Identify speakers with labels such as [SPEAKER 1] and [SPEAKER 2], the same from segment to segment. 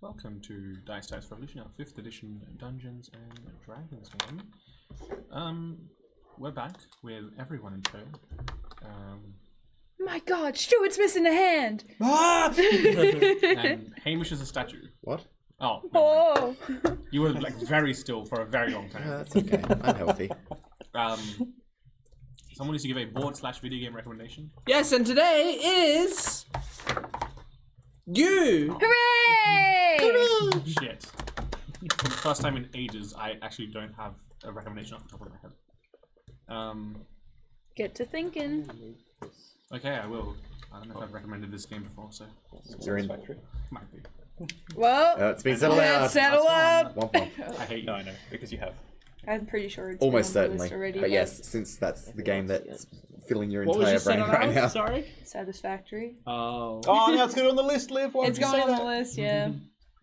[SPEAKER 1] Welcome to Dice Dice Revolution, our 5th edition Dungeons and Dragons game. We're back with everyone in tow.
[SPEAKER 2] My God, Stuart's missing a hand!
[SPEAKER 1] And Hamish is a statue.
[SPEAKER 3] What?
[SPEAKER 1] Oh.
[SPEAKER 2] Oh!
[SPEAKER 1] You were like very still for a very long time.
[SPEAKER 3] That's okay. I'm healthy.
[SPEAKER 1] Someone needs to give a board/video game recommendation.
[SPEAKER 4] Yes, and today is you.
[SPEAKER 2] Hooray!
[SPEAKER 1] Shit. For the first time in ages, I actually don't have a recommendation off the top of my head.
[SPEAKER 2] Get to thinking.
[SPEAKER 1] Okay, I will. I don't know if I've recommended this game before, so
[SPEAKER 3] You're in.
[SPEAKER 1] might be.
[SPEAKER 2] Well,
[SPEAKER 3] It's been settled out.
[SPEAKER 2] settle out.
[SPEAKER 3] Womp.
[SPEAKER 1] I hate you.
[SPEAKER 5] No, I know, because you have.
[SPEAKER 2] I'm pretty sure it's
[SPEAKER 3] Almost
[SPEAKER 2] been on the
[SPEAKER 3] certainly.
[SPEAKER 2] list already,
[SPEAKER 3] But yes, since that's the game that's filling your
[SPEAKER 4] What was
[SPEAKER 3] entire
[SPEAKER 4] your
[SPEAKER 3] brain right now.
[SPEAKER 4] Sorry.
[SPEAKER 2] Satisfactory.
[SPEAKER 4] Oh.
[SPEAKER 5] Oh, now it's good on the list, Liv. Why
[SPEAKER 2] It's
[SPEAKER 5] did you
[SPEAKER 2] going
[SPEAKER 5] say
[SPEAKER 2] on
[SPEAKER 5] that?
[SPEAKER 2] the list, yeah.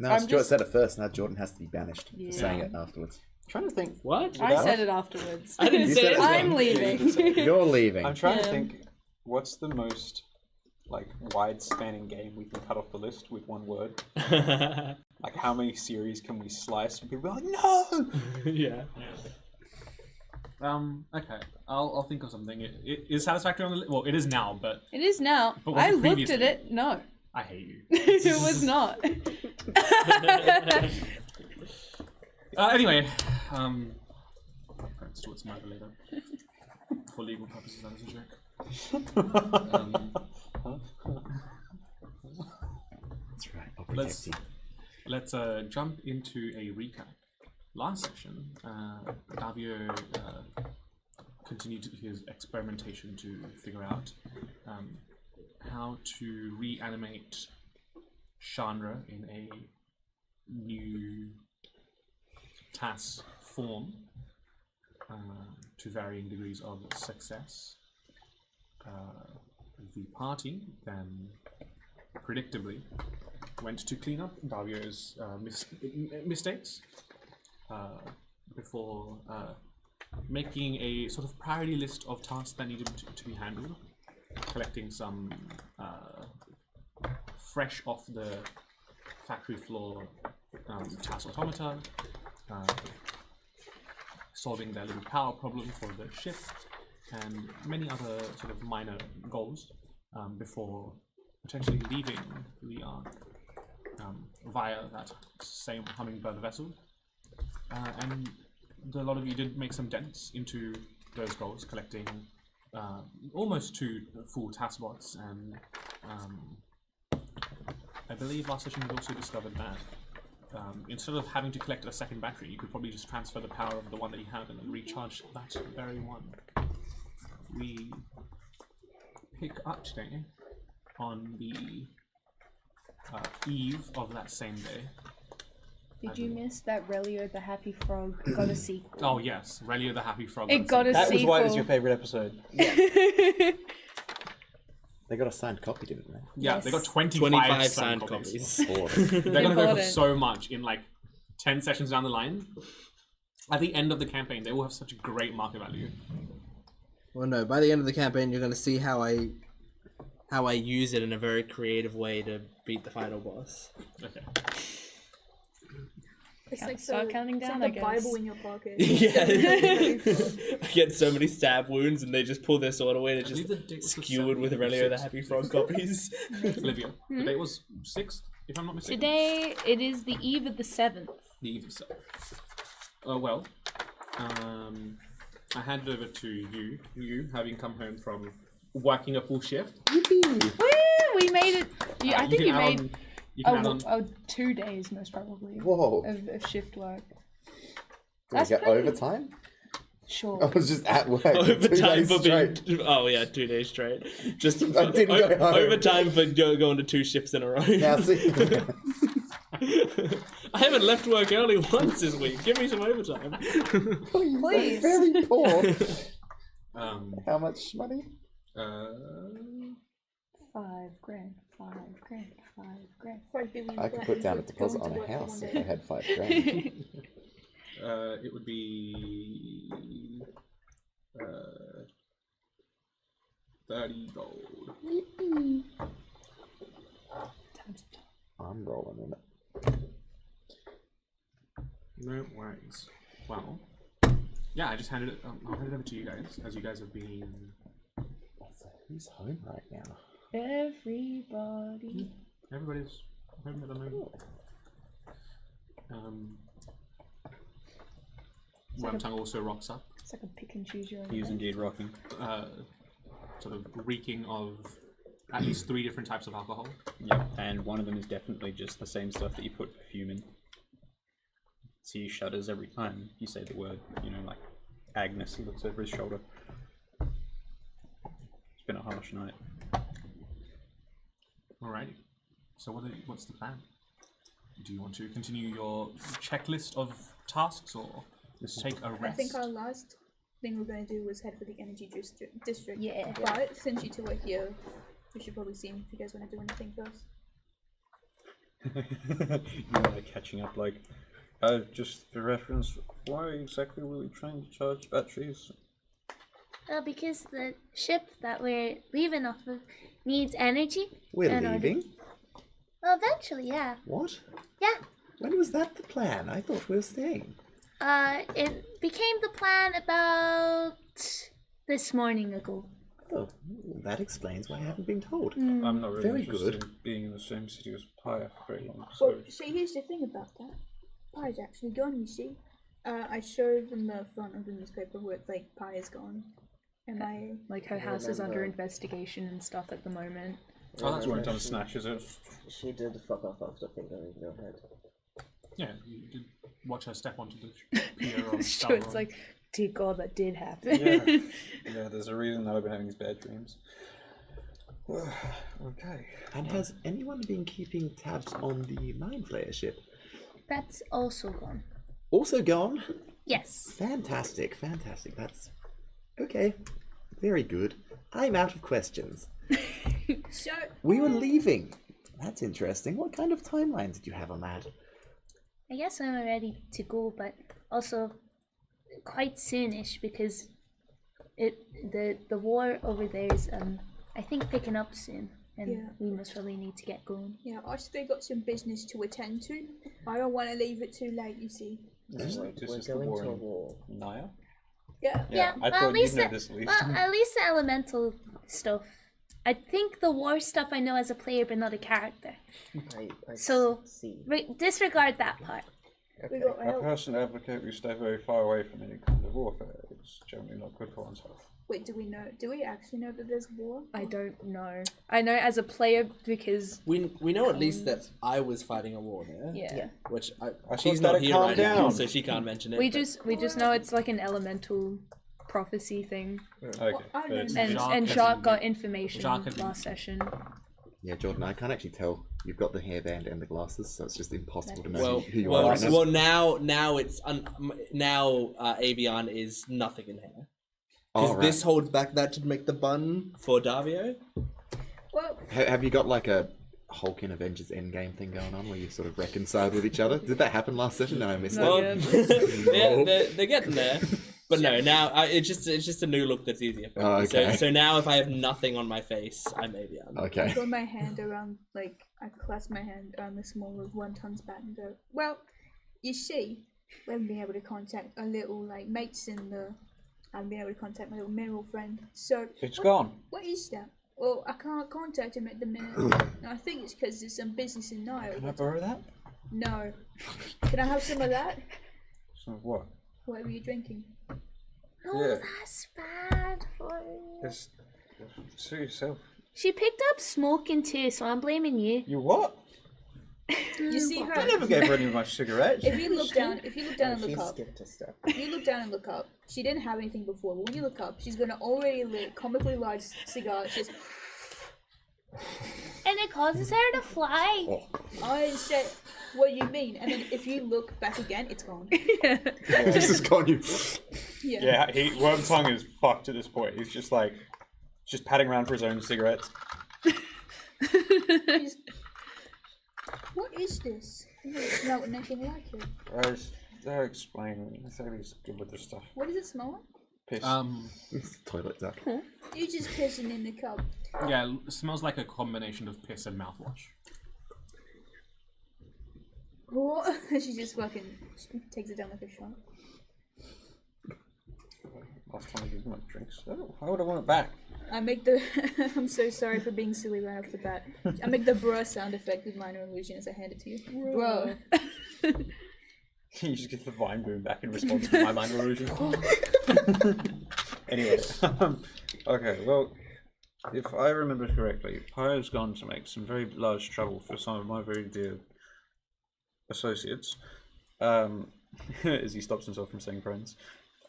[SPEAKER 3] No,
[SPEAKER 2] I'm
[SPEAKER 3] Stuart
[SPEAKER 2] just-
[SPEAKER 3] said it first. Now Jordan has to be banished for saying
[SPEAKER 2] Yeah.
[SPEAKER 3] it afterwards.
[SPEAKER 5] I'm trying to think.
[SPEAKER 4] What?
[SPEAKER 2] I said it afterwards.
[SPEAKER 4] I didn't
[SPEAKER 3] You
[SPEAKER 4] say
[SPEAKER 3] said
[SPEAKER 4] it.
[SPEAKER 3] it.
[SPEAKER 2] I'm leaving.
[SPEAKER 3] You're leaving.
[SPEAKER 5] I'm trying to
[SPEAKER 2] Yeah.
[SPEAKER 5] think. What's the most wide-spanning game we can cut off the list with one word? Like, how many series can we slice? And people be like, no.
[SPEAKER 4] Yeah.
[SPEAKER 1] Okay. I'll think of something. It is Satisfactory on the list. Well, it is now, but
[SPEAKER 2] It is now.
[SPEAKER 1] But was
[SPEAKER 2] I
[SPEAKER 1] it
[SPEAKER 2] looked at
[SPEAKER 1] previously?
[SPEAKER 2] it. No.
[SPEAKER 1] I hate you.
[SPEAKER 2] It was not.
[SPEAKER 1] Anyway, Stuart's murder later. For legal purposes, that is a joke.
[SPEAKER 3] That's right. I'll protect you.
[SPEAKER 1] Let's jump into a recap. Last session, Davio continued his experimentation to figure out how to reanimate Chandra in a new TAS form to varying degrees of success. The party then, predictably, went to clean up Davio's mistakes before making a sort of priority list of tasks that needed to be handled, collecting some fresh off the factory floor TAS automata, solving their little power problem for the ship, and many other sort of minor goals before potentially leaving the Ark via that same hummingbird vessel. And a lot of you did make some dents into those goals, collecting almost 2 full TAS bots, and I believe last session we also discovered that instead of having to collect a second battery, you could probably just transfer the power of the one that you have and then recharge that very one. We pick up today on the eve of that same day.
[SPEAKER 2] Did you miss that Relio the Happy Frog got a sequel?
[SPEAKER 1] Oh yes, Relio the Happy Frog.
[SPEAKER 2] It got a
[SPEAKER 5] That was why it was
[SPEAKER 2] sequel.
[SPEAKER 5] your favorite episode.
[SPEAKER 3] They got a signed copy, didn't they?
[SPEAKER 1] Yeah,
[SPEAKER 2] Yes.
[SPEAKER 1] they got 25
[SPEAKER 4] 25
[SPEAKER 1] signed
[SPEAKER 4] signed
[SPEAKER 1] copies.
[SPEAKER 4] copies.
[SPEAKER 3] Awesome.
[SPEAKER 1] They're gonna go for
[SPEAKER 2] Important.
[SPEAKER 1] so much in like 10 sessions down the line. At the end of the campaign, they will have such a great market value.
[SPEAKER 4] Well, no. By the end of the campaign, you're going to see how I use it in a very creative way to beat the final boss.
[SPEAKER 1] Okay.
[SPEAKER 6] It's like
[SPEAKER 2] Start counting
[SPEAKER 6] it's
[SPEAKER 2] down,
[SPEAKER 6] like
[SPEAKER 2] I
[SPEAKER 6] the
[SPEAKER 2] guess.
[SPEAKER 6] Bible in your pocket.
[SPEAKER 4] Yeah. I get so many stab wounds, and they just pull their sword away and
[SPEAKER 1] believe
[SPEAKER 4] just
[SPEAKER 1] the date was the
[SPEAKER 4] skewered with
[SPEAKER 1] 7th,
[SPEAKER 4] Relio the
[SPEAKER 1] 6th.
[SPEAKER 4] Happy Frog copies.
[SPEAKER 1] Olivia, the date was 6th, if I'm not mistaken.
[SPEAKER 2] Today, it is the eve of the 7th.
[SPEAKER 1] The eve of well, I handed over to you having come home from working a full shift.
[SPEAKER 2] Woo! We made it. Yeah, I think
[SPEAKER 1] can
[SPEAKER 2] you
[SPEAKER 1] add
[SPEAKER 2] made
[SPEAKER 1] on- you can add on
[SPEAKER 2] 2 days, most probably,
[SPEAKER 3] Whoa.
[SPEAKER 2] of shift work.
[SPEAKER 3] Did I
[SPEAKER 2] That's
[SPEAKER 3] get
[SPEAKER 2] pretty-
[SPEAKER 3] overtime?
[SPEAKER 2] Sure.
[SPEAKER 3] I was just at work. 2
[SPEAKER 4] Overtime
[SPEAKER 3] days
[SPEAKER 4] for being.
[SPEAKER 3] straight.
[SPEAKER 4] Oh yeah, 2 days straight. Just
[SPEAKER 3] I didn't go home.
[SPEAKER 4] overtime for going to 2 shifts in a row.
[SPEAKER 3] Now see.
[SPEAKER 4] I haven't left work early once this week. Give me some overtime.
[SPEAKER 2] Please.
[SPEAKER 3] Very poor.
[SPEAKER 1] How
[SPEAKER 3] How much money?
[SPEAKER 2] 5 grand. 5 grand. 5 grand.
[SPEAKER 6] 5 billion
[SPEAKER 3] I could put down a deposit on a house if I had 5 grand.
[SPEAKER 1] it would be 30 gold.
[SPEAKER 2] Times
[SPEAKER 3] I'm rolling in it.
[SPEAKER 1] No worries. Well, yeah, I just handed it. I'll hand it over to you guys, as you guys have been.
[SPEAKER 3] So who's home right now?
[SPEAKER 2] Everybody.
[SPEAKER 1] Everybody's home at the moment. Wormtongue also rocks up,
[SPEAKER 2] It's like a pick and choose your own.
[SPEAKER 5] He is
[SPEAKER 2] thing.
[SPEAKER 5] indeed rocking.
[SPEAKER 1] sort of reeking of at least 3 different types of alcohol.
[SPEAKER 5] Yep, and one of them is definitely just the same stuff that you put perfume in. So he shudders every time you say the word, you know, like Agnes. He looks over his shoulder. It's been a harsh night.
[SPEAKER 1] Alrighty. So what's the plan? Do you want to continue your checklist of tasks or take a rest?
[SPEAKER 6] I think our last thing we're going to do was head for the energy district.
[SPEAKER 2] Yeah.
[SPEAKER 6] But since you two are here, we should probably see if you guys want to do anything first.
[SPEAKER 5] You're like catching up, like, just for reference, why exactly were we trying to charge batteries?
[SPEAKER 7] Because the ship that we're leaving off of needs energy.
[SPEAKER 3] We're
[SPEAKER 7] in order-
[SPEAKER 3] leaving?
[SPEAKER 7] Well, eventually, yeah.
[SPEAKER 3] What?
[SPEAKER 7] Yeah.
[SPEAKER 3] When was that the plan? I thought we were staying.
[SPEAKER 7] It became the plan about this morning ago.
[SPEAKER 3] Oh, that explains why I haven't been told.
[SPEAKER 5] I'm not really
[SPEAKER 3] Very
[SPEAKER 5] interested
[SPEAKER 3] good.
[SPEAKER 5] in being in the same city as Paya for very long, so...
[SPEAKER 6] Well, see, here's the thing about that. Pie is actually gone, you see. I showed them the front of the newspaper where it's like, Pie is gone. Am I...
[SPEAKER 2] Like her house is under investigation and stuff at the moment.
[SPEAKER 1] Oh, that's
[SPEAKER 5] Wormtongue snatches it.
[SPEAKER 8] She did fuck off after fingering your head.
[SPEAKER 1] Yeah, you did watch her step onto the pier or
[SPEAKER 2] So it's like, dear God, that did happen.
[SPEAKER 5] Yeah. Yeah, there's a reason that I've been having these bad dreams. Okay.
[SPEAKER 3] And has anyone been keeping tabs on the Mind Flayer ship?
[SPEAKER 7] That's also gone.
[SPEAKER 3] Also gone?
[SPEAKER 7] Yes.
[SPEAKER 3] Fantastic, fantastic. That's... okay. Very good. I'm out of questions.
[SPEAKER 6] So...
[SPEAKER 3] We were leaving. That's interesting. What kind of timeline did you have on that?
[SPEAKER 7] I guess I'm ready to go, but also quite soonish because the war over there is I think picking up soon, and
[SPEAKER 6] Yeah.
[SPEAKER 7] we most really need to get going.
[SPEAKER 6] Yeah, I still got some business to attend to. I don't want to leave it too late, you see.
[SPEAKER 5] This
[SPEAKER 8] We're
[SPEAKER 5] is the
[SPEAKER 8] going
[SPEAKER 5] war
[SPEAKER 8] to a
[SPEAKER 5] in
[SPEAKER 8] war.
[SPEAKER 5] Naya?
[SPEAKER 6] Yeah.
[SPEAKER 7] Yeah,
[SPEAKER 5] I
[SPEAKER 7] well,
[SPEAKER 5] thought
[SPEAKER 7] at least
[SPEAKER 5] you'd know
[SPEAKER 7] the-
[SPEAKER 5] this at least.
[SPEAKER 7] Well, at least the elemental stuff. I think the war stuff I know as a player, but not a character.
[SPEAKER 8] I
[SPEAKER 7] So-
[SPEAKER 8] see.
[SPEAKER 7] Disregard that part.
[SPEAKER 6] We
[SPEAKER 8] Okay.
[SPEAKER 6] got
[SPEAKER 5] I
[SPEAKER 6] help.
[SPEAKER 5] personally advocate we stay very far away from any kind of warfare. It's generally not good for one's health.
[SPEAKER 6] Wait, do we actually know that there's war?
[SPEAKER 2] I don't know. I know as a player because
[SPEAKER 4] We know at least that I was fighting a war there.
[SPEAKER 2] yeah.
[SPEAKER 4] Which
[SPEAKER 5] I
[SPEAKER 4] she's
[SPEAKER 5] thought
[SPEAKER 4] not
[SPEAKER 5] that'd
[SPEAKER 4] here
[SPEAKER 5] calm
[SPEAKER 4] right now,
[SPEAKER 5] down.
[SPEAKER 4] so she can't mention it.
[SPEAKER 2] We
[SPEAKER 4] but-
[SPEAKER 2] just know it's like an elemental prophecy thing.
[SPEAKER 5] Okay.
[SPEAKER 6] I
[SPEAKER 5] but it's-
[SPEAKER 6] don't
[SPEAKER 2] And
[SPEAKER 1] Jacques
[SPEAKER 2] and
[SPEAKER 1] has
[SPEAKER 2] Jacques
[SPEAKER 1] been-
[SPEAKER 2] got information
[SPEAKER 1] Jacques has been-
[SPEAKER 2] last session.
[SPEAKER 3] Yeah, Jordan, I can't actually tell. You've got the hairband and the glasses, so it's just impossible to know
[SPEAKER 4] Well,
[SPEAKER 3] who you are right now.
[SPEAKER 4] well, now it's Avian is nothing in here. Because
[SPEAKER 3] Oh, right.
[SPEAKER 4] this holds back that to make the bun for Davio.
[SPEAKER 6] Well,
[SPEAKER 3] Have you got like a Hulk in Avengers Endgame thing going on where you've sort of reconciled with each other? Did that happen last session? No, I missed
[SPEAKER 2] No.
[SPEAKER 3] it.
[SPEAKER 4] Well, they're getting there. But no, now it's just a new look that's easier for me.
[SPEAKER 3] Oh, okay.
[SPEAKER 4] So now if I have nothing on my face, I'm Avian.
[SPEAKER 6] I
[SPEAKER 3] Okay.
[SPEAKER 6] put my hand around, like, I clasp my hand around the small of Wormtongue's back and go, well, you see, we haven't been able to contact our little, like, mates in the... I haven't been able to contact my little mineral friend. So,
[SPEAKER 5] It's gone.
[SPEAKER 6] what is that? Well, I can't contact him at the minute. And I think it's because there's some business in Nile.
[SPEAKER 5] Can I borrow that?
[SPEAKER 6] No. Can I have some of that?
[SPEAKER 5] So what?
[SPEAKER 6] Whatever you're drinking.
[SPEAKER 7] No,
[SPEAKER 5] Yeah.
[SPEAKER 7] that's bad for you.
[SPEAKER 5] It's suit yourself.
[SPEAKER 7] She picked up smoking too, so I'm blaming you.
[SPEAKER 5] You what?
[SPEAKER 6] You see her.
[SPEAKER 5] I never gave her any of my cigarettes.
[SPEAKER 6] If you look down and
[SPEAKER 8] She
[SPEAKER 6] look up,
[SPEAKER 8] skipped a step.
[SPEAKER 6] if you look down and look up, she didn't have anything before. But when you look up, she's got an already lit, comically large cigar. It's just,
[SPEAKER 7] And it causes her to fly.
[SPEAKER 6] I said, what do you mean? And then if you look back again, it's gone.
[SPEAKER 3] This is gone. You.
[SPEAKER 6] Yeah.
[SPEAKER 5] Yeah, Wormtongue is fucked at this point. He's just like, just patting around for his own cigarettes.
[SPEAKER 6] He's- what is this? It's not nothing like it.
[SPEAKER 5] They're explaining. He's good with this stuff.
[SPEAKER 6] What does it smell like?
[SPEAKER 5] Piss.
[SPEAKER 3] It's toilet duck.
[SPEAKER 6] You just pissing in the cup.
[SPEAKER 1] Yeah, it smells like a combination of piss and mouthwash.
[SPEAKER 6] What? She just fucking takes it down like a shot.
[SPEAKER 5] I was trying to give him drinks. Oh, why would I want it back?
[SPEAKER 6] I make the. I'm so sorry for being silly right off the bat. I make the bruh sound effect with minor illusion as I hand it to you. Bro.
[SPEAKER 5] You just get the vine boom back in response to my minor illusion. Anyway, okay, well, if I remember correctly, Pyre's gone to make some very large trouble for some of my very dear associates. As he stops himself from saying friends.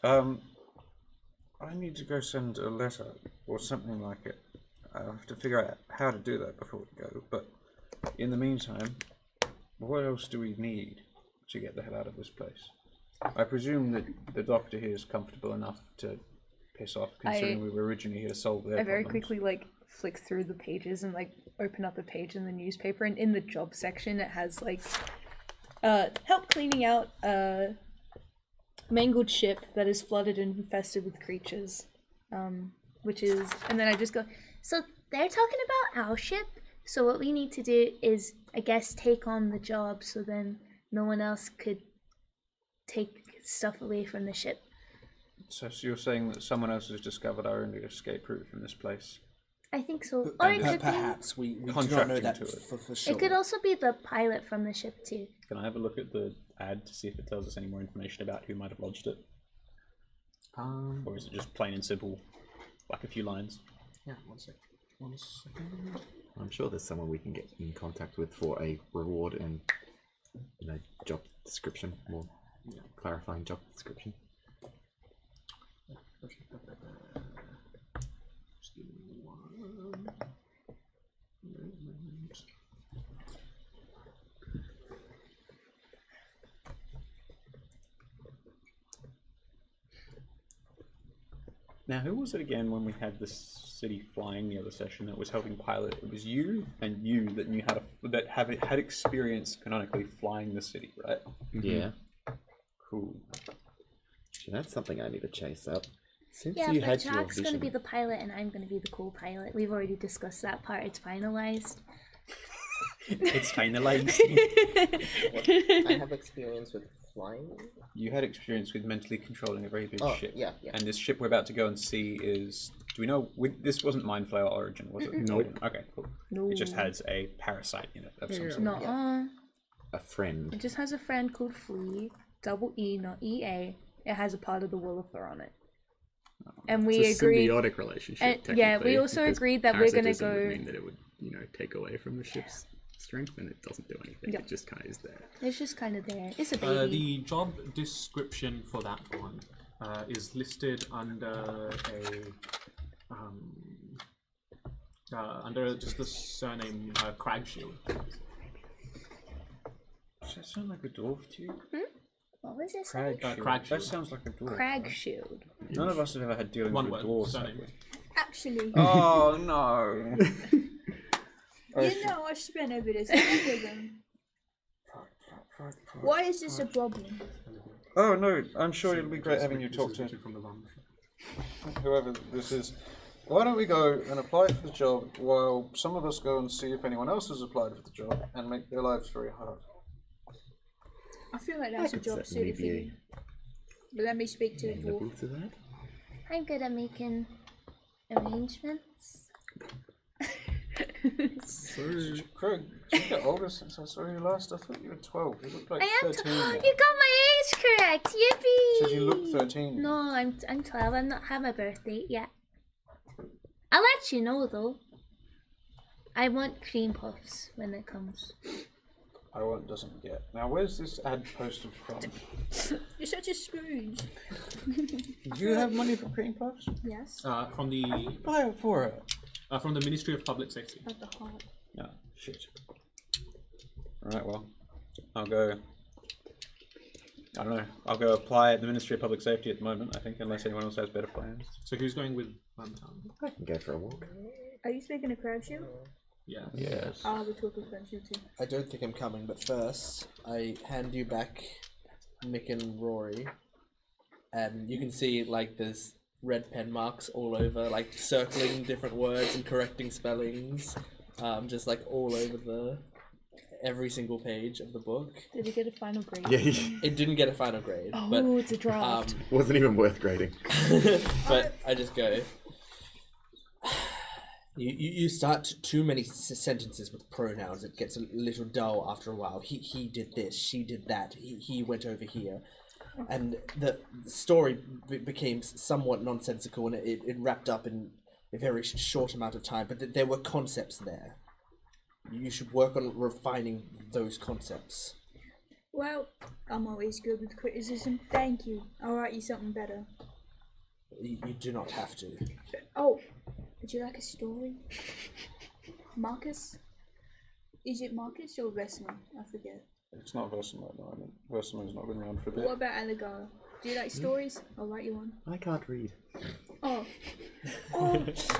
[SPEAKER 5] I need to go send a letter or something like it. I have to figure out how to do that before we go. But in the meantime, what else do we need to get the hell out of this place? I presume that the doctor here is comfortable enough to piss off, considering we were originally here to solve their
[SPEAKER 2] I very
[SPEAKER 5] problems.
[SPEAKER 2] quickly like flick through the pages and like open up a page in the newspaper, and in the job section it has like help cleaning out mangled ship that is flooded and infested with creatures, which is, and then I just go,
[SPEAKER 7] So they're talking about our ship. So what we need to do is, I guess, take on the job so then no one else could take stuff away from the ship.
[SPEAKER 5] So you're saying that someone else has discovered our only escape route from this place?
[SPEAKER 7] I think so. Or it could
[SPEAKER 4] Perhaps we do not know
[SPEAKER 5] Contracting
[SPEAKER 4] that
[SPEAKER 5] to it.
[SPEAKER 4] for
[SPEAKER 7] be.
[SPEAKER 4] sure.
[SPEAKER 7] It could also be the pilot from the ship too.
[SPEAKER 5] Can I have a look at the ad to see if it tells us any more information about who might have lodged it? Or is it just plain and simple, like a few lines?
[SPEAKER 1] Yeah, one second.
[SPEAKER 3] I'm sure there's someone we can get in contact with for a reward and, you know, job description, more clarifying job description.
[SPEAKER 1] Just give me one moment.
[SPEAKER 5] Now, who was it again when we had this city flying the other session that was helping pilot? It was you and you that knew how to had experience canonically flying the city, right?
[SPEAKER 3] Yeah.
[SPEAKER 5] Cool.
[SPEAKER 3] That's something I need to chase up. Since
[SPEAKER 7] Yeah,
[SPEAKER 3] you
[SPEAKER 7] but
[SPEAKER 3] had your
[SPEAKER 7] Jack's
[SPEAKER 3] vision,
[SPEAKER 7] gonna be the pilot and I'm gonna be the co-pilot. We've already discussed that part. It's finalized.
[SPEAKER 5] It's finalized.
[SPEAKER 8] I have experience with flying.
[SPEAKER 5] You had experience with mentally controlling a very big
[SPEAKER 8] Oh,
[SPEAKER 5] ship.
[SPEAKER 8] yeah.
[SPEAKER 5] And this ship we're about to go and see is... Do we know... This wasn't Mind Flayer Origin, was it? No. Okay, cool.
[SPEAKER 2] no.
[SPEAKER 5] It just has a parasite in it of some sort.
[SPEAKER 7] No,
[SPEAKER 3] a friend.
[SPEAKER 2] It just has a friend called Flea, double E, not EA. It has a part of the Willither on it. And we
[SPEAKER 9] It's a
[SPEAKER 2] agreed.
[SPEAKER 9] symbiotic relationship.
[SPEAKER 2] And, yeah, we
[SPEAKER 9] technically,
[SPEAKER 2] also
[SPEAKER 9] because
[SPEAKER 2] agreed that we're gonna
[SPEAKER 9] parasitism would
[SPEAKER 2] go.
[SPEAKER 9] mean that it would, take away from the ship's strength, and it doesn't do anything.
[SPEAKER 2] Yep.
[SPEAKER 9] It just kind of is there.
[SPEAKER 2] It's just kind of there. It's a baby.
[SPEAKER 1] The job description for that one is listed under under just the surname Cragshield.
[SPEAKER 5] Does that sound like a dwarf to you?
[SPEAKER 7] what was it?
[SPEAKER 5] Crag
[SPEAKER 1] Crag
[SPEAKER 5] That
[SPEAKER 1] shield.
[SPEAKER 5] sounds like a dwarf.
[SPEAKER 2] Crag Shield.
[SPEAKER 5] None of us have ever had dealings
[SPEAKER 1] One
[SPEAKER 5] with
[SPEAKER 1] word,
[SPEAKER 5] dwarves, have
[SPEAKER 1] surname.
[SPEAKER 5] we?
[SPEAKER 6] Actually,
[SPEAKER 5] Oh, no.
[SPEAKER 6] you know I spent a bit of time with them. Why is this a problem?
[SPEAKER 5] Oh, no. I'm sure it'll be great having you talk to
[SPEAKER 1] from the bum.
[SPEAKER 5] whoever this is. Why don't we go and apply for the job while some of us go and see if anyone else has applied for the job and make their lives very hard?
[SPEAKER 6] I feel like that's a
[SPEAKER 3] could
[SPEAKER 6] job
[SPEAKER 3] certainly
[SPEAKER 6] suited for
[SPEAKER 3] be
[SPEAKER 6] you. But let me speak to the
[SPEAKER 3] amenable
[SPEAKER 6] dwarf.
[SPEAKER 3] to that.
[SPEAKER 7] I'm good at making arrangements.
[SPEAKER 5] Craig, did you get older since I saw you last? I thought you were 12. You look like
[SPEAKER 7] I am.
[SPEAKER 5] 13
[SPEAKER 7] You
[SPEAKER 5] now.
[SPEAKER 7] got my age correct. Yippee!
[SPEAKER 5] Said you look 13.
[SPEAKER 7] No, I'm 12. I'm not had my birthday yet. I'll let you know though. I want cream puffs when it comes.
[SPEAKER 5] I want doesn't get. Now, where's this ad posted from?
[SPEAKER 6] You're such a Scrooge.
[SPEAKER 5] Do you have money for cream puffs?
[SPEAKER 6] Yes.
[SPEAKER 1] From the
[SPEAKER 5] Buy it for it.
[SPEAKER 1] from the Ministry of Public Safety.
[SPEAKER 6] At the heart.
[SPEAKER 5] No, shit. Alright, well, I'll go. I don't know. I'll go apply at the Ministry of Public Safety at the moment, I think, unless anyone else has better plans.
[SPEAKER 1] So who's going with
[SPEAKER 3] I can go for a walk.
[SPEAKER 6] Are you speaking of crab shield?
[SPEAKER 1] Yeah.
[SPEAKER 5] Yes.
[SPEAKER 6] I'll have a talk with crab shield too.
[SPEAKER 4] I don't think I'm coming, but first I hand you back Mick and Rory, and you can see like there's red pen marks all over, like circling different words and correcting spellings, just like all over every single page of the book.
[SPEAKER 2] Did it get a final grade?
[SPEAKER 3] Yeah,
[SPEAKER 4] It didn't get a final grade,
[SPEAKER 2] Oh,
[SPEAKER 4] but
[SPEAKER 2] it's a draft.
[SPEAKER 3] wasn't even worth grading.
[SPEAKER 4] but I just go. You start too many sentences with pronouns. It gets a little dull after a while. He did this. She did that. He went over here, and the story became somewhat nonsensical, and it wrapped up in a very short amount of time. But there were concepts there. You should work on refining those concepts.
[SPEAKER 6] Well, I'm always good with criticism. Thank you. I'll write you something better.
[SPEAKER 4] You do not have to.
[SPEAKER 6] Oh, would you like a story? Marcus? Is it Marcus or Vesma? I forget.
[SPEAKER 5] It's not Versum at the moment. Versum's not been around for a bit.
[SPEAKER 6] What about Allegara? Do you like stories? I'll write you one.
[SPEAKER 3] I can't read.
[SPEAKER 6] Oh,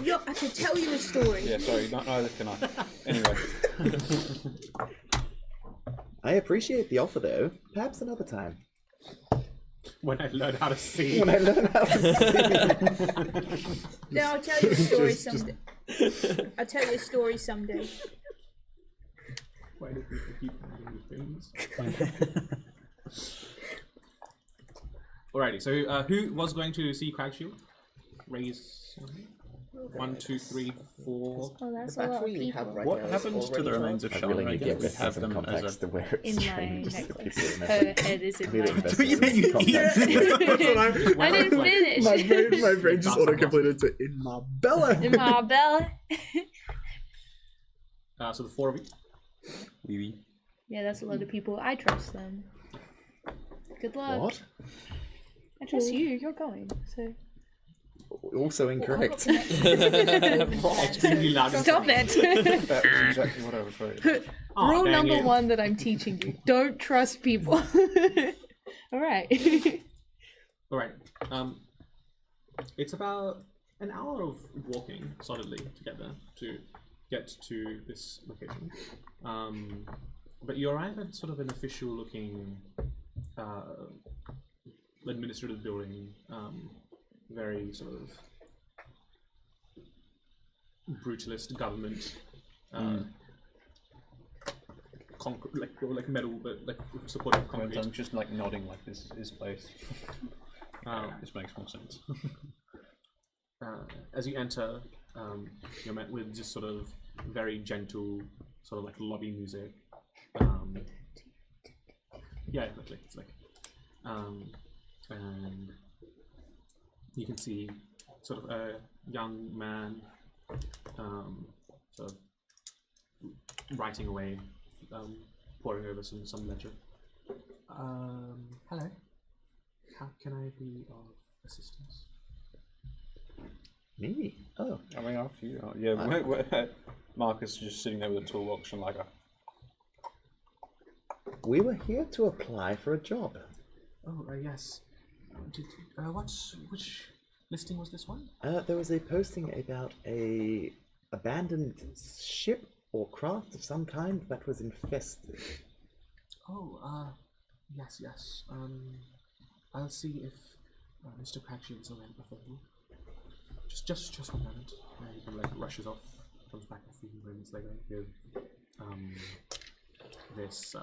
[SPEAKER 6] yo, I could tell you a story.
[SPEAKER 5] Yeah, sorry, neither can I. Anyway.
[SPEAKER 3] I appreciate the offer, though. Perhaps another time.
[SPEAKER 1] When I learn how to see.
[SPEAKER 3] When I learn how to see.
[SPEAKER 6] Then I'll tell you a story someday. I'll tell you a story someday.
[SPEAKER 1] Why do people keep finding things? Alrighty, so who was going to see Cragshield? Raise 1, 2, 3, 4.
[SPEAKER 7] Oh, that's
[SPEAKER 8] The
[SPEAKER 7] a lot of
[SPEAKER 8] battery we
[SPEAKER 7] people.
[SPEAKER 8] have right
[SPEAKER 9] What
[SPEAKER 8] now is
[SPEAKER 9] happens to
[SPEAKER 8] already
[SPEAKER 9] the remains of
[SPEAKER 3] I
[SPEAKER 9] Sean?
[SPEAKER 3] really
[SPEAKER 9] I
[SPEAKER 3] need to
[SPEAKER 9] guess
[SPEAKER 3] get
[SPEAKER 9] we
[SPEAKER 3] this
[SPEAKER 9] have
[SPEAKER 3] in
[SPEAKER 9] them
[SPEAKER 3] context
[SPEAKER 9] as
[SPEAKER 3] to where it's
[SPEAKER 2] In my
[SPEAKER 3] strange.
[SPEAKER 2] necklace.
[SPEAKER 3] Her
[SPEAKER 2] Her head is in
[SPEAKER 3] Clearly
[SPEAKER 2] my
[SPEAKER 3] invested
[SPEAKER 9] You
[SPEAKER 3] in
[SPEAKER 9] mean
[SPEAKER 3] context.
[SPEAKER 2] I didn't finish.
[SPEAKER 3] my brain just
[SPEAKER 1] That's
[SPEAKER 3] auto-completed to in my belly.
[SPEAKER 2] In my belly.
[SPEAKER 1] So the 4 of you.
[SPEAKER 9] a...
[SPEAKER 2] Yeah, that's a lot of people. I trust them. Good luck.
[SPEAKER 3] What?
[SPEAKER 2] I trust you. You're going. So.
[SPEAKER 3] Also incorrect.
[SPEAKER 1] Extremely loud.
[SPEAKER 2] Stop it.
[SPEAKER 5] That was exactly what I was writing.
[SPEAKER 1] Aw,
[SPEAKER 2] Rule
[SPEAKER 1] dang
[SPEAKER 2] number
[SPEAKER 1] it.
[SPEAKER 2] 1 that I'm teaching you: don't trust people. All right.
[SPEAKER 1] Alright. It's about an hour of walking solidly together to get to this location. But you arrive at sort of an official looking administrative building, very sort of brutalist government, like metal, but like supported concrete.
[SPEAKER 9] I'm just like nodding like this is his place. This makes more sense.
[SPEAKER 1] As you enter, you're met with just sort of very gentle, sort of like lobby music. Yeah, exactly. It's like, and you can see sort of a young man, sort of writing away, poring over some ledger. Hello. How can I be of assistance?
[SPEAKER 3] Me? Oh.
[SPEAKER 5] I mean, after you. Yeah, Marcus is just sitting there with a toolbox and like a...
[SPEAKER 3] We were here to apply for a job.
[SPEAKER 1] Oh, yes. Which listing was this one?
[SPEAKER 3] There was a posting about a abandoned ship or craft of some kind that was infested.
[SPEAKER 1] Oh, yes. I'll see if Mr. Cragshield is available. Just 1 moment. He like rushes off, comes back a few moments later with this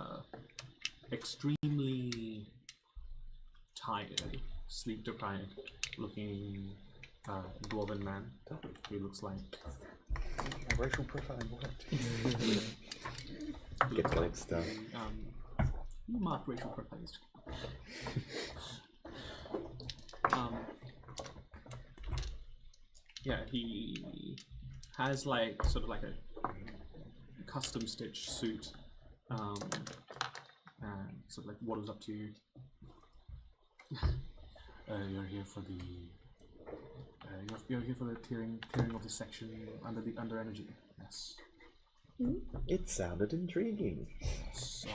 [SPEAKER 1] extremely tired, sleep-deprived looking dwarven man who looks like
[SPEAKER 5] racial profiling, what?
[SPEAKER 3] Gets glimpsed up.
[SPEAKER 1] you mark racial profiles. Yeah, he has like sort of like a custom stitched suit, and sort of like waddles up to you. You're here for the you're here for the clearing of the section under energy. Yes.
[SPEAKER 3] It sounded intriguing.
[SPEAKER 1] Yes,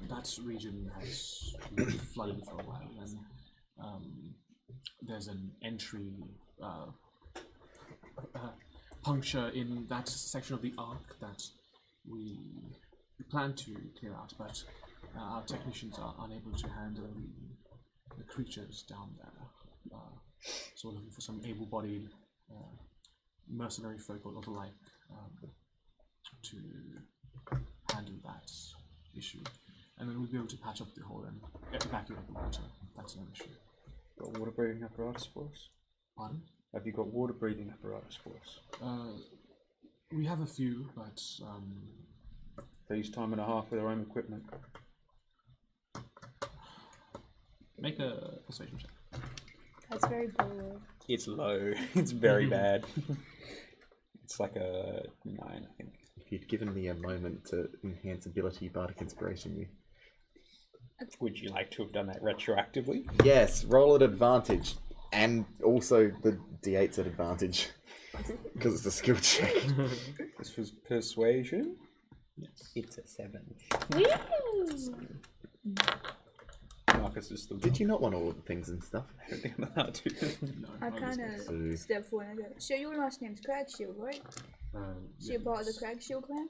[SPEAKER 1] that region has been flooded for a while, and there's an entry puncture in that section of the arc that we plan to clear out, but our technicians are unable to handle the creatures down there. So we're looking for some able-bodied mercenary folk or the like to handle that issue. And then we'll be able to patch up the hole and evacuate the water. That's no issue.
[SPEAKER 5] Got water breathing apparatus for us?
[SPEAKER 1] Pardon?
[SPEAKER 5] Have you got water breathing apparatus for us?
[SPEAKER 1] We have a few, but
[SPEAKER 5] They use time and a half with their own equipment.
[SPEAKER 1] make a persuasion check.
[SPEAKER 2] That's very bold.
[SPEAKER 5] It's low. It's very bad. It's like a 9, I think.
[SPEAKER 3] If you'd given me a moment to enhance ability bardic inspiration, you.
[SPEAKER 5] Would you like to have done that retroactively?
[SPEAKER 3] Yes, roll at advantage, and also the d8's at advantage because it's a skill check.
[SPEAKER 5] This was persuasion.
[SPEAKER 1] Yes.
[SPEAKER 8] It's a 7.
[SPEAKER 5] Marcus is the.
[SPEAKER 3] Did you not want all of the things and stuff?
[SPEAKER 5] I don't think I'm allowed to.
[SPEAKER 1] No,
[SPEAKER 6] I
[SPEAKER 1] not
[SPEAKER 6] kind
[SPEAKER 1] this
[SPEAKER 6] of step forward and I go, so your last name's Cragshield, right? So you're part of the Cragshield clan?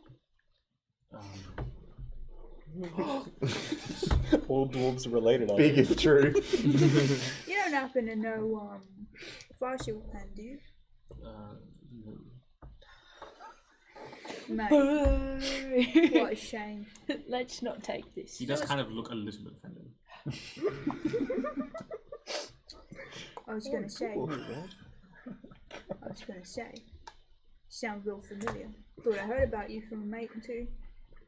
[SPEAKER 5] All dwarves are related.
[SPEAKER 3] Big if true.
[SPEAKER 6] You don't happen to know Farshield clan, do you?
[SPEAKER 1] no.
[SPEAKER 6] Mate, what a shame.
[SPEAKER 2] Let's not take this.
[SPEAKER 1] He does kind of look a little bit offended.
[SPEAKER 6] I was gonna say, sound real familiar. Thought I heard about you from a mate or two.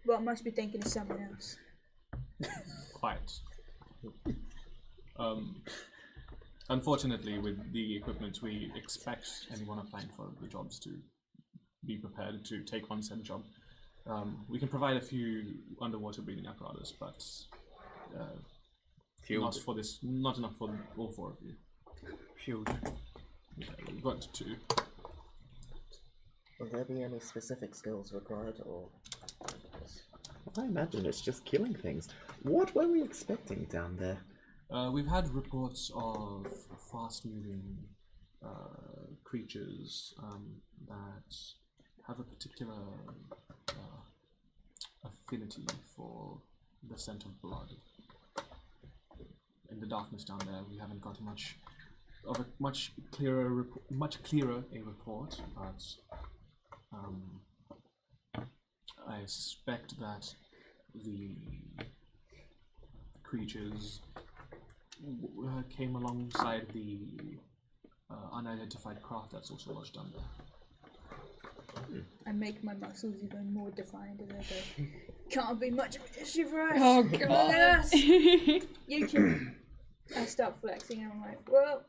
[SPEAKER 6] Well, I must be thinking of someone else.
[SPEAKER 1] Quite. Unfortunately, with the equipment, we expect anyone applying for the jobs to be prepared to take on said job. We can provide a few underwater breathing apparatus, but not enough for all 4 of you.
[SPEAKER 5] Fueled.
[SPEAKER 1] Yeah, we've got 2.
[SPEAKER 8] Will there be any specific skills required, or?
[SPEAKER 3] I imagine it's just killing things. What were we expecting down there?
[SPEAKER 1] We've had reports of fast-moving creatures that have a particular affinity for the scent of blood. In the darkness down there, we haven't got much clearer a report, but I suspect that the creatures came alongside the unidentified craft that's also lodged down there.
[SPEAKER 6] I make my muscles even more defined and I go, can't be much of an issue for us.
[SPEAKER 2] Oh
[SPEAKER 6] Look
[SPEAKER 2] god.
[SPEAKER 6] at us. You can. I start flexing and I'm like, well,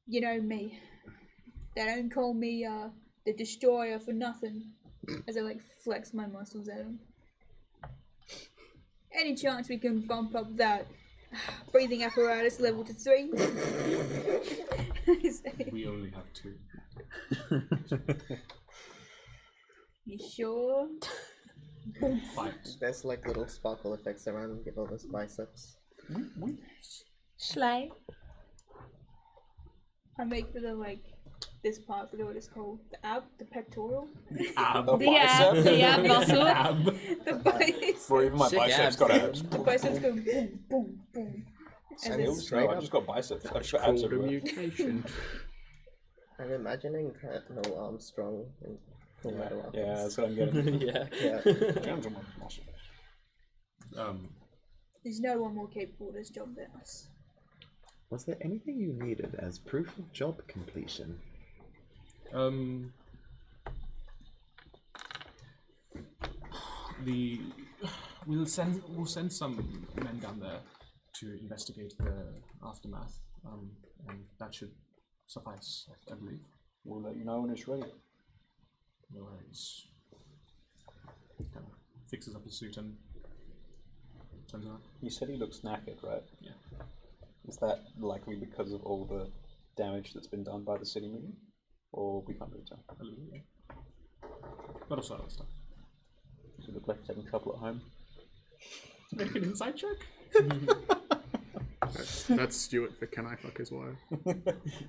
[SPEAKER 6] you know me. They don't call me the destroyer for nothing. As I like flex my muscles at them. Any chance we can bump up that breathing apparatus level to 3?
[SPEAKER 1] We only have 2.
[SPEAKER 6] You sure?
[SPEAKER 1] Fight.
[SPEAKER 8] There's like little sparkle effects around give all those biceps.
[SPEAKER 2] Slay.
[SPEAKER 6] I make for the this part, I forget what it's called. The ab, the pectoral.
[SPEAKER 2] The ab muscle.
[SPEAKER 6] The bicep.
[SPEAKER 5] Or even my
[SPEAKER 8] Sick
[SPEAKER 5] biceps
[SPEAKER 8] abs,
[SPEAKER 5] got
[SPEAKER 8] man.
[SPEAKER 5] abs.
[SPEAKER 6] The biceps go boom, boom, boom. And it's
[SPEAKER 5] No, I've just got biceps. I've just got abs everywhere.
[SPEAKER 3] mutation.
[SPEAKER 8] I'm imagining Colonel Armstrong in Full Metal Alchemist.
[SPEAKER 5] Yeah, that's what I'm getting.
[SPEAKER 8] Yeah.
[SPEAKER 5] Hands on my muscles.
[SPEAKER 6] there's no one more capable of this job than us.
[SPEAKER 3] Was there anything you needed as proof of job completion?
[SPEAKER 1] We'll send some men down there to investigate the aftermath, and that should suffice, I believe.
[SPEAKER 5] We'll let you know when it's ready.
[SPEAKER 1] Otherwise, kind of fixes up his suit and turns around.
[SPEAKER 5] You said he looks knackered, right?
[SPEAKER 1] Yeah.
[SPEAKER 5] Is that likely because of all the damage that's been done by the city movie? Or we can't really tell?
[SPEAKER 1] A little bit. Got a lot of stuff.
[SPEAKER 5] Does it look like he's having trouble at home?
[SPEAKER 1] Make an inside check.
[SPEAKER 10] That's Stuart for Can I Fuck His Wife?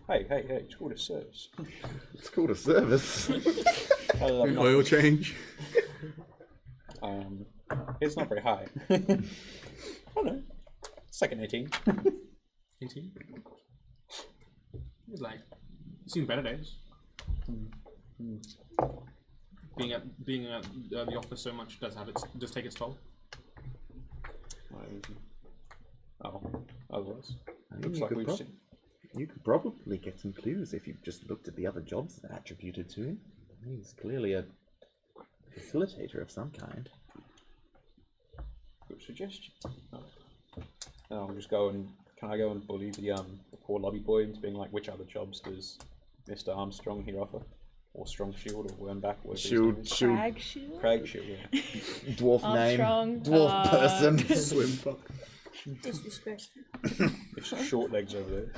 [SPEAKER 5] Hey, it's called a service.
[SPEAKER 3] It's called a service.
[SPEAKER 5] I love
[SPEAKER 10] An oil change.
[SPEAKER 5] It's not very high. Oh no. It's like an 18.
[SPEAKER 1] 18. It's like, seen better days. being at the office so much does take its toll.
[SPEAKER 9] Oh, otherwise.
[SPEAKER 3] I mean,
[SPEAKER 9] Looks like we've seen.
[SPEAKER 3] you could probably get some clues if you just looked at the other jobs attributed to him. He's clearly a facilitator of some kind.
[SPEAKER 9] Good suggestion. I'll just go and can I go and bully the poor lobby boy into being like, which other jobs does Mr. Armstrong here offer? Or Strong Shield or Wormback?
[SPEAKER 3] Shield.
[SPEAKER 2] Crag shield?
[SPEAKER 9] Crag Shield, yeah.
[SPEAKER 3] Dwarf
[SPEAKER 2] Armstrong,
[SPEAKER 3] name. Dwarf person.
[SPEAKER 10] Swim fuck.
[SPEAKER 6] Disrespectful.
[SPEAKER 9] It's short legs over there.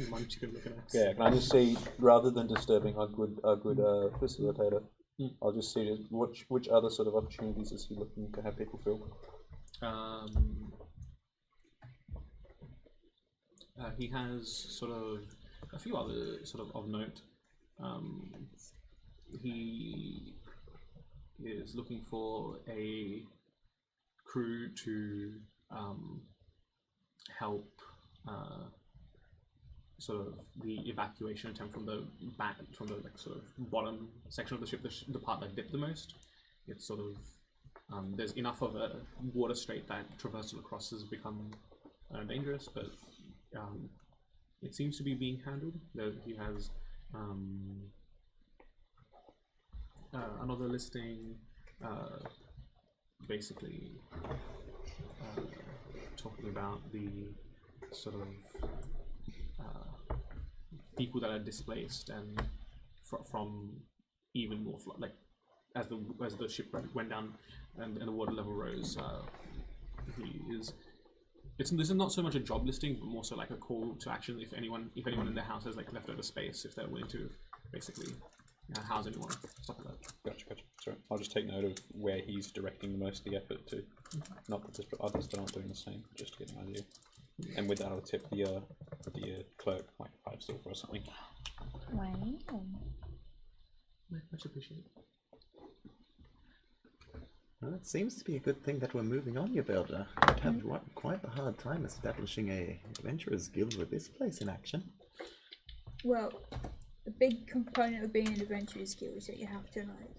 [SPEAKER 1] Munchkin looking at.
[SPEAKER 9] Yeah, can I just see, rather than disturbing our good facilitator, I'll just see which other sort of opportunities is he looking to have people fill?
[SPEAKER 1] He has sort of a few other sort of note. He is looking for a crew to help sort of the evacuation attempt from the back, from the like sort of bottom section of the ship, the part that dipped the most. It's sort of there's enough of a water strait that traversal across has become dangerous, but it seems to be being handled. He has another listing, basically talking about the sort of people that are displaced and from even more like as the ship went down and the water level rose. This is not so much a job listing, but more so like a call to action. If anyone in the house has like leftover space, if they're willing to basically house anyone, stuff like that.
[SPEAKER 9] Gotcha. Sorry, I'll just take note of where he's directing the most of the effort to. Not that others that aren't doing the same, just to get an idea. And with that, I'll tip the clerk like 5 silver or something.
[SPEAKER 7] Wow.
[SPEAKER 1] Much appreciated.
[SPEAKER 3] Well, it seems to be a good thing that we're moving on, you builder. I'd have quite a hard time establishing a adventurers guild with this place in action.
[SPEAKER 6] Well, a big component of being an adventurers guild is that you have to like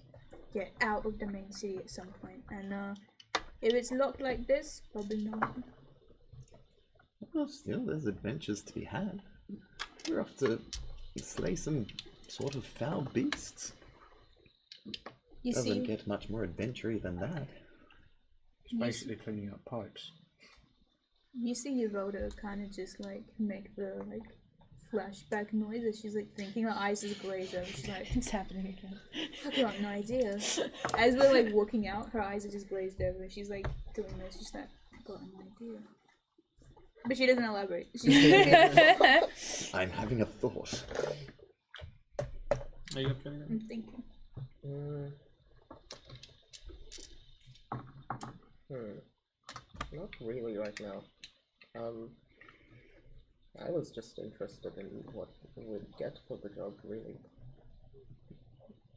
[SPEAKER 6] get out of the main city at some point, and if it's locked like this, probably not.
[SPEAKER 3] Well, still, there's adventures to be had. We're off to slay some sort of foul beasts.
[SPEAKER 6] You
[SPEAKER 3] Doesn't
[SPEAKER 6] see,
[SPEAKER 3] get much more adventure than that.
[SPEAKER 5] It's basically cleaning up pipes.
[SPEAKER 6] you see Evoda kind of just like make the like flashback noise as she's like thinking. Her eyes just glaze over. She's like,
[SPEAKER 2] It's happening again.
[SPEAKER 6] I've got an idea. As we're like walking out, her eyes are just glazed over. She's like doing this. She's like, I've got an idea. But she doesn't elaborate. She's
[SPEAKER 3] I'm having a thought.
[SPEAKER 1] Are you up to anything?
[SPEAKER 6] I'm thinking.
[SPEAKER 8] Not really right now. I was just interested in what we'd get for the job, really.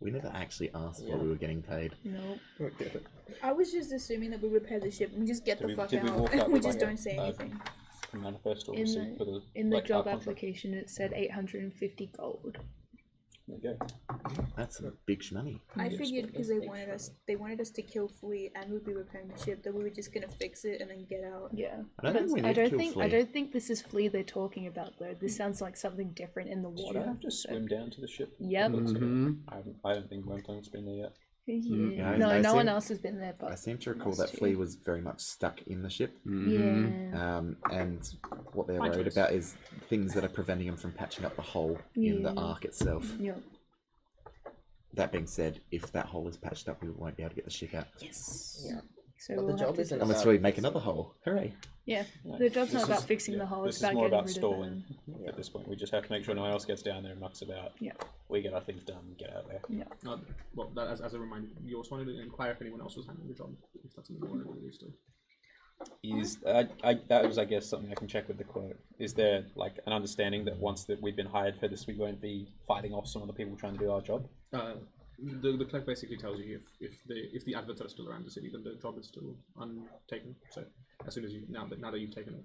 [SPEAKER 3] We never actually asked what we were getting paid.
[SPEAKER 2] Nope.
[SPEAKER 8] Okay.
[SPEAKER 6] I was just assuming that we repair the ship and we just get the fuck
[SPEAKER 9] did we
[SPEAKER 6] out.
[SPEAKER 9] walk out
[SPEAKER 6] We
[SPEAKER 9] with
[SPEAKER 6] just
[SPEAKER 9] like
[SPEAKER 6] don't say anything.
[SPEAKER 9] Manifest or
[SPEAKER 2] In
[SPEAKER 9] receipt for the
[SPEAKER 2] the
[SPEAKER 9] like,
[SPEAKER 2] job
[SPEAKER 9] our contract?
[SPEAKER 2] application, it said 850 gold.
[SPEAKER 9] There you go.
[SPEAKER 3] That's a big shmoney.
[SPEAKER 6] I figured because they wanted us to kill Flea and we'd be repairing the ship, that we were just gonna fix it and then get out.
[SPEAKER 2] Yeah.
[SPEAKER 3] I don't think we need to kill Flea.
[SPEAKER 2] I don't think this is Flea they're talking about though. This sounds like something different in the
[SPEAKER 9] Did
[SPEAKER 2] water.
[SPEAKER 9] you have to swim down to the ship?
[SPEAKER 2] Yep.
[SPEAKER 9] I don't think Wormtongue's been there yet.
[SPEAKER 2] Yeah.
[SPEAKER 3] Yeah,
[SPEAKER 2] No,
[SPEAKER 3] I
[SPEAKER 2] no one
[SPEAKER 3] seem-
[SPEAKER 2] else has been there, but
[SPEAKER 3] I seem to recall
[SPEAKER 2] us
[SPEAKER 3] that
[SPEAKER 2] too.
[SPEAKER 3] Flea was very much stuck in the ship.
[SPEAKER 2] Yeah.
[SPEAKER 3] And what they're
[SPEAKER 1] Fine
[SPEAKER 3] worried
[SPEAKER 1] choice.
[SPEAKER 3] about is things that are preventing him from patching up the hole in the
[SPEAKER 2] Yeah.
[SPEAKER 3] arc itself.
[SPEAKER 2] Yeah.
[SPEAKER 3] That being said, if that hole is patched up, we won't be able to get the ship out.
[SPEAKER 2] Yes.
[SPEAKER 8] Yeah.
[SPEAKER 2] So
[SPEAKER 8] But
[SPEAKER 2] we'll
[SPEAKER 8] the
[SPEAKER 2] have
[SPEAKER 8] job
[SPEAKER 2] to
[SPEAKER 8] isn't
[SPEAKER 2] just-
[SPEAKER 3] Unless we make another hole. Hooray.
[SPEAKER 2] Yeah.
[SPEAKER 9] No,
[SPEAKER 2] The job's
[SPEAKER 9] this
[SPEAKER 2] not about
[SPEAKER 9] is-
[SPEAKER 2] fixing the hole.
[SPEAKER 9] This
[SPEAKER 2] It's
[SPEAKER 9] is
[SPEAKER 2] about
[SPEAKER 9] more
[SPEAKER 2] getting
[SPEAKER 9] about
[SPEAKER 2] rid
[SPEAKER 9] stalling
[SPEAKER 2] of them.
[SPEAKER 9] at this point. We just have to make sure no one else gets down there and mucks about.
[SPEAKER 2] Yeah.
[SPEAKER 9] We get our things done and get out there.
[SPEAKER 1] Well, that, as a reminder, you also wanted to inquire if anyone else was handling the job, if that's something you wanted to do still.
[SPEAKER 9] That was, I guess, something I can check with the clerk. Is there like an understanding that once that we've been hired for this, we won't be fighting off some of the people trying to do our job?
[SPEAKER 1] The clerk basically tells you if the adverts are still around the city, then the job is still untaken. So as soon as you now that you've taken it,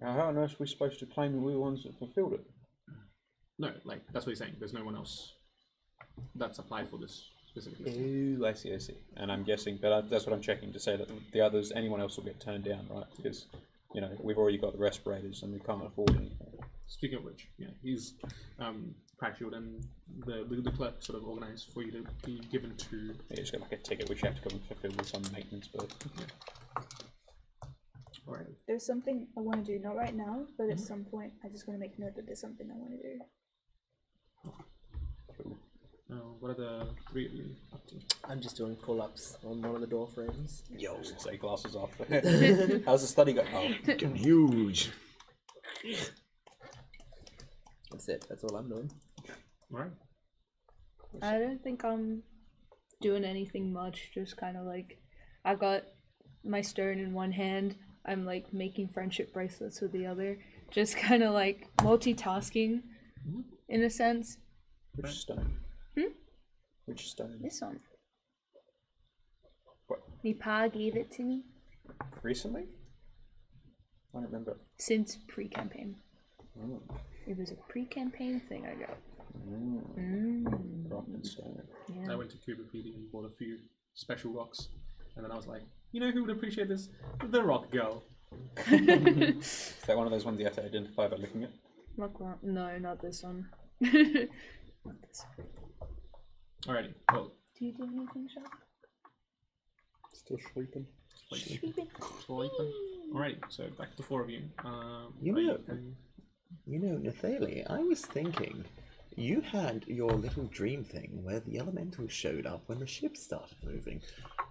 [SPEAKER 9] How on earth are we supposed to claim we were the ones that fulfilled it?
[SPEAKER 1] no, like that's what he's saying. There's no one else that's applied for this specifically.
[SPEAKER 9] Oh, I see. And I'm guessing, but that's what I'm checking to say that the others, anyone else will get turned down, right? Because, you know, we've already got the respirators and we can't afford anything.
[SPEAKER 1] Speaking of which, yeah, he's cracked shield, and the clerk sort of organised for you to be given to.
[SPEAKER 9] Yeah, just got like a ticket which you have to go and fulfill with some maintenance bill.
[SPEAKER 1] Yeah. Alright.
[SPEAKER 6] There's something I want to do, not right now, but at some point I just want to make note that there's something I want to do.
[SPEAKER 9] Cool.
[SPEAKER 1] What are the three of you up to?
[SPEAKER 4] I'm just doing pull-ups on one of the door frames.
[SPEAKER 9] Yo, say glasses off. How's the study going? Oh,
[SPEAKER 3] Getting huge.
[SPEAKER 4] That's it. That's all I'm doing.
[SPEAKER 1] Alright.
[SPEAKER 2] I don't think I'm doing anything much. Just kind of like, I got my stone in one hand. I'm like making friendship bracelets with the other. Just kind of like multitasking, in a sense.
[SPEAKER 9] which stone? Which stone?
[SPEAKER 7] This one.
[SPEAKER 9] What?
[SPEAKER 7] Me pa gave it to me
[SPEAKER 9] Recently? I don't remember.
[SPEAKER 7] since pre-campaign.
[SPEAKER 9] Mm.
[SPEAKER 7] It was a pre-campaign thing I got.
[SPEAKER 9] Rock and stone.
[SPEAKER 7] Yeah.
[SPEAKER 1] I went to Cuba PD and bought a few special rocks, and then I was like, you know who would appreciate this? The rock girl.
[SPEAKER 9] Is that one of those ones you have to identify by looking at?
[SPEAKER 2] Rock one. No, not this one. Not this one.
[SPEAKER 1] Alrighty. Well,
[SPEAKER 7] Do you do anything, Sean?
[SPEAKER 10] Still sleeping.
[SPEAKER 7] Sleeping.
[SPEAKER 1] Alrighty. So back to the four of you.
[SPEAKER 3] You
[SPEAKER 1] are
[SPEAKER 3] know, Nathali, I was thinking, you had your little dream thing where the elementals showed up when the ship started moving,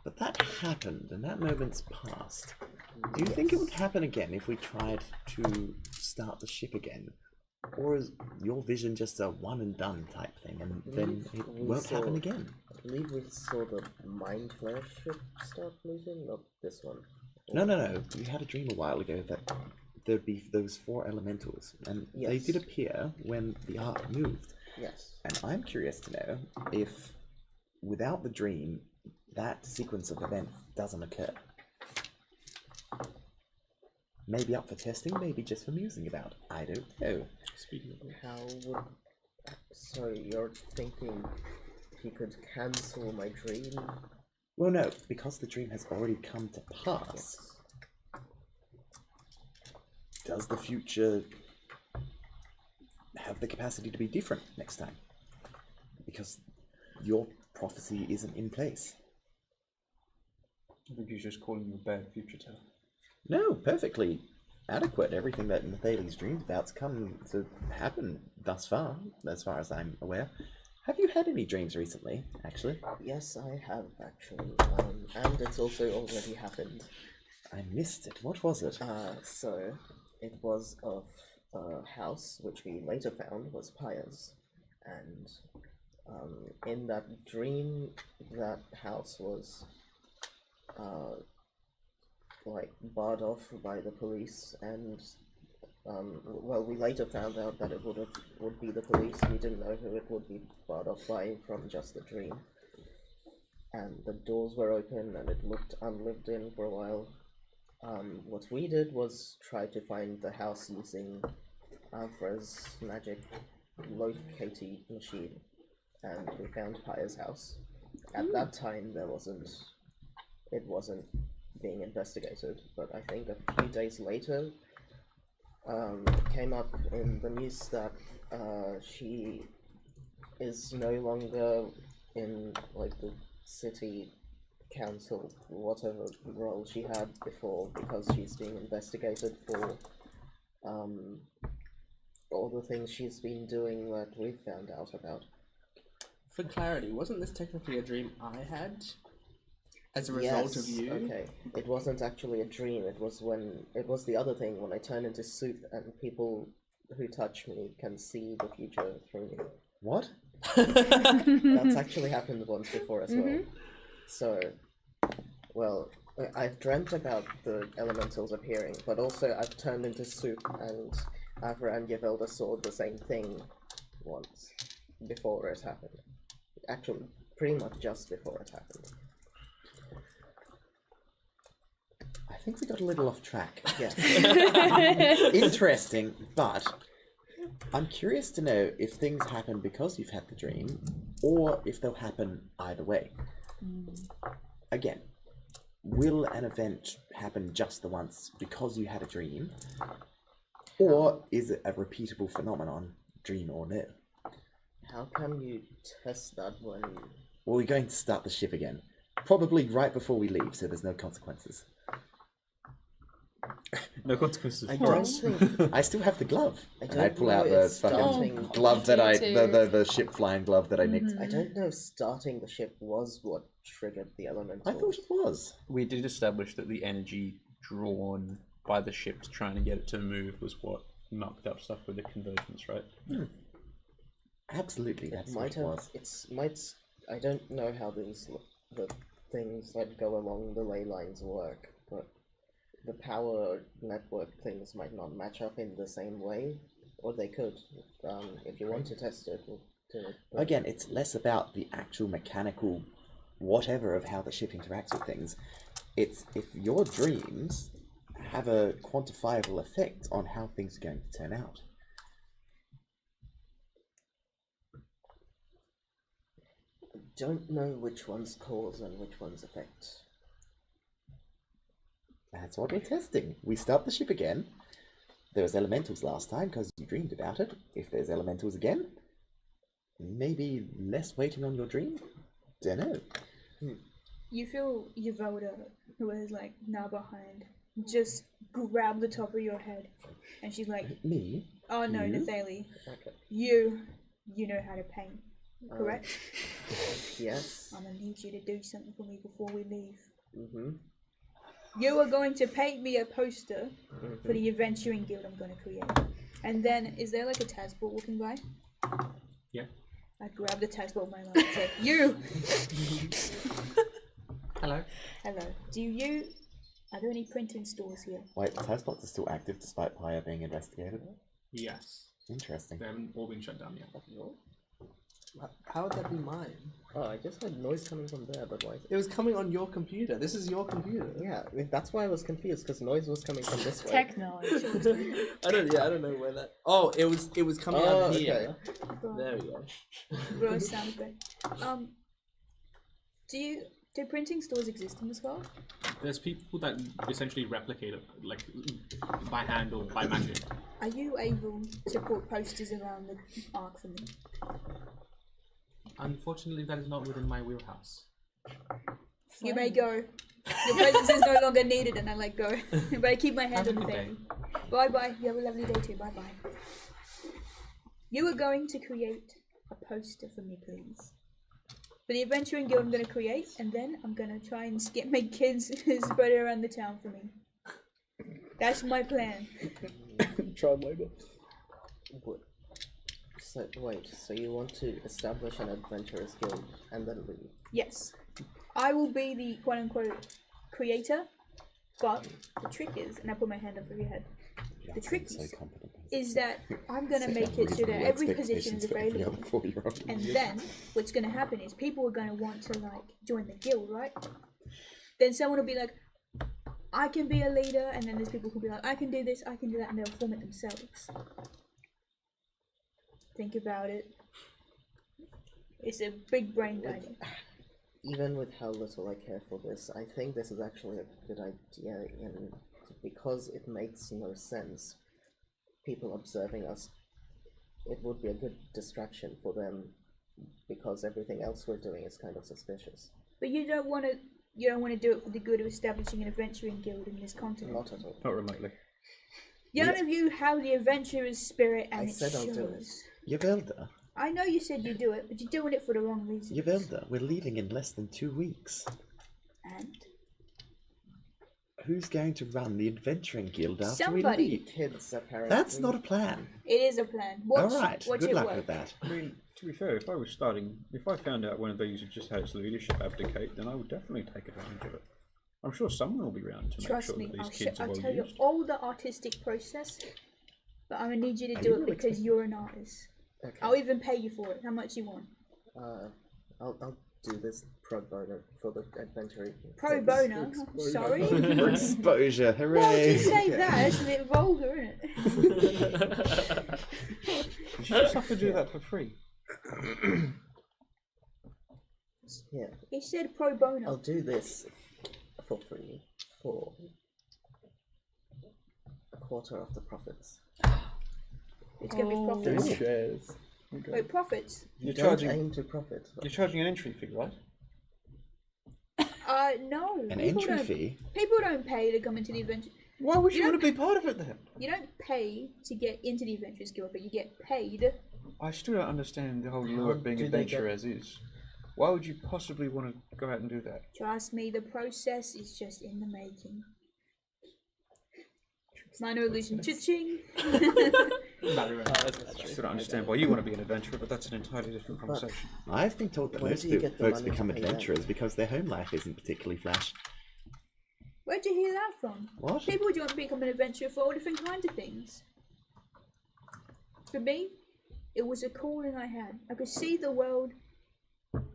[SPEAKER 3] but that happened and that moment's past. Do you think it would happen again if we tried to start the ship again? Or is your vision just a one and done type thing and then it won't happen again?
[SPEAKER 8] I believe we saw the Mind Flare ship start moving, not this one.
[SPEAKER 3] No. You had a dream a while ago that there'd be those four elementals, and they did appear when the ark moved.
[SPEAKER 8] Yes.
[SPEAKER 3] And I'm curious to know if, without the dream, that sequence of events doesn't occur. Maybe up for testing, maybe just for musing about. I don't know.
[SPEAKER 1] Speaking of which,
[SPEAKER 8] How would... Sorry, you're thinking he could cancel my dream?
[SPEAKER 3] Well, no, because the dream has already come to pass. Does the future have the capacity to be different next time? Because your prophecy isn't in place.
[SPEAKER 9] I think he's just calling you a bad future teller.
[SPEAKER 3] No, perfectly adequate. Everything that Nathali's dreamed about's come to happen thus far as I'm aware. Have you had any dreams recently, actually?
[SPEAKER 8] Yes, I have, actually. And it's also already happened.
[SPEAKER 3] I missed it. What was it?
[SPEAKER 8] So, it was of a house, which we later found was Paya's. And in that dream, that house was like barred off by the police, and well, we later found out that it would be the police. We didn't know who it would be barred off by from just the dream. And the doors were open, and it looked unlived in for a while. What we did was try to find the house using Avra's magic locating machine, and we found Paya's house. At that time, it wasn't being investigated, but I think a few days later, it came up in the news that she is no longer in like the city council, whatever role she had before, because she's being investigated for all the things she's been doing that we've found out about.
[SPEAKER 4] For clarity, wasn't this technically a dream I had? As a result of you?
[SPEAKER 8] Okay. It wasn't actually a dream, it was the other thing, when I turn into soup and people who touch me can see the future through me.
[SPEAKER 3] What?
[SPEAKER 8] That's actually happened once before as well. So, well, I've dreamt about the elementals appearing, but also I've turned into soup, and Avra and Yavelda saw the same thing once before it happened. Actually, pretty much just before it happened.
[SPEAKER 3] I think we got a little off track.
[SPEAKER 8] Yes.
[SPEAKER 3] Interesting, but I'm curious to know if things happen because you've had the dream, or if they'll happen either way. Again, will an event happen just the once because you had a dream, or is it a repeatable phenomenon, dream or no?
[SPEAKER 8] How can you test that when...
[SPEAKER 3] Well, we're going to start the ship again. Probably right before we leave, so there's no consequences.
[SPEAKER 5] No consequences.
[SPEAKER 8] I
[SPEAKER 5] for
[SPEAKER 8] don't
[SPEAKER 5] us.
[SPEAKER 8] think...
[SPEAKER 3] I still have the glove.
[SPEAKER 8] I
[SPEAKER 3] And I
[SPEAKER 8] don't
[SPEAKER 3] pull
[SPEAKER 8] know
[SPEAKER 3] out the
[SPEAKER 8] if
[SPEAKER 3] fucking
[SPEAKER 8] starting...
[SPEAKER 3] glove that I...
[SPEAKER 2] too.
[SPEAKER 3] The ship flying glove that I nicked.
[SPEAKER 8] I don't know if starting the ship was what triggered the elemental.
[SPEAKER 3] I thought it was.
[SPEAKER 9] We did establish that the energy drawn by the ship to trying to get it to move was what mucked up stuff with the convergence, right?
[SPEAKER 3] Absolutely, that's what it was.
[SPEAKER 8] I don't know how the things that go along the ley lines work, but the power network things might not match up in the same way, or they could. If you want to test it, we'll do it. But
[SPEAKER 3] Again, it's less about the actual mechanical whatever of how the ship interacts with things. It's if your dreams have a quantifiable effect on how things are going to turn out.
[SPEAKER 8] I don't know which one's cause and which one's effect.
[SPEAKER 3] That's what we're testing. We start the ship again. There was elementals last time because you dreamed about it. If there's elementals again, maybe less waiting on your dream? Dunno.
[SPEAKER 6] You feel Yvelda, who is like now behind, just grab the top of your head, and she's like,
[SPEAKER 3] Me?
[SPEAKER 6] "Oh no,
[SPEAKER 3] You?
[SPEAKER 6] Nathali,
[SPEAKER 8] Okay.
[SPEAKER 6] you know how to paint, correct?
[SPEAKER 8] Yes.
[SPEAKER 6] I'm gonna need you to do something for me before we leave.
[SPEAKER 8] Mm-hmm.
[SPEAKER 6] You are going to paint me a poster for the adventuring guild I'm going to create. And then, is there like a Tazbot walking by?
[SPEAKER 1] Yeah.
[SPEAKER 6] I grab the Tazbot with my mouth and say, "You!"
[SPEAKER 1] Hello.
[SPEAKER 6] Hello. Are there any printing stores here?
[SPEAKER 3] Wait, the test bots are still active despite Pyre being investigated?
[SPEAKER 1] Yes.
[SPEAKER 3] Interesting.
[SPEAKER 1] They haven't all been shut down yet.
[SPEAKER 4] How would that be mine?
[SPEAKER 8] Oh, I just heard noise coming from there, but why?
[SPEAKER 4] It was coming on your computer. This is your computer.
[SPEAKER 8] Yeah, I mean, that's why I was confused, because noise was coming from this way.
[SPEAKER 2] Technology.
[SPEAKER 4] I don't know where that. Oh, it was coming
[SPEAKER 8] Oh,
[SPEAKER 4] out here.
[SPEAKER 6] Bro,
[SPEAKER 4] There we go.
[SPEAKER 6] bro, sound good. Do printing stores exist in this world?
[SPEAKER 1] There's people that essentially replicate it, like by hand or by magic.
[SPEAKER 6] Are you able to put posters around the arc for me?
[SPEAKER 1] Unfortunately, that is not within my wheelhouse.
[SPEAKER 6] You may go. Your presence is no longer needed, and I let go. But I keep my hand
[SPEAKER 1] Have a
[SPEAKER 6] on the
[SPEAKER 1] good day.
[SPEAKER 6] thing. Bye bye. You have a lovely day too. Bye bye. You are going to create a poster for me, please. For the adventuring guild, I'm going to create, and then I'm going to try and make kids spread it around the town for me. That's my plan.
[SPEAKER 10] Child labor.
[SPEAKER 8] What? So, wait, so you want to establish an adventurers guild and then leave?
[SPEAKER 6] Yes. I will be the quote-unquote creator, but the trick is, and I put my hand up over your head, the trick is that I'm going to make it so that every position is available. And then what's going to happen is people are going to want to like join the guild, right? Then someone will be like, I can be a leader, and then there's people who'll be like, I can do this, I can do that, and they'll form it themselves. Think about it. It's a big brain idea.
[SPEAKER 8] Even with how little I care for this, I think this is actually a good idea, and because it makes no sense, people observing us, it would be a good distraction for them, because everything else we're doing is kind of suspicious.
[SPEAKER 6] But you don't want to do it for the good of establishing an adventuring guild in this continent.
[SPEAKER 8] Not at all.
[SPEAKER 9] Not remotely.
[SPEAKER 6] None of you have the adventurer's spirit, and
[SPEAKER 8] I
[SPEAKER 6] it
[SPEAKER 8] said I'll do it.
[SPEAKER 6] shows.
[SPEAKER 3] Yvelda,
[SPEAKER 6] I know you said you do it, but you're doing it for the wrong reasons.
[SPEAKER 3] Yvelda, we're leaving in less than 2 weeks.
[SPEAKER 6] And
[SPEAKER 3] Who's going to run the adventuring guild after
[SPEAKER 6] Somebody.
[SPEAKER 3] we leave?
[SPEAKER 8] Kids, apparently.
[SPEAKER 3] That's not a plan.
[SPEAKER 6] it is a plan. Watch,
[SPEAKER 3] Alright,
[SPEAKER 6] watch
[SPEAKER 3] good
[SPEAKER 6] it
[SPEAKER 3] luck
[SPEAKER 6] work.
[SPEAKER 3] with that.
[SPEAKER 5] I mean, to be fair, if I found out one of these had just had its leadership abdicate, then I would definitely take advantage of it. I'm sure someone will be around to make
[SPEAKER 6] Trust
[SPEAKER 5] sure
[SPEAKER 6] me,
[SPEAKER 5] that
[SPEAKER 6] I'll,
[SPEAKER 5] these kids are
[SPEAKER 6] I'll
[SPEAKER 5] well
[SPEAKER 6] tell you
[SPEAKER 5] used.
[SPEAKER 6] all the artistic process, but I'm gonna need you to
[SPEAKER 3] Are
[SPEAKER 6] do
[SPEAKER 3] you
[SPEAKER 6] it
[SPEAKER 3] really
[SPEAKER 6] because you're an artist.
[SPEAKER 8] Okay.
[SPEAKER 6] I'll even pay you for it. How much you want?
[SPEAKER 8] I'll do this pro bono for the adventure.
[SPEAKER 6] Pro bono? Sorry?
[SPEAKER 3] For exposure,
[SPEAKER 6] Well,
[SPEAKER 3] hooray!
[SPEAKER 6] just say that. It's a bit vulgar, isn't it?
[SPEAKER 5] You should just have to do that for free.
[SPEAKER 8] Yeah,
[SPEAKER 6] He said pro bono.
[SPEAKER 8] I'll do this for free for a quarter of the profits.
[SPEAKER 6] It's going to be
[SPEAKER 10] Ooh.
[SPEAKER 6] profits.
[SPEAKER 10] Shares. Okay.
[SPEAKER 6] Wait, profits?
[SPEAKER 5] You're
[SPEAKER 8] Don't
[SPEAKER 5] charging.
[SPEAKER 8] aim to profit.
[SPEAKER 5] You're charging an entry fee, right?
[SPEAKER 6] No.
[SPEAKER 3] An
[SPEAKER 6] people
[SPEAKER 3] entry
[SPEAKER 6] don't,
[SPEAKER 3] fee?
[SPEAKER 6] People don't pay to come into the adventure.
[SPEAKER 5] Why would you
[SPEAKER 6] You
[SPEAKER 5] want to be part of it then?
[SPEAKER 6] You don't pay to get into the Adventurers Guild, but you get paid.
[SPEAKER 5] I still don't understand the whole
[SPEAKER 8] How
[SPEAKER 5] lure of being
[SPEAKER 8] do they
[SPEAKER 5] adventure
[SPEAKER 8] get-
[SPEAKER 5] as is. Why would you possibly want to go out and do that?
[SPEAKER 6] Trust me, the process is just in the making. Minor illusion cha-ching.
[SPEAKER 5] I still don't understand why you want to be an adventurer, but that's an entirely different conversation.
[SPEAKER 3] I've been told that
[SPEAKER 8] Where
[SPEAKER 3] most
[SPEAKER 8] do you get the
[SPEAKER 3] folks
[SPEAKER 8] money to
[SPEAKER 3] become
[SPEAKER 8] pay that?
[SPEAKER 3] adventurers because their home life isn't particularly flash.
[SPEAKER 6] Where'd you hear that from?
[SPEAKER 3] What?
[SPEAKER 6] People would want to become an adventurer for all different kinds of things. For me, it was a calling I had. I could see the world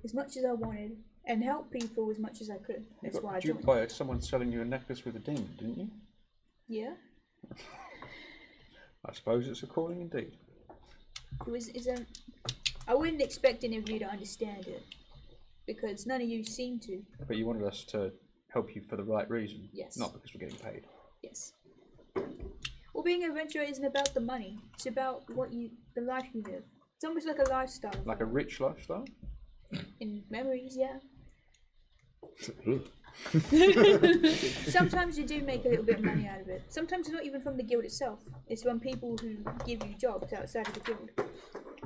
[SPEAKER 6] as much as I wanted and help people as much as I could.
[SPEAKER 5] You
[SPEAKER 6] That's why I
[SPEAKER 5] got duped
[SPEAKER 6] joined.
[SPEAKER 5] by someone selling you a necklace with a demon, didn't you?
[SPEAKER 6] Yeah.
[SPEAKER 5] I suppose it's a calling indeed.
[SPEAKER 6] It was. I wouldn't expect any of you to understand it because none of you seem to.
[SPEAKER 5] But you wanted us to help you for the right reason.
[SPEAKER 6] Yes.
[SPEAKER 5] Not because we're getting paid.
[SPEAKER 6] Yes. Well, being an adventurer isn't about the money. It's about the life you live. It's almost like a lifestyle.
[SPEAKER 5] Like a rich lifestyle?
[SPEAKER 6] In memories, yeah.
[SPEAKER 3] Ooh.
[SPEAKER 6] Sometimes you do make a little bit of money out of it. Sometimes it's not even from the guild itself. It's from people who give you jobs outside of the guild.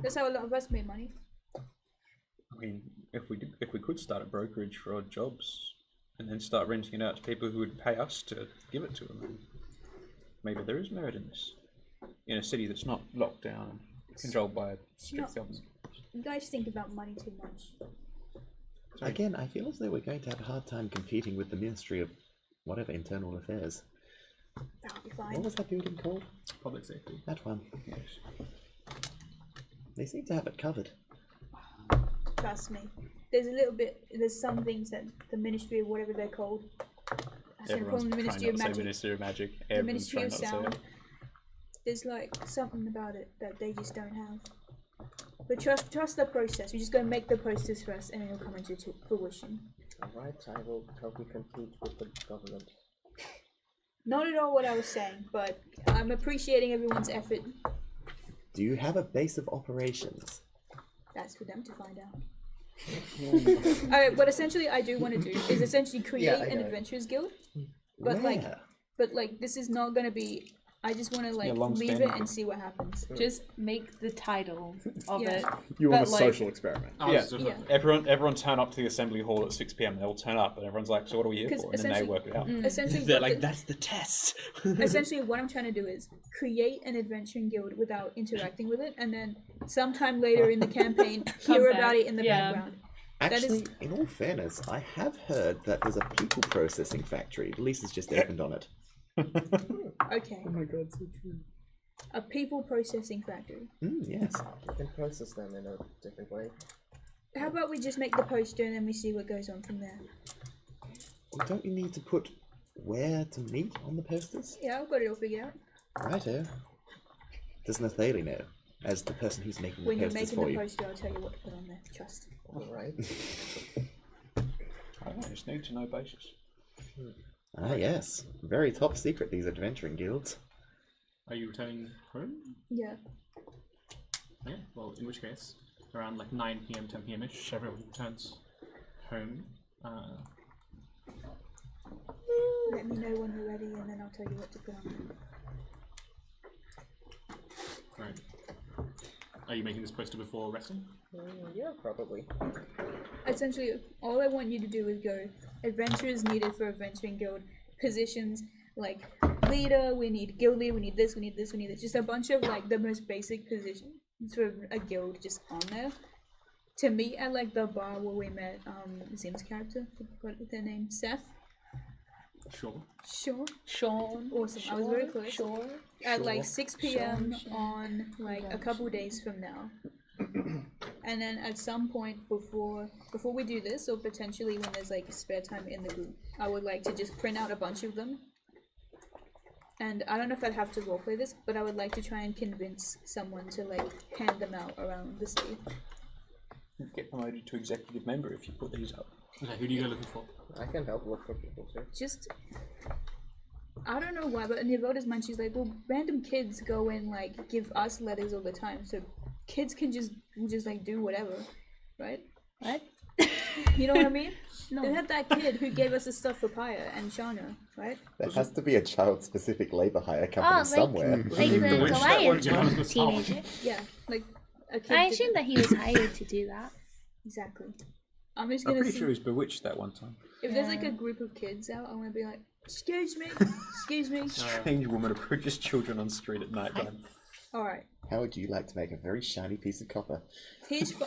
[SPEAKER 6] That's how a lot of us make money.
[SPEAKER 5] I mean, if we could start a brokerage for odd jobs and then start renting it out to people who would pay us to give it to them, then maybe there is merit in this. In a city that's not locked down and controlled by a strict government.
[SPEAKER 6] You guys think about money too much.
[SPEAKER 5] Sorry.
[SPEAKER 3] Again, I feel as though we're going to have a hard time competing with the Ministry of whatever Internal Affairs.
[SPEAKER 6] That'll be
[SPEAKER 3] What
[SPEAKER 6] fine.
[SPEAKER 3] was that building called?
[SPEAKER 1] Public safety.
[SPEAKER 3] That one.
[SPEAKER 5] Yes.
[SPEAKER 3] They seem to have it covered.
[SPEAKER 6] Trust me. There's some things that the Ministry of whatever they're called. I was gonna call
[SPEAKER 9] Everyone's
[SPEAKER 6] them the
[SPEAKER 9] trying
[SPEAKER 6] Ministry
[SPEAKER 9] not
[SPEAKER 6] of
[SPEAKER 9] to say
[SPEAKER 6] Magic.
[SPEAKER 9] Ministry of Magic.
[SPEAKER 6] The
[SPEAKER 9] Everyone's
[SPEAKER 6] Ministry
[SPEAKER 9] trying
[SPEAKER 6] of
[SPEAKER 9] not to say
[SPEAKER 6] Sound.
[SPEAKER 9] it.
[SPEAKER 6] There's like something about it that they just don't have. But trust the process. We're just gonna make the process for us, and it'll come into fruition.
[SPEAKER 8] Alright, I will help you compete with the government.
[SPEAKER 6] Not at all what I was saying, but I'm appreciating everyone's effort.
[SPEAKER 3] Do you have a base of operations?
[SPEAKER 6] That's for them to find out. Alright, what essentially I do want to do is essentially create
[SPEAKER 8] I
[SPEAKER 6] an
[SPEAKER 8] know.
[SPEAKER 6] adventurers guild. But
[SPEAKER 3] Where?
[SPEAKER 6] like this is not gonna be. I just want to like
[SPEAKER 5] long
[SPEAKER 6] leave it
[SPEAKER 5] standing.
[SPEAKER 6] and see what happens.
[SPEAKER 2] Just make the title of
[SPEAKER 6] Yeah.
[SPEAKER 2] it.
[SPEAKER 10] You want a
[SPEAKER 2] But, like-
[SPEAKER 10] social experiment.
[SPEAKER 9] Yeah.
[SPEAKER 6] Yeah.
[SPEAKER 9] Everyone turn up to the assembly hall at 6 p.m. They all turn up, and everyone's like, "So what are we here
[SPEAKER 6] 'Cause
[SPEAKER 9] for?" And then they
[SPEAKER 6] essentially-
[SPEAKER 9] work it out.
[SPEAKER 6] Essentially,
[SPEAKER 4] They're
[SPEAKER 6] what
[SPEAKER 4] like,
[SPEAKER 6] the-
[SPEAKER 4] that's the test.
[SPEAKER 6] essentially what I'm trying to do is create an adventuring guild without interacting with it, and then sometime later in the campaign hear
[SPEAKER 2] back.
[SPEAKER 6] about it in the
[SPEAKER 2] Yeah.
[SPEAKER 6] background. That
[SPEAKER 3] Actually,
[SPEAKER 6] is-
[SPEAKER 3] in all fairness, I have heard that there's a people processing factory. The lease has just opened on it.
[SPEAKER 6] Okay,
[SPEAKER 10] Oh my god, so true.
[SPEAKER 6] a people processing factory.
[SPEAKER 3] Yes.
[SPEAKER 8] You can process them in a different way.
[SPEAKER 6] How about we just make the poster and then we see what goes on from there?
[SPEAKER 3] Well, don't you need to put where to meet on the posters?
[SPEAKER 6] Yeah, I've got it all figured out.
[SPEAKER 3] Righto. Does Nathalie know, as the person who's making
[SPEAKER 6] When
[SPEAKER 3] the
[SPEAKER 6] you're
[SPEAKER 3] posters
[SPEAKER 6] making
[SPEAKER 3] for
[SPEAKER 6] the
[SPEAKER 3] you?
[SPEAKER 6] poster, I'll tell you what to put on there. Trust.
[SPEAKER 8] Alright.
[SPEAKER 5] I don't know, it's need to know basis.
[SPEAKER 3] Ah, yes. Very top secret, these adventuring guilds.
[SPEAKER 1] Are you returning home?
[SPEAKER 6] Yeah.
[SPEAKER 1] Yeah. Well, in which case, around like 9 p.m., 10 p.m. ish, everyone returns home.
[SPEAKER 6] Let me know when you're ready, and then I'll tell you what to put on.
[SPEAKER 1] Right. Are you making this poster before resting?
[SPEAKER 8] Yeah, probably.
[SPEAKER 6] Essentially, all I want you to do is go adventurers needed for adventuring guild positions like leader, we need guild leader, we need this, we need this, we need this. Just a bunch of like the most basic positions for a guild just on there. To meet at like the bar where we met Zim's character, forgot their name, Seth.
[SPEAKER 1] Sure.
[SPEAKER 6] Sure.
[SPEAKER 2] Sean.
[SPEAKER 6] Awesome. I was very close.
[SPEAKER 2] Sure.
[SPEAKER 6] At like 6 p.m.
[SPEAKER 2] Sure.
[SPEAKER 6] on like a couple days from now. And then at some point before we do this, or potentially when there's like spare time in the group, I would like to just print out a bunch of them. And I don't know if I'd have to roleplay this, but I would like to try and convince someone to like hand them out around the city.
[SPEAKER 9] You get promoted to executive member if you put these up.
[SPEAKER 1] Okay, who do you go looking for?
[SPEAKER 8] I can help look for people too.
[SPEAKER 6] Just, I don't know why, but in Nivoda's mind, she's like, well, random kids go and like give us letters all the time, so kids can just like do whatever, right?
[SPEAKER 7] What?
[SPEAKER 6] You know what I mean?
[SPEAKER 7] No.
[SPEAKER 6] They had that kid who gave us the stuff for Paya and Shana, right?
[SPEAKER 3] There has to be a child-specific labor hire company
[SPEAKER 7] Oh, like,
[SPEAKER 3] somewhere.
[SPEAKER 7] like the
[SPEAKER 1] witch that one
[SPEAKER 7] Goliath
[SPEAKER 1] was
[SPEAKER 7] teenager.
[SPEAKER 6] Yeah, like a kid.
[SPEAKER 7] I
[SPEAKER 6] did
[SPEAKER 7] assume that he was hired to do that.
[SPEAKER 6] Exactly. I'm just
[SPEAKER 9] I'm
[SPEAKER 6] gonna
[SPEAKER 9] pretty
[SPEAKER 6] see
[SPEAKER 9] sure he was bewitched that one time.
[SPEAKER 6] if there's like a group of kids out. I want to be like, excuse me, excuse me.
[SPEAKER 9] Strange woman approaches children on the street at night time.
[SPEAKER 6] All right.
[SPEAKER 3] How would you like to make a very shiny piece of copper?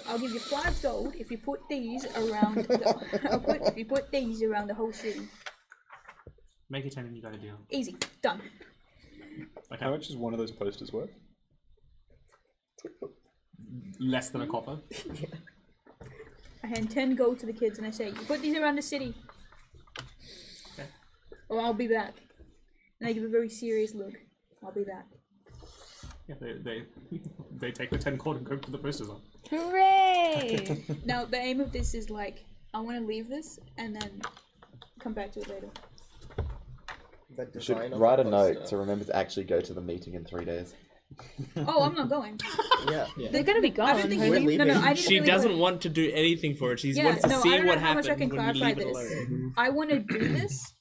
[SPEAKER 6] I'll give you 5 gold if you put these around. If you put these around the whole city.
[SPEAKER 1] Make it 10 and you got a deal.
[SPEAKER 6] Easy, done.
[SPEAKER 1] Okay.
[SPEAKER 9] How much is one of those posters worth?
[SPEAKER 1] Less than a copper.
[SPEAKER 6] I hand 10 gold to the kids and I say, you put these around the city.
[SPEAKER 1] Okay.
[SPEAKER 6] Or I'll be back. And I give a very serious look. I'll be back.
[SPEAKER 1] Yeah, they take the 10 cord and go to the posters on.
[SPEAKER 7] Hooray!
[SPEAKER 6] Now, the aim of this is like, I want to leave this and then come back to it later.
[SPEAKER 8] The
[SPEAKER 3] You should
[SPEAKER 8] design of
[SPEAKER 3] write
[SPEAKER 8] the
[SPEAKER 3] a note
[SPEAKER 8] poster-
[SPEAKER 3] to remember to actually go to the meeting in 3 days.
[SPEAKER 6] Oh, I'm not going.
[SPEAKER 8] Yeah.
[SPEAKER 2] They're gonna be
[SPEAKER 6] I
[SPEAKER 2] gone.
[SPEAKER 6] don't think
[SPEAKER 8] We're
[SPEAKER 6] no,
[SPEAKER 8] leaving.
[SPEAKER 6] I need
[SPEAKER 4] She
[SPEAKER 6] to
[SPEAKER 4] doesn't want to do anything for it. She
[SPEAKER 6] Yeah,
[SPEAKER 4] wants to
[SPEAKER 6] no, I
[SPEAKER 4] see
[SPEAKER 6] don't know
[SPEAKER 4] what
[SPEAKER 6] how much
[SPEAKER 4] happens
[SPEAKER 6] I can
[SPEAKER 4] when you
[SPEAKER 6] clarify
[SPEAKER 4] leave it
[SPEAKER 6] this.
[SPEAKER 4] alone.
[SPEAKER 6] I want to do this,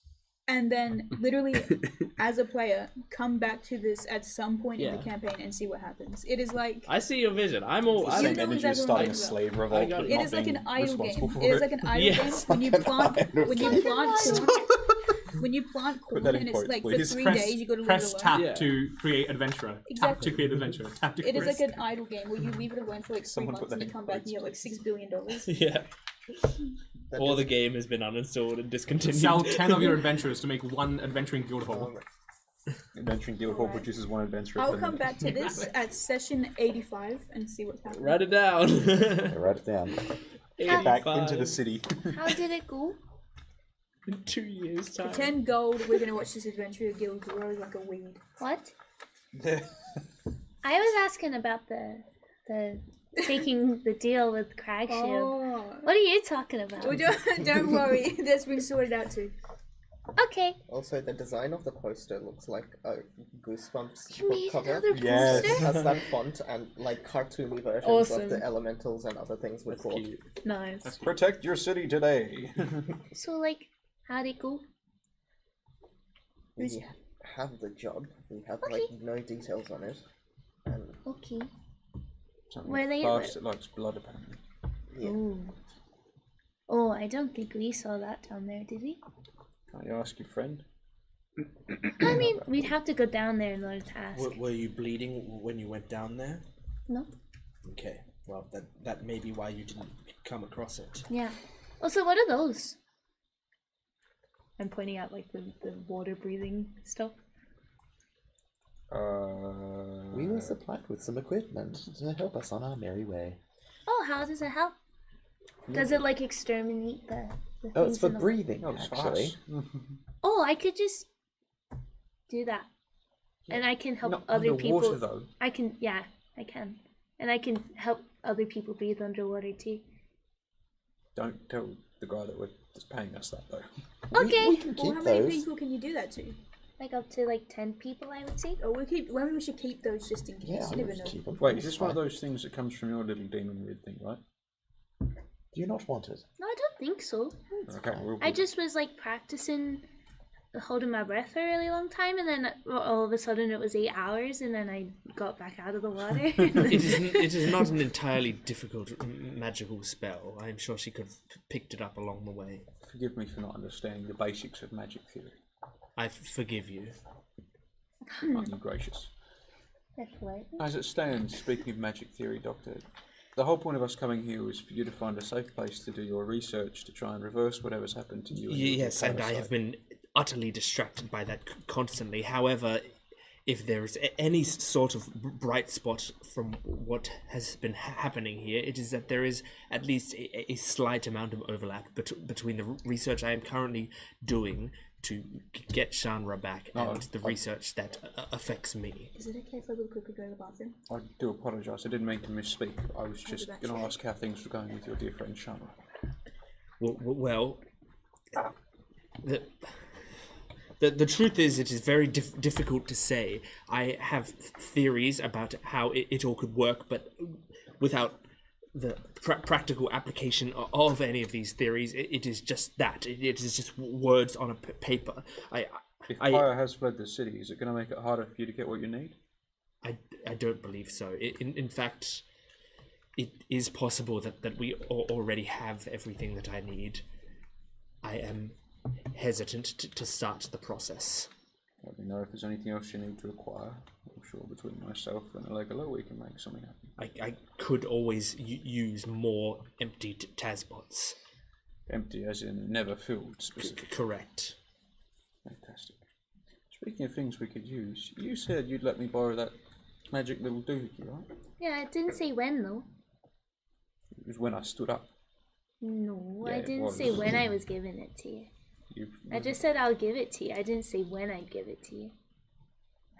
[SPEAKER 6] and then literally, as a player, come back to this at some point in the
[SPEAKER 4] Yeah.
[SPEAKER 6] campaign and see what happens. It is like
[SPEAKER 4] I see your vision. I'm all. I
[SPEAKER 6] You
[SPEAKER 4] don't
[SPEAKER 6] know
[SPEAKER 9] Same
[SPEAKER 6] who's
[SPEAKER 9] energy as
[SPEAKER 6] everyone
[SPEAKER 9] starting a
[SPEAKER 6] talks about.
[SPEAKER 9] slave
[SPEAKER 4] I
[SPEAKER 9] revolt,
[SPEAKER 4] got
[SPEAKER 9] but
[SPEAKER 4] it.
[SPEAKER 6] it
[SPEAKER 9] not
[SPEAKER 6] is like
[SPEAKER 9] being
[SPEAKER 6] an idle game.
[SPEAKER 9] responsible for
[SPEAKER 6] It is like an idle
[SPEAKER 4] Yes.
[SPEAKER 6] game when you plant when you plant
[SPEAKER 9] Put
[SPEAKER 6] corn
[SPEAKER 9] that in
[SPEAKER 6] and it's
[SPEAKER 9] quotes,
[SPEAKER 6] like for
[SPEAKER 9] please.
[SPEAKER 6] 3
[SPEAKER 1] Press,
[SPEAKER 6] days you got to leave
[SPEAKER 1] press
[SPEAKER 6] it alone.
[SPEAKER 1] tap
[SPEAKER 4] Yeah.
[SPEAKER 1] to create adventurer. Tap
[SPEAKER 6] Exactly.
[SPEAKER 1] to create adventurer. Tap to
[SPEAKER 6] It is like
[SPEAKER 1] create.
[SPEAKER 6] an idle game where you leave it alone for like 3
[SPEAKER 9] Someone
[SPEAKER 6] months
[SPEAKER 9] put
[SPEAKER 6] and
[SPEAKER 9] that
[SPEAKER 6] you
[SPEAKER 9] in
[SPEAKER 6] come back and you have like
[SPEAKER 9] quotes,
[SPEAKER 6] $6 billion.
[SPEAKER 4] Yeah.
[SPEAKER 8] that
[SPEAKER 4] Or
[SPEAKER 8] is-
[SPEAKER 4] the game has been uninstalled and discontinued.
[SPEAKER 1] Sell 10 of your adventurers to make one adventuring guild hall.
[SPEAKER 9] Adventuring Guild Hall produces one adventurer.
[SPEAKER 6] I'll
[SPEAKER 9] per
[SPEAKER 6] come
[SPEAKER 9] minute.
[SPEAKER 6] back to this at session 85 and see what's happening.
[SPEAKER 4] Write it down.
[SPEAKER 3] Okay, write it down.
[SPEAKER 9] Get back into
[SPEAKER 4] 85.
[SPEAKER 9] the city.
[SPEAKER 7] How did it go?
[SPEAKER 4] In 2 years'
[SPEAKER 6] For
[SPEAKER 4] time.
[SPEAKER 6] 10 gold, we're gonna watch this adventurer guild grow like a weed.
[SPEAKER 7] What? I was asking about the taking the deal with Cragshield.
[SPEAKER 6] Oh.
[SPEAKER 7] What are you talking about?
[SPEAKER 6] Well, don't worry, that's been sorted out too.
[SPEAKER 7] Okay.
[SPEAKER 8] Also, the design of the poster looks like a Goosebumps
[SPEAKER 7] You
[SPEAKER 8] book
[SPEAKER 7] made
[SPEAKER 8] cover.
[SPEAKER 7] another
[SPEAKER 9] Yes.
[SPEAKER 8] It
[SPEAKER 7] poster?
[SPEAKER 8] has that font and like cartoony versions
[SPEAKER 2] Awesome.
[SPEAKER 8] of the elementals and other things we fought.
[SPEAKER 2] Nice.
[SPEAKER 9] Protect your city today.
[SPEAKER 7] So like, how'd it go?
[SPEAKER 8] We have the job. We have like no details on it. And
[SPEAKER 7] Okay.
[SPEAKER 9] Something
[SPEAKER 7] Were they-
[SPEAKER 9] fast that likes blood, apparently.
[SPEAKER 8] yeah.
[SPEAKER 7] Ooh. Oh, I don't think we saw that down there, did we?
[SPEAKER 9] Can't you ask your friend?
[SPEAKER 7] I mean, we'd have to go down there in order to ask.
[SPEAKER 4] Were you bleeding when you went down there?
[SPEAKER 7] No?
[SPEAKER 4] Okay. Well, that may be why you didn't come across it.
[SPEAKER 7] Yeah. Also, what are those?
[SPEAKER 2] I'm pointing out like the water breathing stuff.
[SPEAKER 3] We were supplied with some equipment to help us on our merry way.
[SPEAKER 7] Oh, how does it help? Does it like exterminate the
[SPEAKER 3] Oh,
[SPEAKER 7] things
[SPEAKER 3] it's for
[SPEAKER 7] in the-
[SPEAKER 3] breathing,
[SPEAKER 9] Oh, it's for
[SPEAKER 3] actually.
[SPEAKER 9] us.
[SPEAKER 7] Oh, I could just do that. And I can help
[SPEAKER 9] Not
[SPEAKER 7] other
[SPEAKER 9] underwater,
[SPEAKER 7] people.
[SPEAKER 9] though.
[SPEAKER 7] I can, yeah, I can. And I can help other people breathe underwater too.
[SPEAKER 9] Don't tell the guy that's paying us that, though.
[SPEAKER 7] Okay.
[SPEAKER 3] We can
[SPEAKER 6] Well,
[SPEAKER 3] keep
[SPEAKER 6] how many
[SPEAKER 3] those.
[SPEAKER 6] people can you do that to?
[SPEAKER 7] Like up to like 10 people, I would say.
[SPEAKER 6] Oh, maybe we should keep those just in case.
[SPEAKER 3] Yeah,
[SPEAKER 6] You
[SPEAKER 3] we'll
[SPEAKER 6] never
[SPEAKER 3] just
[SPEAKER 6] know.
[SPEAKER 3] keep them.
[SPEAKER 9] Wait, is
[SPEAKER 3] It's
[SPEAKER 9] this one of
[SPEAKER 3] fine.
[SPEAKER 9] those things that comes from your little demon weird thing, right?
[SPEAKER 3] Do you not want it?
[SPEAKER 7] No, I don't think so.
[SPEAKER 9] Okay, we'll
[SPEAKER 7] I just was like practicing holding my breath for a really long time, and then all of a sudden it was 8 hours, and then I got back out of the water.
[SPEAKER 4] It is not an entirely difficult magical spell. I'm sure she could have picked it up along the way.
[SPEAKER 9] Forgive me for not understanding the basics of magic theory.
[SPEAKER 4] I forgive you.
[SPEAKER 9] Aren't you gracious?
[SPEAKER 7] That's right.
[SPEAKER 9] As it stands, speaking of magic theory, Doctor, the whole point of us coming here was for you to find a safe place to do your research to try and reverse whatever's happened to you. your
[SPEAKER 4] Yes, and I
[SPEAKER 9] parasite.
[SPEAKER 4] have been utterly distracted by that constantly. However, if there is any sort of bright spot from what has been happening here, it is that there is at least a slight amount of overlap between the research I am currently doing to get Shanra back and the research that affects me.
[SPEAKER 6] Is it okay if I will quickly go to the bathroom?
[SPEAKER 5] I do apologise. I didn't mean to misspeak. I was just going to ask how things were going with your dear friend Shanra.
[SPEAKER 4] Well, the truth is, it is very difficult to say. I have theories about how it all could work, but without the practical application of any of these theories, it is just that. It is just words on a paper.
[SPEAKER 5] If fire has fled the city, is it going to make it harder for you to get what you need?
[SPEAKER 4] I don't believe so. In fact, it is possible that we already have everything that I need. I am hesitant to start the process.
[SPEAKER 5] Let me know if there's anything else you need to acquire. I'm sure between myself and Alegala we can make something happen.
[SPEAKER 4] I could always use more empty Tazbots.
[SPEAKER 5] Empty as in never filled, specifically.
[SPEAKER 4] Correct.
[SPEAKER 5] Fantastic. Speaking of things we could use, you said you'd let me borrow that magic little doohickey, right?
[SPEAKER 7] Yeah, it didn't say when though.
[SPEAKER 5] It was when I stood up.
[SPEAKER 7] No,
[SPEAKER 5] Yeah,
[SPEAKER 7] I
[SPEAKER 5] it
[SPEAKER 7] didn't say
[SPEAKER 5] was.
[SPEAKER 7] when I was giving it to you.
[SPEAKER 5] You
[SPEAKER 7] I just said I'll give it to you. I didn't say when I'd give it to you.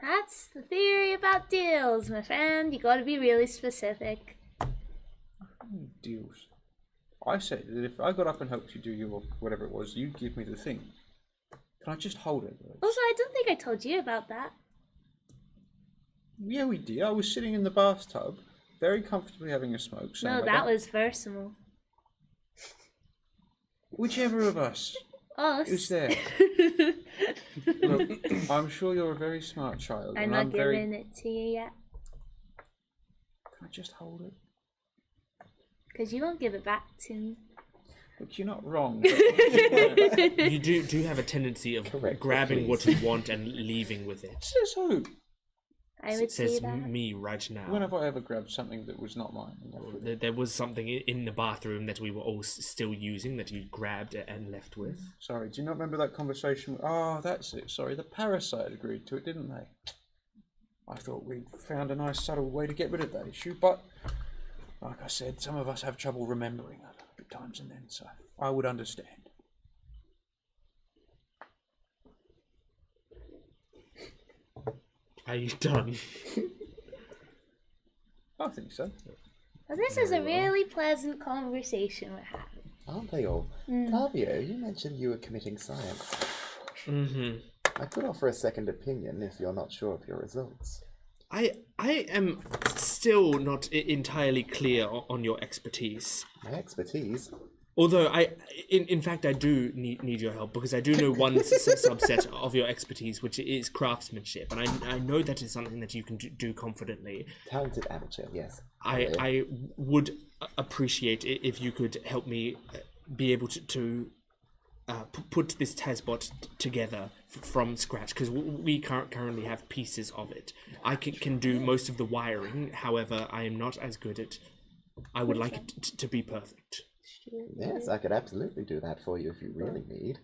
[SPEAKER 7] That's the theory about deals, my friend. You gotta be really specific.
[SPEAKER 5] deals. I said that if I got up and helped you do your whatever it was, you'd give me the thing. Can I just hold it?
[SPEAKER 7] Also, I don't think I told you about that.
[SPEAKER 5] Yeah, we did. I was sitting in the bathtub, very comfortably having a smoke.
[SPEAKER 7] No, that was Versimal.
[SPEAKER 5] Whichever of us.
[SPEAKER 7] Us.
[SPEAKER 5] Who's there? Look, I'm sure you're a very smart child.
[SPEAKER 7] I'm
[SPEAKER 5] and
[SPEAKER 7] not
[SPEAKER 5] I'm very...
[SPEAKER 7] giving it to you yet.
[SPEAKER 5] Can I just hold it?
[SPEAKER 7] Because you won't give it back to me.
[SPEAKER 5] Look, you're not wrong.
[SPEAKER 4] You do have a tendency of
[SPEAKER 3] Correct,
[SPEAKER 4] grabbing
[SPEAKER 3] please.
[SPEAKER 4] what you want and leaving with it.
[SPEAKER 5] Says who?
[SPEAKER 7] I would say
[SPEAKER 4] Says
[SPEAKER 7] that.
[SPEAKER 4] me right now.
[SPEAKER 5] When have I ever grabbed something that was not mine?
[SPEAKER 4] There was something in the bathroom that we were all still using that you grabbed and left with.
[SPEAKER 5] Sorry, do you not remember that conversation? Oh, that's it. Sorry, the parasite agreed to it, didn't they? I thought we found a nice subtle way to get rid of that issue, but like I said, some of us have trouble remembering at times and then, so I would understand.
[SPEAKER 4] Are you done?
[SPEAKER 5] I think so.
[SPEAKER 7] Well, this is a really pleasant conversation we're having.
[SPEAKER 3] Aren't they all? Tavio, you mentioned you were committing science.
[SPEAKER 4] Mm-hmm.
[SPEAKER 3] I could offer a second opinion if you're not sure of your results.
[SPEAKER 4] I am still not entirely clear on your expertise.
[SPEAKER 3] My expertise?
[SPEAKER 4] Although in fact, I do need your help because I do know one subset of your expertise, which is craftsmanship, and I know that is something that you can do confidently.
[SPEAKER 3] Talented amateur, yes.
[SPEAKER 4] I would appreciate it if you could help me be able to put this Tazbot together from scratch, because we currently have pieces of it. I can do most of the wiring, however, I am not as good at... I would like it to be perfect.
[SPEAKER 3] Yes, I could absolutely do that for you if you really need.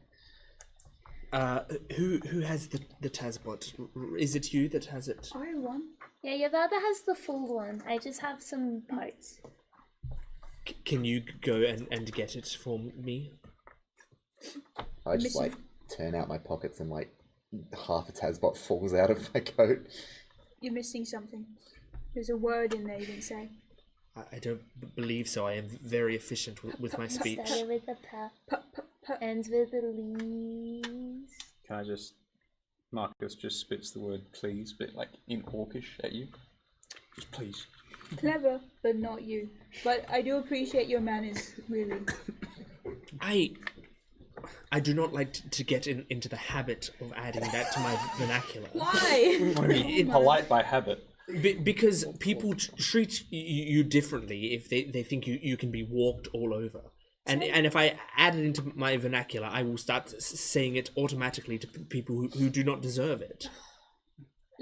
[SPEAKER 4] Who has the Tazbot? Is it you that has it?
[SPEAKER 6] I won.
[SPEAKER 7] Yeah, your father has the full one. I just have some parts.
[SPEAKER 4] Can you go and get it for me?
[SPEAKER 3] I just like turn out my pockets and like half a Tazbot falls out of my coat.
[SPEAKER 6] You're missing something. There's a word in there you didn't say.
[SPEAKER 4] I don't believe so. I am very efficient with my speech.
[SPEAKER 7] Started with a pa, ends with a leaves.
[SPEAKER 5] Can I just... Marcus just spits the word please, bit like in Orcish at you. Just please.
[SPEAKER 6] Clever, but not you. But I do appreciate your manners, really.
[SPEAKER 4] I do not like to get into the habit of adding that to my vernacular.
[SPEAKER 6] Why?
[SPEAKER 5] I mean, polite by habit.
[SPEAKER 4] Because people treat you differently if they think you can be walked all over. And if I add it into my vernacular, I will start saying it automatically to people who do not deserve it.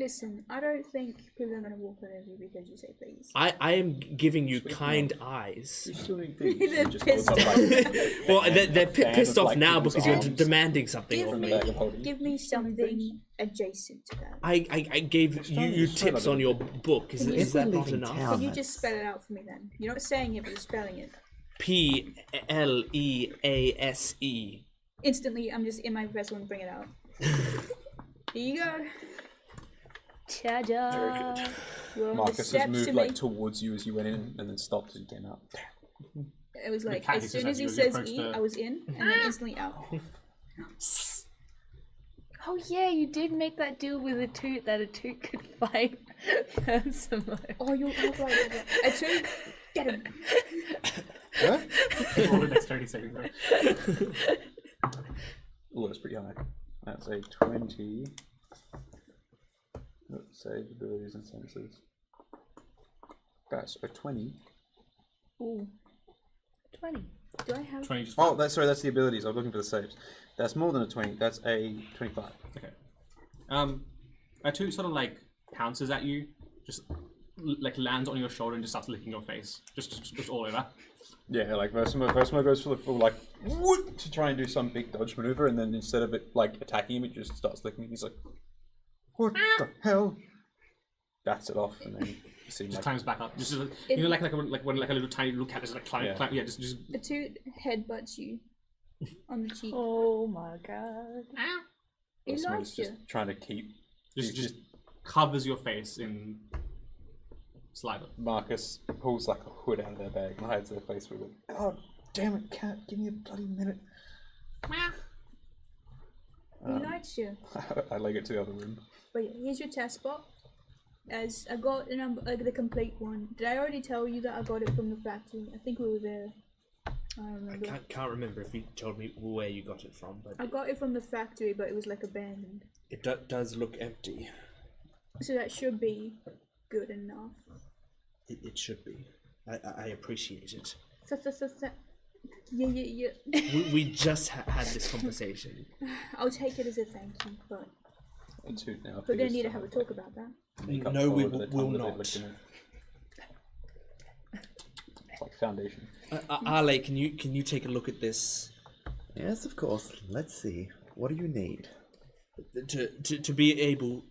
[SPEAKER 6] Listen, I don't think people are gonna walk all over you because you say please.
[SPEAKER 4] I am giving you kind eyes.
[SPEAKER 5] You still need these.
[SPEAKER 6] They're
[SPEAKER 5] You just
[SPEAKER 6] pissed
[SPEAKER 5] hold up, like,
[SPEAKER 4] Well, they're
[SPEAKER 5] fan
[SPEAKER 4] pissed
[SPEAKER 5] of,
[SPEAKER 4] off
[SPEAKER 5] like,
[SPEAKER 4] now
[SPEAKER 5] people's
[SPEAKER 4] because you're
[SPEAKER 5] arms.
[SPEAKER 4] demanding something
[SPEAKER 6] Give
[SPEAKER 4] of
[SPEAKER 5] from the
[SPEAKER 4] me.
[SPEAKER 5] back of holding.
[SPEAKER 6] Give me something adjacent to that.
[SPEAKER 4] I gave you tips on your book. Is
[SPEAKER 3] If
[SPEAKER 4] that
[SPEAKER 3] we're
[SPEAKER 4] not
[SPEAKER 3] leaving
[SPEAKER 4] enough?
[SPEAKER 3] town,
[SPEAKER 6] Can you just spell it out for me then? You're not saying it, but you're spelling it.
[SPEAKER 4] Please.
[SPEAKER 6] Instantly, I'm just in my vessel and bring it out. Here you go.
[SPEAKER 7] Cha-cha.
[SPEAKER 4] Very good.
[SPEAKER 6] You're on the
[SPEAKER 5] Marcus has
[SPEAKER 6] steps
[SPEAKER 5] moved
[SPEAKER 6] to
[SPEAKER 5] like
[SPEAKER 6] me.
[SPEAKER 5] towards you as you went in, and then stopped as you came out.
[SPEAKER 6] It was like,
[SPEAKER 1] cat
[SPEAKER 6] as
[SPEAKER 1] hisses
[SPEAKER 6] soon
[SPEAKER 1] at
[SPEAKER 6] as
[SPEAKER 1] you
[SPEAKER 6] he
[SPEAKER 1] as you
[SPEAKER 6] says
[SPEAKER 1] approach
[SPEAKER 6] E,
[SPEAKER 1] the-
[SPEAKER 6] I was in, and then instantly out.
[SPEAKER 2] Oh yeah, you did make that deal with a toot that a toot could fight Percival.
[SPEAKER 6] Oh, you're right. A two, get him.
[SPEAKER 5] What?
[SPEAKER 1] Roll the next 30 seconds. Right?
[SPEAKER 5] Oh, that's pretty high. That's a 20. Let's save abilities and senses. That's a 20.
[SPEAKER 2] Ooh. 20.
[SPEAKER 6] Do I have?
[SPEAKER 1] 20 just
[SPEAKER 5] Oh, that's the abilities. I was looking for the saves. That's more than a 20. That's a 25.
[SPEAKER 1] Okay. A two sort of like pounces at you, just like lands on your shoulder and just starts licking your face, just all over.
[SPEAKER 5] Yeah, like Versamo goes for the full like whoop, to try and do some big dodge maneuver, and then instead of it like attacking him, it just starts licking him. He's like, "What the hell?" Bats it off, and then you see him
[SPEAKER 1] Just
[SPEAKER 5] like,
[SPEAKER 1] climbs back up. Just you know, like when a little tiny little cat is like climb,
[SPEAKER 5] Yeah.
[SPEAKER 1] climb. Yeah, just
[SPEAKER 6] A two headbutts you on the cheek.
[SPEAKER 2] Oh my god.
[SPEAKER 6] He
[SPEAKER 5] Versamo
[SPEAKER 6] likes
[SPEAKER 5] is just
[SPEAKER 6] you.
[SPEAKER 5] trying to keep.
[SPEAKER 1] just covers your face in saliva.
[SPEAKER 5] Marcus pulls like a hood out of their bag and hides their face with it. God damn it, cat! Give me a bloody minute.
[SPEAKER 6] He likes you.
[SPEAKER 5] I leg it to the other room.
[SPEAKER 6] But yeah, here's your test spot. As I got the number, the complete one. Did I already tell you that I got it from the factory? I think we were there. I don't remember.
[SPEAKER 4] Can't remember if you told me where you got it from, but
[SPEAKER 6] I got it from the factory, but it was like abandoned.
[SPEAKER 4] it does look empty.
[SPEAKER 6] So that should be good enough.
[SPEAKER 4] It should be. I appreciate it.
[SPEAKER 6] Yeah.
[SPEAKER 4] We just had this conversation.
[SPEAKER 6] I'll take it as a thank you, but
[SPEAKER 5] A toot now.
[SPEAKER 6] we're gonna need to have a talk about that.
[SPEAKER 5] Makeup
[SPEAKER 4] No, we
[SPEAKER 5] over the
[SPEAKER 4] will
[SPEAKER 5] tongue that they've
[SPEAKER 4] not.
[SPEAKER 5] licked in it. It's like foundation.
[SPEAKER 4] Ale, can you take a look at this?
[SPEAKER 3] Yes, of course. Let's see. What do you need?
[SPEAKER 4] To be able,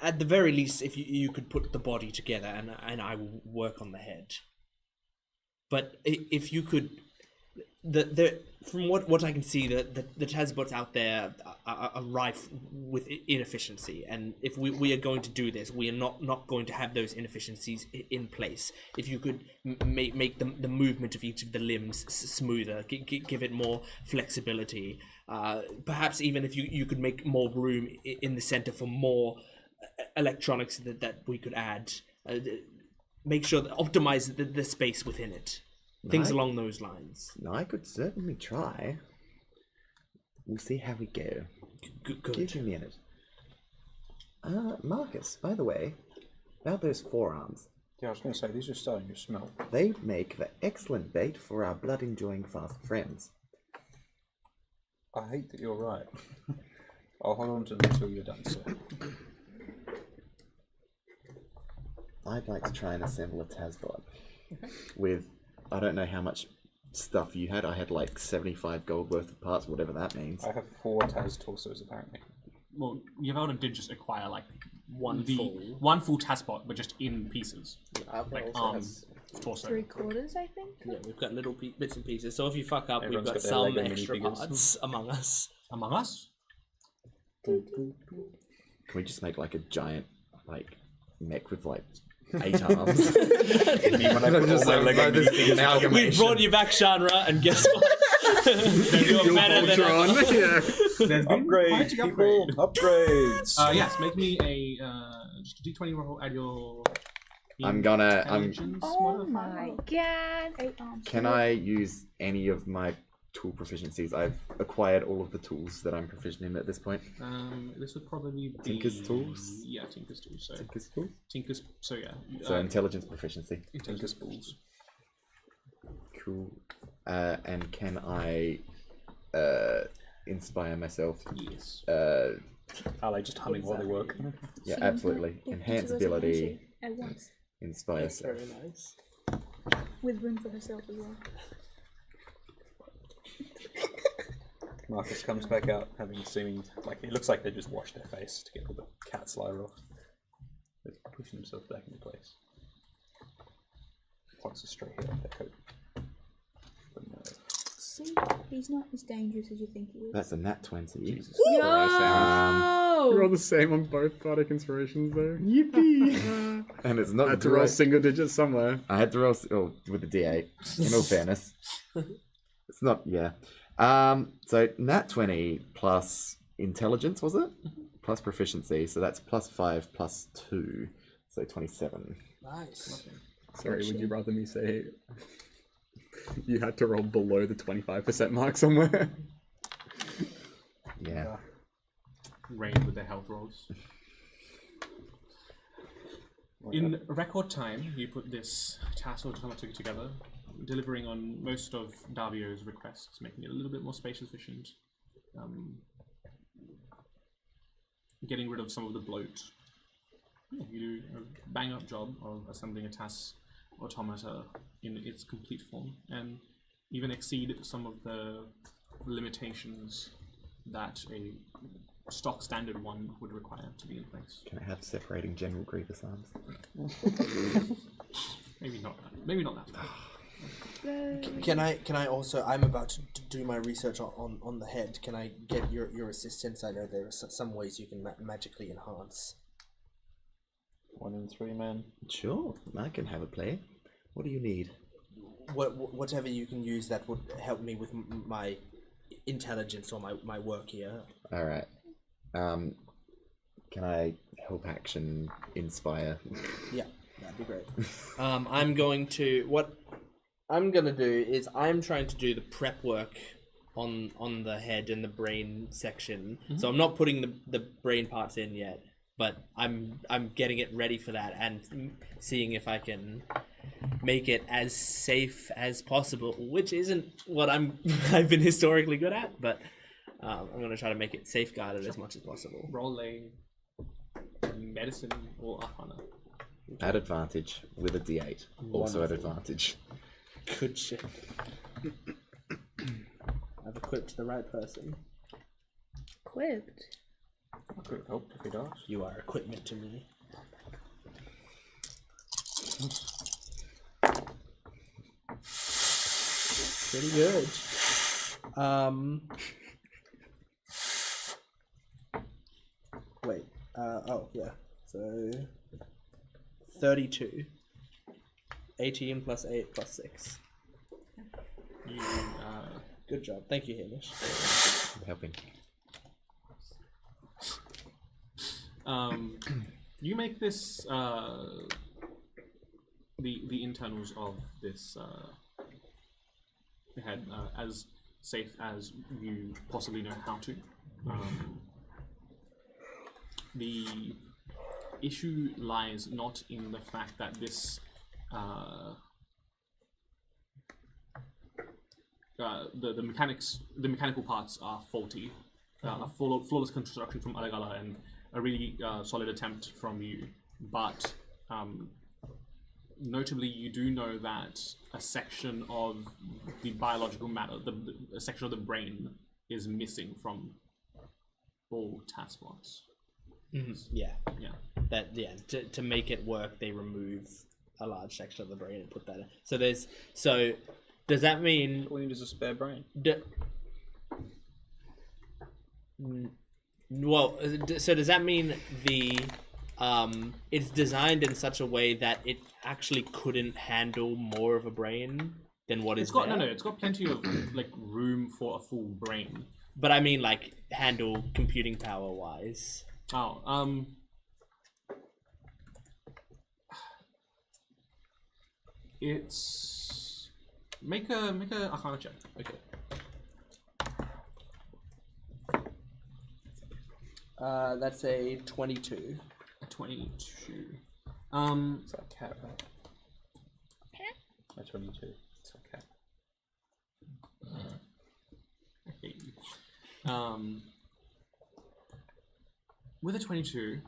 [SPEAKER 4] at the very least, if you could put the body together, and I will work on the head. But if you could, from what I can see, the Tasbots out there are rife with inefficiency, and if we are going to do this, we are not going to have those inefficiencies in place. If you could make the movement of each of the limbs smoother, give it more flexibility, perhaps even if you could make more room in the center for more electronics that we could add, make sure that optimize the space within it. Things
[SPEAKER 3] Right.
[SPEAKER 4] along those lines.
[SPEAKER 3] No, I could certainly try. We'll see how we go.
[SPEAKER 4] Good.
[SPEAKER 3] Give me a minute. Marcus, by the way, about those forearms.
[SPEAKER 5] Yeah, I was going to say, these are starting to smell.
[SPEAKER 3] They make the excellent bait for our blood-enjoying fast friends.
[SPEAKER 5] I hate that you're right. I'll hold on to them until you're done, sir.
[SPEAKER 3] I'd like to try and assemble a Tasbot with, I don't know how much stuff you had. I had like 75 gold worth of parts, whatever that means.
[SPEAKER 5] I have 4 Taz torsos, apparently.
[SPEAKER 1] Well, Yavelda did just acquire like one full Tasbot, but just in pieces, like arms, torso.
[SPEAKER 2] 3/4, I think.
[SPEAKER 4] Yeah, we've got little bits and pieces. So if you fuck up,
[SPEAKER 5] Everyone's
[SPEAKER 4] we've got
[SPEAKER 5] got their
[SPEAKER 4] some
[SPEAKER 5] Lego
[SPEAKER 4] extra
[SPEAKER 5] minifigures.
[SPEAKER 4] parts among us.
[SPEAKER 1] Among Us.
[SPEAKER 3] Can we just make like a giant, like, mech with like 8 arms?
[SPEAKER 4] We brought you back, Shanra, and guess what? You're better than
[SPEAKER 1] There's been
[SPEAKER 5] Upgrades,
[SPEAKER 1] quite
[SPEAKER 5] people!
[SPEAKER 1] the
[SPEAKER 5] Upgrades!
[SPEAKER 1] yes, make me a just a d20 roll. Add your.
[SPEAKER 3] I'm gonna.
[SPEAKER 1] intelligence
[SPEAKER 2] Oh
[SPEAKER 1] modifier.
[SPEAKER 2] my god.
[SPEAKER 6] 8 arms.
[SPEAKER 3] Can I use any of my tool proficiencies? I've acquired all of the tools that I'm proficient in at this point.
[SPEAKER 1] This would probably be
[SPEAKER 3] Tinker's tools?
[SPEAKER 1] Yeah, Tinker's tools. So
[SPEAKER 3] Tinker's tools?
[SPEAKER 1] Tinker's. So yeah.
[SPEAKER 3] So intelligence proficiency.
[SPEAKER 1] Tinker's balls.
[SPEAKER 3] Cool. And can I inspire myself
[SPEAKER 1] Yes.
[SPEAKER 9] Are they just humming while they work?
[SPEAKER 3] Yeah,
[SPEAKER 6] She
[SPEAKER 3] absolutely.
[SPEAKER 6] can
[SPEAKER 3] Enhance
[SPEAKER 6] each of us a
[SPEAKER 3] ability,
[SPEAKER 6] handshake at once,
[SPEAKER 3] inspire
[SPEAKER 4] That's
[SPEAKER 3] self.
[SPEAKER 4] very nice.
[SPEAKER 6] with room for herself as well.
[SPEAKER 9] Marcus comes back out, having seeming like it looks like they just washed their face to get all the cat slime off. They're pushing themselves back into place. Plucks a straight hair off their coat. But no.
[SPEAKER 6] See, he's not as dangerous as you think he is.
[SPEAKER 3] That's a nat 20.
[SPEAKER 9] Jesus
[SPEAKER 2] Yo!
[SPEAKER 9] Christ,
[SPEAKER 10] You're all the same on both bardic inspirations, though.
[SPEAKER 3] Yippee! And it's
[SPEAKER 10] I
[SPEAKER 3] not
[SPEAKER 10] had to roll
[SPEAKER 3] great.
[SPEAKER 10] single digits somewhere.
[SPEAKER 3] I had to roll with the D8. In all fairness, it's not. Yeah. So nat 20 plus intelligence, was it? Plus proficiency, so that's +5 +2, so 27.
[SPEAKER 4] Nice.
[SPEAKER 10] Sorry, would you rather me say you had to roll below the 25% mark somewhere?
[SPEAKER 3] Yeah.
[SPEAKER 1] Rain with the health rolls. In record time, you put this task automata together, delivering on most of Davio's requests, making it a little bit more space efficient, getting rid of some of the bloat. Yeah, you do a bang-up job of assembling a task automata in its complete form, and even exceed some of the limitations that a stock standard one would require to be in place.
[SPEAKER 3] Can I have separating General Grievous arms?
[SPEAKER 1] Maybe not that. Maybe not that.
[SPEAKER 4] Can I also? I'm about to do my research on the head. Can I get your assistance? I know there are some ways you can magically enhance.
[SPEAKER 9] 1 in 3 men.
[SPEAKER 3] Sure, I can have a play. What do you need?
[SPEAKER 4] Whatever you can use that would help me with my intelligence or my work here.
[SPEAKER 3] All right. Can I help action inspire?
[SPEAKER 4] Yeah, that'd be great. I'm going to what I'm gonna do is I'm trying to do the prep work on the head and the brain section. So I'm not putting the brain parts in yet, but I'm getting it ready for that and seeing if I can make it as safe as possible, which isn't what I've been historically good at, but I'm gonna try to make it safeguarded as much as possible.
[SPEAKER 1] Roll a medicine or arcana.
[SPEAKER 3] At advantage with a D8. Also at
[SPEAKER 4] Wonderful.
[SPEAKER 3] advantage.
[SPEAKER 4] Good shit. I've equipped the right person.
[SPEAKER 2] Equipped.
[SPEAKER 9] I could have helped if he'd asked.
[SPEAKER 4] You are equipment to me. Pretty good. Wait. Oh yeah. So 32. 18 plus 8 plus 6.
[SPEAKER 1] You,
[SPEAKER 4] Good job. Thank you, Hamish.
[SPEAKER 3] I'm helping.
[SPEAKER 1] you make this the internals of this head as safe as you possibly know how to. The issue lies not in the fact that this the mechanical parts are faulty, a flawless construction from Alagala and a really solid attempt from you, but notably you do know that a section of the biological matter, a section of the brain is missing from all task blocks.
[SPEAKER 4] Yeah.
[SPEAKER 1] Yeah.
[SPEAKER 4] To make it work, they remove a large section of the brain and put that in. So does that mean?
[SPEAKER 9] All you need is a spare brain.
[SPEAKER 4] So does that mean it's designed in such a way that it actually couldn't handle more of a brain than what
[SPEAKER 1] It's
[SPEAKER 4] is
[SPEAKER 1] got
[SPEAKER 4] there?
[SPEAKER 1] no, it's got plenty of like room for a full brain.
[SPEAKER 4] But I mean, like, handle computing power wise.
[SPEAKER 1] Oh, it's make a arcana check.
[SPEAKER 4] Okay. That's a 22.
[SPEAKER 1] 22.
[SPEAKER 9] It's like a cat, right? That's 22. It's like a cat.
[SPEAKER 1] Okay. with a 22,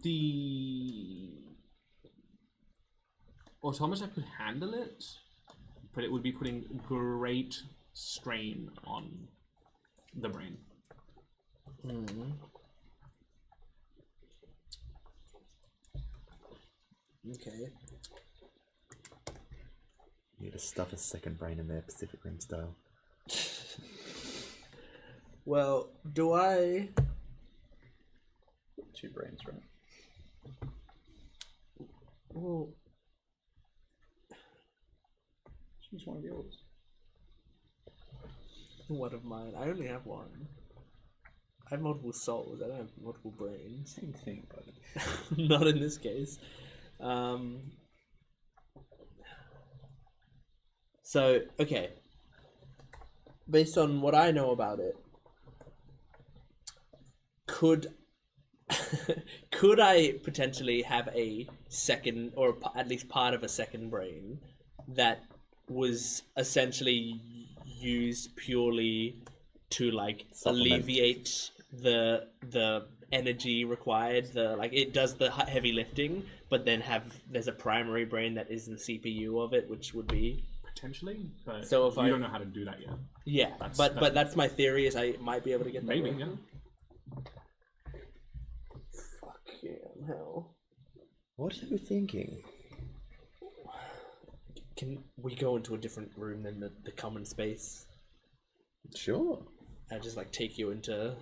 [SPEAKER 1] the automata could handle it, but it would be putting great strain on the brain.
[SPEAKER 4] Okay.
[SPEAKER 3] You need to stuff a second brain in there, Pacific Rim style.
[SPEAKER 4] Well, do I...
[SPEAKER 9] 2 brains, right?
[SPEAKER 4] Well,
[SPEAKER 9] Choose one of yours.
[SPEAKER 4] one of mine. I only have one. I have multiple souls. I don't have multiple brains.
[SPEAKER 9] Same thing, buddy.
[SPEAKER 4] Not in this case. So, okay. Based on what I know about it, could could I potentially have a second, or at least part of a second brain that was essentially used purely to like
[SPEAKER 3] Supplement.
[SPEAKER 4] alleviate the energy required, it does the heavy lifting, but then there's a primary brain that is the CPU of it, which would be
[SPEAKER 1] Potentially, but
[SPEAKER 4] So if
[SPEAKER 1] you
[SPEAKER 4] I-
[SPEAKER 1] don't know how to do that yet.
[SPEAKER 4] yeah. But that's my theory, is I might be able to get that
[SPEAKER 1] Maybe,
[SPEAKER 4] right.
[SPEAKER 1] yeah.
[SPEAKER 4] Fucking hell.
[SPEAKER 3] What are you thinking?
[SPEAKER 4] Can we go into a different room than the common space?
[SPEAKER 3] Sure.
[SPEAKER 4] And just like take you into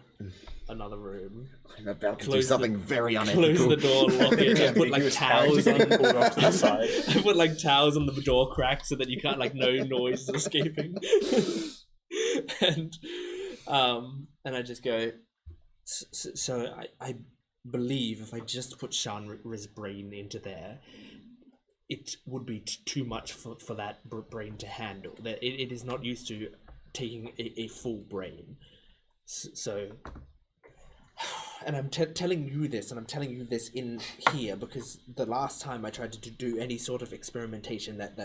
[SPEAKER 4] another room.
[SPEAKER 3] I'm about to do
[SPEAKER 4] Close the-
[SPEAKER 3] something very unethical.
[SPEAKER 4] Close the door, lock it, and put like
[SPEAKER 9] Ambiguous
[SPEAKER 4] towels
[SPEAKER 9] character
[SPEAKER 4] on.
[SPEAKER 9] pulled off to the side.
[SPEAKER 4] Put like towels on the door crack so that you can't no noise is escaping. and I just go. So I believe if I just put Shanra's brain into there, it would be too much for that brain to handle. That it is not used to taking a full brain. So, and I'm telling you this, and I'm telling you this in here because the last time I tried to do any sort of experimentation that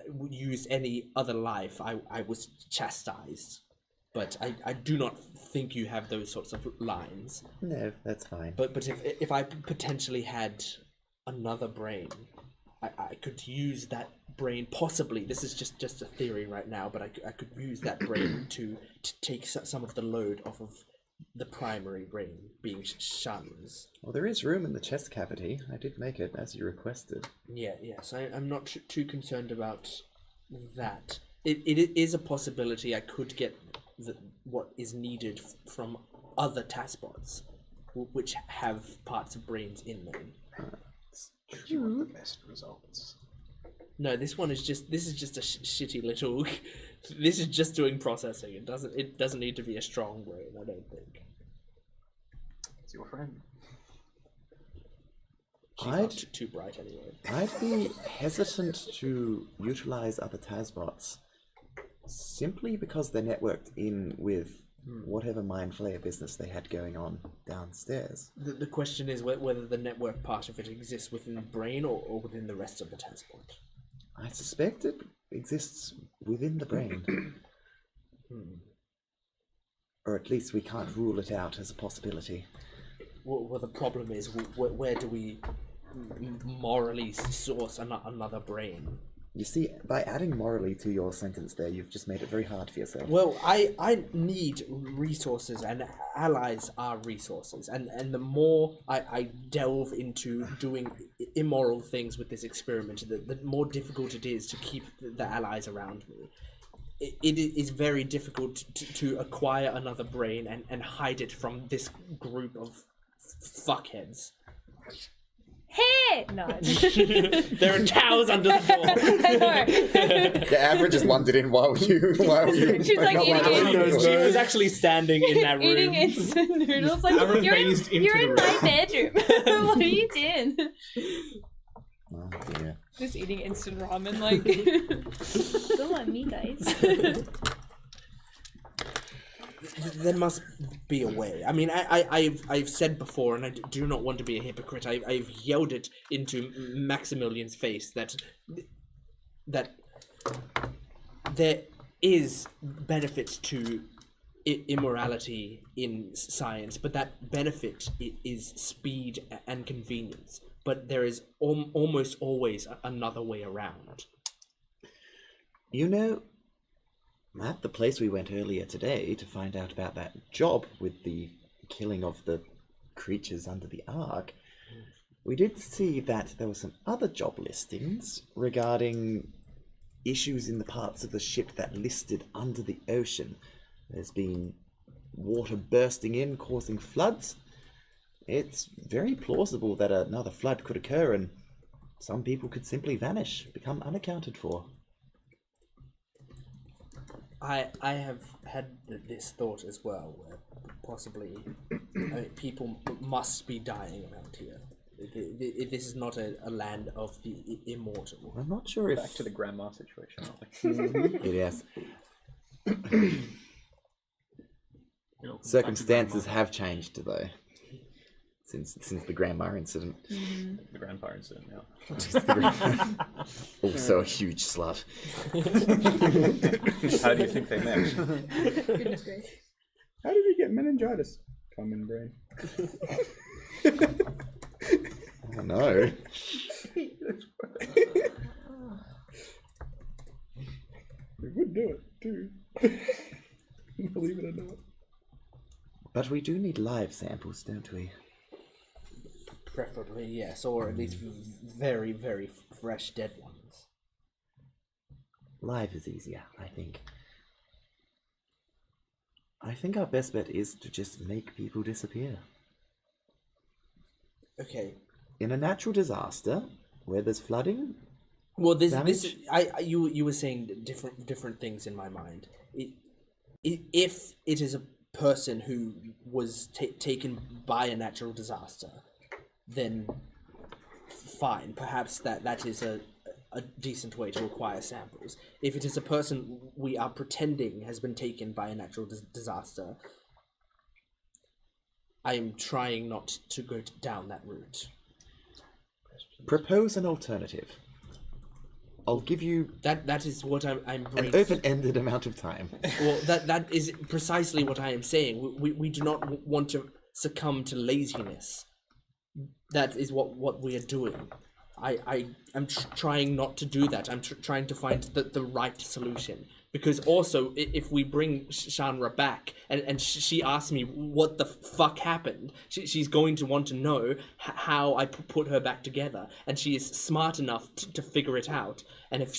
[SPEAKER 4] would use any other life, I was chastised. But I do not think you have those sorts of lines.
[SPEAKER 3] No, that's fine.
[SPEAKER 4] But if I potentially had another brain, I could use that brain, possibly, this is just a theory right now, but I could use that brain to take some of the load off of the primary brain, being Shan's.
[SPEAKER 3] Well, there is room in the chest cavity. I did make it as you requested.
[SPEAKER 4] Yes, I'm not too concerned about that. It is a possibility I could get what is needed from other taskbots, which have parts of brains in them.
[SPEAKER 9] But you want the best results.
[SPEAKER 4] No, this is just a shitty little. This is just doing processing. It doesn't need to be a strong brain, I don't think.
[SPEAKER 9] It's your friend.
[SPEAKER 4] She's not too bright anyway.
[SPEAKER 3] I'd be hesitant to utilize other TASBots simply because they're networked in with whatever mind flayer business they had going on downstairs.
[SPEAKER 4] The question is whether the network part of it exists within the brain or within the rest of the TASBot.
[SPEAKER 3] I suspect it exists within the brain. Or at least we can't rule it out as a possibility.
[SPEAKER 4] Well, the problem is, where do we morally source another brain?
[SPEAKER 3] You see, by adding morally to your sentence there, you've just made it very hard for yourself.
[SPEAKER 4] Well, I need resources, and allies are resources. And the more I delve into doing immoral things with this experiment, the more difficult it is to keep the allies around me. It is very difficult to acquire another brain and hide it from this group of fuckheads.
[SPEAKER 2] Hey! No.
[SPEAKER 4] There are towels under the door.
[SPEAKER 3] The average just wandered in while you.
[SPEAKER 2] She's like
[SPEAKER 3] not
[SPEAKER 2] eating
[SPEAKER 3] while
[SPEAKER 2] it.
[SPEAKER 3] you-
[SPEAKER 4] She was actually standing in that room.
[SPEAKER 2] Eating instant noodles. Like,
[SPEAKER 1] Aaron
[SPEAKER 2] you're in
[SPEAKER 1] phased into the
[SPEAKER 2] my
[SPEAKER 1] room.
[SPEAKER 2] bedroom. What are you doing?
[SPEAKER 3] Oh dear.
[SPEAKER 2] Just eating instant ramen, like.
[SPEAKER 7] Go on me, guys.
[SPEAKER 4] There must be a way. I mean, I've said before, and I do not want to be a hypocrite. I've yelled it into Maximilian's face that there is benefit to immorality in science, but that benefit is speed and convenience. But there is almost always another way around.
[SPEAKER 3] You know, at the place we went earlier today to find out about that job with the killing of the creatures under the Ark, we did see that there were some other job listings regarding issues in the parts of the ship that listed under the ocean. There's been water bursting in, causing floods. It's very plausible that another flood could occur and some people could simply vanish, become unaccounted for.
[SPEAKER 4] I have had this thought as well, where possibly people must be dying around here. This is not a land of the immortal.
[SPEAKER 3] I'm not sure if...
[SPEAKER 9] Back to the grandma situation, aren't we?
[SPEAKER 3] It is.
[SPEAKER 1] You know,
[SPEAKER 3] Circumstances have changed, though, since the grandma incident.
[SPEAKER 9] The grandpa incident, yeah.
[SPEAKER 3] The grandma. Also a huge slut.
[SPEAKER 9] How do you think they met?
[SPEAKER 6] Goodness gracious.
[SPEAKER 10] How did we get meningitis? Common brain.
[SPEAKER 3] I don't know.
[SPEAKER 10] We would do it too. Believe it or not.
[SPEAKER 3] But we do need live samples, don't we?
[SPEAKER 4] Preferably, yes, or at least very, very fresh dead ones.
[SPEAKER 3] Live is easier, I think. I think our best bet is to just make people disappear.
[SPEAKER 4] Okay.
[SPEAKER 3] In a natural disaster, where there's flooding,
[SPEAKER 4] Well, this
[SPEAKER 3] damage?
[SPEAKER 4] you were saying different things in my mind. If it is a person who was taken by a natural disaster, then fine. Perhaps that is a decent way to acquire samples. If it is a person we are pretending has been taken by a natural disaster, I am trying not to go down that route.
[SPEAKER 3] propose an alternative. I'll give you
[SPEAKER 4] That is what I'm
[SPEAKER 3] an
[SPEAKER 4] bringing.
[SPEAKER 3] open-ended amount of time.
[SPEAKER 4] Well, that is precisely what I am saying. We do not want to succumb to laziness. That is what we are doing. I am trying not to do that. I'm trying to find the right solution. Because also, if we bring Shanra back and she asks me what the fuck happened, she's going to want to know how I put her back together. And she is smart enough to figure it out. And if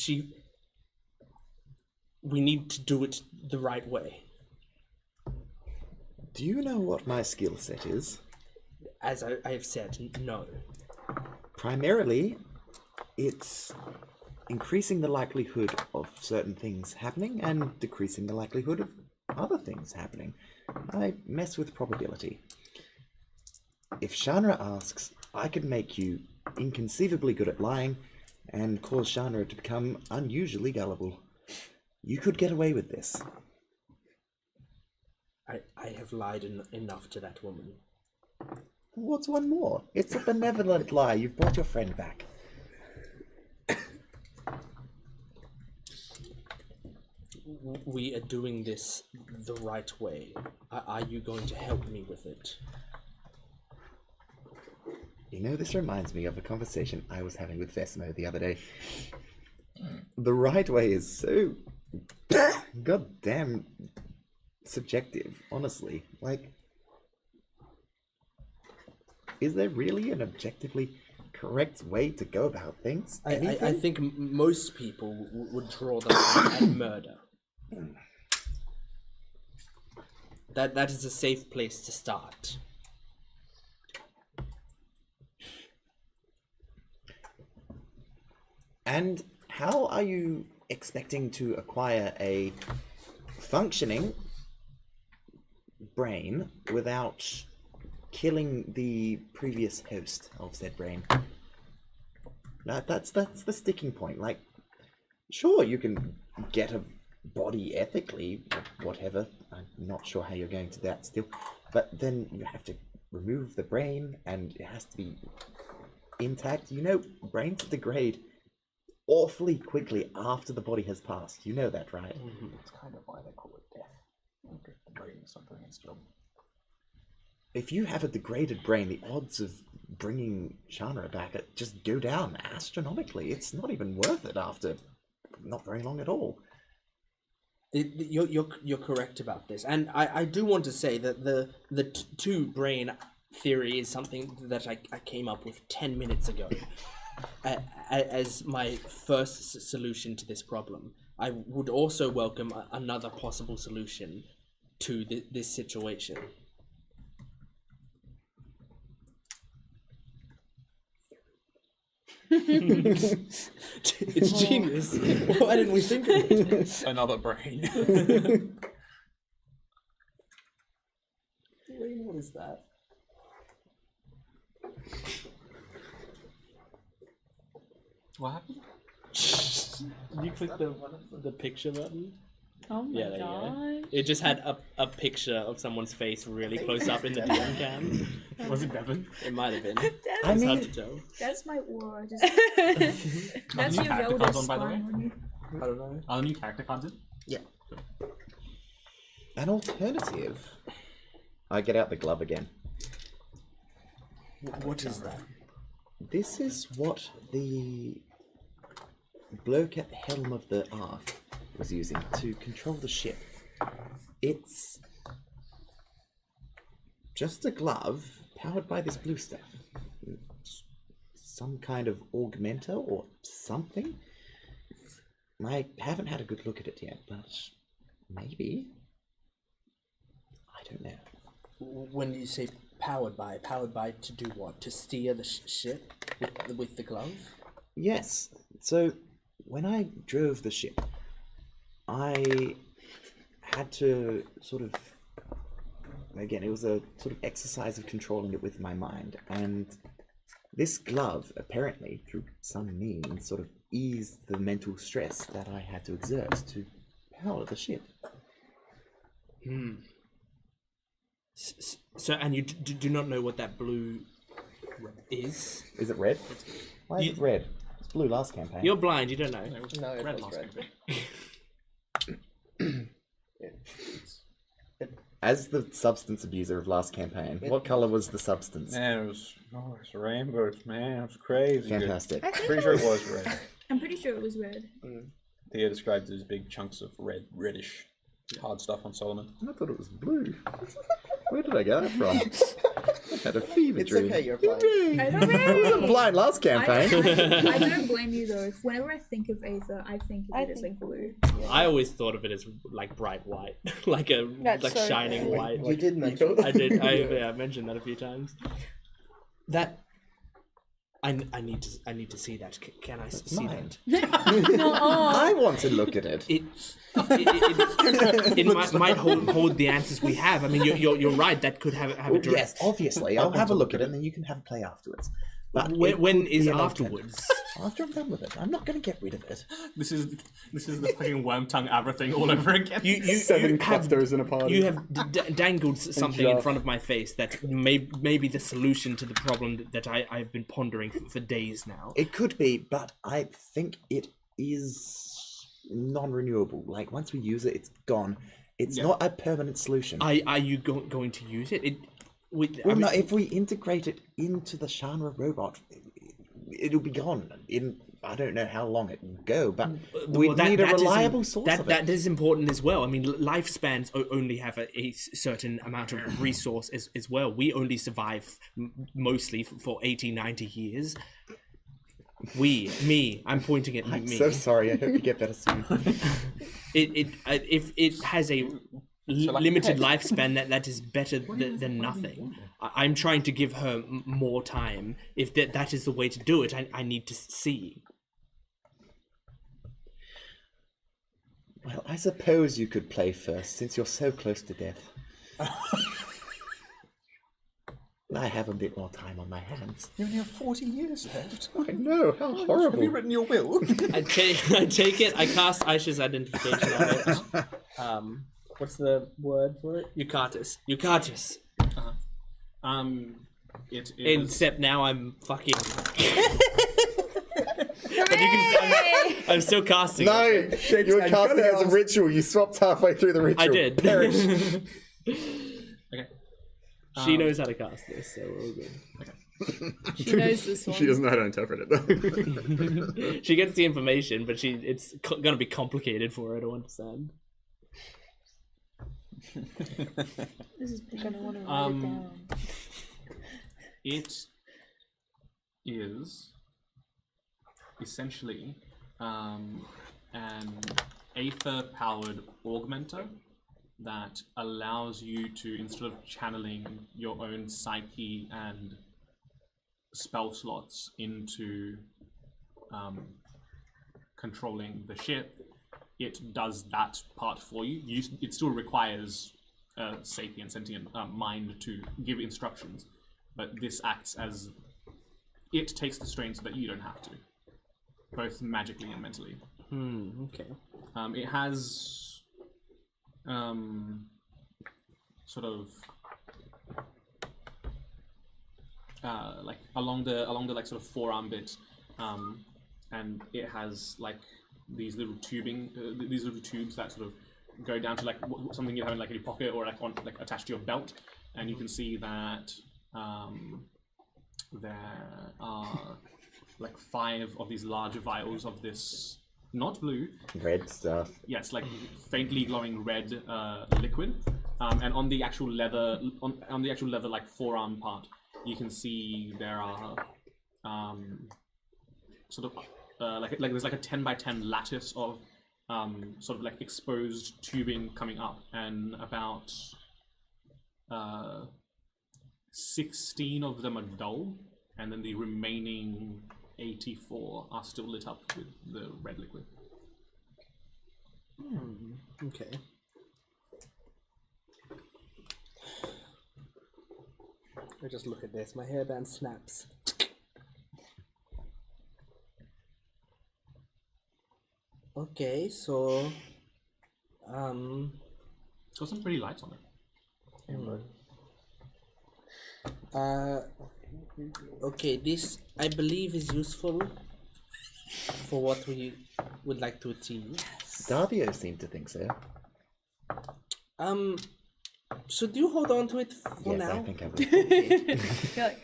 [SPEAKER 4] we need to do it the right way.
[SPEAKER 3] Do you know what my skill set is?
[SPEAKER 4] As I have said, no.
[SPEAKER 3] Primarily, it's increasing the likelihood of certain things happening and decreasing the likelihood of other things happening. I mess with probability. If Shanra asks, I can make you inconceivably good at lying and cause Shanra to become unusually gullible. You could get away with this.
[SPEAKER 4] I have lied enough to that woman.
[SPEAKER 3] What's one more? It's a benevolent lie. You've brought your friend back.
[SPEAKER 4] We are doing this the right way. Are you going to help me with it?
[SPEAKER 3] You know, this reminds me of a conversation I was having with Vesmo the other day. The right way is so goddamn subjective, honestly. Like, is there really an objectively correct way to go about things?
[SPEAKER 4] I think most people would draw the line at murder. That is a safe place to start.
[SPEAKER 3] And how are you expecting to acquire a functioning brain without killing the previous host of said brain? That's the sticking point. Like, sure, you can get a body ethically, or whatever. I'm not sure how you're going to that still. But then you have to remove the brain, and it has to be intact. You know, brains degrade awfully quickly after the body has passed. You know that, right?
[SPEAKER 9] That's kind of why they call it death.
[SPEAKER 1] Okay, brain's not doing its job.
[SPEAKER 3] If you have a degraded brain, the odds of bringing Shana back just go down astronomically. It's not even worth it after not very long at all.
[SPEAKER 4] You're correct about this, and I do want to say that the two brain theory is something that I came up with 10 minutes ago as my first solution to this problem. I would also welcome another possible solution to this situation. It's genius. Why didn't we think of it?
[SPEAKER 1] Another brain.
[SPEAKER 4] What is that?
[SPEAKER 1] What happened?
[SPEAKER 4] Did you click the picture button?
[SPEAKER 2] Oh my
[SPEAKER 4] There you go.
[SPEAKER 2] god.
[SPEAKER 4] It just had a picture of someone's face really close up in the DM cam.
[SPEAKER 1] Was it Bevan?
[SPEAKER 4] It might have been.
[SPEAKER 3] I
[SPEAKER 4] It's
[SPEAKER 3] mean,
[SPEAKER 4] hard to tell.
[SPEAKER 6] That's my aura. Just
[SPEAKER 1] Are the
[SPEAKER 6] that's
[SPEAKER 1] new
[SPEAKER 6] your
[SPEAKER 1] character
[SPEAKER 6] Zelda
[SPEAKER 1] cards on, by the way?
[SPEAKER 6] spine on you.
[SPEAKER 4] I don't know.
[SPEAKER 1] Are the new character cards in?
[SPEAKER 3] an alternative. I get out the glove again.
[SPEAKER 4] What is that?
[SPEAKER 3] This is what the bloke at the helm of the Ark was using to control the ship. It's just a glove powered by this blue stuff. Some kind of augmenter or something. I haven't had a good look at it yet, but maybe. I don't know.
[SPEAKER 4] When you say powered by to do what? To steer the ship with the glove?
[SPEAKER 3] Yes. So when I drove the ship, I had to sort of, again, it was a sort of exercise of controlling it with my mind. And this glove, apparently, through some means, sort of eased the mental stress that I had to exert to power the ship.
[SPEAKER 4] Hmm. So, and you do not know what that blue is?
[SPEAKER 3] Is it red? Why is it red? It's blue last campaign.
[SPEAKER 4] You're blind, you don't know.
[SPEAKER 8] No, it
[SPEAKER 1] Red
[SPEAKER 8] was
[SPEAKER 1] last
[SPEAKER 8] red.
[SPEAKER 3] As the substance abuser of last campaign, what color was the substance?
[SPEAKER 5] Man, it was rainbows, man. It was crazy.
[SPEAKER 3] Fantastic.
[SPEAKER 5] Pretty sure it was red.
[SPEAKER 6] I'm pretty sure it was red.
[SPEAKER 9] Theo described it as big chunks of reddish, hard stuff on Solomon.
[SPEAKER 3] I thought it was blue. Where did I get that from? I had a fever
[SPEAKER 8] It's
[SPEAKER 3] dream.
[SPEAKER 8] okay, you're blind.
[SPEAKER 6] I don't
[SPEAKER 3] I wasn't blind last campaign.
[SPEAKER 6] I don't blame you though. Whenever I think of Aether, I think of it as like blue.
[SPEAKER 4] I always thought of it as like bright white, like
[SPEAKER 2] That's so
[SPEAKER 4] shining
[SPEAKER 2] good.
[SPEAKER 4] white.
[SPEAKER 8] You did mention
[SPEAKER 4] I did. I mentioned that a few times. That I need to see that. Can I see
[SPEAKER 3] mine.
[SPEAKER 4] that?
[SPEAKER 3] I want to look at it.
[SPEAKER 4] It might hold the answers we have. I mean, you're right. That could have a direct.
[SPEAKER 3] Yes, obviously. I'll have a look at it and then you can have a play afterwards. But
[SPEAKER 4] When
[SPEAKER 3] it
[SPEAKER 4] is
[SPEAKER 3] could be an
[SPEAKER 4] afterwards?
[SPEAKER 3] After I'm done with it. I'm not going to get rid of it.
[SPEAKER 1] This is the fucking worm tongue Abra thing all over again.
[SPEAKER 4] You
[SPEAKER 10] 7
[SPEAKER 4] have
[SPEAKER 10] clusters in a party.
[SPEAKER 4] You have dangled something in
[SPEAKER 10] Jeff.
[SPEAKER 4] front of my face that may be the solution to the problem that I've been pondering for days now.
[SPEAKER 3] It could be, but I think it is non-renewable. Like, once we use it, it's gone. It's not a permanent solution.
[SPEAKER 4] Are you going to use it?
[SPEAKER 3] No, if we integrate it into the Shanra robot, it'll be gone in I don't know how long it will go, but we need a reliable source of it.
[SPEAKER 4] That is important as well. I mean, lifespans only have a certain amount of resource as well. We only survive mostly for 80, 90 years. I'm pointing at
[SPEAKER 3] I'm
[SPEAKER 4] me.
[SPEAKER 3] so sorry. I hope you get better soon.
[SPEAKER 4] If it has a limited lifespan, that is better than nothing. I'm trying to give her more time. If that is the way to do it, I need to see.
[SPEAKER 3] Well, I suppose you could play first, since you're so close to death. I have a bit more time on my hands.
[SPEAKER 5] You only have 40 years left.
[SPEAKER 3] I know, how
[SPEAKER 5] Have you
[SPEAKER 3] horrible.
[SPEAKER 5] written your will?
[SPEAKER 4] I take it. I cast Aisha's identification on it. What's the word for it? Eucatus.
[SPEAKER 1] It is
[SPEAKER 4] Except now I'm fucking.
[SPEAKER 11] You can. I'm still casting.
[SPEAKER 3] No,
[SPEAKER 11] it.
[SPEAKER 3] you were casting it as a ritual. You swapped halfway through the ritual.
[SPEAKER 11] I did.
[SPEAKER 3] Perish.
[SPEAKER 1] Okay.
[SPEAKER 11] She knows how to cast this, so we're all good.
[SPEAKER 2] She knows this one.
[SPEAKER 10] She doesn't know how to interpret it though.
[SPEAKER 11] She gets the information, but it's gonna be complicated for her to understand.
[SPEAKER 2] This is gonna want to write it down.
[SPEAKER 1] It is essentially an Aether-powered augmenter that allows you to, instead of channeling your own psyche and spell slots into controlling the ship, it does that part for you. It still requires a sapient, sentient mind to give instructions, but this acts as it takes the strain so that you don't have to, both magically and mentally.
[SPEAKER 11] Okay.
[SPEAKER 1] It has sort of like along the like sort of forearm bit, and it has like these little these little tubes that sort of go down to like something you have in like in your pocket or like on like attached to your belt, and you can see that there are like 5 of these larger vials of this, not blue,
[SPEAKER 3] red stuff.
[SPEAKER 1] yes, like faintly glowing red liquid, and on the actual leather on the actual leather like forearm part, you can see there are sort of like there's like a 10 by 10 lattice of sort of like exposed tubing coming up, and about 16 of them are dull, and then the remaining 84 are still lit up with the red liquid.
[SPEAKER 4] Okay. I just look at this. My hairband snaps. Okay, so
[SPEAKER 1] It's got some pretty lights on it.
[SPEAKER 4] okay, this I believe is useful for what we would like to achieve.
[SPEAKER 3] Davio seemed to think so.
[SPEAKER 4] Should you hold on to it for
[SPEAKER 3] Yes,
[SPEAKER 4] now?
[SPEAKER 3] I think I will.
[SPEAKER 2] Good.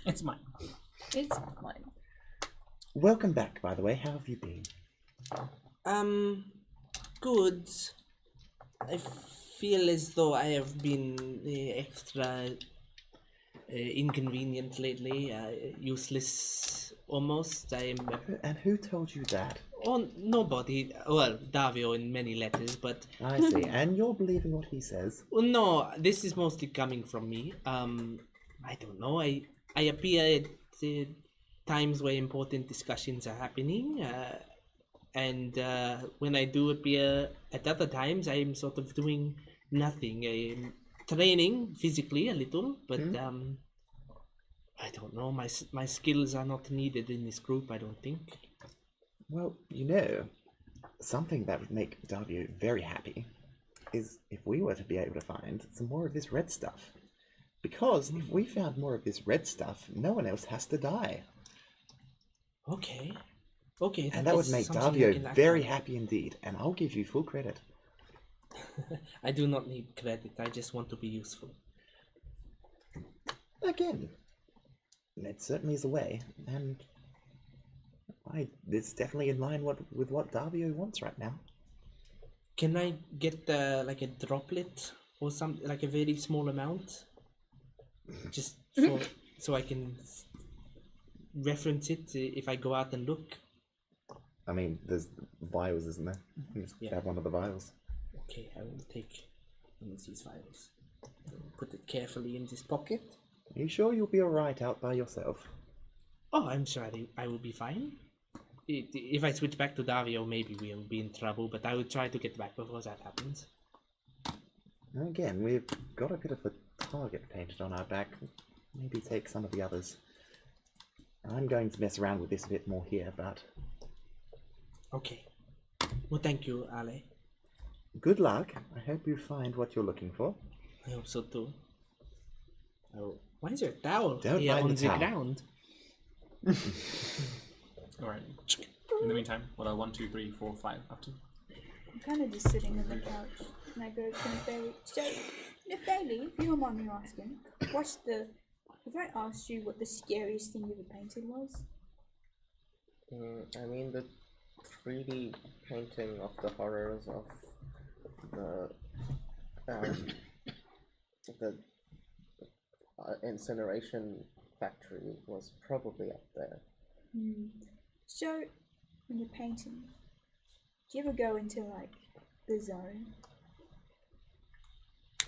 [SPEAKER 1] It's mine.
[SPEAKER 2] It's mine.
[SPEAKER 3] Welcome back, by the way. How have you been?
[SPEAKER 4] Good. I feel as though I have been extra inconvenient lately, useless almost. I am.
[SPEAKER 3] And who told you that?
[SPEAKER 4] Oh, nobody. Well, Davio in many letters, but
[SPEAKER 3] I see. And you're believing what he says?
[SPEAKER 4] well, no. This is mostly coming from me. I don't know. I appear at times where important discussions are happening, and when I do appear at other times, I am sort of doing nothing. I am training physically a little, but I don't know. My skills are not needed in this group, I don't think.
[SPEAKER 3] Well, you know, something that would make Davio very happy is if we were to be able to find some more of this red stuff. Because if we found more of this red stuff, no one else has to die.
[SPEAKER 4] Okay. Okay.
[SPEAKER 3] And that would
[SPEAKER 4] is
[SPEAKER 3] make
[SPEAKER 4] something I can
[SPEAKER 3] Davio
[SPEAKER 4] act
[SPEAKER 3] very
[SPEAKER 4] on.
[SPEAKER 3] happy indeed, and I'll give you full credit.
[SPEAKER 4] I do not need credit. I just want to be useful.
[SPEAKER 3] Again, it certainly is a way, and it's definitely in line with what Davio wants right now.
[SPEAKER 4] Can I get like a droplet or something, like a very small amount, just for so I can reference it if I go out and look?
[SPEAKER 3] I mean, there's vials, isn't there? You just
[SPEAKER 4] Yeah.
[SPEAKER 3] grab one of the vials.
[SPEAKER 4] Okay, I will take one of these vials. Put it carefully in this pocket.
[SPEAKER 3] Are you sure you'll be alright out by yourself?
[SPEAKER 4] Oh, I'm sure I will be fine. If I switch back to Davio, maybe we'll be in trouble, but I will try to get back before that happens.
[SPEAKER 3] Again, we've got a bit of a target painted on our back. Maybe take some of the others. I'm going to mess around with this a bit more here, but...
[SPEAKER 4] Okay. Well, thank you, Ale.
[SPEAKER 3] Good luck. I hope you find what you're looking for.
[SPEAKER 4] I hope so too. Oh, why is there a towel
[SPEAKER 3] Don't
[SPEAKER 4] here
[SPEAKER 3] mind
[SPEAKER 4] on
[SPEAKER 3] the
[SPEAKER 4] the
[SPEAKER 3] towel.
[SPEAKER 4] ground?
[SPEAKER 1] Alright. In the meantime, what are 1, 2, 3, 4, 5 up to?
[SPEAKER 6] I'm kind of just sitting on the couch, and I go to Nefeli. So, Nefeli, if you don't mind me asking, if I asked you what the scariest thing you ever painted was?
[SPEAKER 8] I mean, the 3D painting of the horrors of the incineration factory was probably up there.
[SPEAKER 6] So, when you're painting, do you ever go into like the zone?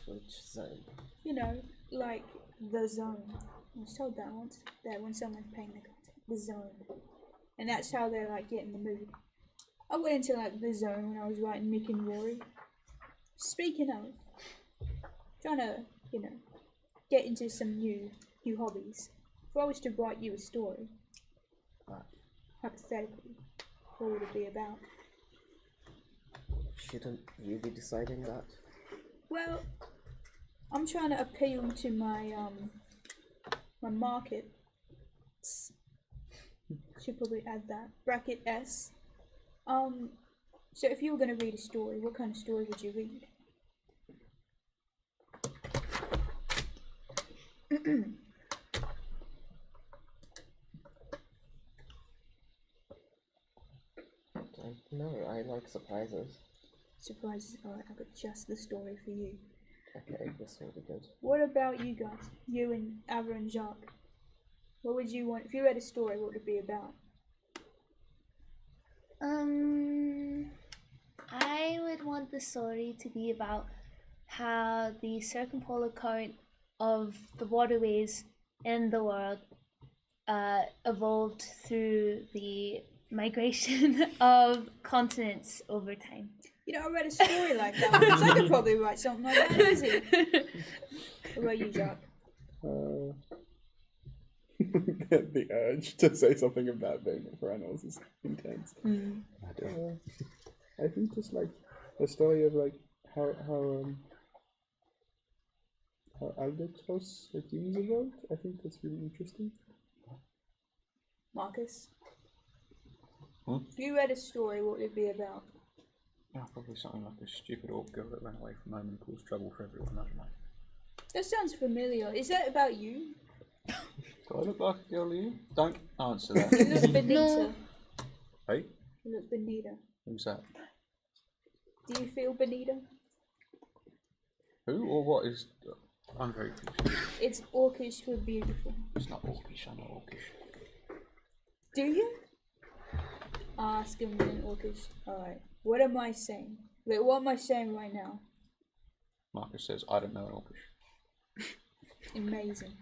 [SPEAKER 8] Which zone?
[SPEAKER 6] You know, like the zone. I was told that once. That when someone's painting the zone, and that's how they're like getting the mood. I went into like the zone when I was writing Mick and Rory. Speaking of, trying to get into some new hobbies. If I was to write you a story, hypothetically, what would it be about?
[SPEAKER 8] Shouldn't you be deciding that?
[SPEAKER 6] Well, I'm trying to appeal to my my market. Should probably add that bracket S. So if you were going to read a story, what kind of story would you read?
[SPEAKER 8] No, I like surprises.
[SPEAKER 6] Surprises. Alright, I've got just the story for you.
[SPEAKER 8] Okay, this will be good.
[SPEAKER 6] What about you guys? You and Ava and Jacques. What would you want? If you read a story, what would it be about?
[SPEAKER 7] I would want the story to be about how the circumpolar current of the waterways in the world evolved through the migration of continents over time.
[SPEAKER 6] You know, I read a story like that once. I could probably write something like that, easy. What about you, Jacques?
[SPEAKER 10] The urge to say something about being for animals is intense. I think just like the story of like how albatross like humans evolved. I think that's really interesting.
[SPEAKER 6] Marcus?
[SPEAKER 5] Hmm?
[SPEAKER 6] If you read a story, what would it be about?
[SPEAKER 5] Yeah, probably something like a stupid orc girl that ran away from home and caused trouble for everyone. I don't know.
[SPEAKER 6] That sounds familiar. Is that about you?
[SPEAKER 5] Do I look like a girl to you? Don't answer that.
[SPEAKER 6] You look Benita.
[SPEAKER 5] Hey?
[SPEAKER 6] You look Benita.
[SPEAKER 5] Who's that?
[SPEAKER 6] Do you feel Benita?
[SPEAKER 5] Who or what is... I'm very confused.
[SPEAKER 6] It's orcish for beautiful.
[SPEAKER 5] It's not orcish, I'm not orcish.
[SPEAKER 6] Do you? Ask him in orcish. Alright. What am I saying? Wait, what am I saying right now?
[SPEAKER 5] Marcus says, I don't know an orcish.
[SPEAKER 6] Amazing.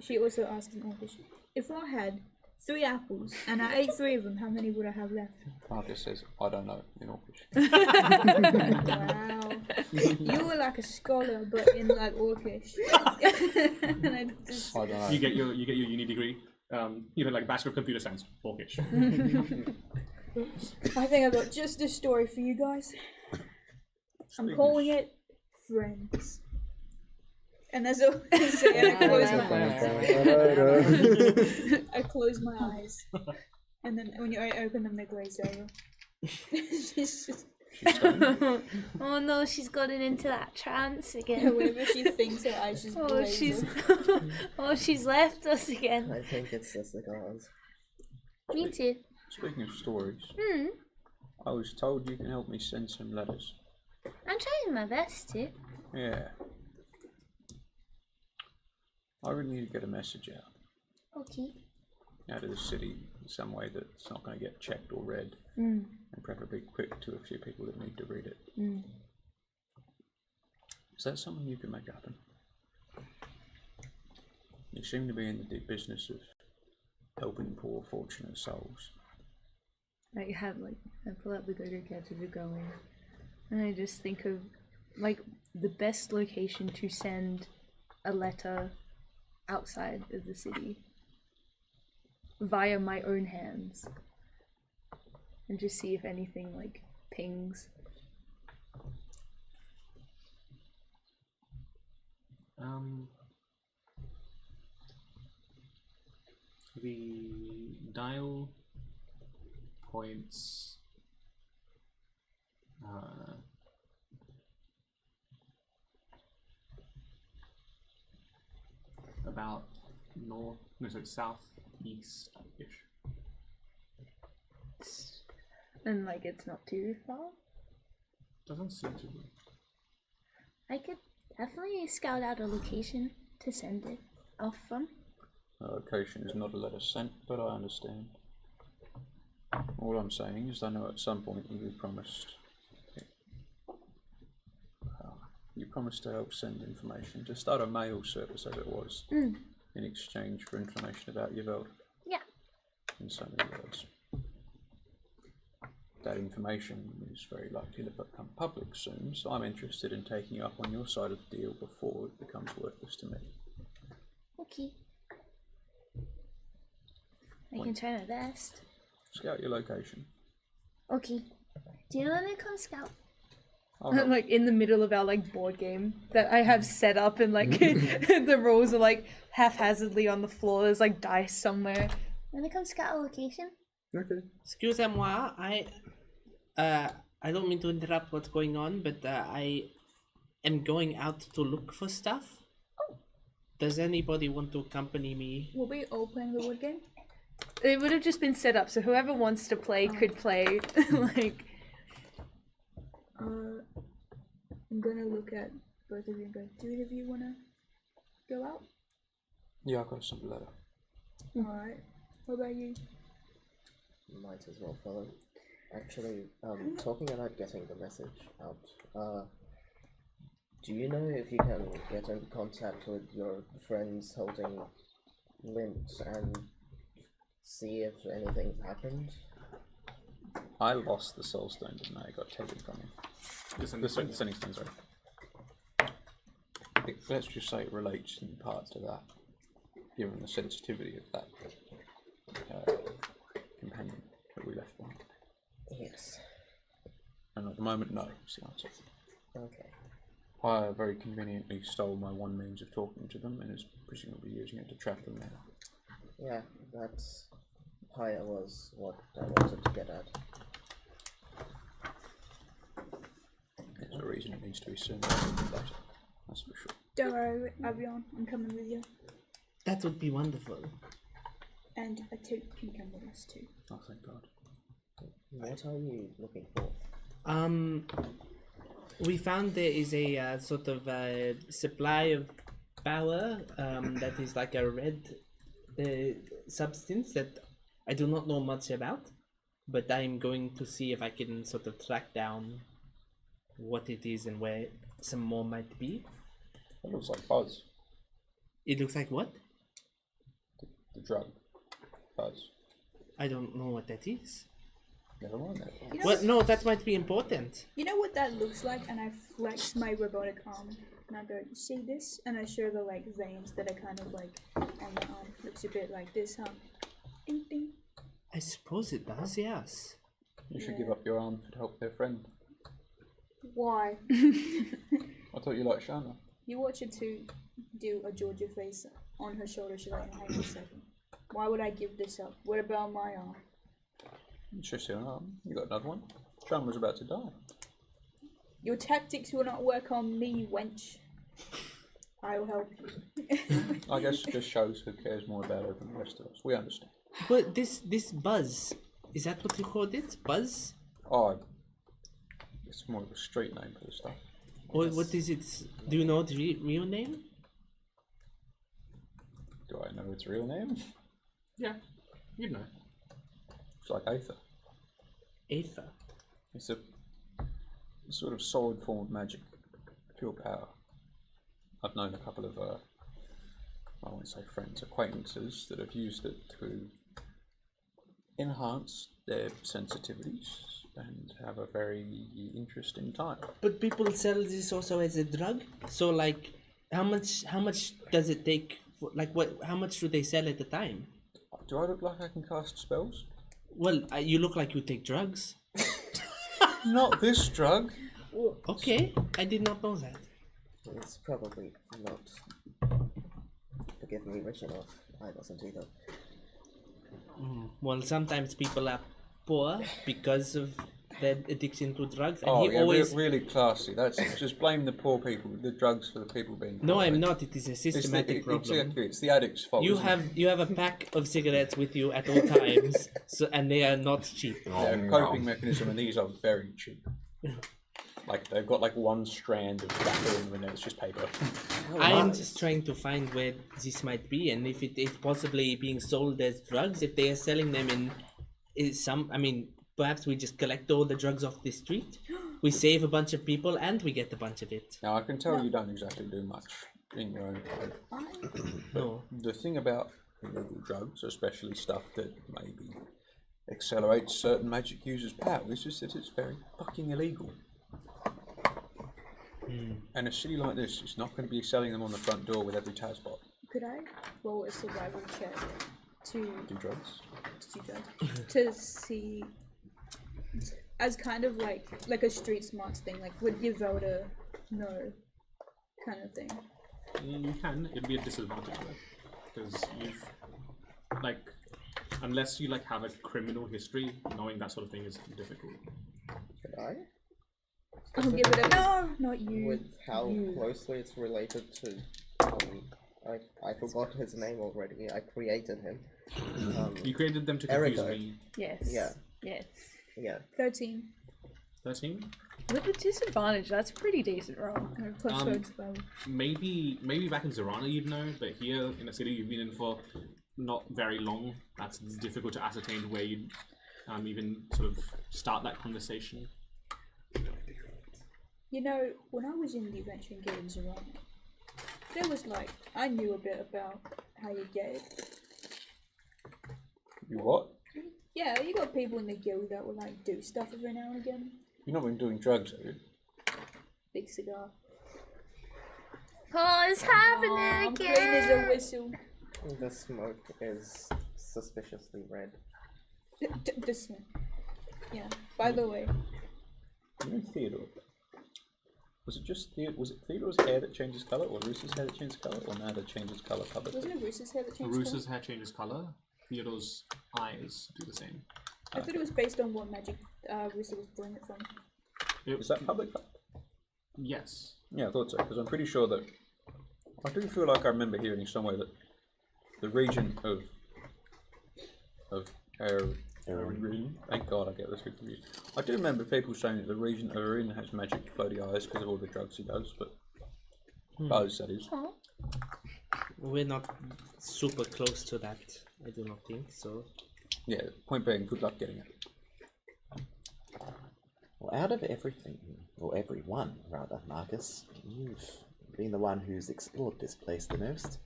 [SPEAKER 6] She also asked in orcish, if I had 3 apples and I ate 3 of them, how many would I have left?
[SPEAKER 5] Marcus says, I don't know in orcish.
[SPEAKER 6] Wow. You were like a scholar, but in like orcish. And I just...
[SPEAKER 5] I don't know.
[SPEAKER 1] You get your uni degree. Like Bachelor of Computer Science, Orcish.
[SPEAKER 6] I think I got just this story for you guys. I'm calling it Friends. And that's all I say, and I close my eyes. And then when you open them, they glaze over. She's just...
[SPEAKER 7] Oh no, she's gotten into that trance again.
[SPEAKER 6] Whenever she thinks her eyes just glaze over.
[SPEAKER 7] She's left us again.
[SPEAKER 8] I think it's the cigars.
[SPEAKER 7] Me too.
[SPEAKER 5] Speaking of stories, I was told you can help me send some letters.
[SPEAKER 7] I'm trying my best to.
[SPEAKER 5] Yeah. I really need to get a message out.
[SPEAKER 7] Okay.
[SPEAKER 5] Out of the city in some way that's not going to get checked or read. And preferably quick to a few people that need to read it. Is that something you can make happen? You seem to be in the deep business of helping poor, fortunate souls.
[SPEAKER 2] I pull out the go-go catcher to go in, and I just think of like the best location to send a letter outside of the city via my own hands, and just see if anything like pings.
[SPEAKER 1] The dial points about north, no, so southeast-ish.
[SPEAKER 2] And like it's not too far.
[SPEAKER 1] Doesn't seem to be.
[SPEAKER 7] I could definitely scout out a location to send it off from.
[SPEAKER 5] Location is not a letter sent, but I understand. All I'm saying is I know at some point you promised to help send information, to start a mail service as it was, in exchange for information about your world.
[SPEAKER 7] Yeah.
[SPEAKER 5] In so many words. That information is very likely to become public soon, so I'm interested in taking you up on your side of the deal before it becomes worthless to me.
[SPEAKER 7] Okay. I can try my best.
[SPEAKER 5] Scout your location.
[SPEAKER 7] Okay. Do you want to come scout?
[SPEAKER 2] Like in the middle of our like board game that I have set up, and like the rolls are like haphazardly on the floor. There's like dice somewhere.
[SPEAKER 7] Want to come scout a location?
[SPEAKER 10] Okay.
[SPEAKER 12] Excuse-moi, I don't mean to interrupt what's going on, but I am going out to look for stuff. Does anybody want to accompany me?
[SPEAKER 6] Will we all playing the board game?
[SPEAKER 2] It would have just been set up so whoever wants to play could play. Like.
[SPEAKER 6] I'm gonna look at both of you and go, do either of you wanna go out?
[SPEAKER 5] Yeah, I've got a simple letter.
[SPEAKER 6] Alright. What about you?
[SPEAKER 8] Might as well follow. Actually, talking about getting the message out, do you know if you can get into contact with your friends holding Lint and see if anything's happened?
[SPEAKER 5] I lost the soul stone, didn't I? It got taken from me. The sending stone, sorry. Let's just say it relates in part to that, given the sensitivity of that companion that we left behind.
[SPEAKER 8] Yes.
[SPEAKER 5] And at the moment, no, is the answer.
[SPEAKER 8] Okay.
[SPEAKER 5] Pyre very conveniently stole my one means of talking to them and is presumably using it to trap them now.
[SPEAKER 8] Yeah, that's... Pyre was what I wanted to get at.
[SPEAKER 5] There's a reason it needs to be sooner than later, that's for sure.
[SPEAKER 6] Don't worry, Avion, I'm coming with you.
[SPEAKER 12] That would be wonderful.
[SPEAKER 6] And a tote can come with us too.
[SPEAKER 5] Oh, thank God.
[SPEAKER 8] What are you looking for?
[SPEAKER 12] We found there is a sort of supply of power that is like a red substance that I do not know much about, but I'm going to see if I can sort of track down what it is and where some more might be.
[SPEAKER 5] It looks like Buzz.
[SPEAKER 12] It looks like what?
[SPEAKER 5] The drug. Buzz.
[SPEAKER 12] I don't know what that is.
[SPEAKER 5] Never mind that.
[SPEAKER 6] You know,
[SPEAKER 12] Well, no, that might be important.
[SPEAKER 6] you know what that looks like? And I flex my robotic arm. And I go, you see this? And I show the like veins that are kind of like on the arm. Looks a bit like this, huh? Ding ding.
[SPEAKER 12] I suppose it does, yes.
[SPEAKER 5] You should give up your arm to help their friend.
[SPEAKER 6] Why?
[SPEAKER 5] I thought you liked Shana.
[SPEAKER 6] You watch her to do a Georgia face on her shoulder. She's like, hang on a second. Why would I give this up? What about my arm?
[SPEAKER 5] You should see an arm. You got another one. Shana was about to die.
[SPEAKER 6] Your tactics will not work on me, wench. I'll help you.
[SPEAKER 5] I guess it just shows who cares more about it than the rest of us. We understand.
[SPEAKER 12] But this Buzz, is that what you called it? Buzz?
[SPEAKER 5] Oh, it's more of a street name for the stuff.
[SPEAKER 12] What is it? Do you know the real name?
[SPEAKER 5] Do I know its real name?
[SPEAKER 1] Yeah, you'd know.
[SPEAKER 5] It's like Aether.
[SPEAKER 12] Aether.
[SPEAKER 5] It's a sort of solid form of magic, pure power. I've known a couple of, I won't say friends, acquaintances that have used it to enhance their sensitivities and have a very interesting time.
[SPEAKER 12] But people sell this also as a drug. So like, how much does it take? Like what? How much do they sell at a time?
[SPEAKER 5] Do I look like I can cast spells?
[SPEAKER 12] Well, you look like you take drugs.
[SPEAKER 5] Not this drug.
[SPEAKER 12] Okay, I did not know that.
[SPEAKER 8] It's probably not. Forgive me, rich enough. I wasn't either.
[SPEAKER 12] Well, sometimes people are poor because of their addiction to drugs, and
[SPEAKER 5] Oh,
[SPEAKER 12] he
[SPEAKER 5] yeah,
[SPEAKER 12] always.
[SPEAKER 5] really classy. That's just blame the poor people, the drugs for the people being.
[SPEAKER 12] No,
[SPEAKER 5] poor.
[SPEAKER 12] I'm not. It is a systematic problem.
[SPEAKER 5] Exactly, it's the addict's fault.
[SPEAKER 12] You
[SPEAKER 5] isn't it?
[SPEAKER 12] have a pack of cigarettes with you at all times, so and they are not cheap.
[SPEAKER 5] Their coping mechanism, and these are very cheap. Like they've got like one strand of tobacco in them, and it's just paper.
[SPEAKER 12] I am just trying to find where this might be, and if it is possibly being sold as drugs, if they are selling them in some. I mean, perhaps we just collect all the drugs off the street. We save a bunch of people, and we get a bunch of it.
[SPEAKER 5] Now I can tell you don't exactly do much in your own time.
[SPEAKER 12] No.
[SPEAKER 5] The thing about illegal drugs, especially stuff that maybe accelerates certain magic users' powers, is just that it's very fucking illegal. And a city like this is not going to be selling them on the front door with every Tazbot.
[SPEAKER 6] Could I roll a survival check to
[SPEAKER 5] Do drugs?
[SPEAKER 6] to see as kind of like a street smarts thing, like would Yvelda know kind of thing?
[SPEAKER 1] You can. It'd be a disadvantage though, because you've like, unless you like have a criminal history, knowing that sort of thing is difficult.
[SPEAKER 8] Could I?
[SPEAKER 6] I'll give it a no, not you.
[SPEAKER 8] With how closely it's related to, I forgot his name already. I created him.
[SPEAKER 1] You created them to confuse
[SPEAKER 8] Erica.
[SPEAKER 1] me.
[SPEAKER 2] Yes.
[SPEAKER 8] Yeah.
[SPEAKER 2] Yes.
[SPEAKER 8] Yeah.
[SPEAKER 6] 13.
[SPEAKER 1] 13?
[SPEAKER 2] With a disadvantage, that's a pretty decent roll.
[SPEAKER 6] Plus words well.
[SPEAKER 1] Maybe back in Zorana you'd know, but here in a city you've been in for not very long, that's difficult to ascertain where you'd even sort of start that conversation.
[SPEAKER 6] You know, when I was in the Adventuring Guild in Zorana, there was I knew a bit about how you get it.
[SPEAKER 5] You what?
[SPEAKER 6] Yeah, you got people in the guild that will do stuff every now and again.
[SPEAKER 5] You've not been doing drugs, have you?
[SPEAKER 6] Big cigar.
[SPEAKER 7] Oh, it's happening
[SPEAKER 6] I'm
[SPEAKER 7] again.
[SPEAKER 6] clean as a whistle.
[SPEAKER 8] The smoke is suspiciously red.
[SPEAKER 6] This one. Yeah. By the way,
[SPEAKER 9] You know Theodore. Was it Theodore's hair that changes colour, or Roos's hair that changes colour, or neither changes colour publicly?
[SPEAKER 6] wasn't it Roos's hair that changed
[SPEAKER 1] Roos's hair changes colour. Theodore's eyes do the same.
[SPEAKER 6] I thought it was based on what magic Rooster was pulling it from.
[SPEAKER 5] Is that public?
[SPEAKER 1] Yes.
[SPEAKER 5] Yeah, I thought so, because I'm pretty sure that I do feel like I remember hearing somewhere that the region of Erin, thank God I get this confused. I do remember people saying that the region of Erin has magic floaty eyes because of all the drugs he does, but Buzz, that is.
[SPEAKER 12] We're not super close to that, I do not think, so...
[SPEAKER 5] Yeah, point being, good luck getting it.
[SPEAKER 3] Well, out of everything, or everyone, rather, Marcus, you've been the one who's explored this place the most.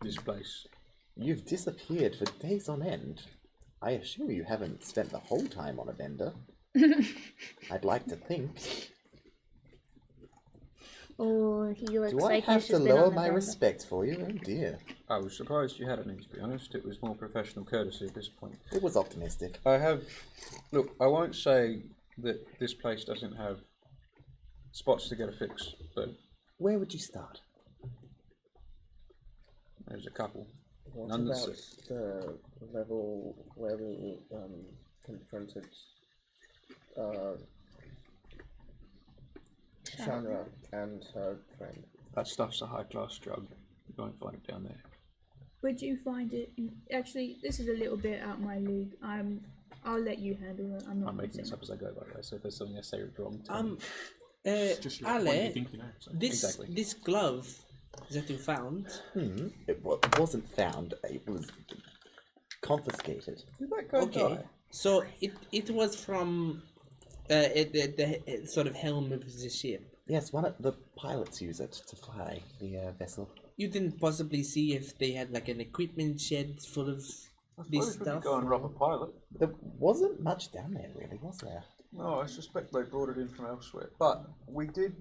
[SPEAKER 5] This place.
[SPEAKER 3] You've disappeared for days on end. I assure you haven't spent the whole time on a bender. I'd like to think.
[SPEAKER 7] Oh, he looks
[SPEAKER 3] Do I
[SPEAKER 7] like
[SPEAKER 3] have
[SPEAKER 7] he's
[SPEAKER 3] to
[SPEAKER 7] just been
[SPEAKER 3] lower
[SPEAKER 7] on the
[SPEAKER 3] my
[SPEAKER 7] bender.
[SPEAKER 3] respect for you? Oh dear.
[SPEAKER 5] I was surprised you hadn't, to be honest. It was more professional courtesy at this point.
[SPEAKER 3] It was optimistic.
[SPEAKER 5] I have... Look, I won't say that this place doesn't have spots to get a fix, but
[SPEAKER 3] Where would you start?
[SPEAKER 5] there's a couple.
[SPEAKER 8] What
[SPEAKER 5] None
[SPEAKER 8] about
[SPEAKER 5] that's-
[SPEAKER 8] the level where we confronted Shanra and her friend?
[SPEAKER 5] That stuff's a high-class drug. You won't find it down there.
[SPEAKER 6] Would you find it? Actually, this is a little bit out my league. I'll let you handle it. I'm not.
[SPEAKER 9] I'm making this
[SPEAKER 6] saying-
[SPEAKER 9] up as I go, by the way, so if there's something I say wrong, tell me.
[SPEAKER 1] Just what you
[SPEAKER 12] Ale,
[SPEAKER 1] think you know. So.
[SPEAKER 9] Exactly.
[SPEAKER 12] this glove that you found,
[SPEAKER 3] It wasn't found. It was confiscated.
[SPEAKER 5] Did that guy
[SPEAKER 12] okay,
[SPEAKER 5] die?
[SPEAKER 12] so it was from the sort of helm of the ship.
[SPEAKER 3] Yes, one of the pilots use it to fly the vessel.
[SPEAKER 12] You didn't possibly see if they had like an equipment shed full of this
[SPEAKER 5] Suppose we could
[SPEAKER 12] stuff?
[SPEAKER 5] go and rob a pilot.
[SPEAKER 3] There wasn't much down there, really, was there?
[SPEAKER 5] No, I suspect they brought it in from elsewhere. But we did...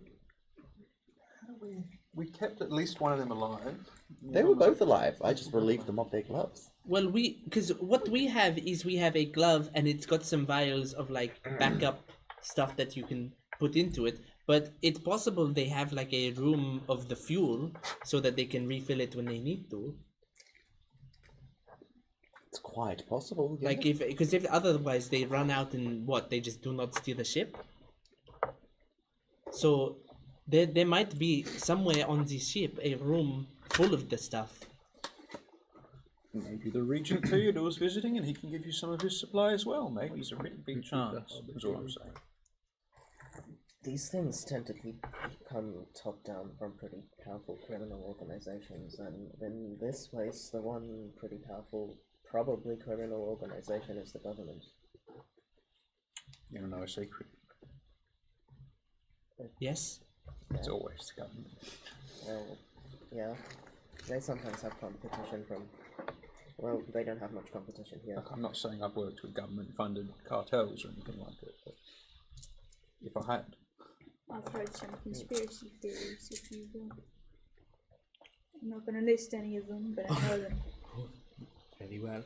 [SPEAKER 5] How do we kept at least one of them alive.
[SPEAKER 3] They were both alive. I just relieved them of their gloves.
[SPEAKER 12] Well, because what we have is we have a glove and it's got some vials of like backup stuff that you can put into it. But it's possible they have like a room of the fuel so that they can refill it when they need to.
[SPEAKER 3] It's quite possible. Yeah.
[SPEAKER 12] Like if otherwise they run out and what, they just do not steal the ship. So there might be somewhere on the ship a room full of the stuff.
[SPEAKER 5] Maybe the Regent Theodore's visiting and he can give you some of his supply as well. Maybe it's a really big chance, is all I'm saying.
[SPEAKER 8] These things tend to come top down from pretty powerful criminal organizations, and in this place, the one pretty powerful, probably criminal organization is the government.
[SPEAKER 5] You don't know a secret.
[SPEAKER 12] Yes?
[SPEAKER 5] It's always the government.
[SPEAKER 8] Well, yeah. They sometimes have competition from... Well, they don't have much competition here.
[SPEAKER 5] Look, I'm not saying I've worked with government-funded cartels or anything like it, but if I had...
[SPEAKER 6] I've heard some conspiracy theories, if you will. I'm not going to list any of them, but I know them.
[SPEAKER 12] Very well.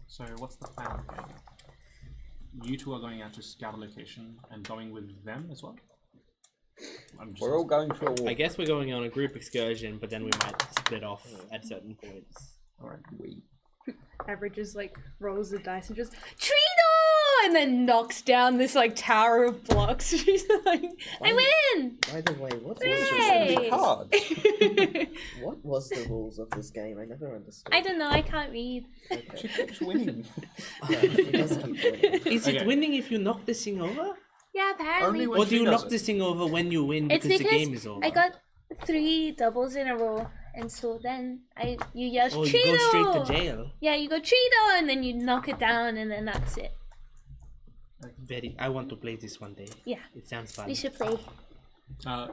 [SPEAKER 1] So what's the plan here? You two are going out to scout a location and going with them as well?
[SPEAKER 5] We're all going for a walk.
[SPEAKER 11] I guess we're going on a group excursion, but then we might split off at certain points.
[SPEAKER 5] Alright, we.
[SPEAKER 2] Average just like rolls the dice and just Trino, and then knocks down this like tower of blocks. She's like, I win!
[SPEAKER 8] By the way, what
[SPEAKER 2] Hooray!
[SPEAKER 8] what was the rules of this game? I never understood.
[SPEAKER 7] I don't know. I can't read.
[SPEAKER 5] She keeps winning.
[SPEAKER 8] Yeah, she does keep winning.
[SPEAKER 12] Is it winning if you knock this thing over?
[SPEAKER 7] Yeah, apparently.
[SPEAKER 12] Or do you knock this thing over when you win
[SPEAKER 7] It's
[SPEAKER 12] because
[SPEAKER 7] because
[SPEAKER 12] the game is over?
[SPEAKER 7] I got 3 doubles in a row, and so then you yell
[SPEAKER 12] Oh,
[SPEAKER 7] Cheeto!
[SPEAKER 12] you go straight to jail.
[SPEAKER 7] Yeah, you go Cheeto, and then you knock it down, and then that's it.
[SPEAKER 12] I want to play this one day.
[SPEAKER 7] Yeah.
[SPEAKER 12] It sounds fun.
[SPEAKER 7] We should play.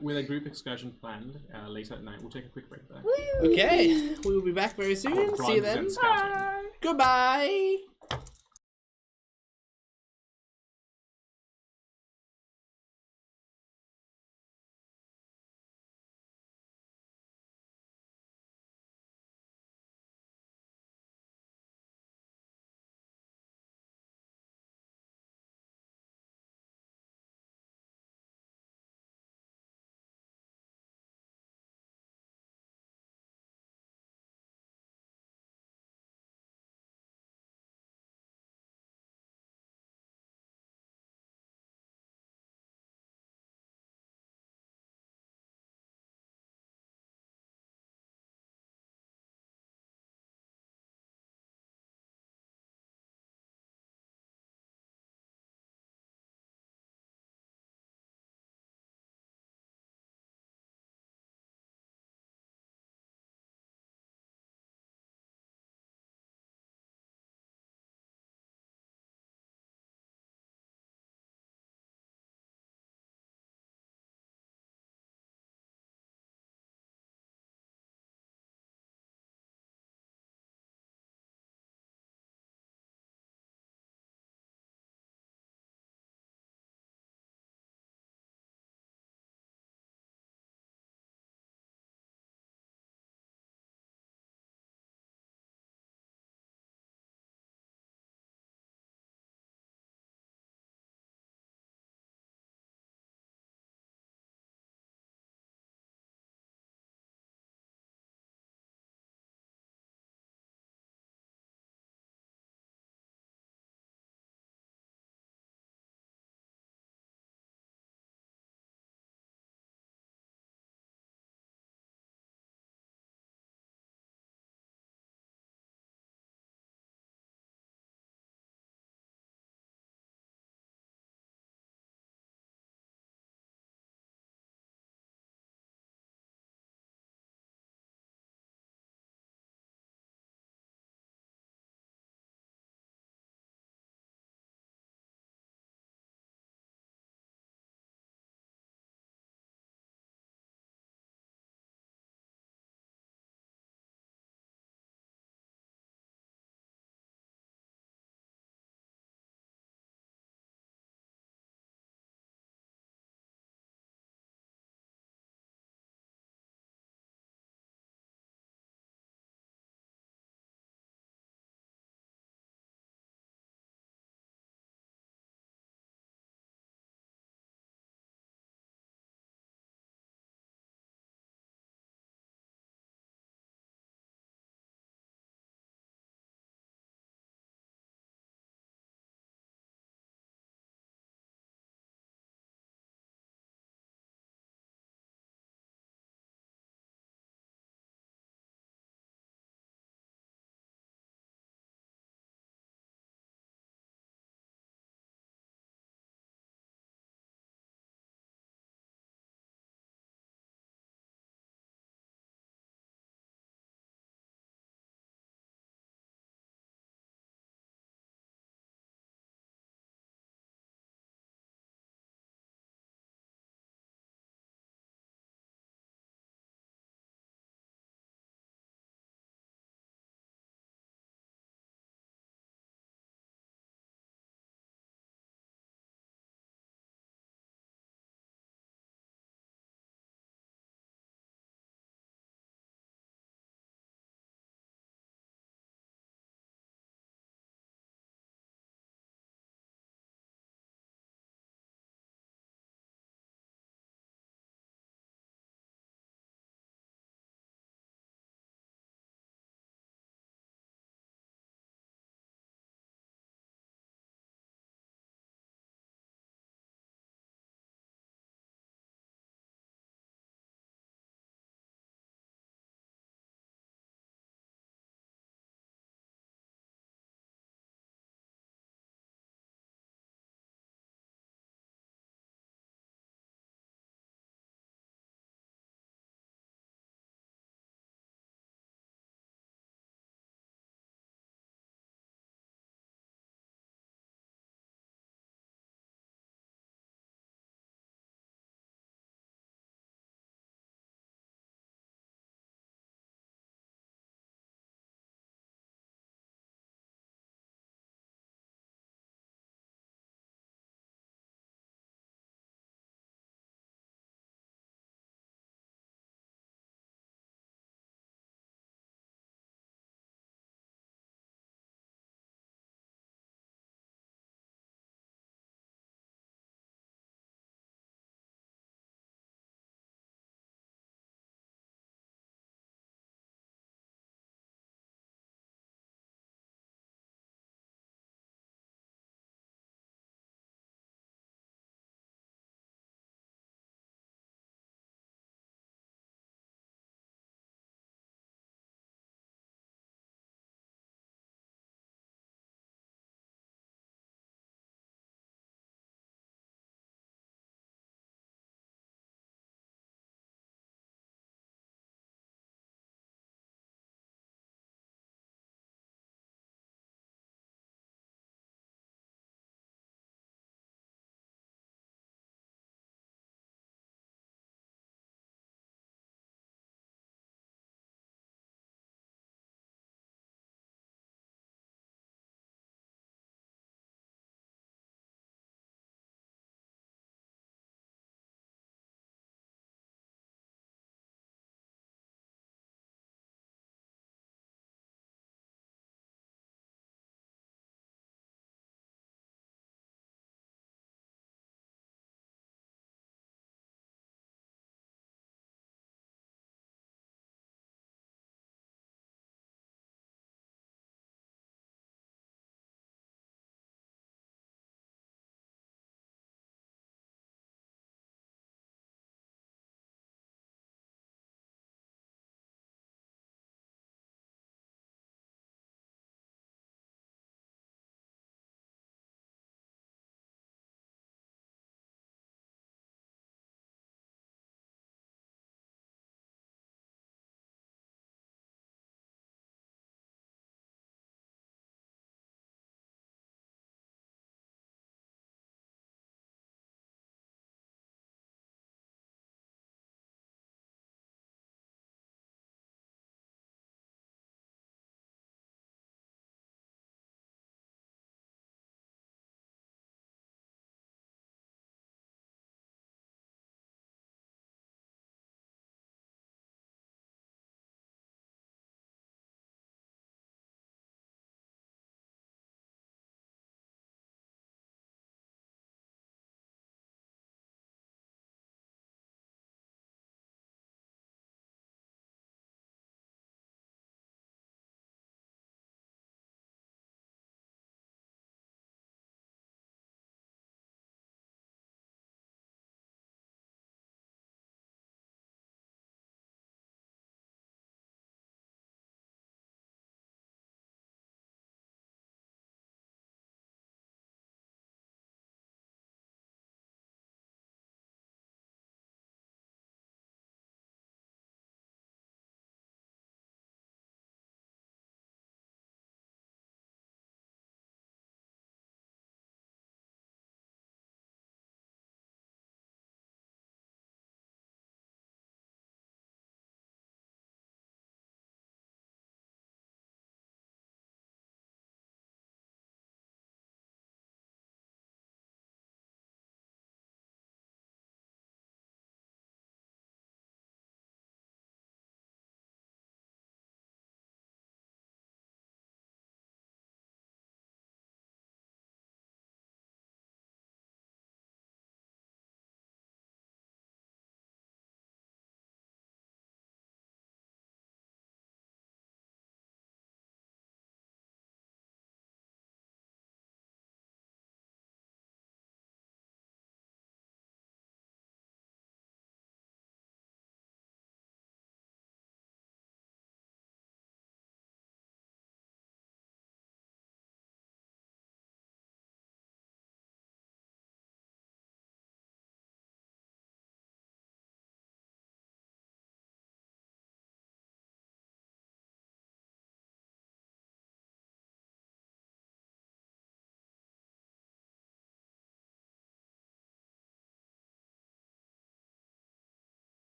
[SPEAKER 1] With a group excursion planned later at night, we'll take a quick break there.
[SPEAKER 7] Woo!
[SPEAKER 12] Okay, we will be back very soon. See you then.
[SPEAKER 1] and scouting.
[SPEAKER 12] Goodbye.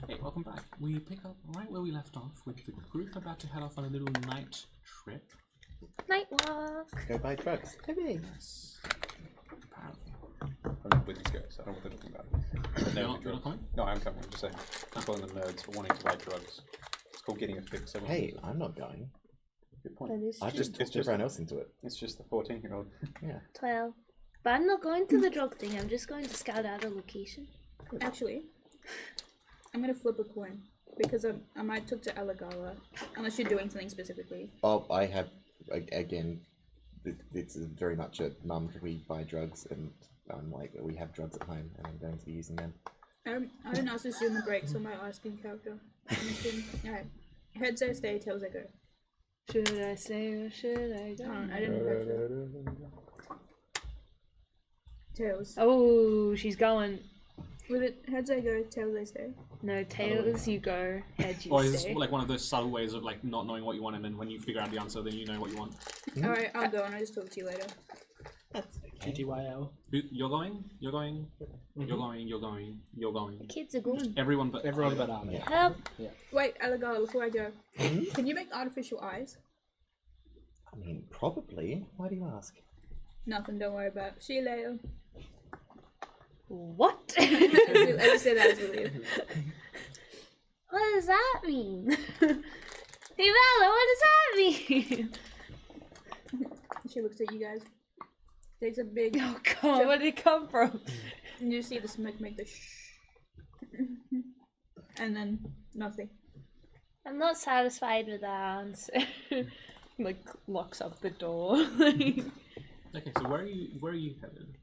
[SPEAKER 1] Hey, welcome back. We pick up right where we left off with the group about to head off on a little night trip.
[SPEAKER 7] Night walk.
[SPEAKER 3] Go buy drugs.
[SPEAKER 1] Yes. Apparently.
[SPEAKER 9] I'm not with these guys. I don't know what they're talking about. But
[SPEAKER 1] You're not coming?
[SPEAKER 9] No, I'm coming. I'm just saying. I'm calling them nerds for wanting to buy drugs. It's called getting a fix.
[SPEAKER 3] Hey, I'm not going.
[SPEAKER 9] Good point.
[SPEAKER 2] That is
[SPEAKER 3] I
[SPEAKER 2] true.
[SPEAKER 3] just talked everyone else into it.
[SPEAKER 9] It's just the 14-year-old.
[SPEAKER 3] Yeah.
[SPEAKER 7] 12. But I'm not going to the drug thing. I'm just going to scout out a location.
[SPEAKER 6] Actually, I'm gonna flip a coin because I might talk to Alagala unless you're doing something specifically.
[SPEAKER 3] Oh, I have, again, it's very much a mum, we buy drugs, and I'm like, we have drugs at home, and I'm going to be using them.
[SPEAKER 6] I didn't ask this during the break, so I might ask in character. Alright. Heads I stay, tails I go.
[SPEAKER 2] Should I stay or should I go?
[SPEAKER 6] I didn't catch that. Tails.
[SPEAKER 2] Oh, she's going.
[SPEAKER 6] With it, heads I go, tails I stay.
[SPEAKER 2] No, tails you go, heads you
[SPEAKER 1] Or is this
[SPEAKER 2] stay.
[SPEAKER 1] like one of those subtle ways of like not knowing what you want, and then when you figure out the answer, then you know what you want?
[SPEAKER 6] Alright, I'll go and I'll just talk to you later.
[SPEAKER 12] GTYL.
[SPEAKER 1] You're going. You're going. You're going. You're going. You're going.
[SPEAKER 7] Kids are going.
[SPEAKER 1] Everyone but
[SPEAKER 12] Army.
[SPEAKER 7] Help.
[SPEAKER 6] Wait, Alagala, before I go, can you make artificial eyes?
[SPEAKER 3] I mean, probably. Why do you ask?
[SPEAKER 6] Nothing, don't worry about it. See you later.
[SPEAKER 2] What?
[SPEAKER 6] I just said that as we leave.
[SPEAKER 7] What does that mean? Hey Vala, what does that mean?
[SPEAKER 6] She looks at you guys. Takes a big.
[SPEAKER 2] Oh god, where did it come from?
[SPEAKER 6] And you see the smoke make the shh. And then nothing.
[SPEAKER 7] I'm not satisfied with that answer.
[SPEAKER 2] Like, locks up the door.
[SPEAKER 1] Okay, so where are you headed?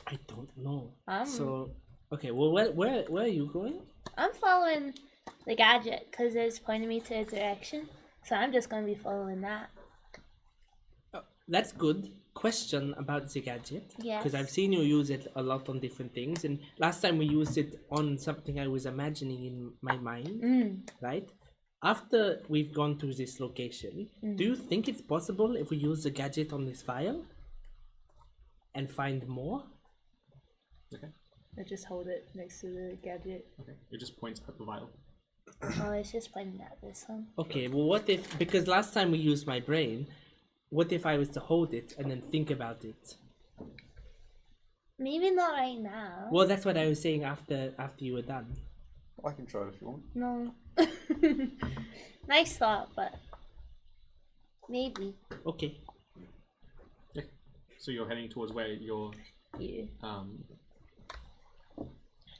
[SPEAKER 12] I don't know.
[SPEAKER 2] I'm-
[SPEAKER 12] So, okay, well, where are you going?
[SPEAKER 7] I'm following the gadget because it's pointing me to a direction. So I'm just going to be following that.
[SPEAKER 12] That's good. Question about the gadget.
[SPEAKER 7] Yes.
[SPEAKER 12] Because I've seen you use it a lot on different things, and last time we used it on something I was imagining in my mind, right? After we've gone to this location, do you think it's possible if we use the gadget on this file and find more?
[SPEAKER 1] Okay.
[SPEAKER 2] I just hold it next to the gadget.
[SPEAKER 1] Okay. It just points at the vial.
[SPEAKER 7] Oh, it's just pointing at this one.
[SPEAKER 12] Okay, well, what if, because last time we used my brain, what if I was to hold it and then think about it?
[SPEAKER 7] Maybe not right now.
[SPEAKER 12] Well, that's what I was saying after you were done.
[SPEAKER 9] I can try it if you want.
[SPEAKER 7] No. Nice thought, but maybe.
[SPEAKER 12] Okay.
[SPEAKER 1] Okay. So you're heading towards where you're.
[SPEAKER 2] Yeah.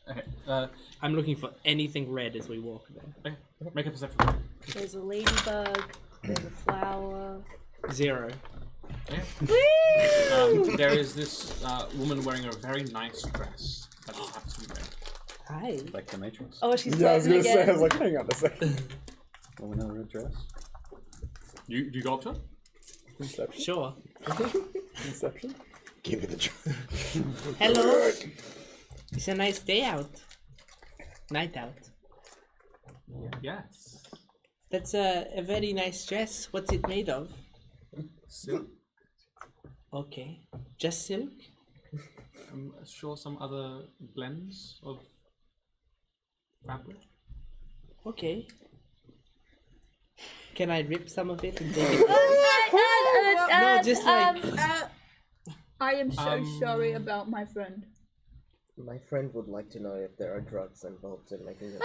[SPEAKER 1] Okay.
[SPEAKER 12] I'm looking for anything red as we walk there.
[SPEAKER 1] Okay. Make a perception check.
[SPEAKER 2] There's a ladybug, there's a flower.
[SPEAKER 12] 0.
[SPEAKER 1] Okay. There is this woman wearing a very nice dress that just happens to be red.
[SPEAKER 12] Hi.
[SPEAKER 9] Like the Matrix.
[SPEAKER 2] Oh, she's
[SPEAKER 10] Yeah, I was
[SPEAKER 2] frozen
[SPEAKER 10] gonna say, I
[SPEAKER 2] again.
[SPEAKER 10] was like, hang on a second.
[SPEAKER 9] Woman in a red dress.
[SPEAKER 1] Do you go up to her?
[SPEAKER 10] Inception.
[SPEAKER 12] Sure.
[SPEAKER 10] Inception.
[SPEAKER 3] Give it a try.
[SPEAKER 12] Hello. It's a nice day out. Night out.
[SPEAKER 1] Yes.
[SPEAKER 12] That's a very nice dress. What's it made of?
[SPEAKER 1] Silk.
[SPEAKER 12] Okay. Just silk?
[SPEAKER 1] I'm sure some other blends of fabric.
[SPEAKER 12] Okay. Can I rip some of it and take it? No, just like...
[SPEAKER 6] I am so sorry about my friend.
[SPEAKER 8] My friend would like to know if there are drugs involved in making it.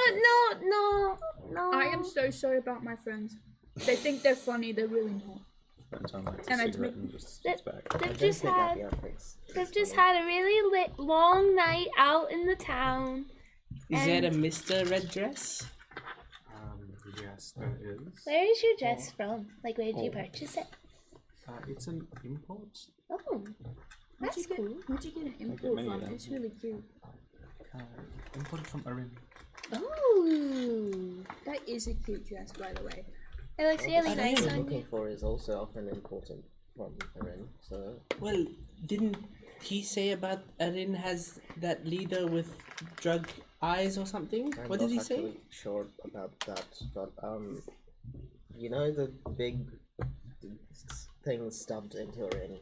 [SPEAKER 7] No.
[SPEAKER 6] I am so sorry about my friends. They think they're funny, they're really not.
[SPEAKER 9] Spend time like
[SPEAKER 6] And
[SPEAKER 9] a
[SPEAKER 6] I
[SPEAKER 9] cigarette
[SPEAKER 6] make-
[SPEAKER 9] and just sits back.
[SPEAKER 7] They've just had a really long night out in the town.
[SPEAKER 12] Is
[SPEAKER 7] And-
[SPEAKER 12] there a Mr. Red Dress?
[SPEAKER 1] Yes, there is.
[SPEAKER 7] Where is your dress from? Like, where did you purchase it?
[SPEAKER 1] It's an import.
[SPEAKER 7] Oh, that's cool.
[SPEAKER 6] Where'd you get an import
[SPEAKER 9] many of
[SPEAKER 6] from?
[SPEAKER 9] them.
[SPEAKER 6] It's really cute.
[SPEAKER 1] Imported from Arin.
[SPEAKER 7] Oh,
[SPEAKER 6] That is a cute dress, by the way.
[SPEAKER 7] it looks really
[SPEAKER 8] What
[SPEAKER 7] nice
[SPEAKER 8] I'm
[SPEAKER 7] on
[SPEAKER 8] looking
[SPEAKER 7] you.
[SPEAKER 8] for is also often important from Erin, so
[SPEAKER 12] Well, didn't he say about Erin has that leader with drug eyes or something?
[SPEAKER 8] I'm
[SPEAKER 12] What
[SPEAKER 8] not
[SPEAKER 12] did he say?
[SPEAKER 8] actually sure about that. But you know the big thing stuffed into Erin.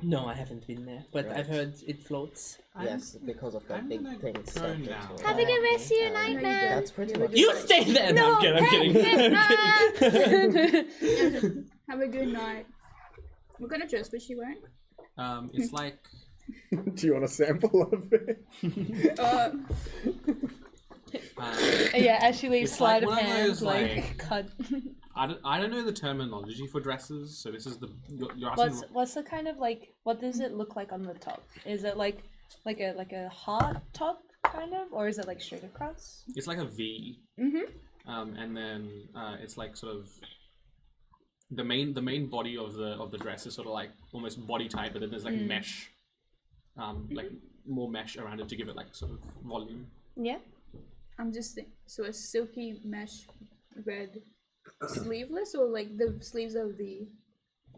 [SPEAKER 12] No, I haven't been there, but I've
[SPEAKER 8] Right.
[SPEAKER 12] heard it floats.
[SPEAKER 8] Yes, because of that
[SPEAKER 1] I'm
[SPEAKER 8] big
[SPEAKER 1] gonna
[SPEAKER 8] thing
[SPEAKER 1] go
[SPEAKER 8] stuck into
[SPEAKER 1] now.
[SPEAKER 8] it.
[SPEAKER 7] Have a good rest of your night,
[SPEAKER 6] you
[SPEAKER 7] man.
[SPEAKER 8] That's pretty much
[SPEAKER 12] You
[SPEAKER 8] it.
[SPEAKER 12] stay there. No, I'm kidding. I'm kidding.
[SPEAKER 6] Have a good night. What kind of dress was she wearing?
[SPEAKER 1] It's like
[SPEAKER 10] Do you want a sample of it?
[SPEAKER 2] Yeah, as she leaves,
[SPEAKER 1] It's
[SPEAKER 2] sleight
[SPEAKER 1] like
[SPEAKER 2] of
[SPEAKER 1] one of
[SPEAKER 2] hand,
[SPEAKER 1] those,
[SPEAKER 2] like,
[SPEAKER 1] like-
[SPEAKER 2] cut.
[SPEAKER 1] I don't know the terminology for dresses, so this is the you're asking.
[SPEAKER 2] What's the kind of like? What does it look like on the top? Is it like a hot top kind of, or is it like straight across?
[SPEAKER 1] It's like a V.
[SPEAKER 2] Mm-hmm.
[SPEAKER 1] And then it's like sort of the main body of the dress is sort of like almost body type, but then there's like mesh, like more mesh around it to give it like sort of volume.
[SPEAKER 2] Yeah.
[SPEAKER 6] I'm just so a silky mesh red sleeveless, or like the sleeves of the.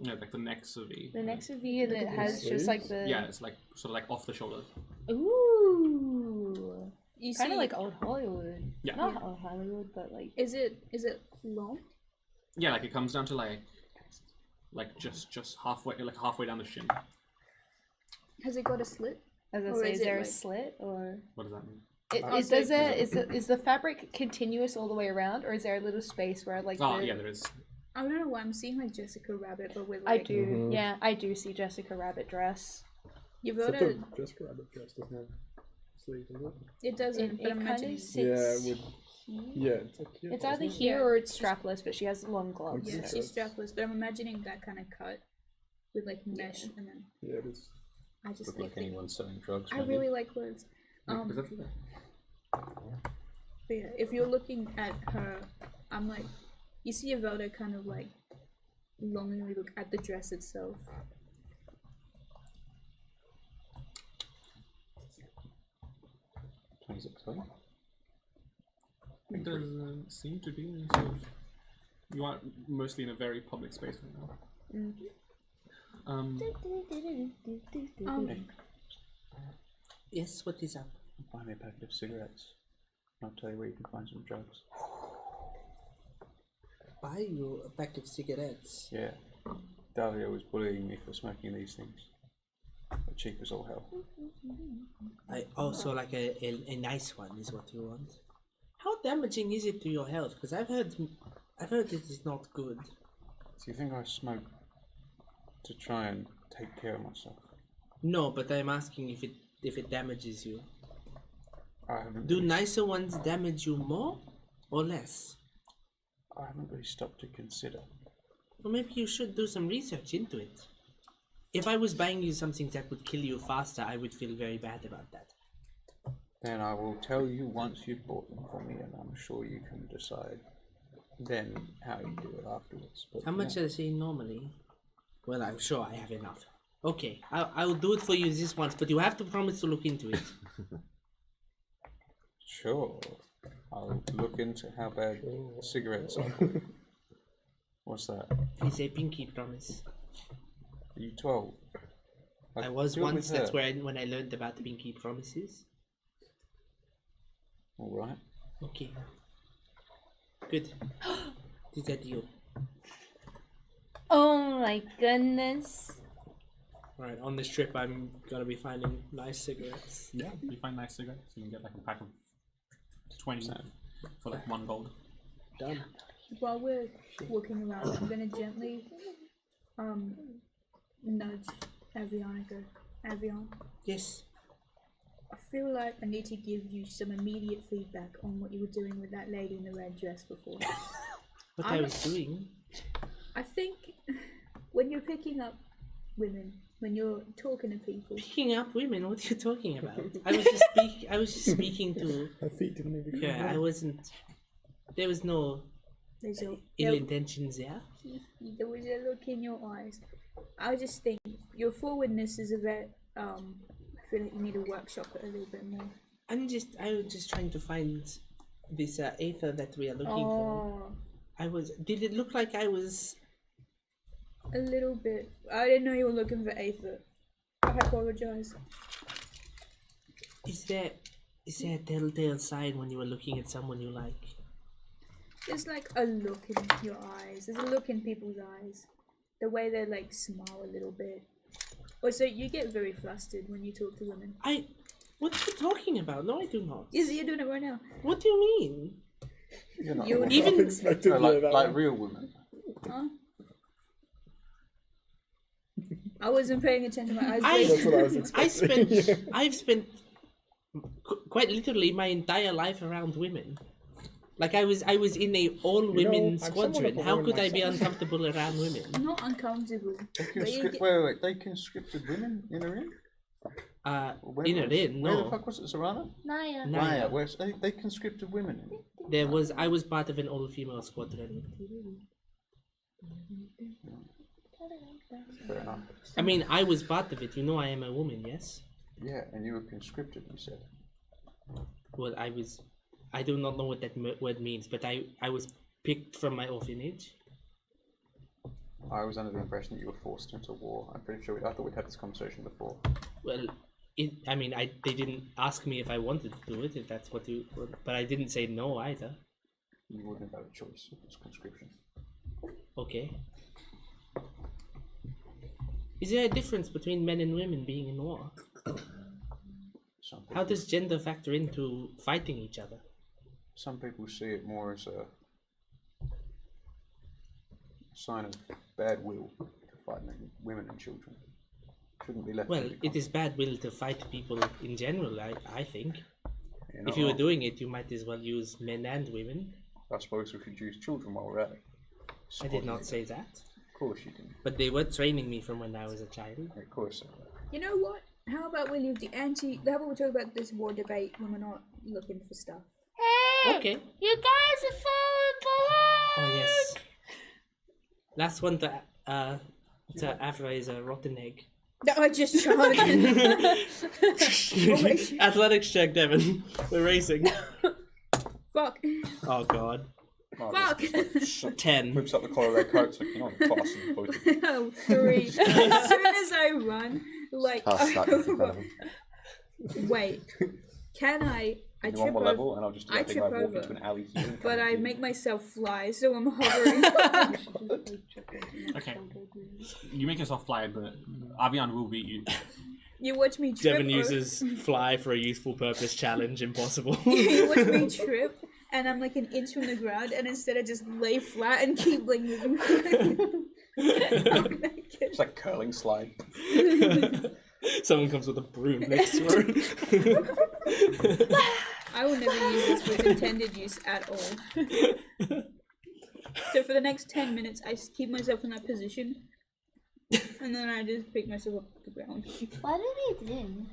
[SPEAKER 1] No, like the neck's a V.
[SPEAKER 2] The next of you that has just like the.
[SPEAKER 1] Yeah, it's like sort of like off the shoulder.
[SPEAKER 2] Ooh.
[SPEAKER 6] You
[SPEAKER 2] Kind
[SPEAKER 6] see,
[SPEAKER 2] of like old Hollywood.
[SPEAKER 1] Yeah.
[SPEAKER 2] Not old Hollywood, but like.
[SPEAKER 6] Is it long?
[SPEAKER 1] Yeah, like it comes down to like just halfway down the shin.
[SPEAKER 6] Has it got a slit?
[SPEAKER 2] As I
[SPEAKER 6] Or
[SPEAKER 2] say,
[SPEAKER 6] is
[SPEAKER 2] is
[SPEAKER 6] it
[SPEAKER 2] there a
[SPEAKER 6] like-
[SPEAKER 2] slit or?
[SPEAKER 1] What does that mean?
[SPEAKER 2] Is the fabric continuous all the way around, or is there a little space where like?
[SPEAKER 1] Oh
[SPEAKER 2] the...
[SPEAKER 1] yeah, there is.
[SPEAKER 6] I don't know why I'm seeing like Jessica Rabbit, but with
[SPEAKER 2] I
[SPEAKER 6] like.
[SPEAKER 2] do. Yeah, I do see Jessica Rabbit dress.
[SPEAKER 6] You've
[SPEAKER 10] Except
[SPEAKER 6] got a.
[SPEAKER 10] the Jessica Rabbit dress doesn't have sleeves, does it?
[SPEAKER 6] It doesn't.
[SPEAKER 2] It
[SPEAKER 6] but I'm
[SPEAKER 2] kind
[SPEAKER 6] imagining.
[SPEAKER 2] of sits.
[SPEAKER 10] Yeah, yeah, it's like here,
[SPEAKER 2] It's either
[SPEAKER 10] isn't it?
[SPEAKER 2] here or it's strapless, but she has long gloves.
[SPEAKER 6] Yeah,
[SPEAKER 10] Yeah.
[SPEAKER 6] she's strapless, but I'm imagining that kind of cut with like mesh, and then
[SPEAKER 10] Yeah, it is.
[SPEAKER 6] I just
[SPEAKER 9] Look
[SPEAKER 6] think
[SPEAKER 9] like anyone selling drugs.
[SPEAKER 6] I
[SPEAKER 9] maybe.
[SPEAKER 6] really like clothes.
[SPEAKER 1] Is that true?
[SPEAKER 6] But yeah, if you're looking at her, I'm like, you see Evelda kind of like longingly look at the dress itself.
[SPEAKER 1] It doesn't seem to be. Sort of, you are mostly in a very public space right now.
[SPEAKER 12] Yes, what is up?
[SPEAKER 9] Buy me a packet of cigarettes. I'll tell you where you can find some drugs.
[SPEAKER 12] Buy you a pack of cigarettes.
[SPEAKER 9] Yeah. Davio was bullying me for smoking these things. They're cheap as all hell.
[SPEAKER 12] I also like a nice one is what you want. How damaging is it to your health? Because I've heard it is not good.
[SPEAKER 9] Do you think I smoke to try and take care of myself?
[SPEAKER 12] No, but I'm asking if it damages you.
[SPEAKER 9] I haven't.
[SPEAKER 12] Do
[SPEAKER 9] really,
[SPEAKER 12] nicer ones damage you more or less?
[SPEAKER 9] I haven't really stopped to consider.
[SPEAKER 12] Well, maybe you should do some research into it. If I was buying you something that would kill you faster, I would feel very bad about that.
[SPEAKER 9] Then I will tell you once you've bought them for me, and I'm sure you can decide then how you do it afterwards. But
[SPEAKER 12] How much are they normally? Well, I'm sure I have enough. Okay, I'll do it for you this once, but you have to promise to look into it.
[SPEAKER 9] Sure. I'll look into how bad cigarettes are. What's that?
[SPEAKER 12] It's a pinky promise.
[SPEAKER 9] Are you 12?
[SPEAKER 12] I was
[SPEAKER 9] do it with
[SPEAKER 12] once. That's
[SPEAKER 9] her.
[SPEAKER 12] when I learned about the pinky promises.
[SPEAKER 9] All right.
[SPEAKER 12] Okay. Good. Is that you?
[SPEAKER 2] Oh my goodness.
[SPEAKER 12] Right, on this trip I'm gonna be finding nice cigarettes.
[SPEAKER 1] Yeah, you find nice cigarettes. You can get like a pack of 20 for like $1.
[SPEAKER 12] Done.
[SPEAKER 6] While we're walking around, I'm gonna gently nudge Avion and go, Avion,
[SPEAKER 12] Yes.
[SPEAKER 6] I feel like I need to give you some immediate feedback on what you were doing with that lady in the red dress before.
[SPEAKER 12] What I was doing.
[SPEAKER 6] I think when you're picking up women, when you're talking to people,
[SPEAKER 12] Picking up women, what are you talking about? I was just speaking to
[SPEAKER 10] Her feet didn't even come
[SPEAKER 12] her. I wasn't. There was no
[SPEAKER 6] there's a
[SPEAKER 12] ill intentions there.
[SPEAKER 6] there was a look in your eyes. I just think your forwardness is a very I feel like you need to workshop it a little bit more.
[SPEAKER 12] I was just trying to find this Aether that we are looking for. Did it look like I was?
[SPEAKER 6] A little bit. I didn't know you were looking for Aether. I apologize.
[SPEAKER 12] Is there a telltale sign when you were looking at someone you like?
[SPEAKER 6] There's like a look in your eyes. There's a look in people's eyes. The way they like smile a little bit. Oh, so you get very flustered when you talk to women.
[SPEAKER 12] What are you talking about? No, I do not.
[SPEAKER 6] Yes, you're doing it right now.
[SPEAKER 12] What do you mean?
[SPEAKER 5] You're not
[SPEAKER 6] You
[SPEAKER 5] a woman.
[SPEAKER 12] Even
[SPEAKER 5] like real women.
[SPEAKER 6] Huh? I wasn't paying attention to my eyes.
[SPEAKER 10] That's what I was expecting.
[SPEAKER 12] I've spent quite literally my entire life around women. Like I was in a all women
[SPEAKER 10] I'm somewhat
[SPEAKER 12] squadron.
[SPEAKER 10] of a
[SPEAKER 12] How
[SPEAKER 10] woman
[SPEAKER 12] could I be
[SPEAKER 10] myself.
[SPEAKER 12] uncomfortable around women?
[SPEAKER 6] Not uncomfortable.
[SPEAKER 5] Wait, they conscripted women in a ring?
[SPEAKER 12] In a ring,
[SPEAKER 5] Where the
[SPEAKER 12] no.
[SPEAKER 5] fuck was it, Serrano?
[SPEAKER 7] Naya.
[SPEAKER 12] Naya.
[SPEAKER 5] Where's they conscripted women in?
[SPEAKER 12] I was part of an all female squadron.
[SPEAKER 5] Fair enough.
[SPEAKER 12] I mean, I was part of it. You know, I am a woman. Yes.
[SPEAKER 5] Yeah, and you were conscripted, you said.
[SPEAKER 12] Well, I do not know what that word means, but I was picked from my orphanage.
[SPEAKER 5] I was under the impression that you were forced into war. I'm pretty sure I thought we'd had this conversation before.
[SPEAKER 12] Well, they didn't ask me if I wanted to do it, if that's what you... But I didn't say no either.
[SPEAKER 5] You wouldn't have had a choice if it was conscription.
[SPEAKER 12] Okay. Is there a difference between men and women being in war? How does gender factor into fighting each other?
[SPEAKER 5] Some people see it more as a sign of bad will to fight women and children. Shouldn't be left.
[SPEAKER 12] Well, it is bad will to fight people in general, I think.
[SPEAKER 5] You're not
[SPEAKER 12] If you were
[SPEAKER 5] wrong.
[SPEAKER 12] doing it, you might as well use men and women.
[SPEAKER 5] I suppose we should use children while we're at it.
[SPEAKER 12] I did not say that.
[SPEAKER 5] Of course you didn't.
[SPEAKER 12] But they were training me from when I was a child.
[SPEAKER 5] Of course.
[SPEAKER 6] You know what? How about we leave the how about we talk about this war debate when we're not looking for stuff?
[SPEAKER 7] Hey!
[SPEAKER 12] Okay.
[SPEAKER 7] You guys are falling behind!
[SPEAKER 12] Oh yes. Last one to Afra is a rotten egg.
[SPEAKER 6] That I just charged.
[SPEAKER 12] Athletics check, Devin. We're racing.
[SPEAKER 6] Fuck.
[SPEAKER 12] Oh god.
[SPEAKER 6] Fuck.
[SPEAKER 12] 10.
[SPEAKER 5] Whips up the collar of their coats like, you know, I'm tossing both of you.
[SPEAKER 6] Oh, 3. As soon as I run, like,
[SPEAKER 3] Cast darkness in front of him.
[SPEAKER 6] wait, can I
[SPEAKER 5] You
[SPEAKER 6] trip
[SPEAKER 5] want more
[SPEAKER 6] over,
[SPEAKER 5] level, and I'll just do
[SPEAKER 6] I
[SPEAKER 5] that thing where I
[SPEAKER 6] trip
[SPEAKER 5] walk
[SPEAKER 6] over,
[SPEAKER 5] into an alley here. and
[SPEAKER 6] but
[SPEAKER 5] come
[SPEAKER 6] I
[SPEAKER 5] at you.
[SPEAKER 6] make myself fly, so I'm hovering.
[SPEAKER 1] Okay. You make yourself fly, but Avian will beat you.
[SPEAKER 6] You watch me trip.
[SPEAKER 12] Devin uses fly for a useful purpose challenge. Impossible.
[SPEAKER 6] You watch me trip, and I'm like an inch from the ground, and instead I just lay flat and keep like moving.
[SPEAKER 5] It's like curling slide.
[SPEAKER 12] Someone comes with a broom next to her.
[SPEAKER 6] I will never use this for its intended use at all. So for the next 10 minutes, I keep myself in that position, and then I just pick myself up off the ground.
[SPEAKER 7] What are they doing?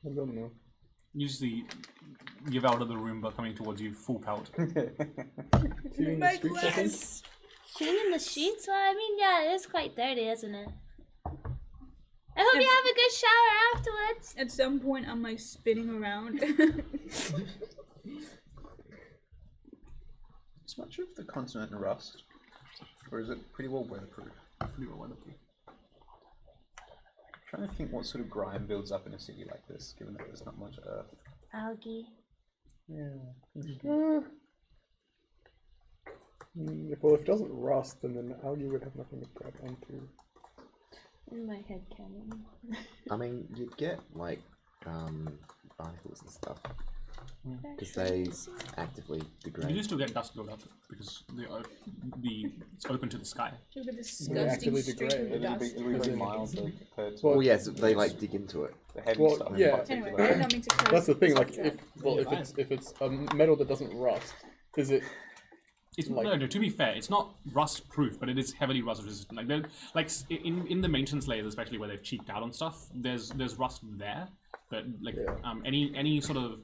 [SPEAKER 10] I don't know.
[SPEAKER 1] You see Yavelda the Roomba coming towards you, full pelt.
[SPEAKER 6] My glass!
[SPEAKER 7] Shooting in the sheets? Well, I mean, yeah, it is quite dirty, isn't it? I hope you have a good shower afterwards.
[SPEAKER 6] At some point, I'm like spinning around.
[SPEAKER 5] Is much of the continent rust? Or is it pretty well weatherproof?
[SPEAKER 1] Pretty well weatherproof.
[SPEAKER 5] I'm trying to think what sort of grime builds up in a city like this, given that there's not much earth.
[SPEAKER 7] Algae.
[SPEAKER 5] Yeah.
[SPEAKER 10] Well, if it doesn't rust, then the algae would have nothing to grab onto.
[SPEAKER 2] In my head canon.
[SPEAKER 3] I mean, you'd get like barnacles and stuff because they actively degrade.
[SPEAKER 1] You do still get dust build-up because it's open to the sky.
[SPEAKER 6] Look at
[SPEAKER 10] They
[SPEAKER 6] disgusting
[SPEAKER 10] actively
[SPEAKER 6] streak
[SPEAKER 10] degrade.
[SPEAKER 6] of dust.
[SPEAKER 5] It'll be very mild compared to
[SPEAKER 3] Well, yes, they like dig into it.
[SPEAKER 5] the heavy
[SPEAKER 10] Well,
[SPEAKER 5] stuff.
[SPEAKER 10] yeah.
[SPEAKER 5] in particular.
[SPEAKER 6] Anyway, I did not mean to close
[SPEAKER 10] That's the thing.
[SPEAKER 6] this
[SPEAKER 10] Like,
[SPEAKER 6] off
[SPEAKER 10] if it's a metal that doesn't rust, is it?
[SPEAKER 1] It's
[SPEAKER 10] Like-
[SPEAKER 1] no, to be fair, it's not rust proof, but it is heavily rust resistant. Like in the maintenance layers, especially where they've cheaped out on stuff, there's rust there, but like any sort of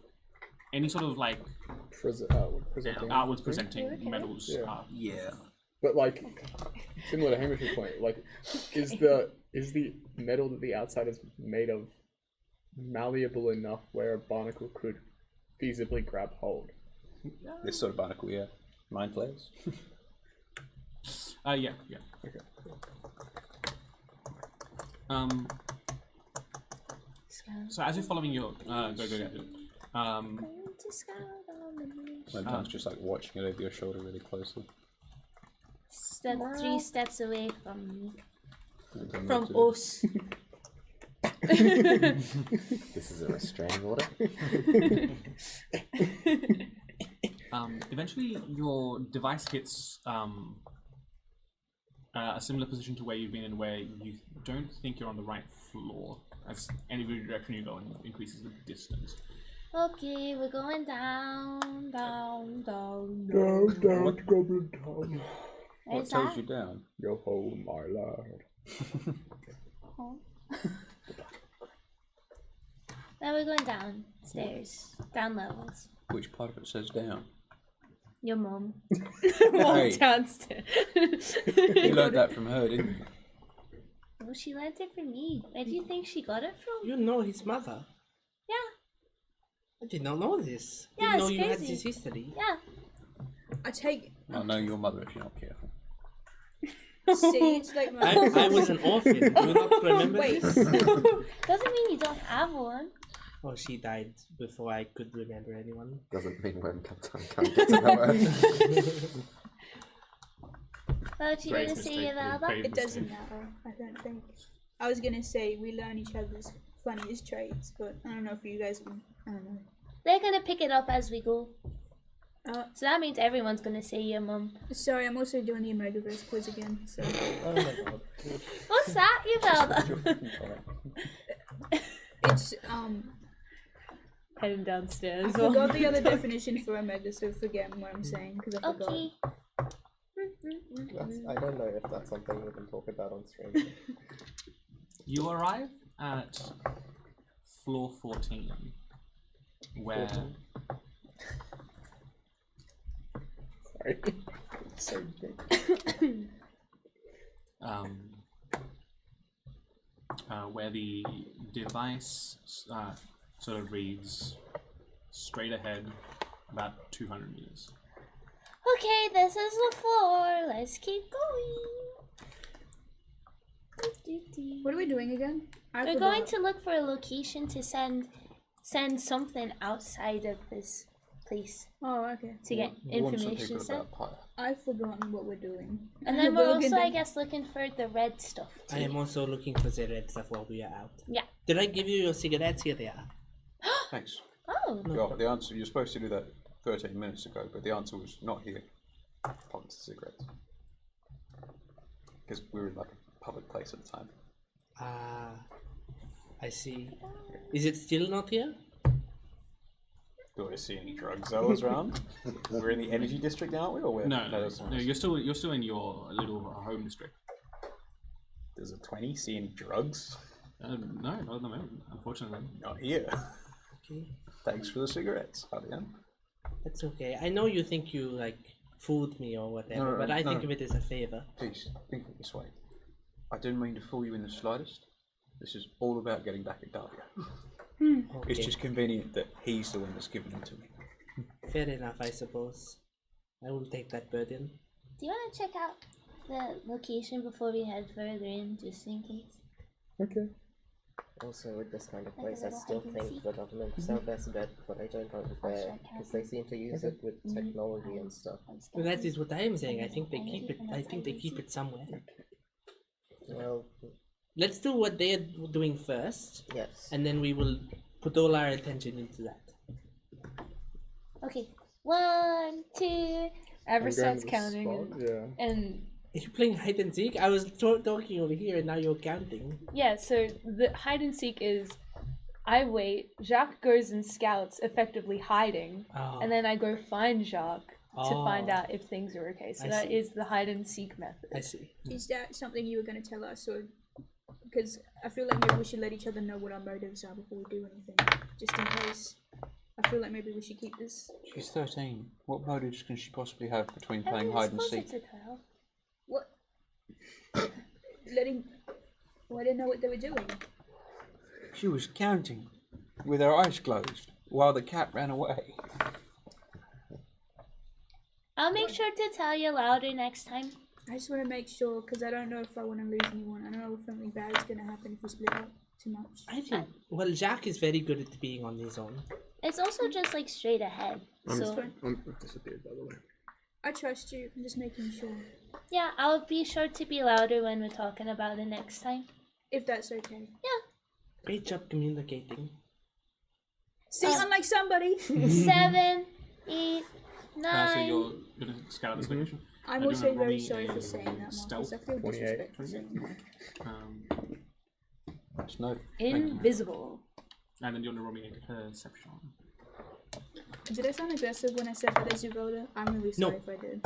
[SPEAKER 1] like
[SPEAKER 10] Outward presenting.
[SPEAKER 1] outwards presenting metals.
[SPEAKER 10] Yeah.
[SPEAKER 5] Yeah.
[SPEAKER 10] But like, similar to Hamish's point, like, is the metal that the outside is made of malleable enough where a barnacle could feasibly grab hold?
[SPEAKER 5] This sort of barnacle, yeah. Mind flares.
[SPEAKER 1] Yeah.
[SPEAKER 10] Okay.
[SPEAKER 1] So as you're following your go.
[SPEAKER 5] Sometimes just like watching it over your shoulder really closely.
[SPEAKER 7] Step 3 steps away from me.
[SPEAKER 2] from us.
[SPEAKER 3] This is a restraining order.
[SPEAKER 1] Eventually, your device hits a similar position to where you've been in, where you don't think you're on the right floor. As any direction you go, increases the distance.
[SPEAKER 7] Okay, we're going down, down, down,
[SPEAKER 10] Down,
[SPEAKER 7] down.
[SPEAKER 10] down, Goblin Town.
[SPEAKER 9] What
[SPEAKER 7] Where's
[SPEAKER 9] tells
[SPEAKER 7] that?
[SPEAKER 9] you down?
[SPEAKER 10] Yo ho, my lord.
[SPEAKER 7] Oh. Now we're going downstairs, down levels.
[SPEAKER 9] Which part of it says down?
[SPEAKER 7] Your mom.
[SPEAKER 2] Walk
[SPEAKER 9] Hey.
[SPEAKER 2] downstairs.
[SPEAKER 9] You learned that from her, didn't you?
[SPEAKER 7] Oh, she learned it from me. Where do you think she got it from?
[SPEAKER 12] You know his mother.
[SPEAKER 7] Yeah,
[SPEAKER 12] I did not know this.
[SPEAKER 7] Yeah,
[SPEAKER 12] Didn't know
[SPEAKER 7] it's
[SPEAKER 12] you had
[SPEAKER 7] crazy.
[SPEAKER 12] this history.
[SPEAKER 7] yeah.
[SPEAKER 6] I take.
[SPEAKER 9] I'll know your mother if you're not careful.
[SPEAKER 6] See, it's like my.
[SPEAKER 12] I was an orphan. Do you not remember
[SPEAKER 6] Wait.
[SPEAKER 12] this?
[SPEAKER 7] Doesn't mean you don't have one.
[SPEAKER 12] Oh, she died before I could remember anyone.
[SPEAKER 3] Doesn't mean when can't get to know her.
[SPEAKER 7] What you
[SPEAKER 1] Great
[SPEAKER 7] gonna say
[SPEAKER 1] mistake,
[SPEAKER 7] about
[SPEAKER 1] grave
[SPEAKER 6] It doesn't
[SPEAKER 1] mistake.
[SPEAKER 6] matter. I don't think. I was gonna say we learn each other's funniest traits, but I don't know if you guys can. I don't know.
[SPEAKER 7] They're gonna pick it up as we go.
[SPEAKER 6] So
[SPEAKER 7] that means everyone's gonna say your mum.
[SPEAKER 6] Sorry, I'm also doing the Omegaverse quiz again. So.
[SPEAKER 8] Oh my god.
[SPEAKER 7] What's that, you brother?
[SPEAKER 6] It's
[SPEAKER 2] Heading downstairs.
[SPEAKER 6] I forgot the other definition for Omega, so forget what I'm saying because I forgot.
[SPEAKER 7] Okay.
[SPEAKER 8] I don't know if that's something we can talk about on stream.
[SPEAKER 1] You arrive at floor 14, where
[SPEAKER 10] Sorry. So big.
[SPEAKER 1] where the device sort of reads straight ahead about 200 meters.
[SPEAKER 7] Okay, this is the floor. Let's keep going.
[SPEAKER 6] What are we doing again? I
[SPEAKER 7] We're
[SPEAKER 6] forgot.
[SPEAKER 7] going to look for a location to send something outside of this place
[SPEAKER 6] Oh, okay.
[SPEAKER 7] to get
[SPEAKER 9] Warn some
[SPEAKER 7] information
[SPEAKER 9] people
[SPEAKER 7] sent.
[SPEAKER 9] about Pyre.
[SPEAKER 6] I've forgotten what we're doing.
[SPEAKER 7] And then we're
[SPEAKER 6] looking
[SPEAKER 7] also, I
[SPEAKER 6] at-
[SPEAKER 7] guess, looking for the red stuff too.
[SPEAKER 12] I am also looking for the red stuff while we are out.
[SPEAKER 7] Yeah.
[SPEAKER 12] Did I give you your cigarettes? Here they are.
[SPEAKER 9] Thanks.
[SPEAKER 7] Oh.
[SPEAKER 9] Well, the answer, you're supposed to do that 13 minutes ago, but the answer was not here. Pockets of cigarettes. Because we were in like a public place at the time.
[SPEAKER 12] Ah, I see. Is it still not here?
[SPEAKER 9] Do I see any drug sellers around? We're in the energy district now, aren't we? Or where?
[SPEAKER 1] No,
[SPEAKER 9] that's not
[SPEAKER 1] no,
[SPEAKER 9] us.
[SPEAKER 1] you're still in your little home district.
[SPEAKER 9] Does a 20 see any drugs?
[SPEAKER 1] No, not at the moment, unfortunately.
[SPEAKER 9] Not here.
[SPEAKER 12] Okay,
[SPEAKER 9] Thanks for the cigarettes, Fabian.
[SPEAKER 12] that's okay. I know you think you like fooled me or whatever,
[SPEAKER 9] No,
[SPEAKER 12] but I think
[SPEAKER 9] no.
[SPEAKER 12] of it as a favor.
[SPEAKER 9] Please, think of it this way. I didn't mean to fool you in the slightest. This is all about getting back at Davia.
[SPEAKER 12] Okay.
[SPEAKER 9] It's just convenient that he's the one that's given them to me.
[SPEAKER 12] Fair enough, I suppose. I will take that burden.
[SPEAKER 7] Do you want to check out the location before we head further in, just in case?
[SPEAKER 10] Okay.
[SPEAKER 8] Also, with this kind of
[SPEAKER 7] Like a
[SPEAKER 8] place, I
[SPEAKER 7] little
[SPEAKER 8] still
[SPEAKER 7] hide and
[SPEAKER 8] think
[SPEAKER 7] seek.
[SPEAKER 8] the government is our best bet, but I don't know where, because they seem to use it with technology and stuff.
[SPEAKER 12] Well, that is what I am saying. I think they keep it. I think they keep it somewhere.
[SPEAKER 8] Well,
[SPEAKER 12] Let's do what they are doing first,
[SPEAKER 8] yes.
[SPEAKER 12] and then we will put all our attention into that.
[SPEAKER 7] Okay. 1, 2.
[SPEAKER 2] Ever
[SPEAKER 10] I'm going
[SPEAKER 2] starts
[SPEAKER 10] to the
[SPEAKER 2] counting,
[SPEAKER 10] spot, yeah.
[SPEAKER 2] and
[SPEAKER 12] Are you playing hide and seek? I was talking over here, and now you're counting.
[SPEAKER 2] yeah. So the hide and seek is, I wait. Jacques goes and scouts, effectively hiding,
[SPEAKER 12] Oh.
[SPEAKER 2] and then I go find Jacques to find
[SPEAKER 12] Oh.
[SPEAKER 2] out if things are okay. So
[SPEAKER 12] I
[SPEAKER 2] that
[SPEAKER 12] see.
[SPEAKER 2] is the hide and seek method.
[SPEAKER 12] I see.
[SPEAKER 6] Is that something you were going to tell us, or because I feel like maybe we should let each other know what our motives are before we do anything, just in case. I feel like maybe we should keep this.
[SPEAKER 9] She's 13. What motives can she possibly have between playing
[SPEAKER 7] Everyone's
[SPEAKER 9] hide and
[SPEAKER 7] closer
[SPEAKER 9] seek?
[SPEAKER 7] to 12.
[SPEAKER 6] What? Letting. Oh, I didn't know what they were doing.
[SPEAKER 9] She was counting with her eyes closed while the cat ran away.
[SPEAKER 7] I'll make sure to tell you louder next time.
[SPEAKER 6] I just want to make sure, because I don't know if I want to lose anyone. I don't know if something bad is going to happen if we split up too much.
[SPEAKER 12] I think. Well, Jacques is very good at being on his own.
[SPEAKER 7] It's also just like straight ahead. So
[SPEAKER 10] I've disappeared, by the way.
[SPEAKER 6] I trust you. I'm just making sure.
[SPEAKER 7] Yeah, I'll be sure to be louder when we're talking about it next time.
[SPEAKER 6] If that's okay.
[SPEAKER 12] Great job communicating.
[SPEAKER 6] See, unlike somebody.
[SPEAKER 7] 7, 8, 9.
[SPEAKER 1] So you're gonna scout this location.
[SPEAKER 6] I'm
[SPEAKER 1] Do you
[SPEAKER 6] also
[SPEAKER 1] wanna roll
[SPEAKER 6] very
[SPEAKER 1] me
[SPEAKER 6] sorry
[SPEAKER 1] a
[SPEAKER 6] for saying that, Marcus.
[SPEAKER 1] stealth?
[SPEAKER 6] I feel
[SPEAKER 10] 28.
[SPEAKER 6] disrespectful saying that.
[SPEAKER 9] That's no.
[SPEAKER 2] Invisible.
[SPEAKER 1] And then you want to roll me a perception.
[SPEAKER 6] Did I sound aggressive when I said that as you rolled it? I'm really sorry if I did.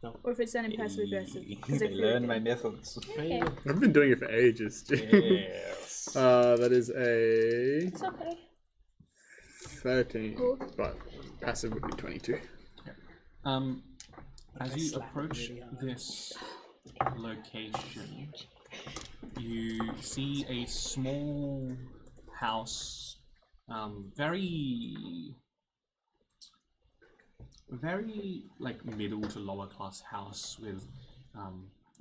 [SPEAKER 12] No.
[SPEAKER 6] Or if it sounded passive aggressive. Because I
[SPEAKER 9] They
[SPEAKER 6] feel
[SPEAKER 9] learn
[SPEAKER 6] it
[SPEAKER 9] my
[SPEAKER 6] did.
[SPEAKER 9] methods.
[SPEAKER 7] Okay.
[SPEAKER 10] I've been doing it for ages.
[SPEAKER 9] Yes.
[SPEAKER 10] That is a
[SPEAKER 7] It's okay.
[SPEAKER 10] 13, but passive would be 22.
[SPEAKER 1] As you approach this location, you see a small house, very like middle to lower class house with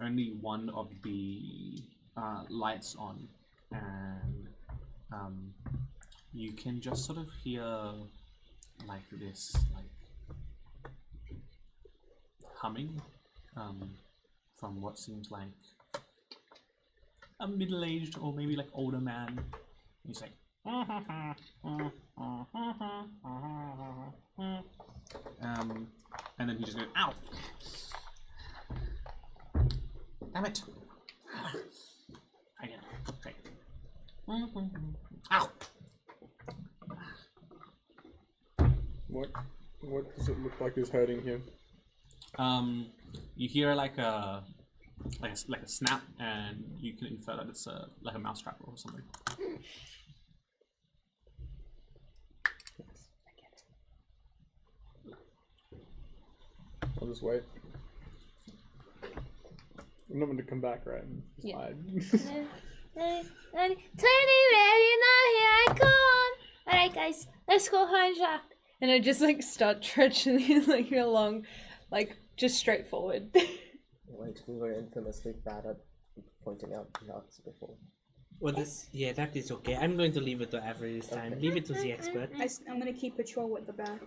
[SPEAKER 1] only one of the lights on, and you can just sort of hear like this humming from what seems like a middle-aged or maybe like older man. He's like and then he just goes, ow! Damn it! Again. Okay. Ow!
[SPEAKER 10] What does it look like is hurting him?
[SPEAKER 1] You hear like a snap, and you can infer that it's like a mousetrap or something.
[SPEAKER 10] I'll just wait. I'm not going to come back, right? And just hide.
[SPEAKER 7] Tiny ready now, here I come. Alright guys, let's go find Jacques.
[SPEAKER 2] And I just like start trudging like along, like just straight forward.
[SPEAKER 8] Wait, we were infamously bad at pointing out blocks before.
[SPEAKER 12] Well, that is okay. I'm going to leave it to Avery this time. Leave it to the expert.
[SPEAKER 6] I'm gonna keep patrol at the back.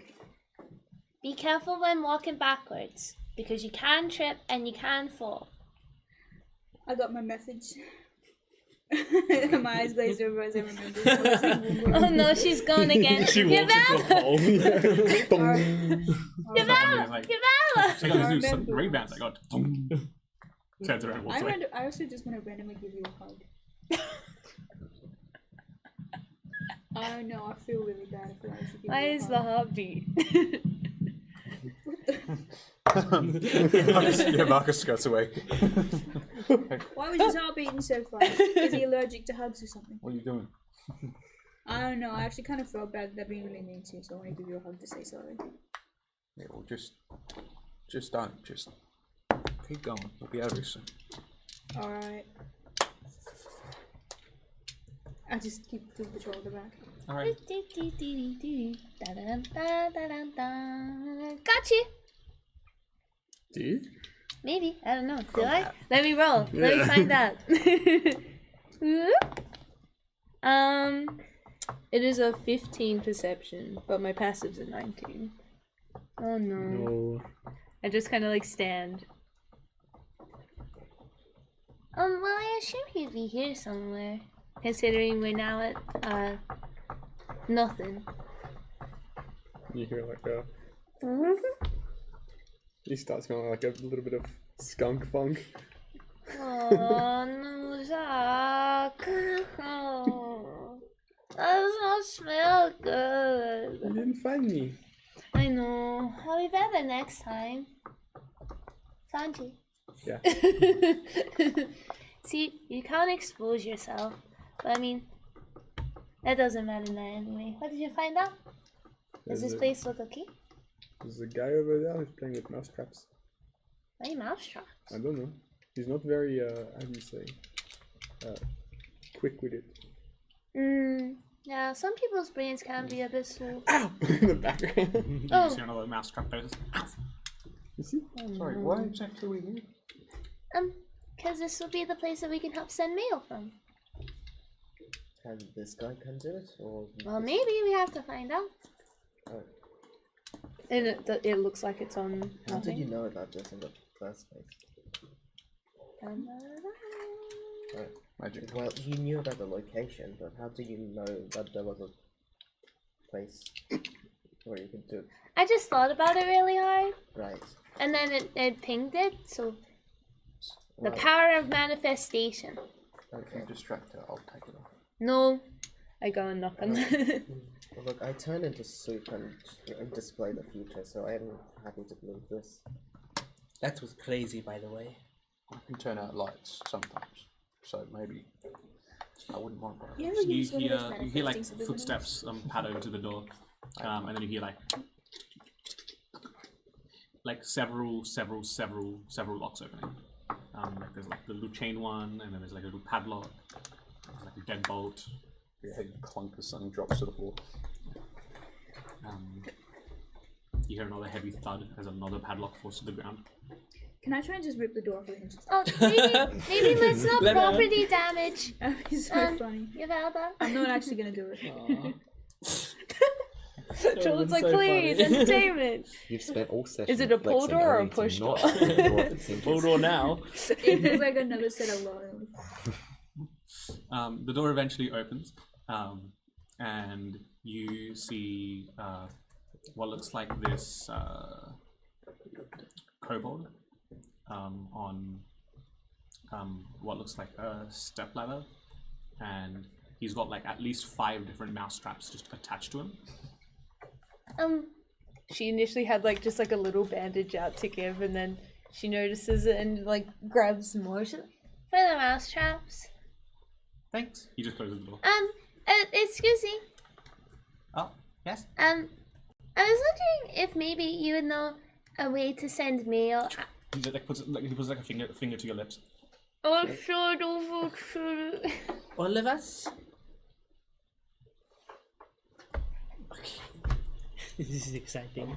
[SPEAKER 7] Be careful when walking backwards, because you can trip and you can fall.
[SPEAKER 6] I got my message. My eyes glazed over as I remember.
[SPEAKER 7] Oh no, she's gone again.
[SPEAKER 10] She walks into a hole.
[SPEAKER 7] Develop!
[SPEAKER 1] She got to do some rebounds. I got turns around and walks away.
[SPEAKER 6] I also just want to randomly give you a hug. Oh no, I feel really bad. I feel like I should give
[SPEAKER 2] Why
[SPEAKER 6] you a
[SPEAKER 2] is
[SPEAKER 6] hug.
[SPEAKER 2] the heartbeat?
[SPEAKER 9] Marcus goes away.
[SPEAKER 6] Why was his heart beating so fast? Is he allergic to hugs or something?
[SPEAKER 9] What are you doing?
[SPEAKER 6] I don't know. I actually kind of felt bad. They're being really mean to you, so I want to give you a hug to say sorry.
[SPEAKER 9] Yeah, well, just don't. Just keep going. We'll be out of here soon.
[SPEAKER 6] Alright. I just keep doing patrol at the back.
[SPEAKER 1] Alright.
[SPEAKER 7] Got you.
[SPEAKER 10] Do you?
[SPEAKER 7] Maybe. I don't know. Do I? Let me roll. Let me find out.
[SPEAKER 2] It is a 15 perception, but my passive's a 19. Oh no.
[SPEAKER 10] No.
[SPEAKER 2] I just kind of like stand.
[SPEAKER 7] Well, I assume he'd be here somewhere, considering we're now at nothing.
[SPEAKER 10] You hear like a. You start smelling like a little bit of skunk funk.
[SPEAKER 7] Oh no, Jacques. Oh, that does not smell good.
[SPEAKER 10] You didn't find me.
[SPEAKER 7] I know. I'll be better next time. Found you.
[SPEAKER 10] Yeah.
[SPEAKER 7] See, you can't expose yourself. But I mean, that doesn't matter now anyway. What did you find out? Does this place look okay?
[SPEAKER 10] There's a guy over there who's playing with mousetraps.
[SPEAKER 7] Why mousetraps?
[SPEAKER 10] I don't know. He's not very, how do you say, quick with it.
[SPEAKER 7] Yeah, some people's brains can be a bit slow.
[SPEAKER 10] Ow! In the background.
[SPEAKER 7] Oh.
[SPEAKER 1] You see another mousetrap there.
[SPEAKER 10] You see?
[SPEAKER 9] Sorry, why exactly are we here?
[SPEAKER 7] Because this will be the place that we can help send mail from.
[SPEAKER 8] Can this guy can do it, or?
[SPEAKER 7] Well, maybe we have to find out.
[SPEAKER 8] Oh.
[SPEAKER 2] And it looks like it's on
[SPEAKER 8] How did you
[SPEAKER 2] nothing.
[SPEAKER 8] know about this in the first place?
[SPEAKER 5] Magic.
[SPEAKER 8] Well, you knew about the location, but how do you know that there was a place where you could do it?
[SPEAKER 7] I just thought about it really hard,
[SPEAKER 8] Right.
[SPEAKER 7] and then it pinged it. So the
[SPEAKER 8] Right.
[SPEAKER 7] power of manifestation.
[SPEAKER 5] If you distract her, I'll take it off.
[SPEAKER 7] No.
[SPEAKER 2] I go and knock on.
[SPEAKER 8] Well, look, I turn into soup and display the future, so I am happy to move this.
[SPEAKER 4] That was crazy, by the way.
[SPEAKER 5] I can turn out lights sometimes, so maybe I wouldn't want that.
[SPEAKER 6] You ever
[SPEAKER 1] You
[SPEAKER 6] use one of those
[SPEAKER 1] hear like
[SPEAKER 6] manifesting subliminals?
[SPEAKER 1] footsteps pad over to the door, and then you hear like several locks opening. Like there's like the little chain one, and then there's like a little padlock. There's like a deadbolt.
[SPEAKER 9] Your head clunk as something drops to the floor.
[SPEAKER 1] You hear another heavy thud as another padlock falls to the ground.
[SPEAKER 6] Can I try and just rip the door off the hinges?
[SPEAKER 7] Oh, maybe let's not
[SPEAKER 4] Let me-
[SPEAKER 7] property damage.
[SPEAKER 6] That'd be so funny.
[SPEAKER 7] Yavelda.
[SPEAKER 6] I'm not actually gonna do it.
[SPEAKER 2] Joel's like,
[SPEAKER 4] so
[SPEAKER 2] please,
[SPEAKER 4] funny.
[SPEAKER 2] entertainment.
[SPEAKER 3] You've spent all session.
[SPEAKER 2] Is it a pull
[SPEAKER 3] flexing
[SPEAKER 2] door or a
[SPEAKER 3] only to
[SPEAKER 2] push
[SPEAKER 3] not
[SPEAKER 2] door?
[SPEAKER 3] open the door if it's hinges.
[SPEAKER 4] Full door now.
[SPEAKER 6] It feels like another set of laws.
[SPEAKER 1] The door eventually opens, and you see what looks like this kobold on what looks like a stepladder, and he's got like at least 5 different mouse traps just attached to him.
[SPEAKER 2] She initially had like just like a little bandage out to give, and then she notices it and like grabs more.
[SPEAKER 7] For the mouse traps.
[SPEAKER 1] Thanks. He just closes the door.
[SPEAKER 7] Excuse me.
[SPEAKER 1] Oh, yes.
[SPEAKER 7] I was wondering if maybe you would know a way to send mail.
[SPEAKER 1] He just he puts like a finger to your lips.
[SPEAKER 7] Oh, sure, don't true.
[SPEAKER 12] All of us? This is exciting.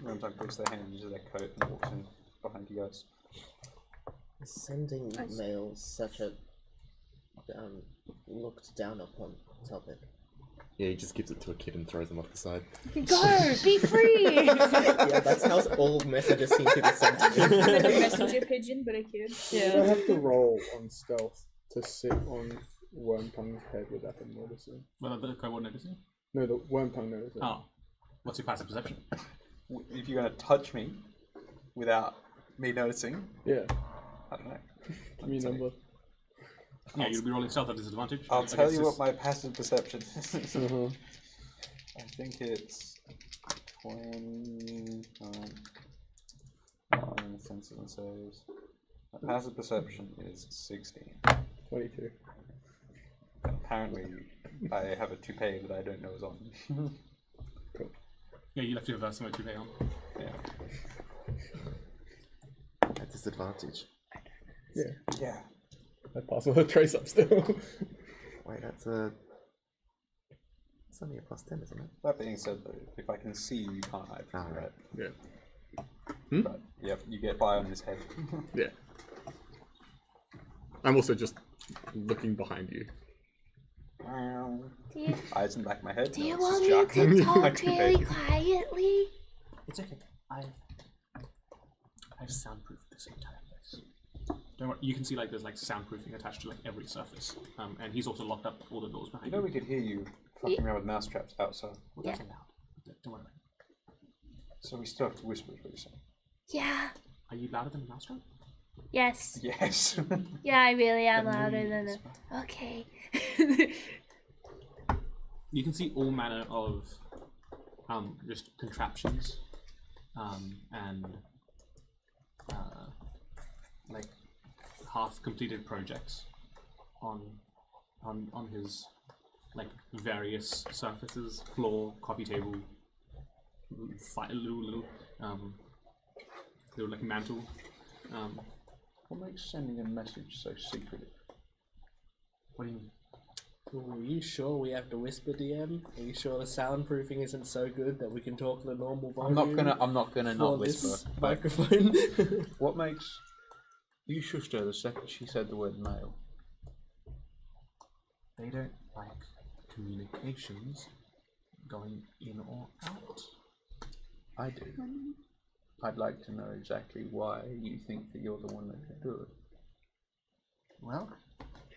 [SPEAKER 9] Ramsay puts their hand into their coat and walks in behind you guys.
[SPEAKER 8] Sending mail is such a looked down upon topic.
[SPEAKER 3] Yeah, he just gives it to a kid and throws him off the side.
[SPEAKER 2] Go, be free.
[SPEAKER 8] Yeah, that's how all messages seem to be sent to me.
[SPEAKER 6] I'm like a messenger pigeon, but a kid.
[SPEAKER 10] I
[SPEAKER 2] Yeah.
[SPEAKER 10] have to roll on stealth to sit on Wormtongue's head without him noticing.
[SPEAKER 1] Well, the kobold noticing.
[SPEAKER 10] No, the Wormtongue noticing.
[SPEAKER 1] Oh, what's your passive perception?
[SPEAKER 9] If you're going to touch me without me noticing,
[SPEAKER 10] Yeah,
[SPEAKER 9] I don't know.
[SPEAKER 10] give me a number.
[SPEAKER 1] Yeah, you'll be rolling stealth at disadvantage.
[SPEAKER 9] I'll
[SPEAKER 1] Like,
[SPEAKER 9] tell
[SPEAKER 1] it's
[SPEAKER 9] you what
[SPEAKER 1] just-
[SPEAKER 9] my passive perception is.
[SPEAKER 10] Uh-huh.
[SPEAKER 9] I think it's 20. Senses and saves. My passive perception is 16.
[SPEAKER 10] 22.
[SPEAKER 9] Apparently, I have a toupee that I don't know is on.
[SPEAKER 1] Yeah, you left your verse to pay on.
[SPEAKER 9] Yeah.
[SPEAKER 3] At disadvantage.
[SPEAKER 10] Yeah,
[SPEAKER 9] Yeah.
[SPEAKER 10] I pass with a trace up still.
[SPEAKER 3] Wait, that's a. It's only a +10, isn't it?
[SPEAKER 9] That being said, though, if I can see you, you can't hide from me, right?
[SPEAKER 10] Yeah.
[SPEAKER 9] But, yeah, you get by on his head.
[SPEAKER 10] Yeah. I'm also just looking behind you.
[SPEAKER 7] Do you,
[SPEAKER 9] Eyes in the back of my head.
[SPEAKER 7] do you
[SPEAKER 9] no,
[SPEAKER 7] want
[SPEAKER 9] it's
[SPEAKER 7] me
[SPEAKER 9] just Jack.
[SPEAKER 7] to
[SPEAKER 9] My
[SPEAKER 7] talk
[SPEAKER 9] toupee.
[SPEAKER 7] really quietly?
[SPEAKER 1] It's okay. I've soundproofed this entire place. Don't worry. You can see like there's like soundproofing attached to like every surface. And he's also locked up all the doors
[SPEAKER 9] You
[SPEAKER 1] behind
[SPEAKER 9] know we could hear you fucking around with mousetraps outside.
[SPEAKER 1] Well, that's allowed. Don't worry about it.
[SPEAKER 9] So we still have to whisper, is what you're saying.
[SPEAKER 7] Yeah.
[SPEAKER 1] Are you louder than a mousetrap?
[SPEAKER 7] Yes.
[SPEAKER 9] Yes.
[SPEAKER 7] Yeah, I really am
[SPEAKER 1] Then
[SPEAKER 7] louder
[SPEAKER 1] you
[SPEAKER 7] than
[SPEAKER 1] whisper.
[SPEAKER 7] a. Okay.
[SPEAKER 1] You can see all manner of just contraptions and like half completed projects on his like various surfaces, floor, coffee table, little like mantle.
[SPEAKER 9] What makes sending a message so secretive?
[SPEAKER 1] What do you mean?
[SPEAKER 4] Are you sure we have to whisper, DM? Are you sure the soundproofing isn't so good that we can talk in a normal volume?
[SPEAKER 9] I'm not gonna
[SPEAKER 4] for
[SPEAKER 9] not
[SPEAKER 4] this
[SPEAKER 9] whisper. but
[SPEAKER 4] microphone.
[SPEAKER 9] What makes you shushed her the second she said the word mail?
[SPEAKER 1] They don't like communications going in or out.
[SPEAKER 9] I do. I'd like to know exactly why you think that you're the one that can do it.
[SPEAKER 1] Well,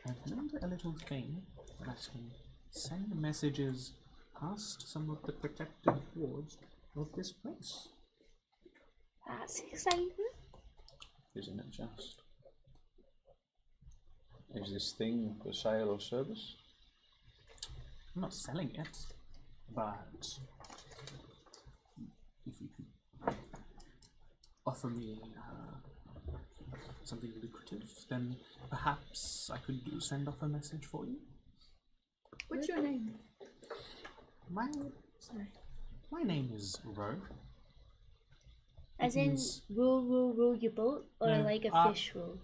[SPEAKER 1] I've learned a little thing that can send messages past some of the protective wards of this place.
[SPEAKER 7] That's exciting.
[SPEAKER 9] Isn't it just? Is this thing for sale or service?
[SPEAKER 1] I'm not selling it, but if you could offer me something lucrative, then perhaps I could send off a message for you.
[SPEAKER 6] What's your name?
[SPEAKER 1] My name is Ro.
[SPEAKER 7] As
[SPEAKER 1] It
[SPEAKER 7] in
[SPEAKER 1] means-
[SPEAKER 7] row your boat, or
[SPEAKER 1] No,
[SPEAKER 7] like a fish roll?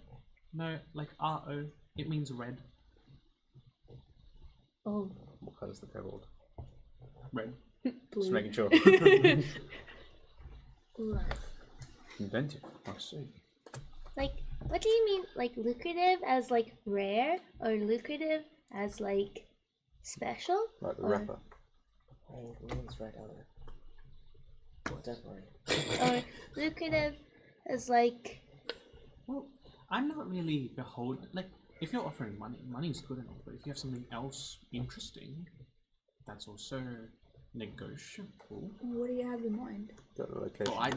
[SPEAKER 1] No, like R-O. It means red.
[SPEAKER 7] Oh,
[SPEAKER 9] What colour's the kobold?
[SPEAKER 1] Red.
[SPEAKER 9] Just
[SPEAKER 7] blue.
[SPEAKER 9] making sure.
[SPEAKER 6] Right.
[SPEAKER 9] Inventive, I see.
[SPEAKER 7] Like, what do you mean? Like lucrative as like rare, or lucrative as like special?
[SPEAKER 9] Like the
[SPEAKER 7] Or-
[SPEAKER 9] rapper.
[SPEAKER 8] Means right on it. Don't worry.
[SPEAKER 7] Or lucrative as like
[SPEAKER 1] Well, I'm not really beholden. Like, if you're offering money, money's good enough. But if you have something else interesting, that's also negotiable.
[SPEAKER 6] What do you have in mind?
[SPEAKER 9] Got the location.
[SPEAKER 1] Well,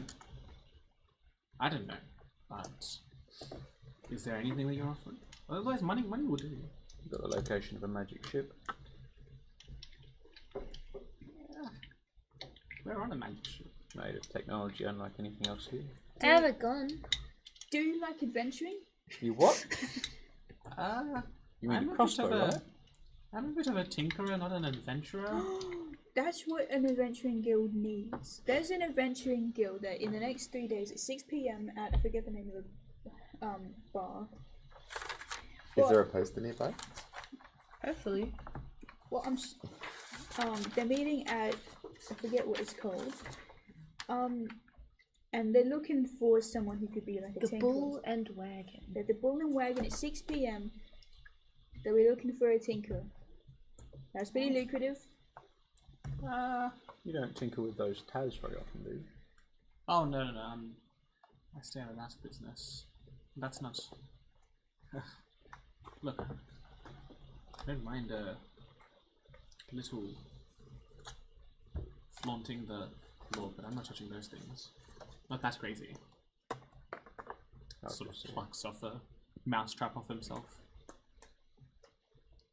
[SPEAKER 1] I don't know. But is there anything that you're offering? Otherwise, money will do.
[SPEAKER 9] Got the location of a magic ship.
[SPEAKER 1] We're on a magic ship.
[SPEAKER 9] Made of technology unlike anything else here.
[SPEAKER 7] I have a gun.
[SPEAKER 6] Do you like adventuring?
[SPEAKER 9] You what? You mean
[SPEAKER 1] I'm
[SPEAKER 9] a
[SPEAKER 1] a bit
[SPEAKER 9] crossbow,
[SPEAKER 1] of a-
[SPEAKER 9] right?
[SPEAKER 1] I'm a bit of a tinkerer, not an adventurer.
[SPEAKER 6] That's what an adventuring guild needs. There's an adventuring guild that in the next 3 days at 6 p.m. at, I forget the name of the bar.
[SPEAKER 3] Is there a poster nearby?
[SPEAKER 2] Hopefully.
[SPEAKER 6] Well, they're meeting at, I forget what it's called. And they're looking for someone who could be like a
[SPEAKER 2] The
[SPEAKER 6] tinker.
[SPEAKER 2] bull and wagon.
[SPEAKER 6] They're the bull and wagon at 6 p.m. That we're looking for a tinker. That's pretty lucrative.
[SPEAKER 9] You don't tinker with those Taz very often, do you?
[SPEAKER 1] Oh no. I stay out of that business. That's not. Look, I don't mind a little flaunting the law, but I'm not touching those things. Not that crazy. Sort of plucks off a mousetrap off himself.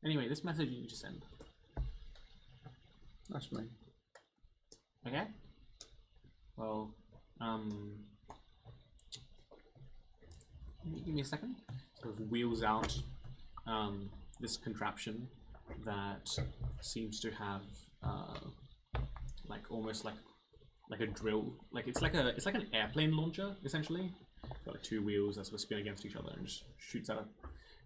[SPEAKER 1] Anyway, this message you need to send.
[SPEAKER 9] That's me.
[SPEAKER 1] Okay. Well, give me a second. Sort of wheels out this contraption that seems to have like almost like a drill. Like it's like an airplane launcher essentially. Got like two wheels that sort of spin against each other and just shoots out.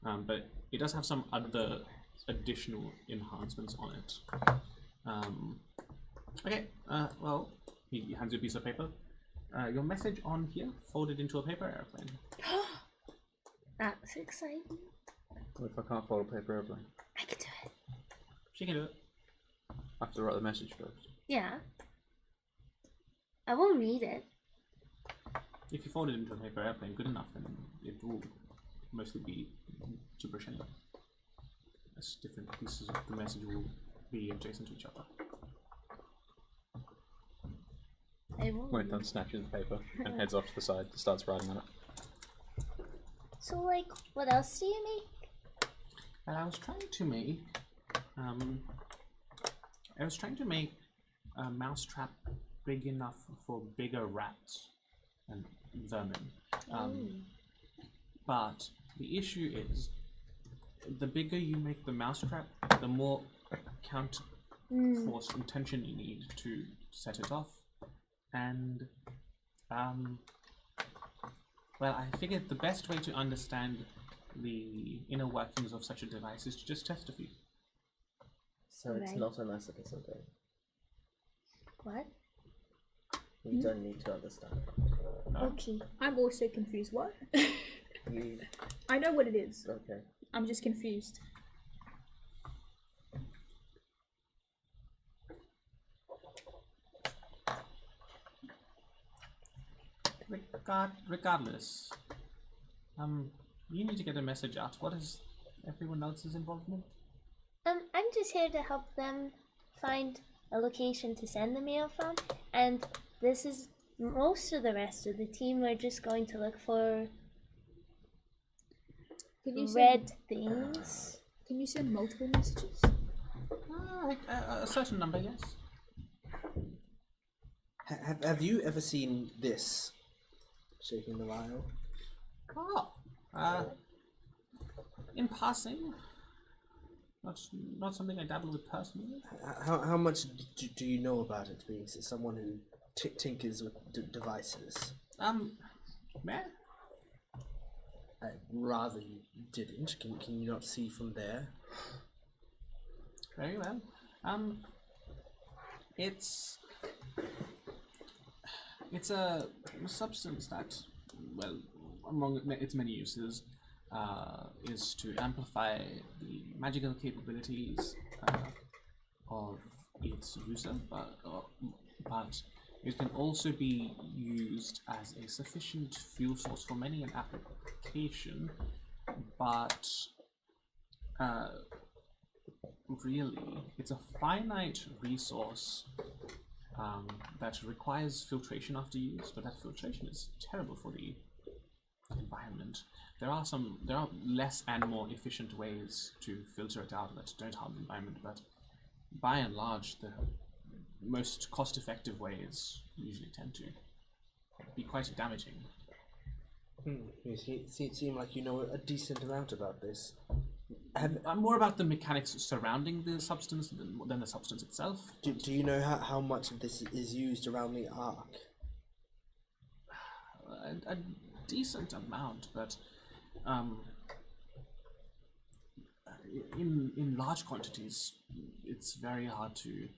[SPEAKER 1] But it does have some other additional enhancements on it. Okay, well, he hands you a piece of paper. Your message on here folded into a paper airplane.
[SPEAKER 7] That's exciting.
[SPEAKER 9] What if I can't fold a paper airplane?
[SPEAKER 7] I can do it.
[SPEAKER 1] She can do it.
[SPEAKER 9] I have to write the message first.
[SPEAKER 7] Yeah. I won't read it.
[SPEAKER 1] If you fold it into a paper airplane good enough, then it will mostly be gibberish anyway. As different pieces of the message will be adjacent to each other.
[SPEAKER 7] I won't.
[SPEAKER 9] When done, snatches the paper and heads off to the side, starts writing on it.
[SPEAKER 7] So, like, what else do you make?
[SPEAKER 1] And I was trying to make a mousetrap big enough for bigger rats and vermin. But the issue is, the bigger you make the mousetrap, the more count force and tension you need to set it off. And well, I figured the best way to understand the inner workings of such a device is to just test a few.
[SPEAKER 8] So it's
[SPEAKER 7] Right.
[SPEAKER 8] not a masochism thing.
[SPEAKER 7] What?
[SPEAKER 8] You don't need to understand.
[SPEAKER 7] Okay.
[SPEAKER 6] I'm also confused. What?
[SPEAKER 8] You
[SPEAKER 6] I know what it is.
[SPEAKER 8] okay?
[SPEAKER 6] I'm just confused.
[SPEAKER 1] Regardless, you need to get a message out. What is everyone else's involvement?
[SPEAKER 7] I'm just here to help them find a location to send the mail from, and this is most of the rest of the team. We're just going to look for red things.
[SPEAKER 6] Can you send multiple messages?
[SPEAKER 1] A certain number, yes.
[SPEAKER 4] Have you ever seen this? Shaking the vial.
[SPEAKER 1] In passing. Not something I dabble with personally.
[SPEAKER 4] How much do you know about it, being someone who tinkers with devices?
[SPEAKER 1] Meh?
[SPEAKER 4] I'd rather you didn't. Can you not see from there?
[SPEAKER 1] Very well. It's a substance that, well, among its many uses, is to amplify the magical capabilities of its user, but it can also be used as a sufficient fuel source for many an application, but really, it's a finite resource that requires filtration after use, but that filtration is terrible for the environment. There are less and more efficient ways to filter it out that don't harm the environment, but by and large, the most cost-effective ways usually tend to be quite damaging.
[SPEAKER 4] You seem like you know a decent amount about this.
[SPEAKER 1] More about the mechanics surrounding the substance than the substance itself.
[SPEAKER 4] Do you know how much of this is used around the Ark?
[SPEAKER 1] A decent amount, but in large quantities, it's very hard to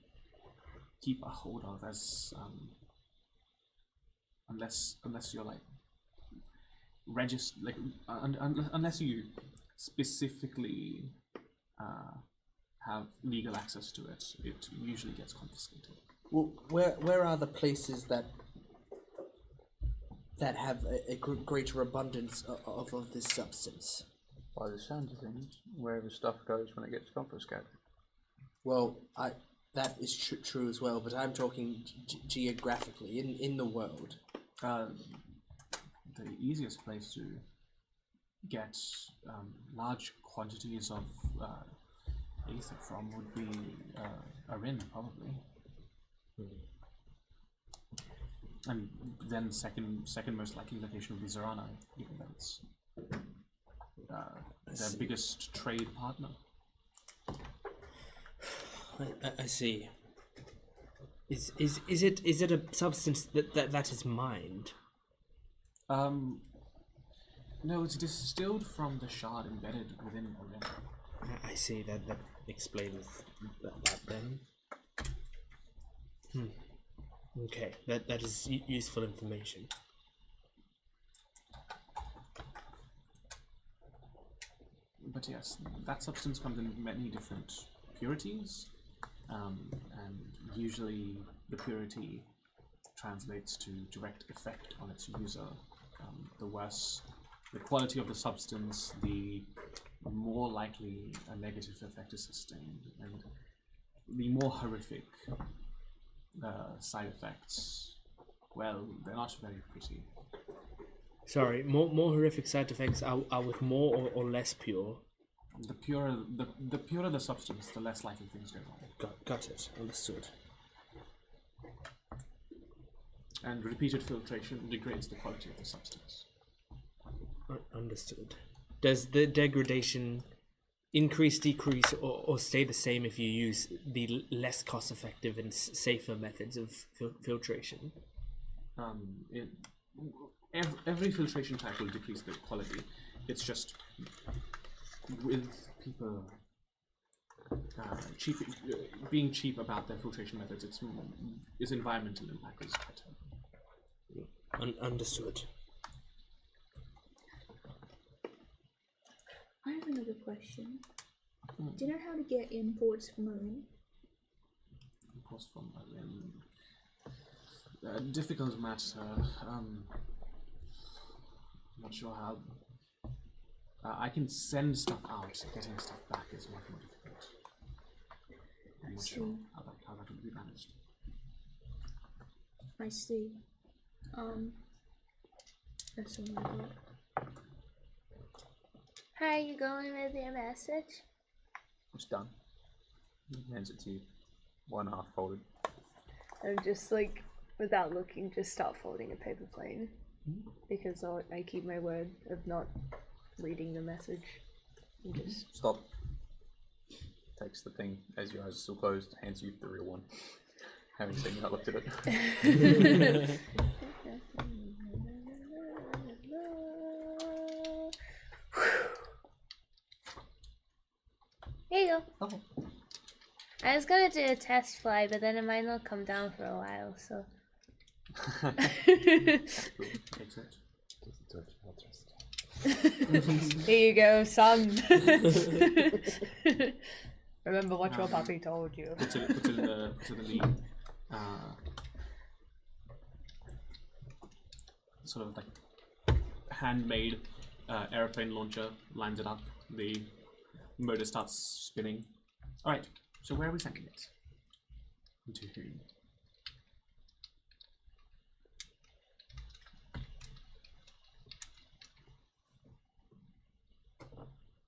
[SPEAKER 1] keep a hold of, as unless you're like unless you specifically have legal access to it, it usually gets confiscated.
[SPEAKER 4] Well, where are the places that have a greater abundance of this substance?
[SPEAKER 5] By the sound of things, wherever stuff goes when it gets confiscated.
[SPEAKER 4] Well, that is true as well, but I'm talking geographically in the world.
[SPEAKER 1] The easiest place to get large quantities of Aether from would be Arin, probably. And then second most likely location would be Zarana, given that it's their biggest trade partner.
[SPEAKER 12] I see. Is it a substance that is mined?
[SPEAKER 1] No, it's distilled from the shard embedded within Arin.
[SPEAKER 12] I see. That explains that then. Okay, that is useful information.
[SPEAKER 1] But yes, that substance comes in many different purities, and usually the purity translates to direct effect on its user. The worse the quality of the substance, the more likely a negative effect is sustained, and the more horrific side effects, well, they're not very pretty.
[SPEAKER 12] Sorry, more horrific side effects are with more or less pure?
[SPEAKER 1] The purer the substance, the less likely things go wrong.
[SPEAKER 12] Got it. Understood.
[SPEAKER 1] And repeated filtration degrades the quality of the substance.
[SPEAKER 12] Understood. Does the degradation increase, decrease, or stay the same if you use the less cost-effective and safer methods of filtration?
[SPEAKER 1] Every filtration type will decrease the quality. It's just with people being cheap about their filtration methods, its environmental impact is better.
[SPEAKER 12] Understood.
[SPEAKER 6] I have another question. Do you know how to get imports from Arin?
[SPEAKER 1] Imports from Arin. Difficult matter. Not sure how I can send stuff out. Getting stuff back is much more difficult. I'm not sure how that would be managed.
[SPEAKER 6] I see. That's all I got.
[SPEAKER 7] How are you going with your message?
[SPEAKER 9] It's done. He hands it to you. 1/2 folded.
[SPEAKER 2] I'm just like, without looking, just start folding a paper plane. Because I keep my word of not reading the message. And just
[SPEAKER 9] Stop. Takes the thing as your eyes are still closed, hands you the real one. Haven't seen you not looked at it.
[SPEAKER 7] Here you go.
[SPEAKER 9] Okay.
[SPEAKER 7] I was gonna do a test fly, but then it might not come down for a while, so.
[SPEAKER 1] Takes it.
[SPEAKER 2] here you go, son. Remember what your puppy told you.
[SPEAKER 1] Puts it in the sort of like handmade airplane launcher, lines it up, the motor starts spinning. Alright, so where are we sending it? And to whom?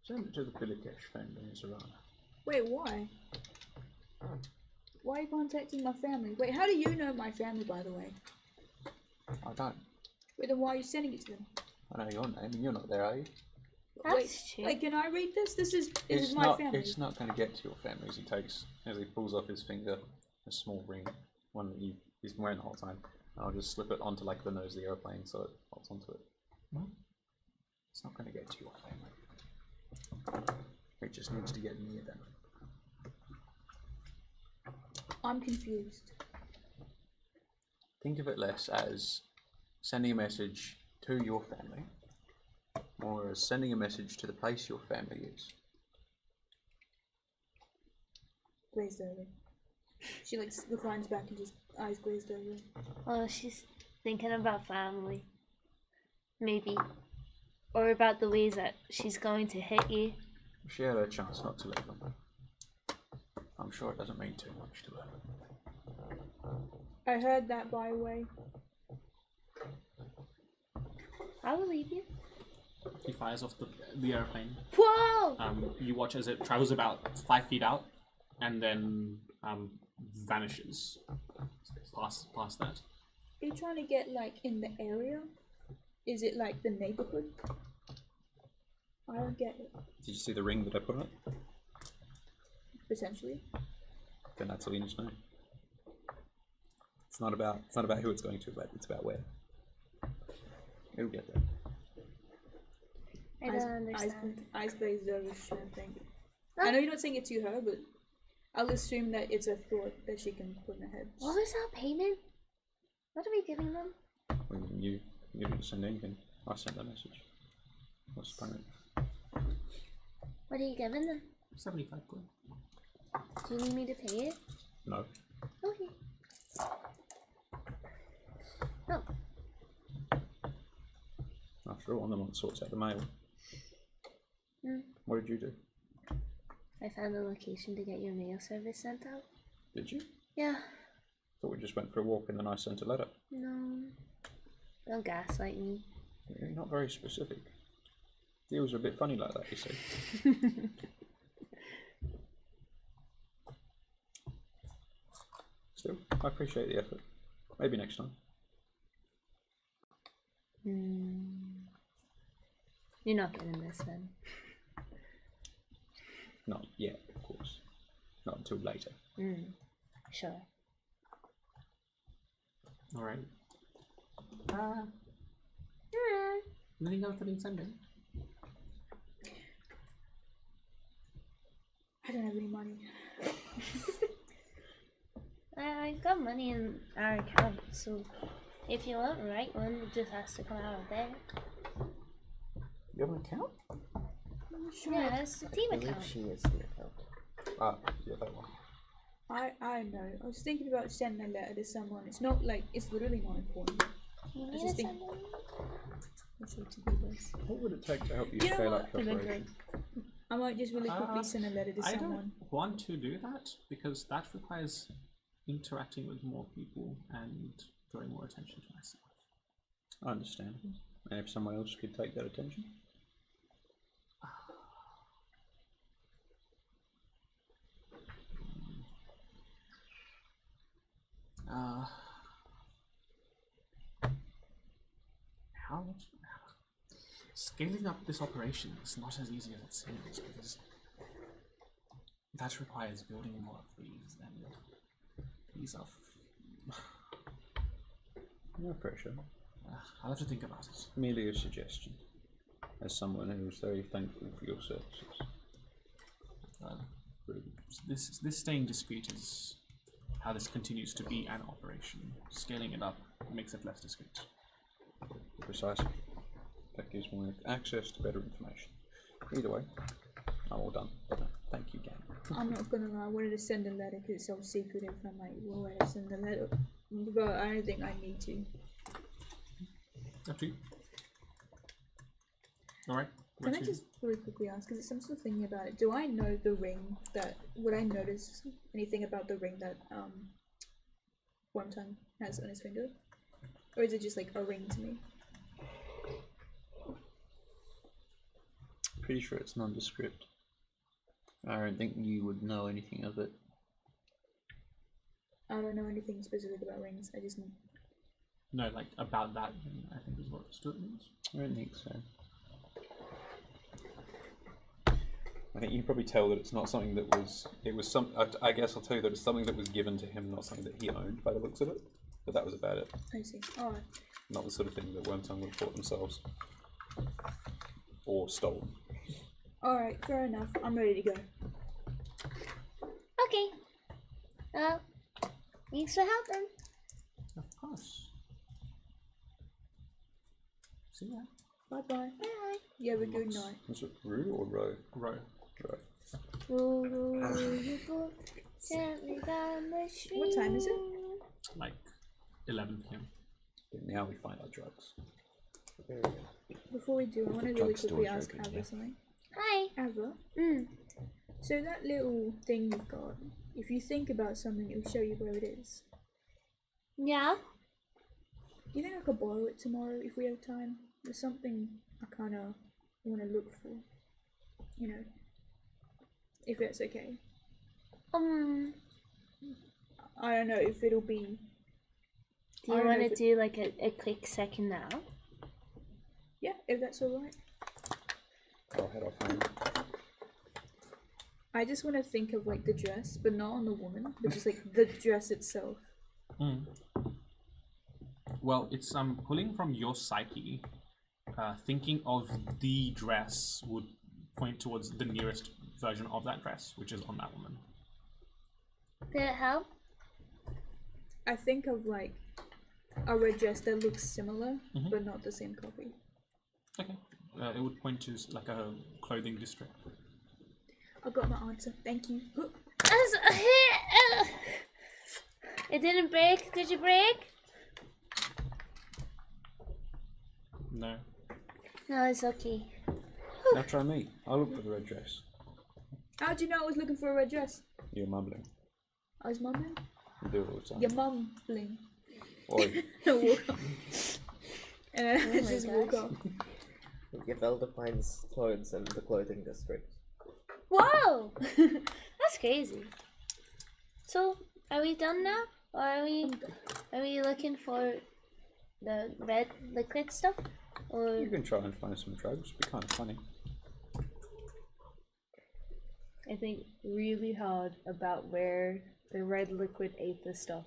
[SPEAKER 9] Send it to the Pilikesh family in Serrana.
[SPEAKER 6] Wait, why? Why are you contacting my family? Wait, how do you know my family, by the way?
[SPEAKER 9] I don't.
[SPEAKER 6] Wait, then why are you sending it to them?
[SPEAKER 9] I know your name, and you're not there, are you?
[SPEAKER 6] Wait, can I read this? This is
[SPEAKER 9] It's
[SPEAKER 6] my
[SPEAKER 9] not.
[SPEAKER 6] family.
[SPEAKER 9] It's not going to get to your family. As he takes, as he pulls off his finger, a small ring, one that he's been wearing the whole time. And I'll just slip it onto like the nose of the airplane, so it holds onto it. Well, it's not going to get to your family. It just needs to get near them.
[SPEAKER 6] I'm confused.
[SPEAKER 9] Think of it less as sending a message to your family, or as sending a message to the place your family is.
[SPEAKER 6] Glazed over. She like reclines back and just eyes glazed over.
[SPEAKER 7] Oh, she's thinking about family. Maybe. Or about the ways that she's going to hit you.
[SPEAKER 9] She had a chance not to let them. I'm sure it doesn't mean too much to her.
[SPEAKER 6] I heard that, by the way.
[SPEAKER 7] I believe you.
[SPEAKER 1] He fires off the airplane.
[SPEAKER 7] Whoa!
[SPEAKER 1] You watch as it travels about 5 feet out, and then vanishes past that.
[SPEAKER 6] Are you trying to get like in the area? Is it like the neighborhood? I don't get it.
[SPEAKER 9] Did you see the ring that I put on it?
[SPEAKER 6] Potentially.
[SPEAKER 9] Then that's all you need to know. It's not about who it's going to, but it's about where. It'll get there.
[SPEAKER 7] I don't understand.
[SPEAKER 6] Eyes glazed over, trying to think. I know you're not saying it to her, but I'll assume that it's a thought that she can put in her head.
[SPEAKER 7] What was our payment? What are we giving them?
[SPEAKER 9] Well, you didn't send anything. I sent that message. What's the payment?
[SPEAKER 7] What are you giving them?
[SPEAKER 1] 75 quid.
[SPEAKER 7] Do you need me to pay it?
[SPEAKER 9] No.
[SPEAKER 7] Okay. Oh.
[SPEAKER 9] After all, I'm the one that sorts out the mail. What did you do?
[SPEAKER 7] I found the location to get your mail service sent out.
[SPEAKER 9] Did you?
[SPEAKER 7] Yeah.
[SPEAKER 9] Thought we just went for a walk and then I sent a letter.
[SPEAKER 7] No. Don't gaslight me.
[SPEAKER 9] You're not very specific. Deals are a bit funny like that, you see. Still, I appreciate the effort. Maybe next time.
[SPEAKER 7] You're not getting this then.
[SPEAKER 9] Not yet, of course. Not until later.
[SPEAKER 7] Sure.
[SPEAKER 1] Alright. Anything else that needs sending?
[SPEAKER 6] I don't have any money.
[SPEAKER 7] I got money in our account, so if you want to write one, it just has to come out of there.
[SPEAKER 9] You have an account?
[SPEAKER 7] Yeah, it's the team
[SPEAKER 8] I believe
[SPEAKER 7] account.
[SPEAKER 8] she is the account.
[SPEAKER 9] Ah, yeah, that one.
[SPEAKER 6] I know. I was thinking about sending a letter to someone. It's not like it's literally not important.
[SPEAKER 7] You
[SPEAKER 6] I
[SPEAKER 7] need
[SPEAKER 6] just think.
[SPEAKER 7] something?
[SPEAKER 6] Let's say to-do list.
[SPEAKER 5] What would it take to help you
[SPEAKER 6] You know
[SPEAKER 5] scale
[SPEAKER 6] what,
[SPEAKER 5] up your
[SPEAKER 6] Inventory?
[SPEAKER 5] operation?
[SPEAKER 6] I might just really quickly send a letter to
[SPEAKER 1] I
[SPEAKER 6] someone.
[SPEAKER 1] don't want to do that because that requires interacting with more people and drawing more attention to myself.
[SPEAKER 5] I understand. And if someone else could take that attention?
[SPEAKER 1] How much? Scaling up this operation is not as easy as it seems because that requires building more of these, and these are.
[SPEAKER 5] No pressure.
[SPEAKER 1] I'll have to think about it.
[SPEAKER 5] Merely a suggestion. As someone who is very thankful for your services.
[SPEAKER 1] This staying discreet is how this continues to be an operation. Scaling it up makes it less discreet.
[SPEAKER 5] Precisely. That gives me access to better information. Either way, I'm all done. Thank you, gang.
[SPEAKER 6] I'm not gonna lie, I wanted to send a letter because it's so secretive. I'm like, well, I send a letter, but I don't think I need to.
[SPEAKER 1] Up to you. Alright.
[SPEAKER 6] Can I just really quickly ask, because I'm still thinking about it, do I know the ring that, would I notice anything about the ring that Wormtongue has on his finger? Or is it just like a ring to me?
[SPEAKER 5] Pretty sure it's nondescript. I don't think you would know anything of it.
[SPEAKER 6] I don't know anything specific about rings, I just know.
[SPEAKER 1] No, like about that, I think is what Stuart means.
[SPEAKER 5] I don't think so.
[SPEAKER 9] I think you can probably tell that it's not something that was. It was some. I guess I'll tell you that it's something that was given to him, not something that he owned by the looks of it. But that was about it.
[SPEAKER 6] I see. Alright.
[SPEAKER 9] Not the sort of thing that Wormtongue would have bought themselves or stolen.
[SPEAKER 6] Alright, fair enough. I'm ready to go.
[SPEAKER 7] Okay. Thanks for helping.
[SPEAKER 1] Of course. See ya.
[SPEAKER 6] Bye bye.
[SPEAKER 7] Bye.
[SPEAKER 6] You have a good night.
[SPEAKER 5] Was it Rue or Roe?
[SPEAKER 1] Row.
[SPEAKER 5] Roe.
[SPEAKER 7] Roll, roll, you go gently down the street.
[SPEAKER 6] What time is it?
[SPEAKER 1] Like 11 p.m.
[SPEAKER 5] Now we find our drugs.
[SPEAKER 6] Before we do, I want to really quickly ask Ava something.
[SPEAKER 7] Hi.
[SPEAKER 6] Ava? So that little thing you've got, if you think about something, it'll show you where it is.
[SPEAKER 7] Yeah?
[SPEAKER 6] Do you think I could borrow it tomorrow if we have time? There's something I kind of want to look for. You know, if that's okay. I don't know if it'll be.
[SPEAKER 7] Do you want to do like a quick second now?
[SPEAKER 6] Yeah, if that's alright.
[SPEAKER 5] I'll head off home.
[SPEAKER 6] I just want to think of like the dress, but not on the woman, but just like the dress itself.
[SPEAKER 1] Well, it's pulling from your psyche. Thinking of the dress would point towards the nearest version of that dress, which is on that woman.
[SPEAKER 7] Did it help?
[SPEAKER 6] I think of like a red dress that looks similar, but not the same copy.
[SPEAKER 1] Okay. It would point to like a clothing district.
[SPEAKER 6] I got my answer. Thank you.
[SPEAKER 7] It didn't break. Did you break?
[SPEAKER 1] No.
[SPEAKER 7] No, it's okay.
[SPEAKER 5] Now try me. I'll look for the red dress.
[SPEAKER 6] How'd you know I was looking for a red dress?
[SPEAKER 5] You're mumbling.
[SPEAKER 6] I was mumbling?
[SPEAKER 5] You do it all the time.
[SPEAKER 6] You're mumbling.
[SPEAKER 5] Oi.
[SPEAKER 6] I walk off. And then I just walk off.
[SPEAKER 8] Yavelda finds clothes in the clothing district.
[SPEAKER 7] Whoa! That's crazy. So, are we done now? Or are we looking for the red liquid stuff? Or
[SPEAKER 5] You can try and find some drugs. It'd be kind of funny.
[SPEAKER 2] I think really hard about where the red liquid Aether stuff,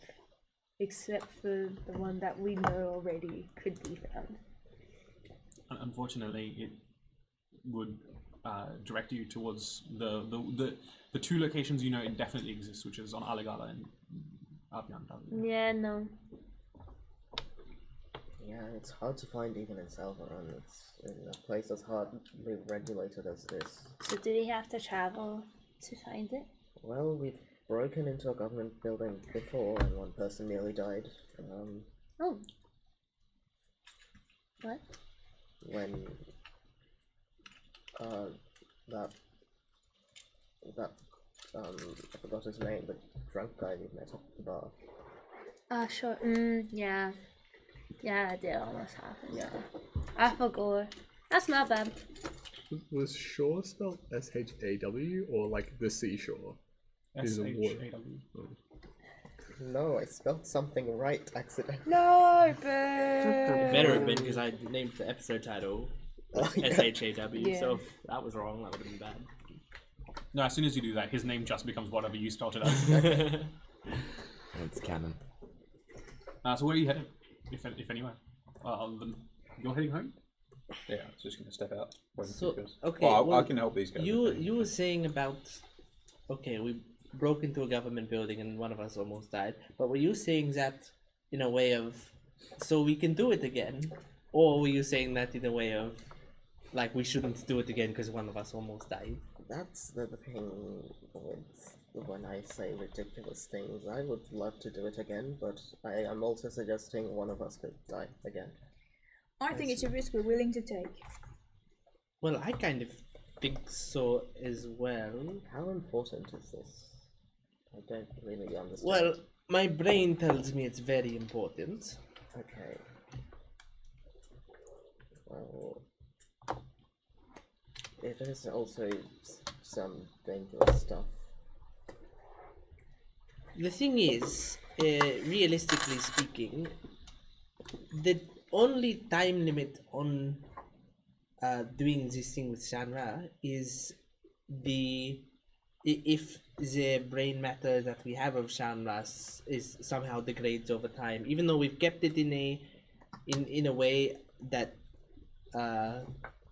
[SPEAKER 2] except for the one that we know already could be found.
[SPEAKER 1] Unfortunately, it would direct you towards the two locations you know it definitely exists, which is on Aligala and Albion.
[SPEAKER 7] yeah, no.
[SPEAKER 8] Yeah, it's hard to find even in Salvaron. It's in a place as hardly regulated as this.
[SPEAKER 7] So do we have to travel to find it?
[SPEAKER 8] Well, we've broken into a government building before and one person nearly died.
[SPEAKER 7] Oh. What?
[SPEAKER 8] When I forgot his name, the drunk guy we met at the bar.
[SPEAKER 7] Sure. Yeah. Yeah, that did almost happen.
[SPEAKER 8] Yeah.
[SPEAKER 7] I forgot. That's not bad.
[SPEAKER 10] Was Shaw spelled S-H-A-W or like the seashore? Is a water.
[SPEAKER 1] S-H-A-W.
[SPEAKER 10] Oh.
[SPEAKER 8] No, I spelled something right accidentally.
[SPEAKER 2] No,
[SPEAKER 12] It
[SPEAKER 2] boo.
[SPEAKER 12] better have been because I named the episode title
[SPEAKER 8] Oh, yeah.
[SPEAKER 12] S-H-A-W,
[SPEAKER 2] Yeah.
[SPEAKER 12] so if that was wrong, that would have been bad.
[SPEAKER 1] No, as soon as you do that, his name just becomes whatever you spelled it as.
[SPEAKER 3] It's canon.
[SPEAKER 1] So where are you headed, if anywhere? Other than you're heading home?
[SPEAKER 9] Yeah, I was just going to step out. When
[SPEAKER 12] So,
[SPEAKER 9] he goes.
[SPEAKER 12] okay,
[SPEAKER 9] Well, I
[SPEAKER 12] well,
[SPEAKER 9] can help these guys.
[SPEAKER 12] You were saying about, okay, we broke into a government building and one of us almost died, but were you saying that in a way of, so we can do it again? Or were you saying that in a way of, like, we shouldn't do it again because one of us almost died?
[SPEAKER 8] That's the thing with when I say ridiculous things. I would love to do it again, but I am also suggesting one of us could die again.
[SPEAKER 6] I think it's a risk we're willing to take.
[SPEAKER 12] Well, I kind of think so as well.
[SPEAKER 8] How important is this? I don't really understand.
[SPEAKER 12] Well, my brain tells me it's very important.
[SPEAKER 8] Okay. Well, it is also some dangerous stuff.
[SPEAKER 12] The thing is, realistically speaking, the only time limit on doing this thing with Shanra is if the brain matter that we have of Shanra is somehow degrades over time. Even though we've kept it in a way that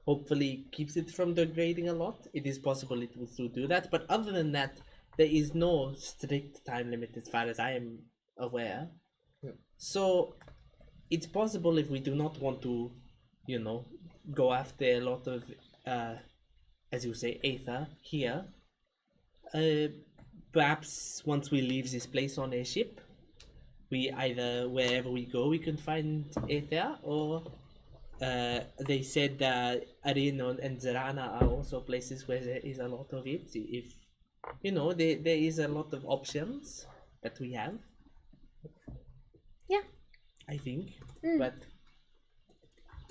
[SPEAKER 12] hopefully keeps it from degrading a lot, it is possible it will still do that. But other than that, there is no strict time limit as far as I am aware.
[SPEAKER 8] Yeah.
[SPEAKER 12] So it's possible if we do not want to, go after a lot of, as you say, Aether here. Perhaps once we leave this place on a ship, we either, wherever we go, we can find Aether, or they said Arin and Zerana are also places where there is a lot of it. If, there is a lot of options that we have.
[SPEAKER 7] Yeah.
[SPEAKER 12] I think.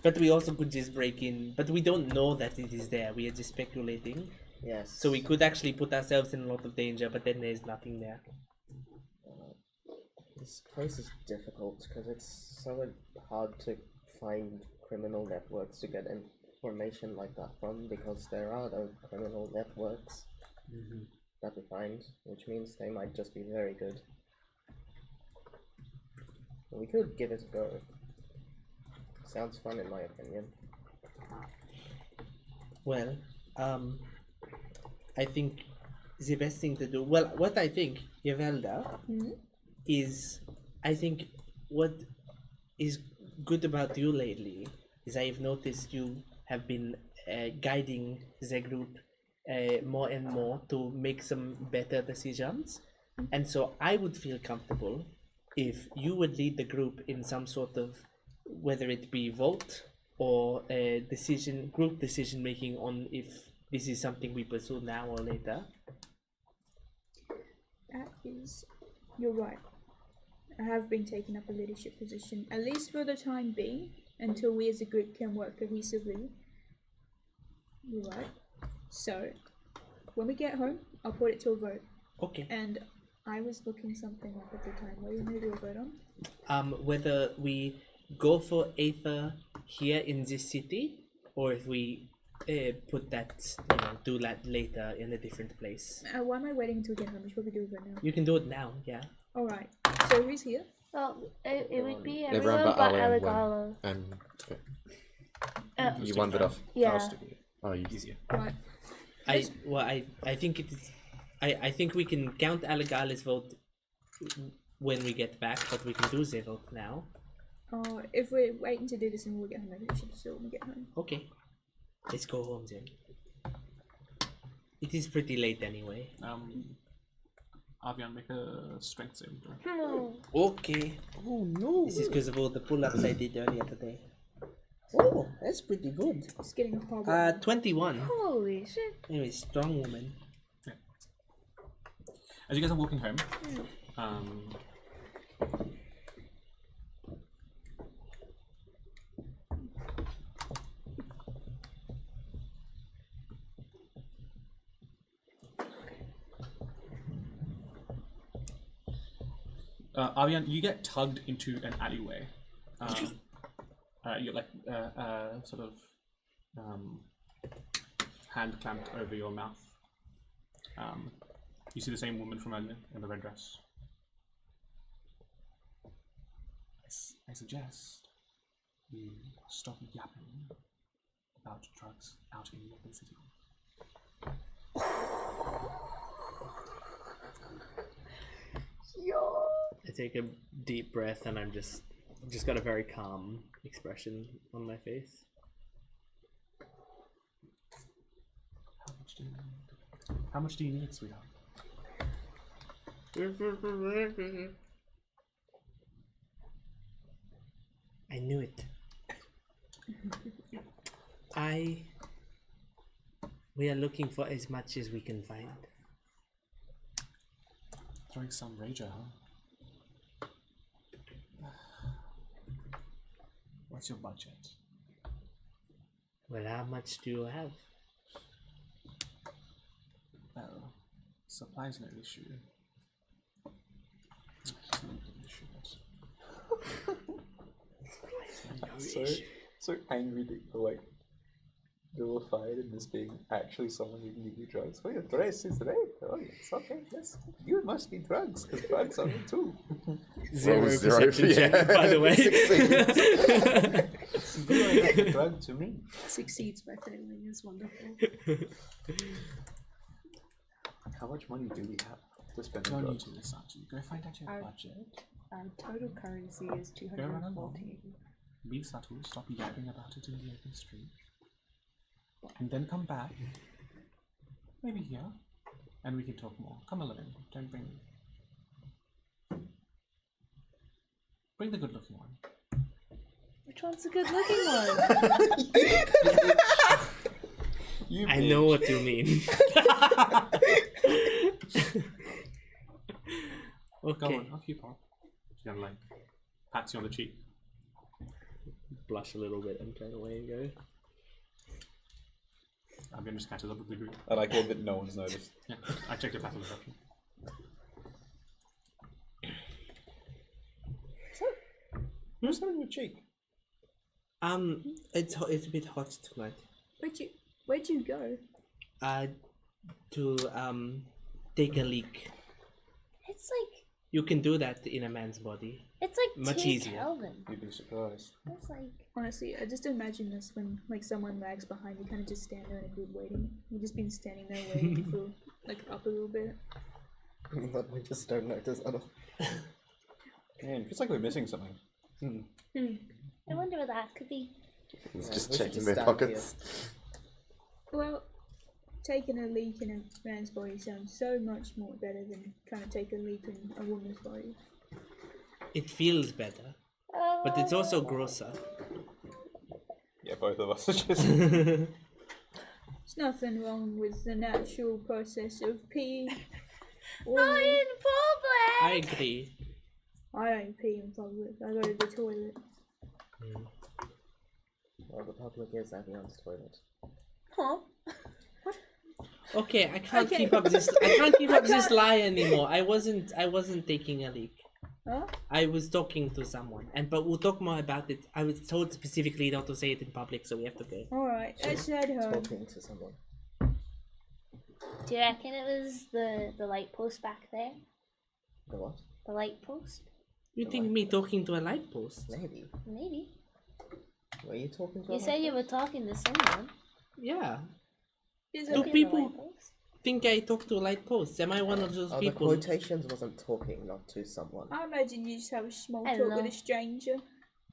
[SPEAKER 12] But we also could just break in. But we don't know that it is there. We are just speculating.
[SPEAKER 8] Yes.
[SPEAKER 12] So we could actually put ourselves in a lot of danger, but then there's nothing there.
[SPEAKER 8] This place is difficult because it's so hard to find criminal networks to get information like that from, because there are no criminal networks that we find, which means they might just be very good. We could give it a go. Sounds fun in my opinion.
[SPEAKER 12] Well, I think the best thing to do, well, what I think, Yavelda, is, I think what is good about you lately is I've noticed you have been guiding the group more and more to make some better decisions. And so I would feel comfortable if you would lead the group in some sort of, whether it be vote or a group decision making on if this is something we pursue now or later.
[SPEAKER 6] That is, you're right. I have been taking up a leadership position, at least for the time being, until we as a group can work cohesively. You're right. So, when we get home, I'll put it to a vote.
[SPEAKER 12] Okay.
[SPEAKER 6] And I was looking something up at the time. What are you going to do a vote on?
[SPEAKER 12] Whether we go for Aether here in this city, or if we put that, do that later in a different place.
[SPEAKER 6] Why am I waiting until we get home? We should probably do it right now.
[SPEAKER 12] You can do it now, yeah.
[SPEAKER 6] Alright. So who's here?
[SPEAKER 7] Well, it would be
[SPEAKER 3] Everyone
[SPEAKER 7] everyone
[SPEAKER 3] but
[SPEAKER 7] but
[SPEAKER 3] Alan
[SPEAKER 7] Aligalo.
[SPEAKER 3] And you wandered off.
[SPEAKER 7] Yeah.
[SPEAKER 3] Oh, you
[SPEAKER 1] Easier.
[SPEAKER 6] Right.
[SPEAKER 12] I think it is. I think we can count Aligala's vote when we get back, but we can do the vote now.
[SPEAKER 6] If we're waiting to do this and we'll get home, maybe we should just do it when we get home.
[SPEAKER 12] Okay. Let's go home then. It is pretty late anyway.
[SPEAKER 1] Avian, make a strength saving throw.
[SPEAKER 12] Okay.
[SPEAKER 3] Oh no!
[SPEAKER 12] This is because of all the pull-ups I did earlier today.
[SPEAKER 8] Oh, that's pretty good.
[SPEAKER 6] It's getting horrible.
[SPEAKER 12] 21.
[SPEAKER 2] Holy shit.
[SPEAKER 12] Anyway, strong woman.
[SPEAKER 1] As you guys are walking home, Avian, you get tugged into an alleyway. You're like sort of hand clamped over your mouth. You see the same woman from earlier in the red dress. I suggest you stop yapping about drugs out in the open city.
[SPEAKER 11] I take a deep breath and I'm just got a very calm expression on my face.
[SPEAKER 1] How much do you need, sweetheart?
[SPEAKER 12] I knew it. We are looking for as much as we can find.
[SPEAKER 1] Throwing some rager, huh? What's your budget?
[SPEAKER 12] Well, how much do you have?
[SPEAKER 1] Well, supply's no issue.
[SPEAKER 9] So angry that you're like vilified in this being actually someone who can give you drugs. Oh, your dress is red. Oh, yes, okay, yes. You must be drugs, because drugs are me too.
[SPEAKER 11] 0 perception check, by the way.
[SPEAKER 9] You are like a drug to me.
[SPEAKER 2] Succeeds by failing is wonderful.
[SPEAKER 9] How much money do we have to spend
[SPEAKER 1] Don't
[SPEAKER 9] on
[SPEAKER 1] need
[SPEAKER 9] drugs?
[SPEAKER 1] to listen to you. Go find out your budget.
[SPEAKER 2] Our total currency is
[SPEAKER 1] Go run along.
[SPEAKER 2] 214.
[SPEAKER 1] Be subtle. Stop yapping about it in the open street. And then come back. Maybe here. And we can talk more. Come alone. Don't bring... Bring the good-looking one.
[SPEAKER 2] Which one's the good looking one?
[SPEAKER 12] I know what you mean.
[SPEAKER 1] Okay. Go on, off you pop. She kind of like pats you on the cheek.
[SPEAKER 11] Blush a little bit and turn away and go.
[SPEAKER 1] I'm gonna just catch up with the group.
[SPEAKER 9] I like it that no one's noticed.
[SPEAKER 1] Yeah, I checked your passive perception.
[SPEAKER 9] Who's on your cheek?
[SPEAKER 12] It's a bit hot tonight.
[SPEAKER 6] Where'd you go?
[SPEAKER 12] To take a leak.
[SPEAKER 7] It's like
[SPEAKER 12] You can do that in a man's body.
[SPEAKER 7] it's like
[SPEAKER 12] Much
[SPEAKER 7] 2
[SPEAKER 12] easier.
[SPEAKER 7] Kelvin.
[SPEAKER 9] You'd be surprised.
[SPEAKER 7] It's like
[SPEAKER 6] Honestly, I just imagine this when like someone lags behind, you kind of just stand there in a group waiting. You've just been standing there waiting for like up a little bit.
[SPEAKER 8] But we just don't notice at all.
[SPEAKER 9] Man, it feels like we're missing something.
[SPEAKER 7] I wonder what that could be.
[SPEAKER 3] It's
[SPEAKER 8] Yeah,
[SPEAKER 3] just
[SPEAKER 8] we should
[SPEAKER 3] checking
[SPEAKER 8] just
[SPEAKER 3] their
[SPEAKER 8] stand
[SPEAKER 3] pockets.
[SPEAKER 6] Well, taking a leak in a man's body sounds so much more better than trying to take a leak in a woman's body.
[SPEAKER 12] It feels better, but it's also grosser.
[SPEAKER 9] Yeah, both of us are just.
[SPEAKER 6] There's nothing wrong with the natural process of pee.
[SPEAKER 7] Not in public.
[SPEAKER 12] I agree.
[SPEAKER 6] I don't pee in public. I go to the toilet.
[SPEAKER 8] Well, the public is everyone's toilet.
[SPEAKER 6] Huh?
[SPEAKER 12] Okay, I can't
[SPEAKER 6] Okay.
[SPEAKER 12] keep up this. I can't keep up this
[SPEAKER 6] can't-
[SPEAKER 12] lie anymore. I wasn't taking a leak.
[SPEAKER 6] Huh?
[SPEAKER 12] I was talking to someone, but we'll talk more about it. I was told specifically not to say it in public, so we have to go.
[SPEAKER 6] Alright, let's head home.
[SPEAKER 8] Talking to someone.
[SPEAKER 7] Do you reckon it was the light post back there?
[SPEAKER 8] The what?
[SPEAKER 7] The light post?
[SPEAKER 12] You think me talking to a light post?
[SPEAKER 8] Maybe.
[SPEAKER 7] Maybe.
[SPEAKER 8] Were you talking to
[SPEAKER 7] You
[SPEAKER 8] a
[SPEAKER 7] said you were talking to someone.
[SPEAKER 12] Yeah.
[SPEAKER 6] Is
[SPEAKER 12] Do
[SPEAKER 6] it
[SPEAKER 7] Talking to a
[SPEAKER 12] people
[SPEAKER 7] light post?
[SPEAKER 12] think I talk to light posts? Am I one of those
[SPEAKER 8] Oh, the
[SPEAKER 12] people?
[SPEAKER 8] quotations wasn't talking, not to someone.
[SPEAKER 6] I imagine you just have a small
[SPEAKER 7] I
[SPEAKER 6] talk
[SPEAKER 7] don't
[SPEAKER 6] with
[SPEAKER 7] know.
[SPEAKER 6] a stranger.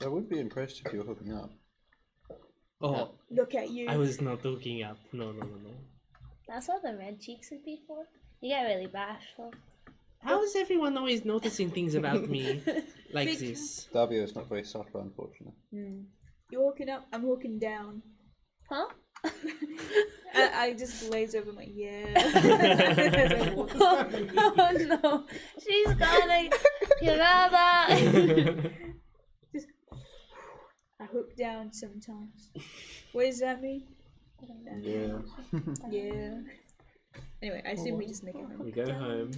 [SPEAKER 5] I would be impressed if you were hooking up.
[SPEAKER 12] Oh,
[SPEAKER 6] Look at you.
[SPEAKER 12] I was not hooking up. No.
[SPEAKER 7] That's what the red cheeks would be for. You get really bashful.
[SPEAKER 12] How is everyone always noticing things about me like
[SPEAKER 6] Big-
[SPEAKER 12] this?
[SPEAKER 5] Davio is not very subtle, unfortunately.
[SPEAKER 6] You're walking up, I'm walking down.
[SPEAKER 7] Huh?
[SPEAKER 6] I just glaze over my yeah.
[SPEAKER 7] Oh no, she's gonna Hirada.
[SPEAKER 6] Just I hook down sometimes. What does that mean?
[SPEAKER 9] Yeah.
[SPEAKER 6] Yeah. Anyway, I assume we just make it home.
[SPEAKER 11] We go home.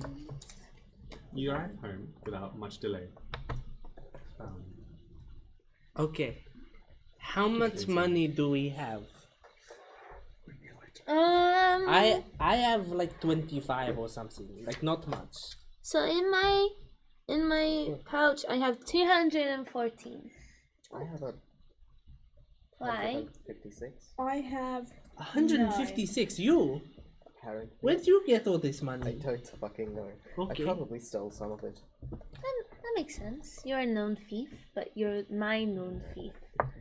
[SPEAKER 1] You arrive home without much delay.
[SPEAKER 12] Okay. How much money do we have? I have like 25 or something. Like not much.
[SPEAKER 7] So in my pouch I have 214.
[SPEAKER 8] I have a
[SPEAKER 7] Why?
[SPEAKER 8] 56.
[SPEAKER 6] I have
[SPEAKER 12] 156. You?
[SPEAKER 8] Apparently.
[SPEAKER 12] Where'd you get all this
[SPEAKER 8] I
[SPEAKER 12] money?
[SPEAKER 8] don't fucking know.
[SPEAKER 12] Okay.
[SPEAKER 8] I probably stole some of it.
[SPEAKER 7] That makes sense. You're a known thief, but you're my known thief.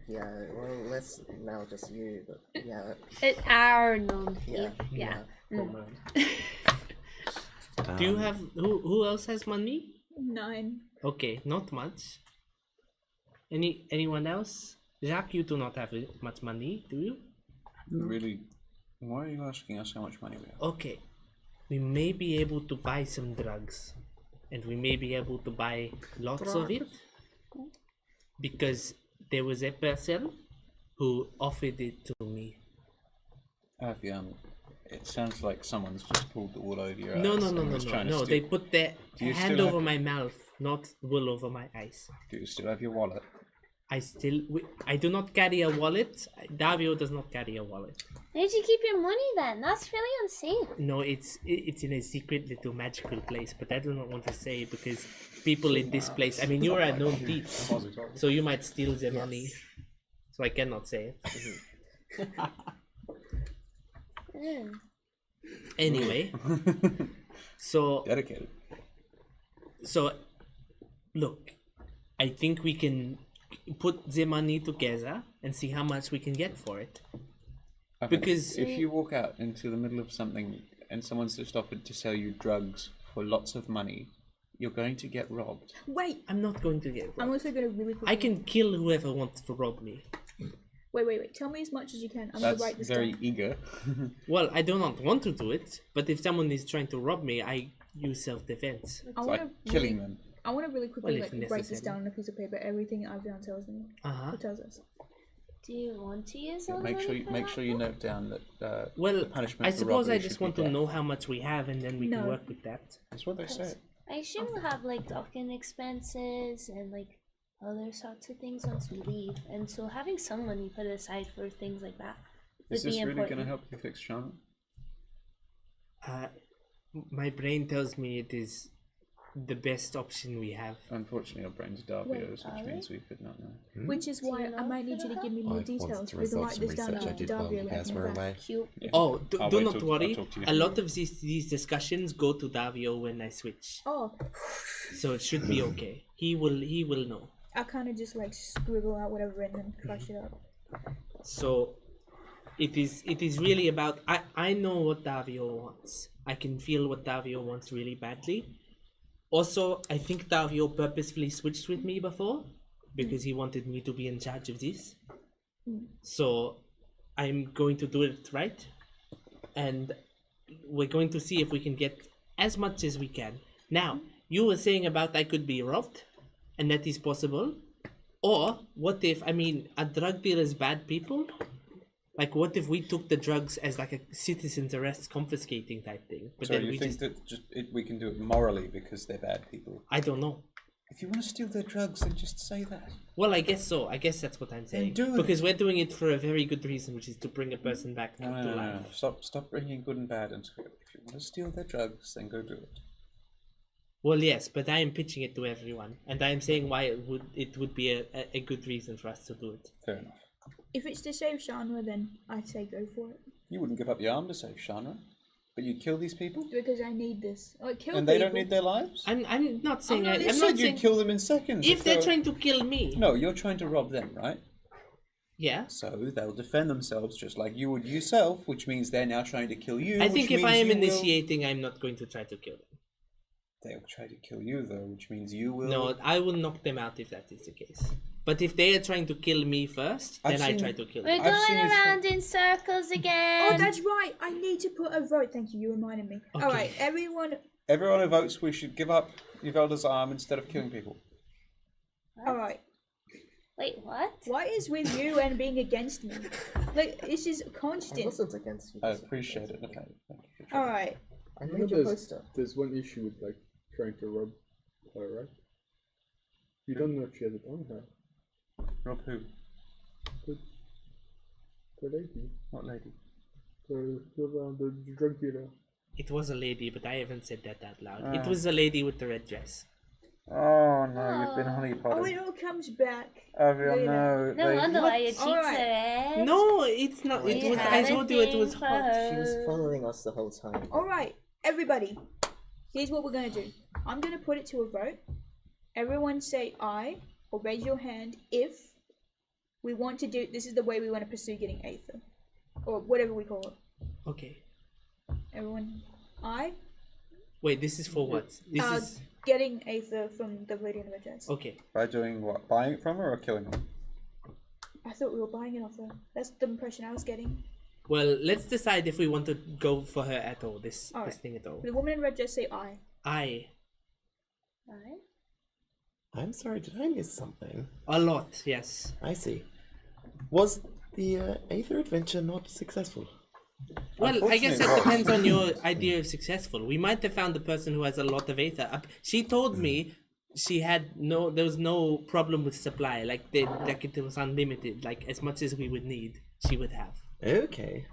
[SPEAKER 8] Yeah, well, less now just you, but yeah.
[SPEAKER 7] It's our known thief.
[SPEAKER 8] Yeah.
[SPEAKER 7] Mm.
[SPEAKER 12] Do you have who else has money?
[SPEAKER 6] 9.
[SPEAKER 12] Okay, not much. Anyone else? Jacques, you do not have much money, do you?
[SPEAKER 5] Really? Why are you asking us how much money we have?
[SPEAKER 12] Okay, we may be able to buy some drugs, and we may be able to buy lots of it, because there was a person who offered it to me.
[SPEAKER 5] It sounds like someone's just pulled the wool over your eyes.
[SPEAKER 12] No,
[SPEAKER 5] and was trying to
[SPEAKER 12] no.
[SPEAKER 5] steal-
[SPEAKER 12] They put their
[SPEAKER 5] Do you
[SPEAKER 12] hand
[SPEAKER 5] still
[SPEAKER 12] over
[SPEAKER 5] have-
[SPEAKER 12] my mouth, not wool over my eyes.
[SPEAKER 5] Do you still have your wallet?
[SPEAKER 12] I do not carry a wallet. Davio does not carry a wallet.
[SPEAKER 7] Where'd you keep your money then? That's really unsafe.
[SPEAKER 12] No, it's in a secret little magical place, but I do not want to say it because people in this place. I mean, you are a known thief, so you might steal the money. So I cannot say it. Anyway, so
[SPEAKER 5] Dedicated.
[SPEAKER 12] So, look, I think we can put the money together and see how much we can get for it.
[SPEAKER 5] I think
[SPEAKER 12] Because-
[SPEAKER 5] if you walk out into the middle of something and someone's just offered to sell you drugs for lots of money, you're going to get robbed.
[SPEAKER 6] Wait,
[SPEAKER 12] I'm not going to get robbed.
[SPEAKER 6] I'm also gonna really quickly.
[SPEAKER 12] I can kill whoever wants to rob me.
[SPEAKER 6] Wait. Tell me as much as you can. I'm
[SPEAKER 5] That's
[SPEAKER 6] gonna write this
[SPEAKER 5] very
[SPEAKER 6] down.
[SPEAKER 5] eager.
[SPEAKER 12] Well, I do not want to do it, but if someone is trying to rob me, I use self-defense.
[SPEAKER 6] I
[SPEAKER 5] It's
[SPEAKER 6] want
[SPEAKER 5] like
[SPEAKER 6] to
[SPEAKER 5] killing them.
[SPEAKER 6] I want to really quickly
[SPEAKER 12] Well, if
[SPEAKER 6] write this
[SPEAKER 12] necessary.
[SPEAKER 6] down on a piece of paper. Everything I've done tells me.
[SPEAKER 12] Uh-huh.
[SPEAKER 6] It tells us.
[SPEAKER 7] Do you want to use all the
[SPEAKER 5] Make
[SPEAKER 7] money for
[SPEAKER 5] make
[SPEAKER 7] that?
[SPEAKER 5] sure you note down that
[SPEAKER 12] Well,
[SPEAKER 5] the punishment
[SPEAKER 12] I
[SPEAKER 5] for
[SPEAKER 12] suppose I
[SPEAKER 5] robbery
[SPEAKER 12] just
[SPEAKER 5] should be
[SPEAKER 12] want to
[SPEAKER 5] death.
[SPEAKER 12] know how much we have, and then we can
[SPEAKER 6] No.
[SPEAKER 12] work with that.
[SPEAKER 5] That's what they say.
[SPEAKER 7] I assume we'll have like docking expenses and like other sorts of things once we leave, and so having some money put aside for things like that would
[SPEAKER 5] Is this
[SPEAKER 7] be
[SPEAKER 5] really
[SPEAKER 7] important.
[SPEAKER 5] going to help you fix Charlotte?
[SPEAKER 12] My brain tells me it is the best option we have.
[SPEAKER 5] Unfortunately, our brain's Darvio's, which means we could not know.
[SPEAKER 6] Which is why I might need you to give me more
[SPEAKER 3] I wanted
[SPEAKER 6] details.
[SPEAKER 3] to
[SPEAKER 6] We can
[SPEAKER 3] resolve
[SPEAKER 6] write
[SPEAKER 3] some
[SPEAKER 6] this down
[SPEAKER 3] research I
[SPEAKER 6] and
[SPEAKER 3] did while
[SPEAKER 6] Davio
[SPEAKER 3] you
[SPEAKER 6] let
[SPEAKER 3] guys
[SPEAKER 6] me
[SPEAKER 3] were
[SPEAKER 6] back.
[SPEAKER 3] away.
[SPEAKER 7] Cute.
[SPEAKER 12] Oh,
[SPEAKER 5] I'll
[SPEAKER 12] do
[SPEAKER 5] wait
[SPEAKER 12] not
[SPEAKER 5] till-
[SPEAKER 12] worry.
[SPEAKER 5] I'll talk to you.
[SPEAKER 12] A lot of these discussions go to Davio when I switch,
[SPEAKER 6] Oh,
[SPEAKER 12] so it should be okay. He will know.
[SPEAKER 6] I kind of just like scribble out whatever and then crush it up.
[SPEAKER 12] So it is really about I know what Davio wants. I can feel what Davio wants really badly. Also, I think Davio purposefully switched with me before because he wanted me to be in charge of this. So I'm going to do it right, and we're going to see if we can get as much as we can. Now, you were saying about I could be robbed, and that is possible. Or what if, I mean, are drug dealers bad people? Like, what if we took the drugs as like a citizen's arrest confiscating type thing? But
[SPEAKER 5] So
[SPEAKER 12] then
[SPEAKER 5] you
[SPEAKER 12] we
[SPEAKER 5] think
[SPEAKER 12] just,
[SPEAKER 5] that we can do it morally because they're bad people?
[SPEAKER 12] I don't know.
[SPEAKER 5] If you want to steal their drugs, then just say that.
[SPEAKER 12] Well, I guess so. I guess that's what I'm saying.
[SPEAKER 5] do it.
[SPEAKER 12] Because we're doing it for a very good reason, which is to bring a person back to
[SPEAKER 5] No.
[SPEAKER 12] life.
[SPEAKER 5] Stop bringing good and bad into it. If you want to steal their drugs, then go do it.
[SPEAKER 12] Well, yes, but I am pitching it to everyone, and I am saying why it would be a good reason for us to do it.
[SPEAKER 5] Fair enough.
[SPEAKER 6] If it's to save Shanra, then I'd say go for it.
[SPEAKER 5] You wouldn't give up your arm to save Shanra, but you'd kill these people,
[SPEAKER 6] Because I need this. Like, kill
[SPEAKER 5] and they
[SPEAKER 6] people.
[SPEAKER 5] don't need their lives.
[SPEAKER 12] I'm not saying
[SPEAKER 6] not
[SPEAKER 12] I'm
[SPEAKER 5] You
[SPEAKER 12] not
[SPEAKER 5] said
[SPEAKER 12] saying
[SPEAKER 5] you'd kill them in seconds.
[SPEAKER 12] if they're
[SPEAKER 5] they-
[SPEAKER 12] trying to kill me.
[SPEAKER 5] No, you're trying to rob them, right?
[SPEAKER 12] Yeah.
[SPEAKER 5] So they'll defend themselves just like you would yourself, which means they're now trying to kill you.
[SPEAKER 12] I think
[SPEAKER 5] which
[SPEAKER 12] if I
[SPEAKER 5] means
[SPEAKER 12] am
[SPEAKER 5] you will-
[SPEAKER 12] initiating, I'm not going to try to kill them.
[SPEAKER 5] They'll try to kill you though, which means you will.
[SPEAKER 12] No, I will knock them out if that is the case. But if they are trying to kill me first,
[SPEAKER 5] I've
[SPEAKER 12] then I
[SPEAKER 5] seen-
[SPEAKER 12] try to kill
[SPEAKER 7] We're
[SPEAKER 12] them.
[SPEAKER 5] I've
[SPEAKER 7] going
[SPEAKER 5] seen his
[SPEAKER 7] around in circles again.
[SPEAKER 6] Oh, that's right. I need to put a vote. Thank you. You reminded me.
[SPEAKER 12] Okay.
[SPEAKER 6] All right, everyone.
[SPEAKER 5] Everyone who votes we should give up Yvelda's arm instead of killing people.
[SPEAKER 6] All right.
[SPEAKER 7] Wait, what?
[SPEAKER 6] What is with you and being against me? Like, this is
[SPEAKER 8] I
[SPEAKER 6] constant.
[SPEAKER 8] wasn't against you.
[SPEAKER 5] I appreciate it. Okay. Thank you.
[SPEAKER 6] All right.
[SPEAKER 8] I
[SPEAKER 10] You know,
[SPEAKER 8] made your poster.
[SPEAKER 10] there's one issue with like trying to rob her, right? You don't know if she has it on her.
[SPEAKER 5] Rob who?
[SPEAKER 10] The lady.
[SPEAKER 5] What lady?
[SPEAKER 10] The drug dealer.
[SPEAKER 12] It was a lady, but I haven't said that out loud. It was a lady with the red dress.
[SPEAKER 5] Oh no, you've been
[SPEAKER 6] Oh,
[SPEAKER 5] honeypotted.
[SPEAKER 6] it all comes back.
[SPEAKER 5] Avion,
[SPEAKER 6] Later.
[SPEAKER 5] no.
[SPEAKER 7] No
[SPEAKER 5] they-
[SPEAKER 7] wonder why your cheeks
[SPEAKER 6] Alright.
[SPEAKER 7] are red.
[SPEAKER 12] No, it's not. It
[SPEAKER 7] We
[SPEAKER 12] was.
[SPEAKER 7] have
[SPEAKER 12] I
[SPEAKER 7] a
[SPEAKER 12] told you it was
[SPEAKER 7] thing for
[SPEAKER 12] hot.
[SPEAKER 8] She was
[SPEAKER 7] her.
[SPEAKER 8] following us the whole time.
[SPEAKER 6] All right, everybody. Here's what we're gonna do. I'm gonna put it to a vote. Everyone say aye or raise your hand if we want to do. This is the way we want to pursue getting Aether, or whatever we call it.
[SPEAKER 12] Okay.
[SPEAKER 6] Everyone, aye.
[SPEAKER 12] Wait, this is for what? This is
[SPEAKER 6] Getting Aether from the Lady in the Red Dress.
[SPEAKER 12] okay.
[SPEAKER 5] By doing what? Buying it from her or killing her?
[SPEAKER 6] I thought we were buying it off her. That's the impression I was getting.
[SPEAKER 12] Well, let's decide if we want to go for her at all. This
[SPEAKER 6] Alright.
[SPEAKER 12] thing at all.
[SPEAKER 6] The woman in red dress say aye.
[SPEAKER 12] I
[SPEAKER 7] Right?
[SPEAKER 3] I'm sorry, did I miss something?
[SPEAKER 12] a lot. Yes.
[SPEAKER 3] I see. Was the Aether adventure not successful?
[SPEAKER 12] Well, I guess
[SPEAKER 5] Unfortunately,
[SPEAKER 12] that
[SPEAKER 5] it was.
[SPEAKER 12] depends on your idea of successful. We might have found the person who has a lot of Aether. She told me she had there was no problem with supply. Like it was unlimited. Like as much as we would need, she would have.
[SPEAKER 3] Okay.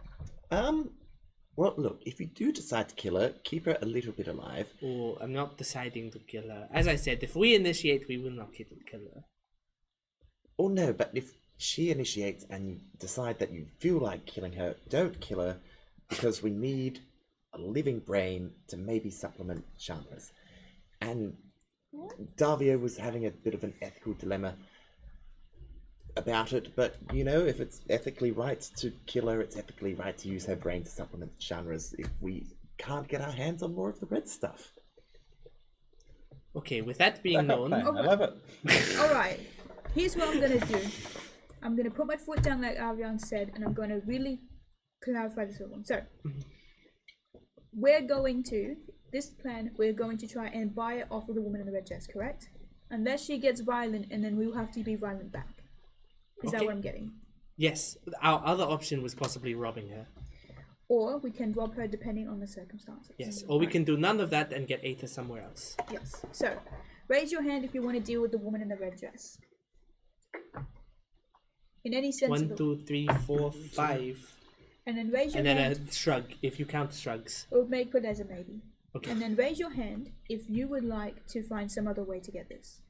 [SPEAKER 3] Well, look, if you do decide to kill her, keep her a little bit alive.
[SPEAKER 12] Or I'm not deciding to kill her. As I said, if we initiate, we will not kill her.
[SPEAKER 3] Oh no, but if she initiates and you decide that you feel like killing her, don't kill her, because we need a living brain to maybe supplement Chandra's. And Davio was having a bit of an ethical dilemma about it, but you know, if it's ethically right to kill her, it's ethically right to use her brain to supplement Chandra's if we can't get our hands on more of the red stuff.
[SPEAKER 12] Okay, with that being
[SPEAKER 5] Backup
[SPEAKER 12] known,
[SPEAKER 5] plan. I love it.
[SPEAKER 6] All right. Here's what I'm gonna do. I'm gonna put my foot down like Avian said, and I'm gonna really clarify this one. So, we're going to try and buy it off of the woman in the red dress, correct? Unless she gets violent, and then we'll have to be violent back. Is that
[SPEAKER 12] Okay.
[SPEAKER 6] what I'm getting?
[SPEAKER 12] yes, our other option was possibly robbing her.
[SPEAKER 6] Or we can rob her depending on the circumstances.
[SPEAKER 12] Yes, or we can do none of that and get Aether somewhere else.
[SPEAKER 6] Yes. So, raise your hand if you want to deal with the woman in the red dress. In any sense.
[SPEAKER 12] 1, 2, 3, 4, 5,
[SPEAKER 6] And then raise your
[SPEAKER 12] and then
[SPEAKER 6] hand.
[SPEAKER 12] a shrug if you count shrugs.
[SPEAKER 6] We'll make it as a maybe.
[SPEAKER 12] Okay.
[SPEAKER 6] And then raise your hand if you would like to find some other way to get this.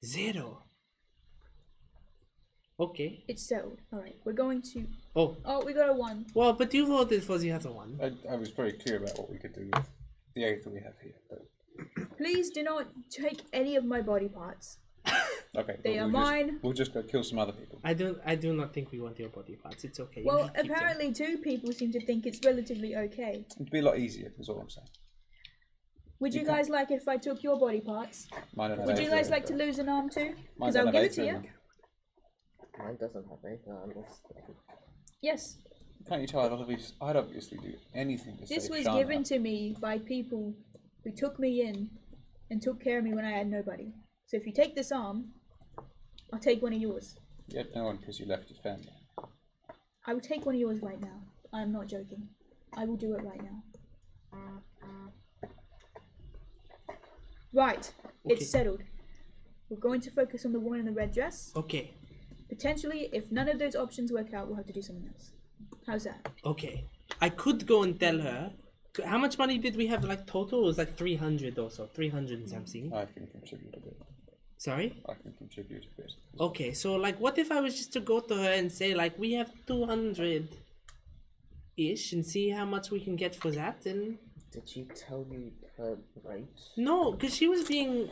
[SPEAKER 12] 0. Okay.
[SPEAKER 6] It's settled. Alright, we're going to.
[SPEAKER 12] Oh,
[SPEAKER 6] Oh, we got a 1.
[SPEAKER 12] well, but you voted for the other one.
[SPEAKER 5] I was very clear about what we could do with the Aether we have here. But
[SPEAKER 6] Please do not take any of my body parts.
[SPEAKER 5] okay,
[SPEAKER 6] They
[SPEAKER 5] but
[SPEAKER 6] are mine.
[SPEAKER 5] We'll just go kill some other people.
[SPEAKER 12] I do not think we want your body parts. It's okay. You
[SPEAKER 6] Well,
[SPEAKER 12] should keep them.
[SPEAKER 6] apparently 2 people seem to think it's relatively okay.
[SPEAKER 5] It'd be a lot easier, is all I'm saying.
[SPEAKER 6] Would you
[SPEAKER 5] You
[SPEAKER 6] guys like it if I took your body parts?
[SPEAKER 5] Mine don't have
[SPEAKER 6] Would you
[SPEAKER 5] Aether,
[SPEAKER 6] guys like to
[SPEAKER 5] but
[SPEAKER 6] lose an arm too?
[SPEAKER 5] mine
[SPEAKER 6] Because
[SPEAKER 5] don't
[SPEAKER 6] I'll
[SPEAKER 5] have
[SPEAKER 6] give it to
[SPEAKER 5] Aether,
[SPEAKER 6] you.
[SPEAKER 8] Mine doesn't have any.
[SPEAKER 6] Yes.
[SPEAKER 5] Can't you tell I'd obviously do anything to
[SPEAKER 6] This
[SPEAKER 5] save
[SPEAKER 6] was
[SPEAKER 5] Shana.
[SPEAKER 6] given to me by people who took me in and took care of me when I had nobody. So if you take this arm, I'll take one of yours.
[SPEAKER 5] You had no one because you left your family.
[SPEAKER 6] I will take one of yours right now. I'm not joking. I will do it right now. Right.
[SPEAKER 12] Okay.
[SPEAKER 6] It's settled. We're going to focus on the woman in the red dress.
[SPEAKER 12] Okay.
[SPEAKER 6] Potentially, if none of those options work out, we'll have to do something else. How's that?
[SPEAKER 12] Okay. I could go and tell her. How much money did we have, like, total? It was like 300 or so. 300 and something.
[SPEAKER 5] I can contribute a bit.
[SPEAKER 12] Sorry?
[SPEAKER 5] I can contribute a bit.
[SPEAKER 12] Okay, so, like, what if I was just to go to her and say, like, we have 200-ish and see how much we can get for that? And
[SPEAKER 8] Did she tell you her rate?
[SPEAKER 12] no, because she was being...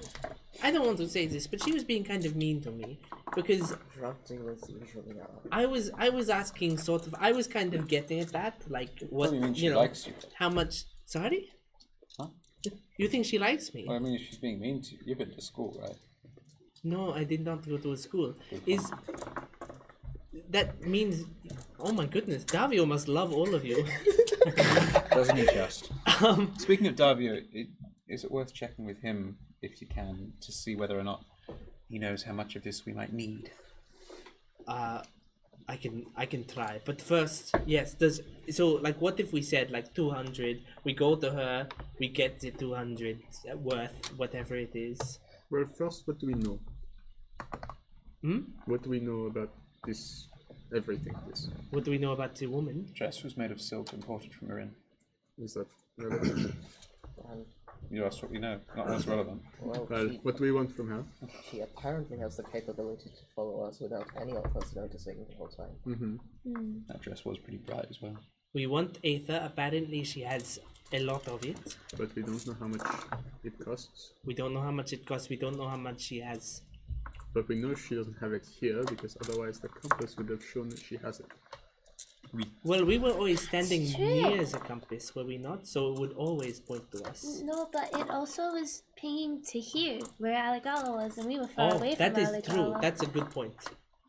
[SPEAKER 12] I don't want to say this, but she was being kind of mean to me. Because
[SPEAKER 8] Drug dealers usually are.
[SPEAKER 12] I was asking sort of... I was kind of getting at that. Like, what,
[SPEAKER 5] Probably means she
[SPEAKER 12] you know,
[SPEAKER 5] likes you.
[SPEAKER 12] how much... Sorry?
[SPEAKER 5] Huh?
[SPEAKER 12] You think she likes me?
[SPEAKER 5] Well, I mean, if she's being mean to you, you've been to school, right?
[SPEAKER 12] No, I did not go to a school. That means, oh my goodness, Davio must love all of you.
[SPEAKER 5] Doesn't he just? Speaking of Davio, is it worth checking with him, if you can, to see whether or not he knows how much of this we might need?
[SPEAKER 12] I can try, but first, yes. What if we said like 200? We go to her, we get the 200 worth, whatever it is.
[SPEAKER 10] Well, first, what do we know? What do we know about this? Everything. This.
[SPEAKER 12] What do we know about the woman?
[SPEAKER 5] Dress was made of silk imported from Iran.
[SPEAKER 10] Is that relevant?
[SPEAKER 5] You asked what we know, not what's relevant.
[SPEAKER 8] Well,
[SPEAKER 10] what do we want from her?
[SPEAKER 8] she apparently has the capability to follow us without any of us noticing the whole time.
[SPEAKER 10] Mm-hmm.
[SPEAKER 5] That dress was pretty bright as well.
[SPEAKER 12] We want Aether. Apparently, she has a lot of it.
[SPEAKER 10] But we don't know how much it costs.
[SPEAKER 12] We don't know how much it costs. We don't know how much she has.
[SPEAKER 10] But we know she doesn't have it here because otherwise the compass would have shown that she has it.
[SPEAKER 12] Well, we were always standing
[SPEAKER 7] It's true.
[SPEAKER 12] near the compass, were we not? So it would always point to us.
[SPEAKER 7] No, but it also was pinging to here, where Alagala was, and we were far
[SPEAKER 12] Oh,
[SPEAKER 7] away
[SPEAKER 12] that
[SPEAKER 7] from
[SPEAKER 12] is
[SPEAKER 7] Alagala.
[SPEAKER 12] true. That's a good point.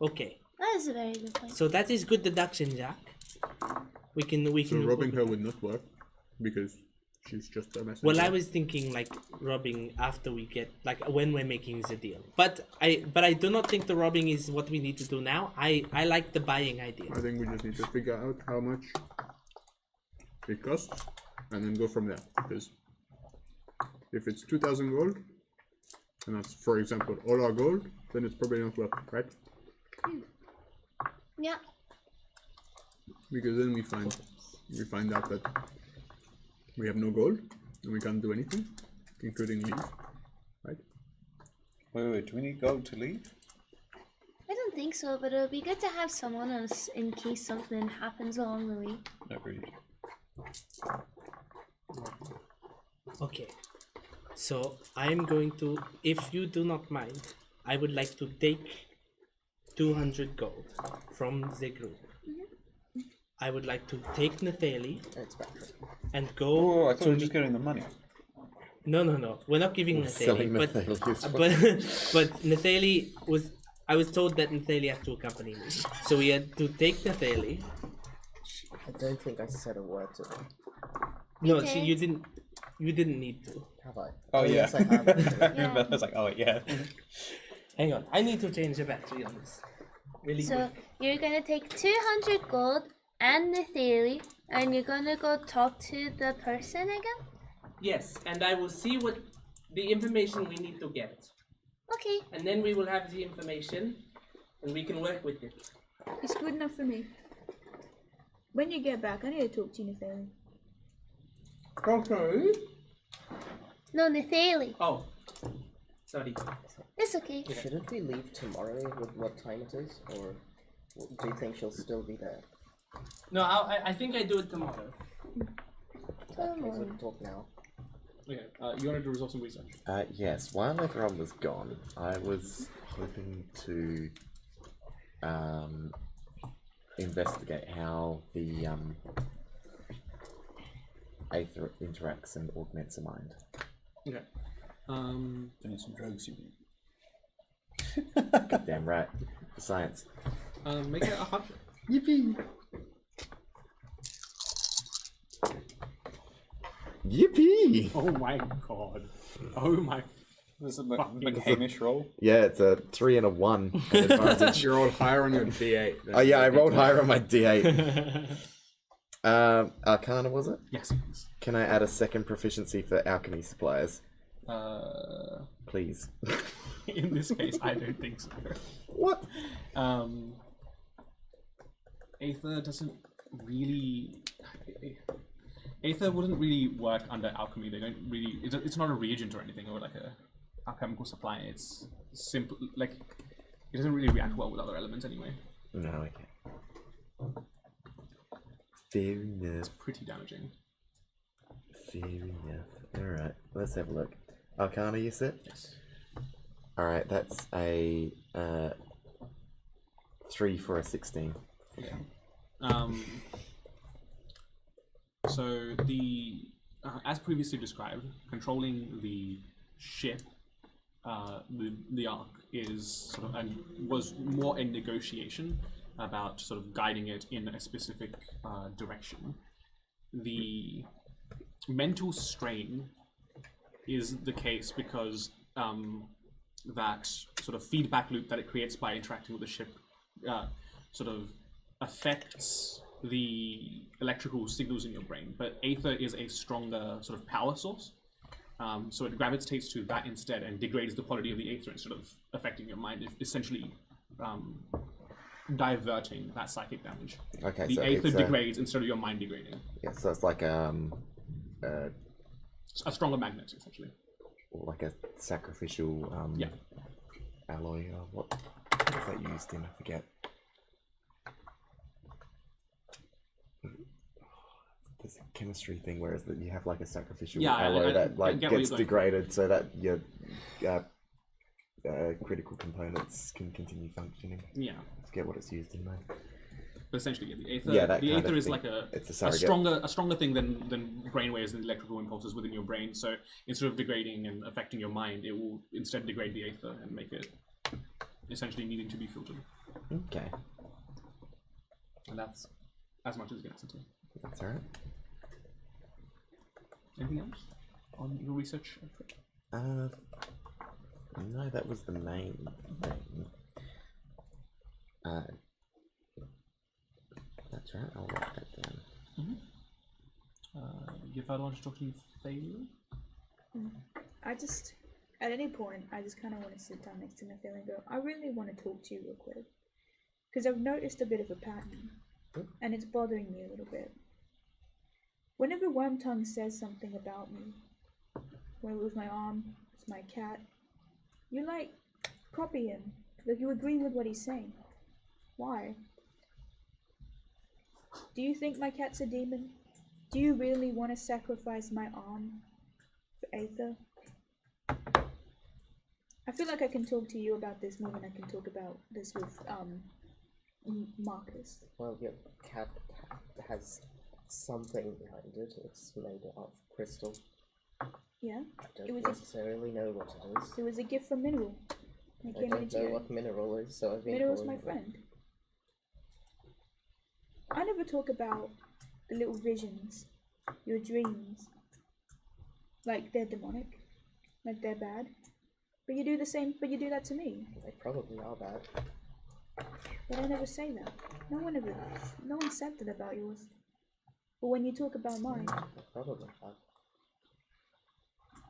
[SPEAKER 12] Okay,
[SPEAKER 7] That is a very good point.
[SPEAKER 12] so that is good deduction, Jack. We can.
[SPEAKER 10] So robbing her would not work because she's just a messenger.
[SPEAKER 12] Well, I was thinking like robbing after we get when we're making the deal. But I do not think the robbing is what we need to do now. I like the buying idea.
[SPEAKER 10] I think we just need to figure out how much it costs and then go from there. Because if it's 2,000 gold, and that's, for example, all our gold, then it's probably not worth it, right?
[SPEAKER 7] Yeah.
[SPEAKER 10] Because then we find out that we have no gold and we can't do anything, including leave, right?
[SPEAKER 5] Wait, do we need gold to leave?
[SPEAKER 7] I don't think so, but it would be good to have someone else in case something happens along the way.
[SPEAKER 5] Agreed.
[SPEAKER 12] Okay, so I'm going to, if you do not mind, I would like to take 200 gold from the group. I would like to take Nathali and go.
[SPEAKER 5] Oh, I thought we were just getting the money.
[SPEAKER 12] No. We're not giving
[SPEAKER 3] We're selling
[SPEAKER 12] Nathali,
[SPEAKER 3] Nathali
[SPEAKER 12] but Nathali was. I was told that Nathali has to accompany me, so we had to take Nathali.
[SPEAKER 8] I don't think I said a word to her.
[SPEAKER 12] No,
[SPEAKER 7] did.
[SPEAKER 12] you didn't. You didn't need to.
[SPEAKER 8] Have I?
[SPEAKER 5] Oh, yeah.
[SPEAKER 8] Yes, I have. actually.
[SPEAKER 5] I was like, oh yeah.
[SPEAKER 12] Hang on, I need to change the battery on this. Really
[SPEAKER 7] So
[SPEAKER 12] quick.
[SPEAKER 7] you're gonna take 200 gold and Nathali, and you're gonna go talk to the person again?
[SPEAKER 12] Yes, and I will see what the information we need to get,
[SPEAKER 7] Okay.
[SPEAKER 12] and then we will have the information, and we can work with it.
[SPEAKER 6] It's good enough for me. When you get back, I need to talk to you, Nathaniel.
[SPEAKER 12] Okay.
[SPEAKER 7] No, Nathali.
[SPEAKER 12] Oh, sorry.
[SPEAKER 7] It's okay.
[SPEAKER 8] Shouldn't we leave tomorrow with what time it is? Or do you think she'll still be there?
[SPEAKER 12] No, I think I do it tomorrow.
[SPEAKER 8] Okay, so we can talk now.
[SPEAKER 1] Okay, you wanted to resolve some research?
[SPEAKER 3] Yes, while everyone was gone, I was hoping to investigate how the Aether interacts and augments a mind.
[SPEAKER 1] Okay.
[SPEAKER 5] Doing some drugs, you mean?
[SPEAKER 3] Goddamn right. For science.
[SPEAKER 1] Make it 100.
[SPEAKER 3] Yippee! Yippee!
[SPEAKER 1] Oh my god. Oh my.
[SPEAKER 5] This is a Hamish roll.
[SPEAKER 3] Yeah, it's a 3 and a 1 advantage.
[SPEAKER 10] You rolled higher on your D8.
[SPEAKER 3] Oh yeah, I rolled higher on my D8. Arcana was it?
[SPEAKER 1] Yes.
[SPEAKER 3] Can I add a second proficiency for alchemy supplies? Please.
[SPEAKER 1] In this case, I don't think so.
[SPEAKER 3] What?
[SPEAKER 1] Aether doesn't really. Aether wouldn't really work under alchemy. They don't really. It's not a reagent or anything, or like a alchemical supply. It's simple. Like it doesn't really react well with other elements anyway.
[SPEAKER 3] No, okay. Fair enough.
[SPEAKER 1] Pretty damaging.
[SPEAKER 3] Fair enough. Alright, let's have a look. Arcana, you said?
[SPEAKER 1] Yes.
[SPEAKER 3] Alright, that's a 3 for a 16.
[SPEAKER 1] Yeah. So the as previously described, controlling the ship the arc is sort of and was more in negotiation about sort of guiding it in a specific direction. The mental strain is the case because that sort of feedback loop that it creates by interacting with the ship sort of affects the electrical signals in your brain. But Aether is a stronger sort of power source. So it gravitates to that instead and degrades the quality of the Aether instead of affecting your mind, essentially diverting that psychic damage.
[SPEAKER 3] Okay,
[SPEAKER 1] the
[SPEAKER 3] so
[SPEAKER 1] Aether
[SPEAKER 3] it's
[SPEAKER 1] degrades instead of your mind degrading.
[SPEAKER 3] Yeah, so it's like a
[SPEAKER 1] stronger magnet, essentially.
[SPEAKER 3] like a sacrificial
[SPEAKER 1] Yeah.
[SPEAKER 3] alloy. What is that used in? I forget. There's a chemistry thing, whereas that you have like a sacrificial alloy that like gets degraded so that your critical components can continue functioning.
[SPEAKER 1] Yeah.
[SPEAKER 3] I forget what it's used in though.
[SPEAKER 1] But essentially, the Aether,
[SPEAKER 3] Yeah, that
[SPEAKER 1] the
[SPEAKER 3] kind
[SPEAKER 1] Aether
[SPEAKER 3] of
[SPEAKER 1] is
[SPEAKER 3] thing.
[SPEAKER 1] like
[SPEAKER 3] It's a
[SPEAKER 1] a
[SPEAKER 3] surrogate.
[SPEAKER 1] stronger thing than brainwaves and electrical impulses within your brain. So instead of degrading and affecting your mind, it will instead degrade the Aether and make it essentially needing to be filtered.
[SPEAKER 3] Okay.
[SPEAKER 1] And that's as much as it gets into.
[SPEAKER 3] That's alright.
[SPEAKER 1] Anything else on your research?
[SPEAKER 3] No, that was the main thing. That's right, I'll write that down.
[SPEAKER 1] If I want to talk to you, Thalia?
[SPEAKER 6] I just, at any point, I just kind of want to sit down next to Nathaniel and go, I really want to talk to you real quick. Because I've noticed a bit of a pattern, and it's bothering me a little bit. Whenever Wormtongue says something about me, whether it was my arm, it's my cat, you like, copy him. Like you agree with what he's saying. Why? Do you think my cat's a demon? Do you really want to sacrifice my arm for Aether? I feel like I can talk to you about this more than I can talk about this with Marcus.
[SPEAKER 8] Well, your cat has something behind it. It's made of crystal.
[SPEAKER 6] Yeah?
[SPEAKER 8] I don't necessarily know what it is.
[SPEAKER 6] It was a gift from Mineral.
[SPEAKER 8] I don't know what mineral is, so I've been
[SPEAKER 6] Mineral's
[SPEAKER 8] calling
[SPEAKER 6] my
[SPEAKER 8] it.
[SPEAKER 6] friend. I never talk about the little visions, your dreams, like they're demonic, like they're bad. But you do the same, but you do that to me.
[SPEAKER 8] They probably are bad.
[SPEAKER 6] But I never say that. No one said that about yours. But when you talk about mine,
[SPEAKER 8] They probably have.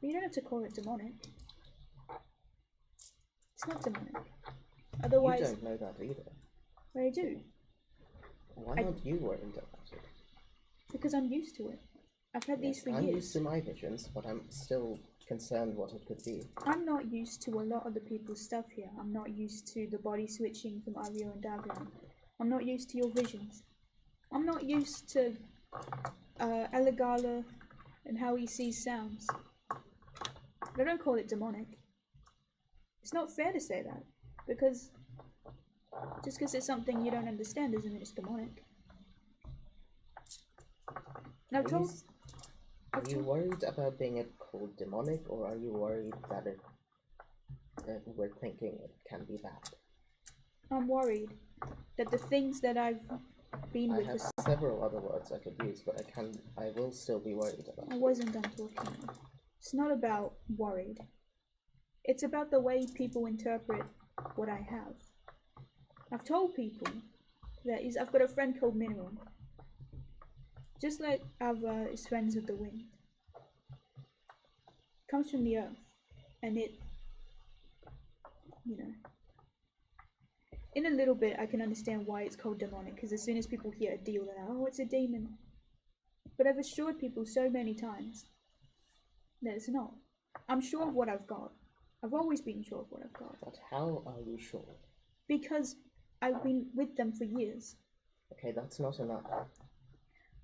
[SPEAKER 6] but you don't have to call it demonic. It's not demonic. Otherwise,
[SPEAKER 8] You don't know that either.
[SPEAKER 6] I do.
[SPEAKER 8] Why aren't you worried about it?
[SPEAKER 6] Because I'm used to it. I've had these for
[SPEAKER 8] I'm
[SPEAKER 6] years.
[SPEAKER 8] used to my visions, but I'm still concerned what it could be.
[SPEAKER 6] I'm not used to a lot of the people's stuff here. I'm not used to the body switching from Ario and Davran. I'm not used to your visions. I'm not used to Eligala and how he sees sounds. But I don't call it demonic. It's not fair to say that, because just because it's something you don't understand doesn't mean it's demonic. And I've told...
[SPEAKER 8] Are you worried about being called demonic, or are you worried that we're thinking it can be bad?
[SPEAKER 6] I'm worried that the things that I've been
[SPEAKER 8] I
[SPEAKER 6] with
[SPEAKER 8] have
[SPEAKER 6] for...
[SPEAKER 8] several other words I could use, but I will still be worried about
[SPEAKER 6] I
[SPEAKER 8] it.
[SPEAKER 6] wasn't done talking. It's not about worried. It's about the way people interpret what I have. I've told people that I've got a friend called Mineral. Just like Ava is friends with the wind. Comes from the earth. And it, you know. In a little bit I can understand why it's called demonic, because as soon as people hear a deal, they're like, oh, it's a demon. But I've assured people so many times that it's not. I'm sure of what I've got. I've always been sure of what I've got.
[SPEAKER 8] But how are you sure?
[SPEAKER 6] Because I've been with them for years.
[SPEAKER 8] Okay, that's not enough.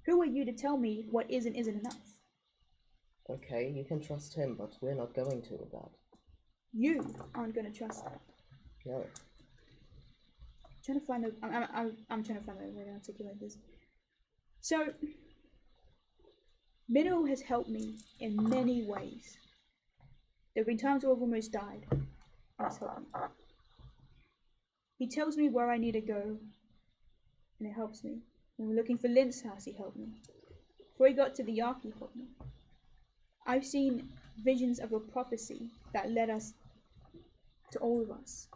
[SPEAKER 6] Who are you to tell me what isn't enough?
[SPEAKER 8] Okay, you can trust him, but we're not going to with that.
[SPEAKER 6] You aren't going to trust that.
[SPEAKER 8] No.
[SPEAKER 6] I'm trying to find a way to articulate this. So, Mineral has helped me in many ways. There have been times where I've almost died. That's helped me. He tells me where I need to go, and it helps me. When we're looking for Lyn's house, he helped me. Before he got to the Ark, he helped me. I've seen visions of a prophecy that led us to all of us.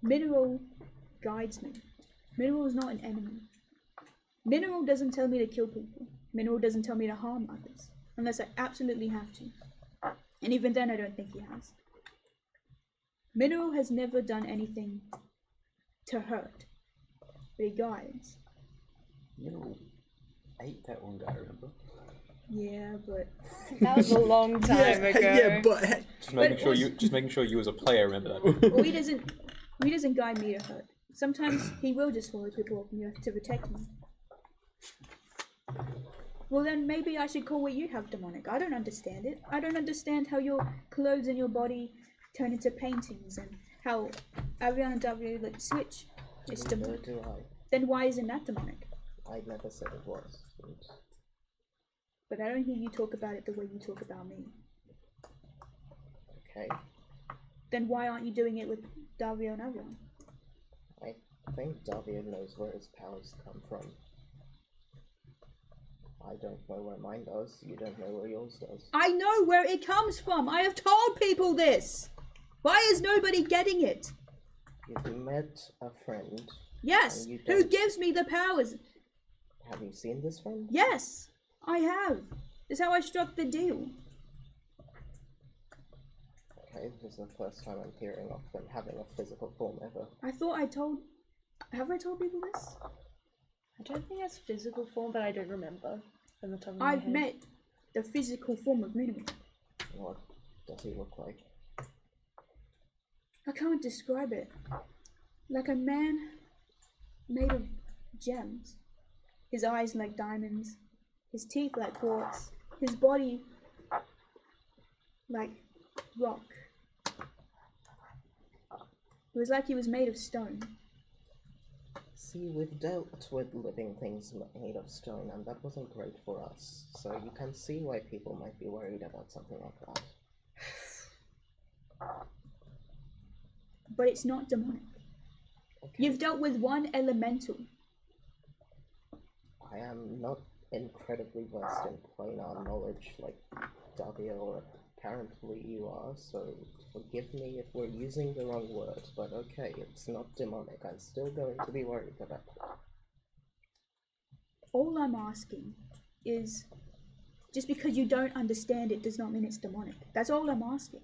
[SPEAKER 6] Mineral guides me. Mineral is not an enemy. Mineral doesn't tell me to kill people. Mineral doesn't tell me to harm others, unless I absolutely have to. And even then, I don't think he has. Mineral has never done anything to hurt, but he guides.
[SPEAKER 9] Mineral ate that one guy, remember?
[SPEAKER 6] Yeah, but
[SPEAKER 2] That was a long time ago.
[SPEAKER 4] Yeah, but
[SPEAKER 9] Just making sure you as a player remember that.
[SPEAKER 6] well, he doesn't guide me to hurt. Sometimes he will just swallow people up and you have to protect me. Well then maybe I should call what you have demonic. I don't understand it. I don't understand how your clothes and your body turn into paintings and how Ariana and W like switch. It's demonic.
[SPEAKER 8] Do I?
[SPEAKER 6] Then why isn't that demonic?
[SPEAKER 8] I never said it was.
[SPEAKER 6] But I don't hear you talk about it the way you talk about me.
[SPEAKER 8] Okay.
[SPEAKER 6] Then why aren't you doing it with Davio and Avion?
[SPEAKER 8] I think Davio knows where his powers come from. I don't know where mine does. You don't know where yours does.
[SPEAKER 6] I know where it comes from. I have told people this. Why is nobody getting it?
[SPEAKER 8] You've met a friend.
[SPEAKER 6] Yes.
[SPEAKER 8] and you
[SPEAKER 6] Who
[SPEAKER 8] don't-
[SPEAKER 6] gives me the powers?
[SPEAKER 8] Have you seen this friend?
[SPEAKER 6] Yes, I have. This is how I struck the deal.
[SPEAKER 8] Okay, this is the first time I'm hearing of them having a physical form ever.
[SPEAKER 6] I thought I told. Have I told people this?
[SPEAKER 2] I don't think that's physical form, but I don't remember from the top of my
[SPEAKER 6] I've
[SPEAKER 2] head.
[SPEAKER 6] met the physical form of Minimal.
[SPEAKER 8] What does he look like?
[SPEAKER 6] I can't describe it. Like a man made of gems. His eyes like diamonds. His teeth like quartz. His body like rock. It was like he was made of stone.
[SPEAKER 8] See, we've dealt with living things made of stone, and that wasn't great for us. So you can see why people might be worried about something like that.
[SPEAKER 6] But it's not demonic.
[SPEAKER 8] Okay.
[SPEAKER 6] You've dealt with one elemental.
[SPEAKER 8] I am not incredibly versed in planar knowledge like Davio or apparently you are, so forgive me if we're using the wrong word, but okay, it's not demonic. I'm still going to be worried about it.
[SPEAKER 6] All I'm asking is, just because you don't understand it does not mean it's demonic. That's all I'm asking.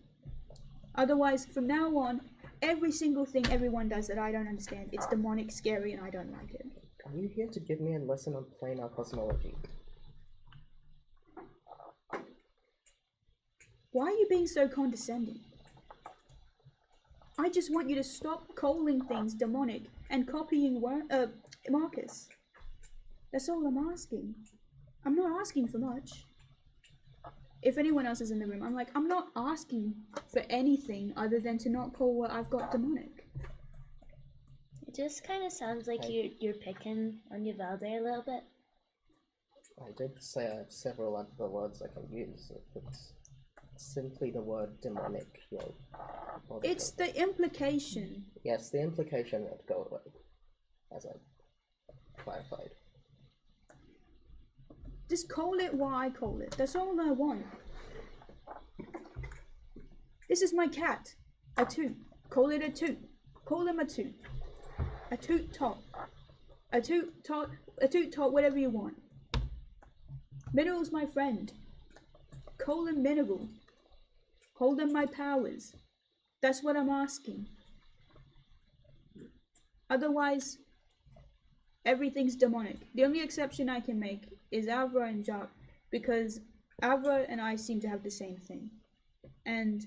[SPEAKER 6] Otherwise, from now on, every single thing everyone does that I don't understand, it's demonic, scary, and I don't like it.
[SPEAKER 8] Are you here to give me a lesson on planar cosmology?
[SPEAKER 6] Why are you being so condescending? I just want you to stop calling things demonic and copying Marcus. That's all I'm asking. I'm not asking for much. If anyone else is in the room, I'm like, I'm not asking for anything other than to not call what I've got demonic.
[SPEAKER 7] It just kind of sounds like you're picking on your Val there a little bit.
[SPEAKER 8] I did say I have several other words I can use. It's simply the word demonic.
[SPEAKER 6] It's the implication.
[SPEAKER 8] Yes, the implication would go away, as I clarified.
[SPEAKER 6] Just call it what I call it. That's all I want. This is my cat. A toot. Call it a toot. Call him a toot. A toot tot. A toot tot. A toot tot, whatever you want. Mineral's my friend. Call him Mineral. Hold him my powers. That's what I'm asking. Otherwise, everything's demonic. The only exception I can make is Avra and Jock, because Avra and I seem to have the same thing. And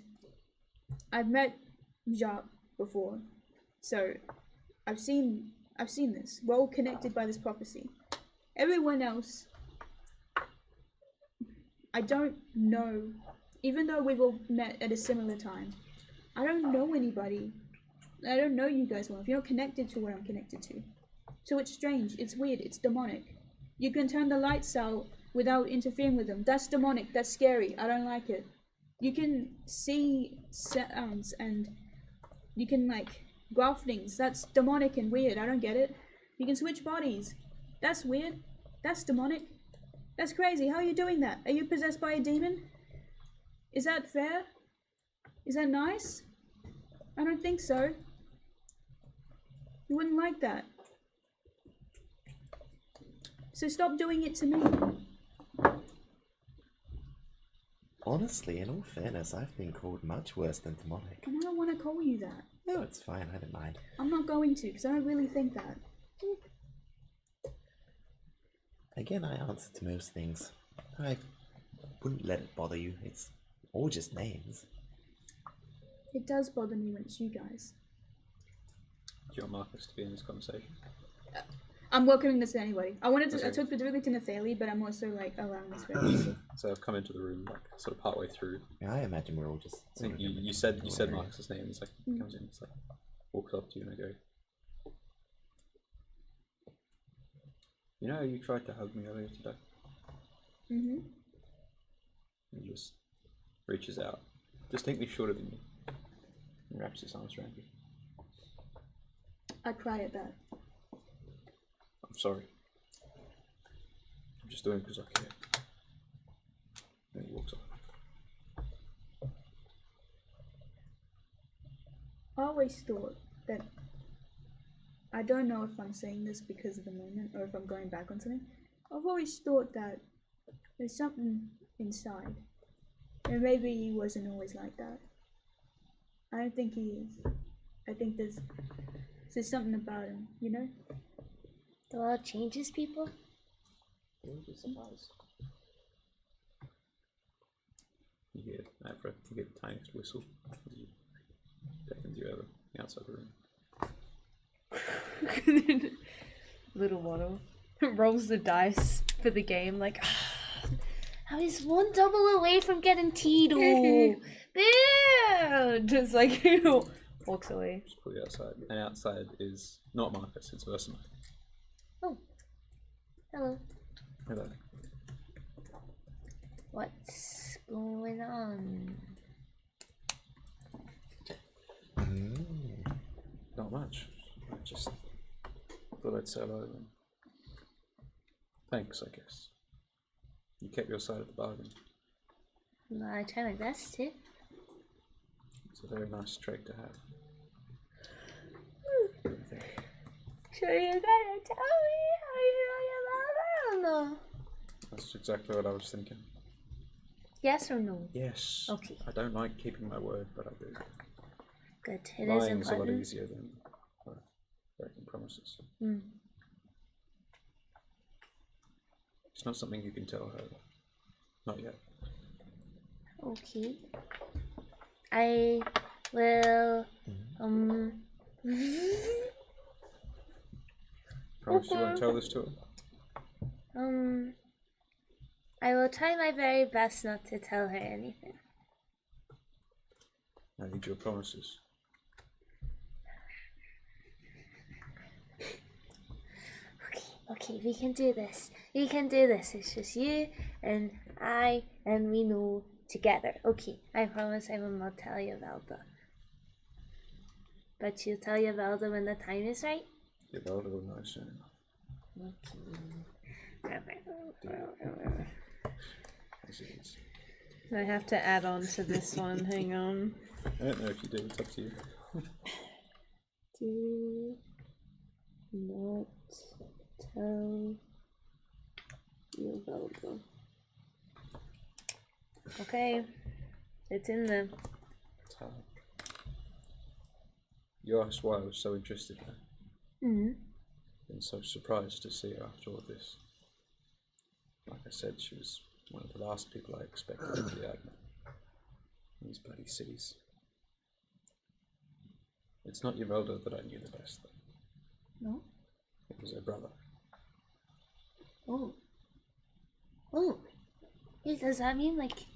[SPEAKER 6] I've met Jock before, so I've seen this. We're all connected by this prophecy. Everyone else, I don't know. Even though we've all met at a similar time, I don't know anybody. I don't know you guys well. If you're not connected to what I'm connected to. So it's strange, it's weird, it's demonic. You can turn the lights out without interfering with them. That's demonic, that's scary, I don't like it. You can see sounds and you can like graft things. That's demonic and weird. I don't get it. You can switch bodies. That's weird. That's demonic. That's crazy. How are you doing that? Are you possessed by a demon? Is that fair? Is that nice? I don't think so. You wouldn't like that. So stop doing it to me.
[SPEAKER 3] Honestly, in all fairness, I've been called much worse than demonic.
[SPEAKER 6] And I don't want to call you that.
[SPEAKER 3] No, it's fine, I don't mind.
[SPEAKER 6] I'm not going to, because I don't really think that.
[SPEAKER 3] Again, I answer to most things. I wouldn't let it bother you. It's all just names.
[SPEAKER 6] It does bother me when it's you guys.
[SPEAKER 9] Do you want Marcus to be in this conversation?
[SPEAKER 6] I'm welcoming this to anybody. I wanted to.
[SPEAKER 9] Okay.
[SPEAKER 6] I took specifically to Nathalie, but I'm also like allowing this for everyone.
[SPEAKER 9] So I've come into the room like sort of partway through.
[SPEAKER 3] Yeah, I imagine we're all just.
[SPEAKER 9] I think you said Marcus's name. It's like he comes in. It's like walks up to you and I go. You know how you tried to hug me earlier today?
[SPEAKER 6] Mm-hmm.
[SPEAKER 9] He just reaches out, distinctly shorter than you, and wraps his arms around you.
[SPEAKER 6] I cry at that.
[SPEAKER 9] I'm sorry. I'm just doing it because I care. Then he walks off.
[SPEAKER 6] I always thought that. I don't know if I'm saying this because of the moment or if I'm going back on something. I've always thought that there's something inside. And maybe he wasn't always like that. I don't think he is. I think there's something about him, you know?
[SPEAKER 7] The world changes people?
[SPEAKER 8] You'd be surprised.
[SPEAKER 9] You hear Aether, you get the tiniest whistle as he beckons you over the outside the room.
[SPEAKER 2] Little Waddle rolls the dice for the game, like,
[SPEAKER 7] I was one double away from getting Tito.
[SPEAKER 2] just like walks away.
[SPEAKER 9] Just pull you outside. And outside is not Marcus, it's Versima.
[SPEAKER 7] Oh. Hello.
[SPEAKER 9] Hello.
[SPEAKER 7] What's going on?
[SPEAKER 9] Not much. I just thought I'd say hello and thanks, I guess. You kept your side of the bargain.
[SPEAKER 7] Well, I try my best to.
[SPEAKER 9] It's a very nice trait to have.
[SPEAKER 7] Sure you gotta tell me how you know your mom? I don't know.
[SPEAKER 9] That's exactly what I was thinking.
[SPEAKER 7] Yes or no?
[SPEAKER 9] Yes.
[SPEAKER 7] Okay.
[SPEAKER 9] I don't like keeping my word, but I do.
[SPEAKER 7] Good. It is
[SPEAKER 9] Lying's a lot
[SPEAKER 7] important.
[SPEAKER 9] easier than breaking promises.
[SPEAKER 7] Mm.
[SPEAKER 9] It's not something you can tell her. Not yet.
[SPEAKER 7] Okay. I will.
[SPEAKER 9] Promise you won't tell this to her?
[SPEAKER 7] I will try my very best not to tell her anything.
[SPEAKER 9] I need your promises.
[SPEAKER 7] Okay, we can do this. We can do this. It's just you and I, and we know together. Okay, I promise I will not tell Yavelda. But you'll tell Yavelda when the time is right?
[SPEAKER 9] Yavelda will know soon enough.
[SPEAKER 7] Okay.
[SPEAKER 9] As it is.
[SPEAKER 2] I have to add on to this one. Hang on.
[SPEAKER 9] I don't know if you do, it's up to you.
[SPEAKER 2] Do not tell Yavelda. Okay, it's in there.
[SPEAKER 9] You asked why I was so interested in her.
[SPEAKER 7] Mm-hmm.
[SPEAKER 9] Been so surprised to see her after all this. Like I said, she was one of the last people I expected to be admin. These bloody cities. It's not Yavelda that I knew the best, though.
[SPEAKER 7] No?
[SPEAKER 9] It was her brother.
[SPEAKER 7] Oh. Oh. Yeah, does that mean, like,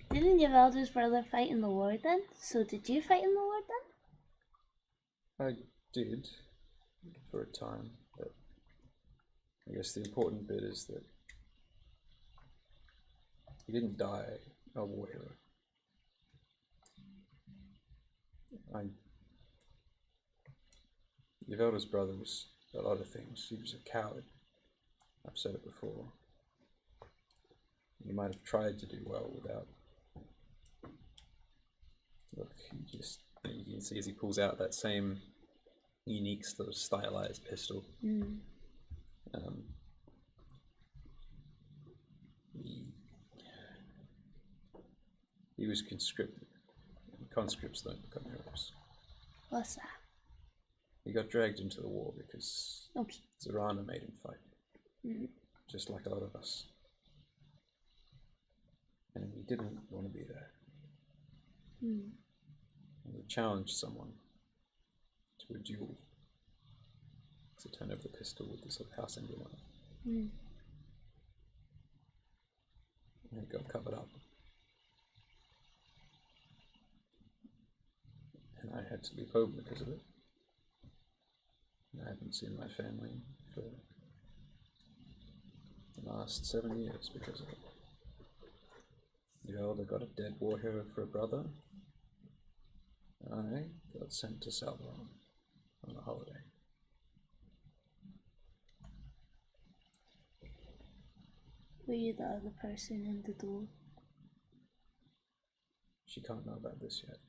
[SPEAKER 7] didn't Yavelda's brother fight in the war then? So did you fight in the war then?
[SPEAKER 9] I did, for a time, but I guess the important bit is that he didn't die a war hero.
[SPEAKER 5] Your eldest brother was a lot of things. He was a coward. I've said it before. He might have tried to do well without. Look, you can see as he pulls out that same unique sort of stylized pistol. He was conscripted. Conscripts don't become heroes.
[SPEAKER 7] What's that?
[SPEAKER 5] He got dragged into the war because
[SPEAKER 7] Okay.
[SPEAKER 5] Zorana made him fight. Just like a lot of us. And he didn't want to be there. And he challenged someone to a duel. To turn over the pistol with the sort of house emblem on it. And it got covered up. And I had to leave home because of it. And I haven't seen my family for the last 7 years because of it. Your elder got a dead war hero for a brother. I got sent to Salvaron on a holiday.
[SPEAKER 7] Were you the other person in the door?
[SPEAKER 5] She can't know about this yet.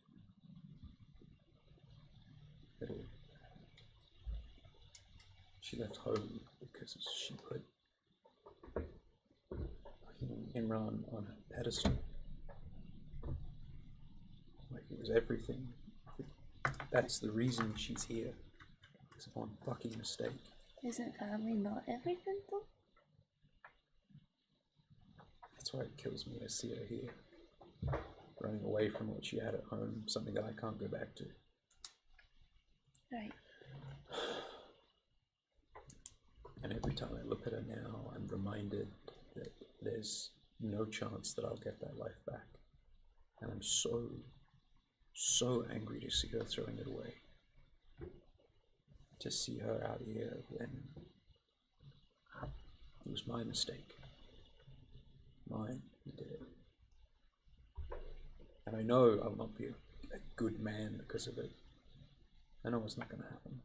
[SPEAKER 5] She left home because she put Imran on a pedestal. Like it was everything. That's the reason she's here. It's one fucking mistake.
[SPEAKER 7] Isn't family not everything though?
[SPEAKER 5] That's why it kills me to see her here. Running away from what she had at home, something that I can't go back to.
[SPEAKER 7] Right.
[SPEAKER 5] And every time I look at her now, I'm reminded that there's no chance that I'll get that life back. And I'm so angry to see her throwing it away. To see her out here when it was my mistake. Mine, who did it. And I know I'll not be a good man because of it. I know it's not going to happen.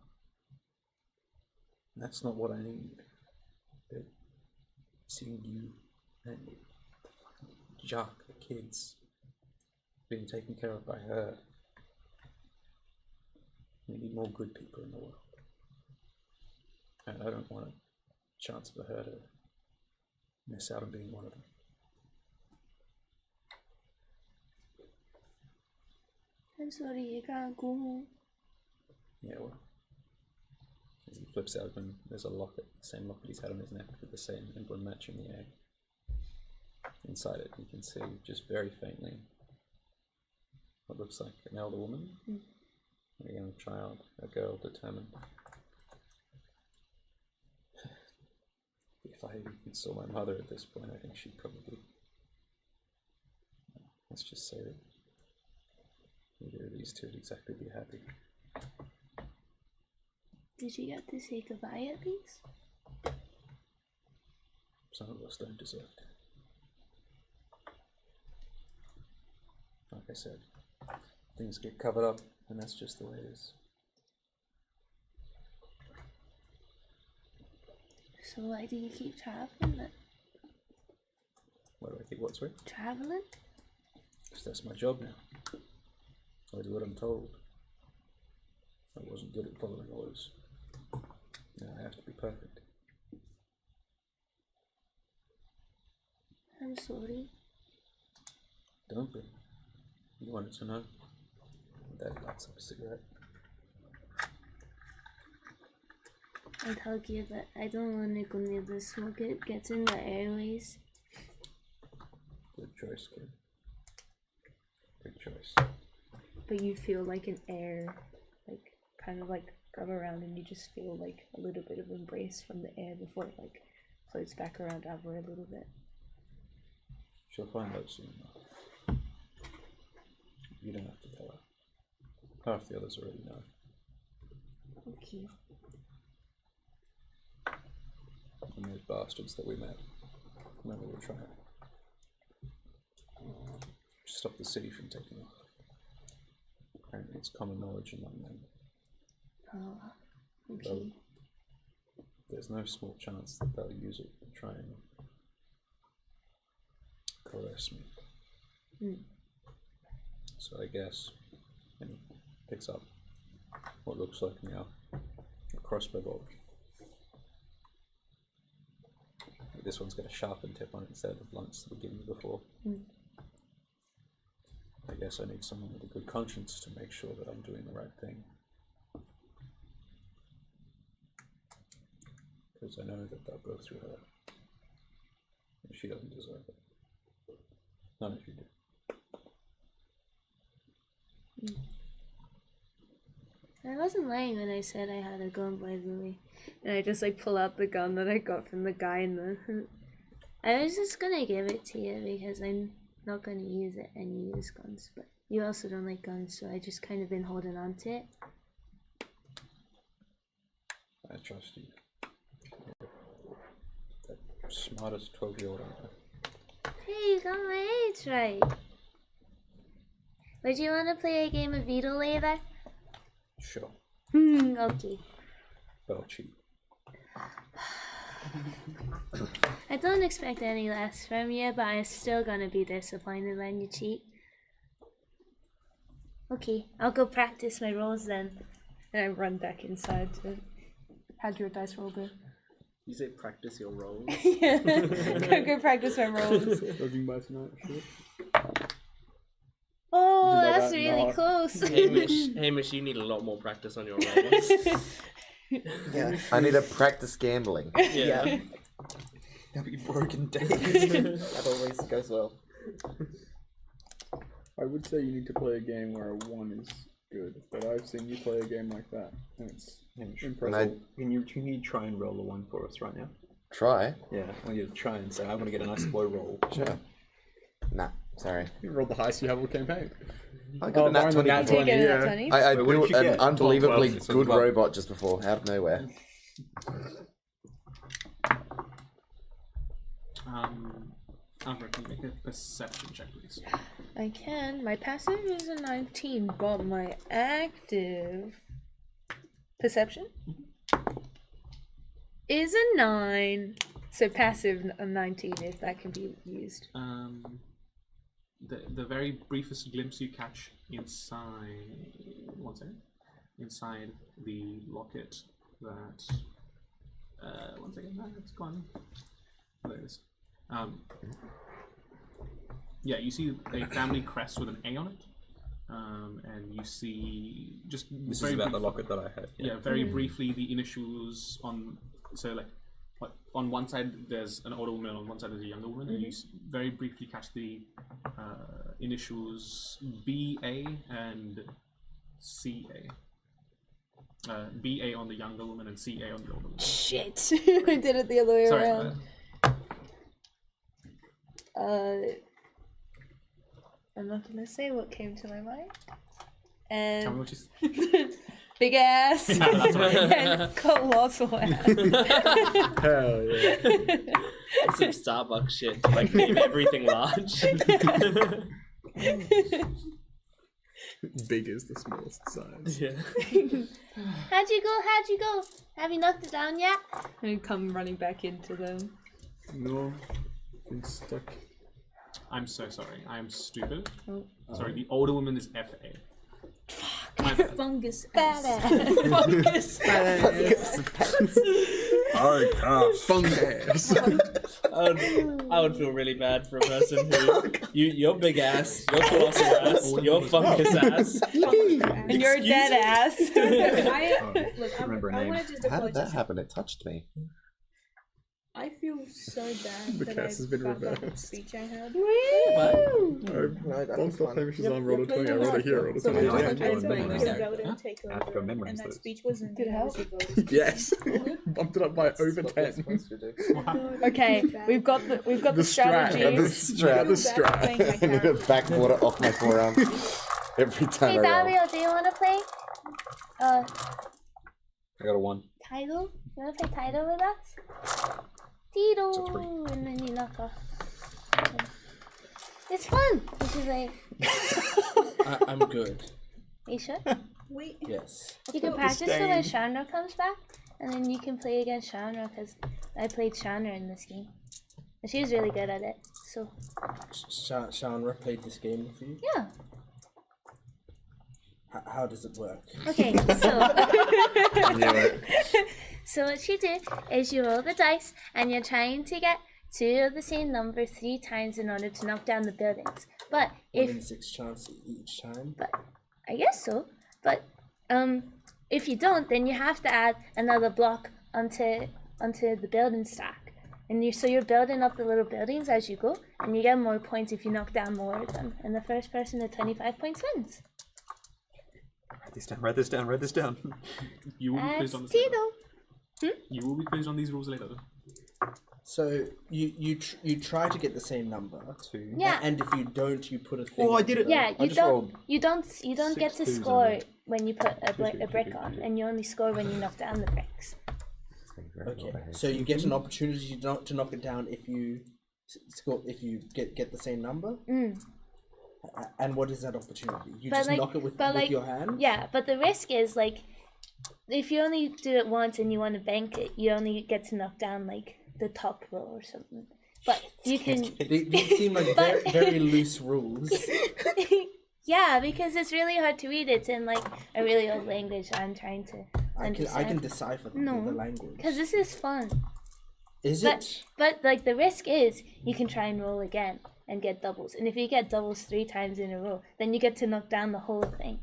[SPEAKER 5] And that's not what I need. But seeing you and Jacques, the kids, being taken care of by her. We need more good people in the world. And I don't want a chance for her to miss out on being one of them.
[SPEAKER 7] I'm sorry, you can't go home.
[SPEAKER 5] Yeah, well. As he flips open, there's a locket, the same locket he's had on his neck with the same emblem matching the egg. Inside it, you can see just very faintly what looks like an elder woman, a young child, a girl determined. If I even saw my mother at this point, I think she'd probably. Let's just say that neither of these two would exactly be happy.
[SPEAKER 7] Did you get to say goodbye at least?
[SPEAKER 5] Some of us don't deserve it. Like I said, things get covered up, and that's just the way it is.
[SPEAKER 7] So why do you keep traveling then?
[SPEAKER 5] Why do I keep what, sorry?
[SPEAKER 7] Traveling?
[SPEAKER 5] Because that's my job now. I do what I'm told. I wasn't good at following orders. Now I have to be perfect.
[SPEAKER 7] I'm sorry.
[SPEAKER 5] Don't be. You wanted to know? Dad lights up a cigarette.
[SPEAKER 7] I'd hug you, but I don't want to go near the smoke. It gets in the airways.
[SPEAKER 5] Good choice, kid. Good choice.
[SPEAKER 2] But you feel like an air, like, kind of like come around, and you just feel like a little bit of embrace from the air before it like floats back around Avra a little bit.
[SPEAKER 5] She'll find out soon enough. You don't have to tell her. Half the others already know.
[SPEAKER 7] Okay.
[SPEAKER 5] And those bastards that we met when we were trying to stop the city from taking off.
[SPEAKER 9] apparently it's common knowledge among them.
[SPEAKER 7] Oh, okay.
[SPEAKER 9] Though there's no small chance that they'll use it to try and coerce me. So I guess, and he picks up what looks like now a crossbow bolt. This one's got a sharpened tip on it instead of the blunt that we given you before. I guess I need someone with a good conscience to make sure that I'm doing the right thing. Because I know that they'll go through her. And she doesn't deserve it. None of you do.
[SPEAKER 7] I wasn't lying when I said I had a gun, by the way. And I just like pull out the gun that I got from the guy in the... I was just gonna give it to you because I'm not gonna use it and you use guns. But you also don't like guns, so I just kind of been holding on to it.
[SPEAKER 9] I trust you. The smartest 12-year-old I know.
[SPEAKER 7] Hey, you got my age right. Would you want to play a game of Veto later?
[SPEAKER 9] Sure.
[SPEAKER 7] Okay.
[SPEAKER 9] But I'll cheat.
[SPEAKER 7] I don't expect any less from you, but I'm still gonna be disappointed when you cheat. Okay, I'll go practice my rolls then.
[SPEAKER 2] And I run back inside to... How'd your dice roll go?
[SPEAKER 11] You say practice your rolls?
[SPEAKER 2] Yeah, go practice my rolls.
[SPEAKER 10] Judging by tonight, shit.
[SPEAKER 7] Oh,
[SPEAKER 10] Did
[SPEAKER 7] that's
[SPEAKER 10] that
[SPEAKER 7] really
[SPEAKER 10] not-
[SPEAKER 7] close.
[SPEAKER 11] Hamish, you need a lot more practice on your rolls.
[SPEAKER 8] Yeah.
[SPEAKER 3] I need to practice gambling.
[SPEAKER 11] Yeah.
[SPEAKER 9] That'll be broken days.
[SPEAKER 8] That always goes well.
[SPEAKER 10] I would say you need to play a game where a 1 is good, but I've seen you play a game like that, and it's impressive.
[SPEAKER 9] Can you try and roll a 1 for us right now?
[SPEAKER 3] Try?
[SPEAKER 9] Yeah, I want you to try and say, I want to get a nice low roll.
[SPEAKER 3] Sure. Nah, sorry.
[SPEAKER 10] You rolled the highest you have all campaign.
[SPEAKER 3] I got a nat 20
[SPEAKER 10] nat
[SPEAKER 3] before.
[SPEAKER 10] 20,
[SPEAKER 2] Take it
[SPEAKER 10] yeah.
[SPEAKER 2] at 20.
[SPEAKER 3] I
[SPEAKER 9] Wait, what did
[SPEAKER 3] built
[SPEAKER 9] you
[SPEAKER 3] an
[SPEAKER 9] get?
[SPEAKER 3] unbelievably
[SPEAKER 9] 12,
[SPEAKER 3] good
[SPEAKER 9] 12.
[SPEAKER 3] robot just before, out of nowhere.
[SPEAKER 1] Alfred, can you make a perception check, please?
[SPEAKER 2] I can. My passive is a 19, but my active perception is a 9. So passive a 19, if that can be used.
[SPEAKER 1] The very briefest glimpse you catch inside... One second. Inside the locket that... one second, it's gone. There it is. Yeah, you see a family crest with an A on it, and you see just
[SPEAKER 9] This
[SPEAKER 1] very
[SPEAKER 9] is about the
[SPEAKER 1] brief-
[SPEAKER 9] locket that I had.
[SPEAKER 1] Yeah, very briefly the initials on. So like, on one side there's an older woman, on one side there's a younger woman, and you very briefly catch the initials BA and CA. BA on the younger woman and CA on the older woman.
[SPEAKER 2] Shit! I did it the other way
[SPEAKER 1] Sorry.
[SPEAKER 2] around. I'm not gonna say what came to my mind.
[SPEAKER 1] Tell me
[SPEAKER 2] And
[SPEAKER 1] what you
[SPEAKER 2] big ass
[SPEAKER 1] That's right.
[SPEAKER 2] and colossal ass.
[SPEAKER 10] Hell yeah.
[SPEAKER 11] That's some Starbucks shit. Like, name everything large.
[SPEAKER 10] Big is the smallest size.
[SPEAKER 11] Yeah.
[SPEAKER 7] How'd you go? How'd you go? Have you knocked it down yet?
[SPEAKER 2] And come running back into them.
[SPEAKER 10] No. Been stuck.
[SPEAKER 1] I'm so sorry. I am stupid.
[SPEAKER 2] Oh.
[SPEAKER 1] Sorry, the older woman is FA. My
[SPEAKER 6] Fungus.
[SPEAKER 2] Fungus.
[SPEAKER 10] I can't fungus.
[SPEAKER 11] I would feel really bad for a person who your big ass, your colossal ass, your fungus ass.
[SPEAKER 2] And you're a dead ass.
[SPEAKER 6] Look,
[SPEAKER 9] remember her
[SPEAKER 6] I
[SPEAKER 9] name.
[SPEAKER 6] want to just
[SPEAKER 3] How did that
[SPEAKER 6] apologize.
[SPEAKER 3] happen? It touched me.
[SPEAKER 6] I feel so bad
[SPEAKER 10] The
[SPEAKER 6] that
[SPEAKER 10] curse has
[SPEAKER 6] I
[SPEAKER 10] been
[SPEAKER 6] forgot that
[SPEAKER 10] reversed.
[SPEAKER 6] speech I had.
[SPEAKER 8] No, that was
[SPEAKER 10] Both of
[SPEAKER 8] fun.
[SPEAKER 10] Hamish's on roll a 20. I rolled a hero. Roll a
[SPEAKER 6] So
[SPEAKER 10] 20.
[SPEAKER 9] I
[SPEAKER 6] I
[SPEAKER 9] had to
[SPEAKER 6] told
[SPEAKER 9] remember
[SPEAKER 6] you
[SPEAKER 9] that.
[SPEAKER 6] that I would take
[SPEAKER 9] I have to
[SPEAKER 6] over,
[SPEAKER 9] memorize
[SPEAKER 6] and that
[SPEAKER 9] those.
[SPEAKER 6] speech wasn't
[SPEAKER 2] Did it help?
[SPEAKER 10] Yes. Bumped it up by over
[SPEAKER 8] That's what we're
[SPEAKER 10] 10.
[SPEAKER 8] supposed to do.
[SPEAKER 2] Okay, we've got the strategy.
[SPEAKER 10] Strat.
[SPEAKER 3] The strap.
[SPEAKER 10] The strat.
[SPEAKER 3] I need to backwater off my forearm every time
[SPEAKER 7] Hey,
[SPEAKER 3] I roll.
[SPEAKER 7] Dario, do you want to play?
[SPEAKER 9] I got a 1.
[SPEAKER 7] Tidal? You want to play Tidal with us? Tidal! And then you knock off. It's fun! This is like...
[SPEAKER 11] I'm good.
[SPEAKER 7] Are you sure?
[SPEAKER 6] Wait.
[SPEAKER 4] Yes.
[SPEAKER 7] You can practice for when Chandra comes back, and then you can play against Chandra because I played Chandra in this game. And she was really good at it. So.
[SPEAKER 4] Chandra played this game with you?
[SPEAKER 7] Yeah.
[SPEAKER 4] How does it work?
[SPEAKER 7] Okay, so. So what you do is you roll the dice, and you're trying to get 2 of the same number 3 times in order to knock down the buildings. But
[SPEAKER 4] 1 in 6 chance each time.
[SPEAKER 7] But I guess so. But if you don't, then you have to add another block onto the building stack, and you're building up the little buildings as you go, and you get more points if you knock down more of them. And the first person to 25 points wins.
[SPEAKER 9] Write this down.
[SPEAKER 1] You will be quizzed on this
[SPEAKER 7] Tito.
[SPEAKER 1] later. You will be quizzed on these rules later.
[SPEAKER 4] So you try to get the same number.
[SPEAKER 9] 2.
[SPEAKER 7] Yeah.
[SPEAKER 4] And if you don't, you put a thing.
[SPEAKER 9] Oh, I did it.
[SPEAKER 7] Yeah,
[SPEAKER 9] I
[SPEAKER 7] you
[SPEAKER 9] just
[SPEAKER 7] don't
[SPEAKER 9] rolled
[SPEAKER 7] get to
[SPEAKER 9] 6 twos in a
[SPEAKER 7] score
[SPEAKER 9] row.
[SPEAKER 7] when you put a brick on, and you only score when you knock down the bricks.
[SPEAKER 4] Okay. So you get an opportunity to knock it down if you score get the same number. And what is that opportunity? You
[SPEAKER 7] But
[SPEAKER 4] just
[SPEAKER 7] like-
[SPEAKER 4] knock it with
[SPEAKER 7] but like-
[SPEAKER 4] your hand.
[SPEAKER 7] Yeah, but the risk is like, if you only do it once and you want to bank it, you only get to knock down like the top row or something. But you can.
[SPEAKER 4] These seem like very, very loose rules.
[SPEAKER 7] Yeah, because it's really hard to read. It's in like a really old language. I'm trying to
[SPEAKER 4] I
[SPEAKER 7] understand.
[SPEAKER 4] can decipher the
[SPEAKER 7] No,
[SPEAKER 4] language.
[SPEAKER 7] because this is fun.
[SPEAKER 4] Is
[SPEAKER 7] But
[SPEAKER 4] it?
[SPEAKER 7] but like the risk is you can try and roll again and get doubles. And if you get doubles 3 times in a row, then you get to knock down the whole thing.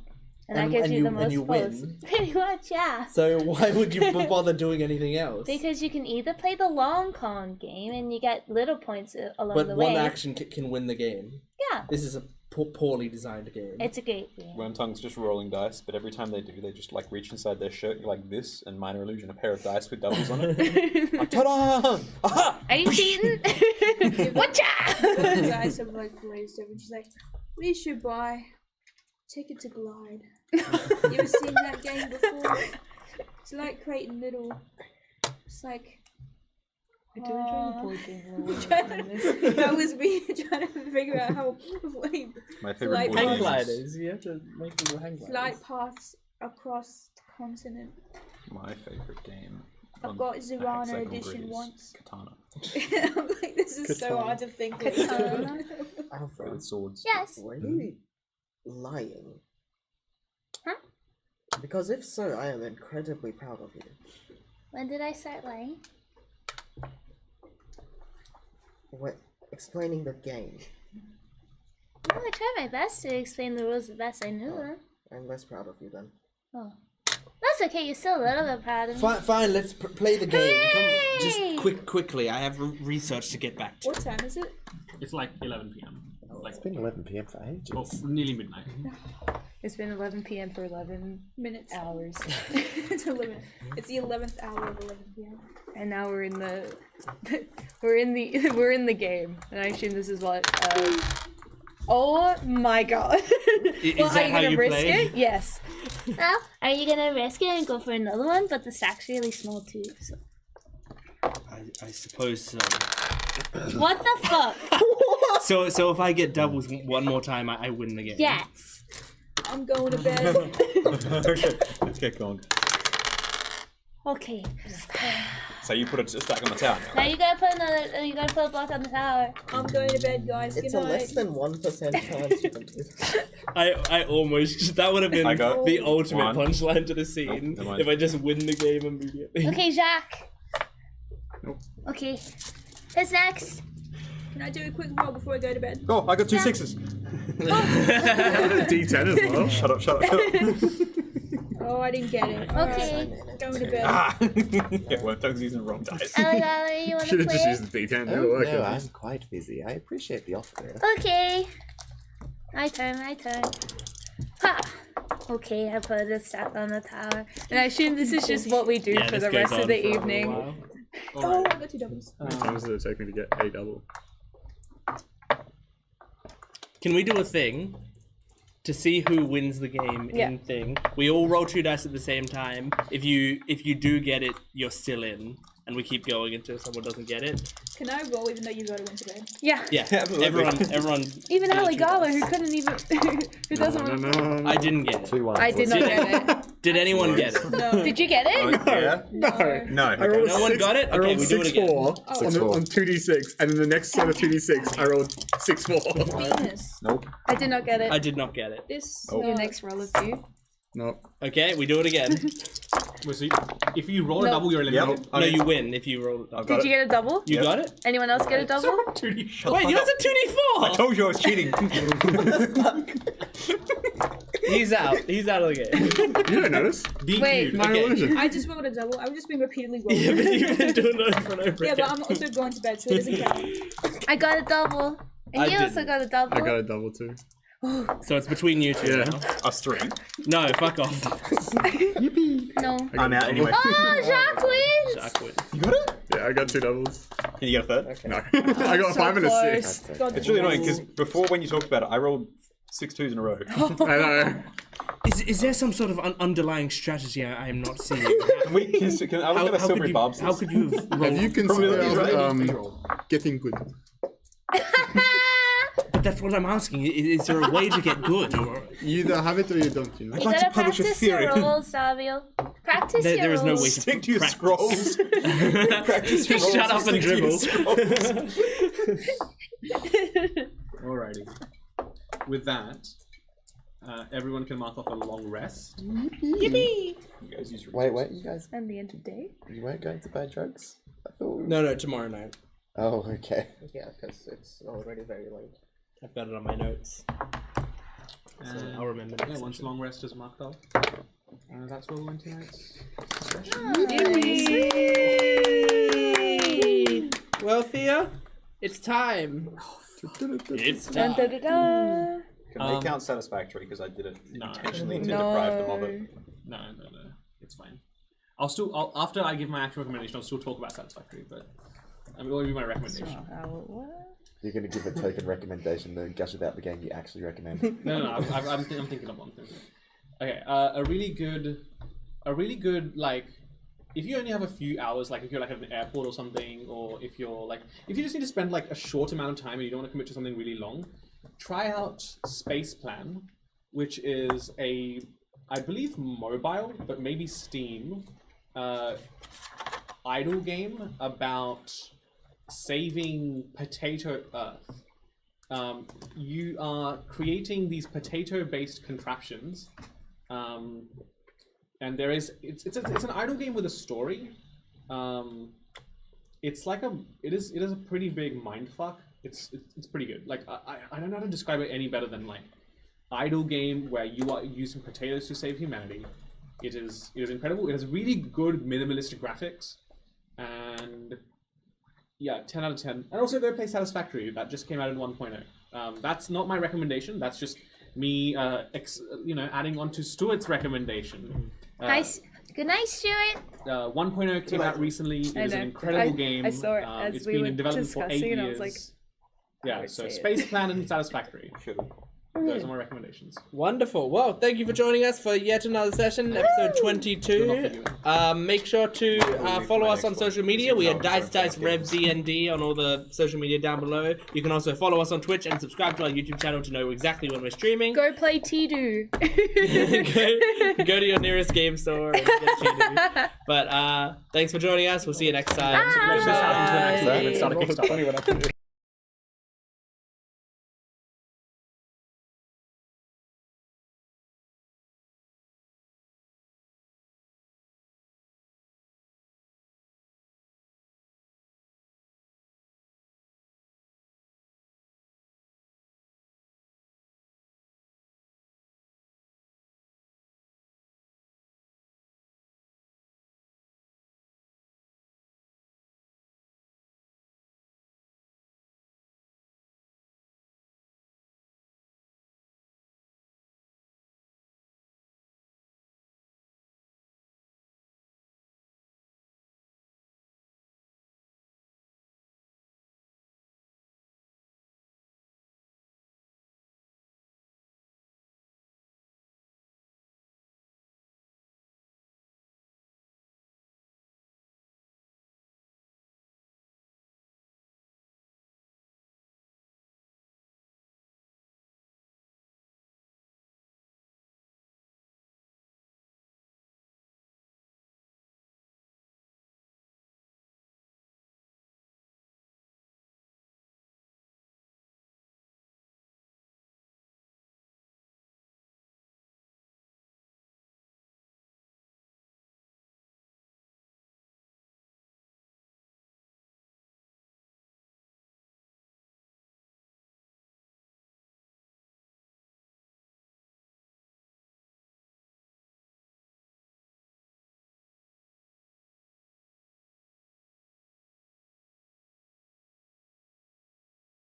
[SPEAKER 7] And that gives you the most points.
[SPEAKER 4] win.
[SPEAKER 7] Pretty much, yeah.
[SPEAKER 4] So why would you bother doing anything else?
[SPEAKER 7] Because you can either play the long con game and you get little points along
[SPEAKER 4] But
[SPEAKER 7] the
[SPEAKER 4] one
[SPEAKER 7] way.
[SPEAKER 4] action can win the game.
[SPEAKER 7] Yeah,
[SPEAKER 4] This is a poorly designed game.
[SPEAKER 7] it's a great game.
[SPEAKER 9] Wormtongue's just rolling dice, but every time they do, they just like reach inside their shirt like this, and Minor Illusion a pair of dice with doubles on it. Like, ta-da! Aha!
[SPEAKER 7] Are you cheating? Watcha!
[SPEAKER 6] His eyes have like glazed over. She's like, we should buy Ticket to Glide. You ever seen that game before? It's like creating little. It's like.
[SPEAKER 2] I do enjoy the board game role.
[SPEAKER 6] That was me trying to figure out how.
[SPEAKER 9] My favorite
[SPEAKER 6] Like
[SPEAKER 9] board
[SPEAKER 12] Hang
[SPEAKER 9] game is
[SPEAKER 12] gliders. You have to make little hang gliders.
[SPEAKER 6] Flight paths across the continent.
[SPEAKER 9] my favorite game.
[SPEAKER 6] I've
[SPEAKER 9] on
[SPEAKER 6] got
[SPEAKER 9] the
[SPEAKER 6] Zirana
[SPEAKER 9] hexagonal
[SPEAKER 6] edition
[SPEAKER 9] grid is
[SPEAKER 6] once.
[SPEAKER 9] Katana.
[SPEAKER 6] I'm like, this is so hard to think of.
[SPEAKER 8] Alpha,
[SPEAKER 9] With swords.
[SPEAKER 7] Yes.
[SPEAKER 8] were you lying?
[SPEAKER 7] Huh?
[SPEAKER 8] Because if so, I am incredibly proud of you.
[SPEAKER 7] When did I start lying?
[SPEAKER 8] When explaining the game,
[SPEAKER 7] Well, I tried my best to explain the rules the best I knew them.
[SPEAKER 8] I'm less proud of you then.
[SPEAKER 7] Oh. That's okay, you're still a little bit proud of me.
[SPEAKER 4] Fine, let's play the game. Come,
[SPEAKER 7] Hooray!
[SPEAKER 4] just quickly. I have research to get back to.
[SPEAKER 6] What time is it?
[SPEAKER 1] It's like 11 p.m. Like,
[SPEAKER 3] It's been 11 p.m. for ages.
[SPEAKER 1] oh, nearly midnight.
[SPEAKER 2] It's been 11 p.m. for 11
[SPEAKER 6] Minutes.
[SPEAKER 2] hours.
[SPEAKER 6] It's 11. It's the 11th hour of 11 p.m.
[SPEAKER 2] And now we're in the we're in the game. And I assume this is what oh my god.
[SPEAKER 12] Is
[SPEAKER 2] Well,
[SPEAKER 12] that
[SPEAKER 2] are you
[SPEAKER 12] how
[SPEAKER 2] gonna
[SPEAKER 12] you
[SPEAKER 2] risk
[SPEAKER 12] play?
[SPEAKER 2] it? Yes.
[SPEAKER 7] Well, are you gonna risk it and go for another one? But the stack's really small too, so.
[SPEAKER 12] I suppose so.
[SPEAKER 7] What the fuck?
[SPEAKER 12] So if I get doubles one more time, I win the game.
[SPEAKER 7] Yes.
[SPEAKER 6] I'm going to bed.
[SPEAKER 9] Okay, let's get going.
[SPEAKER 7] Okay.
[SPEAKER 9] So you put a stack on the tower now.
[SPEAKER 7] Now you gotta put another. You gotta put a block on the tower.
[SPEAKER 6] I'm going to bed, guys.
[SPEAKER 8] It's
[SPEAKER 6] Good
[SPEAKER 8] a
[SPEAKER 6] night.
[SPEAKER 8] less than 1% chance you can do that.
[SPEAKER 12] I almost that would have been
[SPEAKER 9] I got
[SPEAKER 12] the ultimate
[SPEAKER 9] one.
[SPEAKER 12] punchline to the scene
[SPEAKER 9] never mind.
[SPEAKER 12] if I just win the game immediately.
[SPEAKER 7] Okay, Jacques.
[SPEAKER 9] Nope.
[SPEAKER 7] Okay. Who's next?
[SPEAKER 6] Can I do a quick roll before I go to bed?
[SPEAKER 9] Oh, I got 2 6s.
[SPEAKER 10] D10 as well.
[SPEAKER 9] Shut up, shut up.
[SPEAKER 6] Oh, I didn't get it.
[SPEAKER 7] Okay.
[SPEAKER 6] Going to bed.
[SPEAKER 9] Ah! Yeah, Wormtongue's using the wrong dice.
[SPEAKER 7] Alligator, you wanna
[SPEAKER 10] Should have just
[SPEAKER 7] play?
[SPEAKER 10] used the D10.
[SPEAKER 3] Oh,
[SPEAKER 10] It'll work.
[SPEAKER 3] no, I'm quite busy. I appreciate the offer.
[SPEAKER 7] Okay. My turn, my turn. Ha! Okay, I put a stack on the tower.
[SPEAKER 2] And I assume this is just what we do
[SPEAKER 12] Yeah,
[SPEAKER 2] for
[SPEAKER 12] this
[SPEAKER 2] the
[SPEAKER 12] goes
[SPEAKER 2] rest
[SPEAKER 12] on
[SPEAKER 2] of the
[SPEAKER 12] for a
[SPEAKER 2] evening.
[SPEAKER 12] while.
[SPEAKER 6] Oh, I got 2 doubles.
[SPEAKER 10] How long does it take me to get a double?
[SPEAKER 12] Can we do a thing to see who wins the game
[SPEAKER 2] Yeah.
[SPEAKER 12] in thing? We all roll 2 dice at the same time. If you do get it, you're still in.
[SPEAKER 11] and we keep going until someone doesn't get it.
[SPEAKER 6] Can I roll even though you got to went to bed?
[SPEAKER 2] Yeah.
[SPEAKER 11] Yeah,
[SPEAKER 9] Absolutely.
[SPEAKER 11] everyone.
[SPEAKER 2] Even
[SPEAKER 11] did a
[SPEAKER 2] Aligala,
[SPEAKER 11] true
[SPEAKER 2] who couldn't even, who doesn't.
[SPEAKER 10] No.
[SPEAKER 11] I didn't get it.
[SPEAKER 3] 2-1.
[SPEAKER 2] I did not get it.
[SPEAKER 11] Did anyone get it?
[SPEAKER 6] No.
[SPEAKER 2] Did you get it?
[SPEAKER 5] Yeah.
[SPEAKER 10] No.
[SPEAKER 5] No.
[SPEAKER 10] I rolled
[SPEAKER 11] No one got it?
[SPEAKER 10] I rolled
[SPEAKER 11] Okay, we do it again.
[SPEAKER 10] 6-4 on 2d6, and then the next set of 2d6, I rolled 6-4.
[SPEAKER 6] Weakness.
[SPEAKER 5] Nope.
[SPEAKER 2] I did not get it.
[SPEAKER 11] I did not get it.
[SPEAKER 6] This.
[SPEAKER 2] Your next roll of 2.
[SPEAKER 10] Nope.
[SPEAKER 11] Okay, we do it again.
[SPEAKER 1] Wait, so if you roll a
[SPEAKER 2] No.
[SPEAKER 1] double, you're eliminated.
[SPEAKER 11] No, you win if you roll.
[SPEAKER 2] Did you get a double?
[SPEAKER 11] You got it?
[SPEAKER 2] Anyone else get a double?
[SPEAKER 11] Wait, yours a 2d4.
[SPEAKER 5] I told you I was cheating.
[SPEAKER 11] He's out. He's out of the game.
[SPEAKER 10] You don't notice.
[SPEAKER 2] Wait.
[SPEAKER 10] My
[SPEAKER 11] Okay.
[SPEAKER 10] illusion.
[SPEAKER 6] I just rolled a double. I've just been repeatedly rolling.
[SPEAKER 11] Yeah, but you've been doing it over and over
[SPEAKER 6] Yeah,
[SPEAKER 11] again.
[SPEAKER 6] but I'm also going to bed, so it doesn't count.
[SPEAKER 2] I got a double. And
[SPEAKER 11] I
[SPEAKER 2] you also
[SPEAKER 11] didn't.
[SPEAKER 2] got a double.
[SPEAKER 10] I got a double too.
[SPEAKER 11] So it's between you two
[SPEAKER 10] Yeah.
[SPEAKER 11] now.
[SPEAKER 5] Us three.
[SPEAKER 11] No, fuck off.
[SPEAKER 2] No.
[SPEAKER 5] I'm out anyway.
[SPEAKER 2] Oh, Jacques wins!
[SPEAKER 11] Jacques wins.
[SPEAKER 5] You got it?
[SPEAKER 10] Yeah, I got 2 doubles.
[SPEAKER 5] Can you get a third?
[SPEAKER 10] No. I got a 5 and a 6.
[SPEAKER 6] God,
[SPEAKER 5] It's really annoying because before when you talked about it, I rolled 6 2s in a row.
[SPEAKER 10] I know.
[SPEAKER 11] Is there some sort of underlying strategy I am not seeing?
[SPEAKER 5] I was going to silvery barbs.
[SPEAKER 11] How could you have rolled?
[SPEAKER 10] Have you considered getting good?
[SPEAKER 11] But that's what I'm asking. Is there a way to get good? Or
[SPEAKER 10] You either have it or you don't, you know?
[SPEAKER 7] You
[SPEAKER 5] like to
[SPEAKER 7] gotta
[SPEAKER 5] publish a
[SPEAKER 7] practice
[SPEAKER 5] theory.
[SPEAKER 7] your roles, Savio. Practice your
[SPEAKER 11] there is no
[SPEAKER 7] roles.
[SPEAKER 11] way to
[SPEAKER 5] Stick to your
[SPEAKER 11] practice.
[SPEAKER 5] scrolls. Practice your
[SPEAKER 11] Shut
[SPEAKER 5] rolls
[SPEAKER 11] up and
[SPEAKER 5] stick to your
[SPEAKER 11] dribble.
[SPEAKER 5] scrolls.
[SPEAKER 1] Alrighty. With that, everyone can mark off a long rest.
[SPEAKER 5] You guys use your
[SPEAKER 3] Wait, you guys,
[SPEAKER 2] And the end of day.
[SPEAKER 3] you weren't going to buy drugs? I thought.
[SPEAKER 11] No, tomorrow night.
[SPEAKER 3] Oh, okay.
[SPEAKER 8] Yeah, because it's already very late.
[SPEAKER 11] I've got it on my notes. So
[SPEAKER 1] And
[SPEAKER 11] I'll remember
[SPEAKER 1] yeah,
[SPEAKER 11] next
[SPEAKER 1] once
[SPEAKER 11] session.
[SPEAKER 1] long rest is marked off, that's where we'll end tonight's
[SPEAKER 12] Well, Thea, it's time.
[SPEAKER 11] It's
[SPEAKER 2] Dun, dun, dun, dun.
[SPEAKER 9] Can they count satisfactory because I did it
[SPEAKER 1] No.
[SPEAKER 9] intentionally to deprive them of it?
[SPEAKER 1] No, it's fine. I'll after I give my actual recommendation, I'll still talk about satisfactory, but I mean, it will be my recommendation.
[SPEAKER 3] You're going to give a token recommendation and gush about the game you actually recommend.
[SPEAKER 1] No, I'm thinking of one thing. Okay, a really good like, if you only have a few hours, like if you're like at an airport or something, or if you're like, if you just need to spend like a short amount of time and you don't want to commit to something really long, try out Space Plan, which is a, I believe mobile, but maybe Steam, idle game about saving potato Earth. You are creating these potato-based contraptions, and there is it's an idle game with a story. It's like it is a pretty big mindfuck. It's pretty good. Like I don't know how to describe it any better than like idle game where you are using potatoes to save humanity. It is incredible. It has really good minimalistic graphics, and yeah, 10 out of 10. And also, go play Satisfactory. That just came out in 1.0. That's not my recommendation. That's just me, adding on to Stuart's recommendation.
[SPEAKER 7] Nice. Good night, Stuart.
[SPEAKER 1] 1.0 came out recently. It is an incredible game.
[SPEAKER 2] I saw it as
[SPEAKER 1] it's
[SPEAKER 2] we
[SPEAKER 1] been
[SPEAKER 2] were
[SPEAKER 1] in development for 8
[SPEAKER 2] discussing,
[SPEAKER 1] years.
[SPEAKER 2] and I was like,
[SPEAKER 1] yeah,
[SPEAKER 2] would
[SPEAKER 1] so
[SPEAKER 2] say it.
[SPEAKER 1] Space Plan and Satisfactory. Those are my recommendations.
[SPEAKER 12] Wonderful. Well, thank you for joining us for yet another session, episode 22. Make sure to follow us on social media. We are Dice Rev D&D on all the social media down below. You can also follow us on Twitch and subscribe to our YouTube channel to know exactly when we're streaming.
[SPEAKER 2] go play T-Do.
[SPEAKER 12] go to your nearest game store and get Cheetos. But thanks for joining us. We'll see you next time.
[SPEAKER 1] Push this out into an actual game and start a Kickstarter.
[SPEAKER 10] Funny what I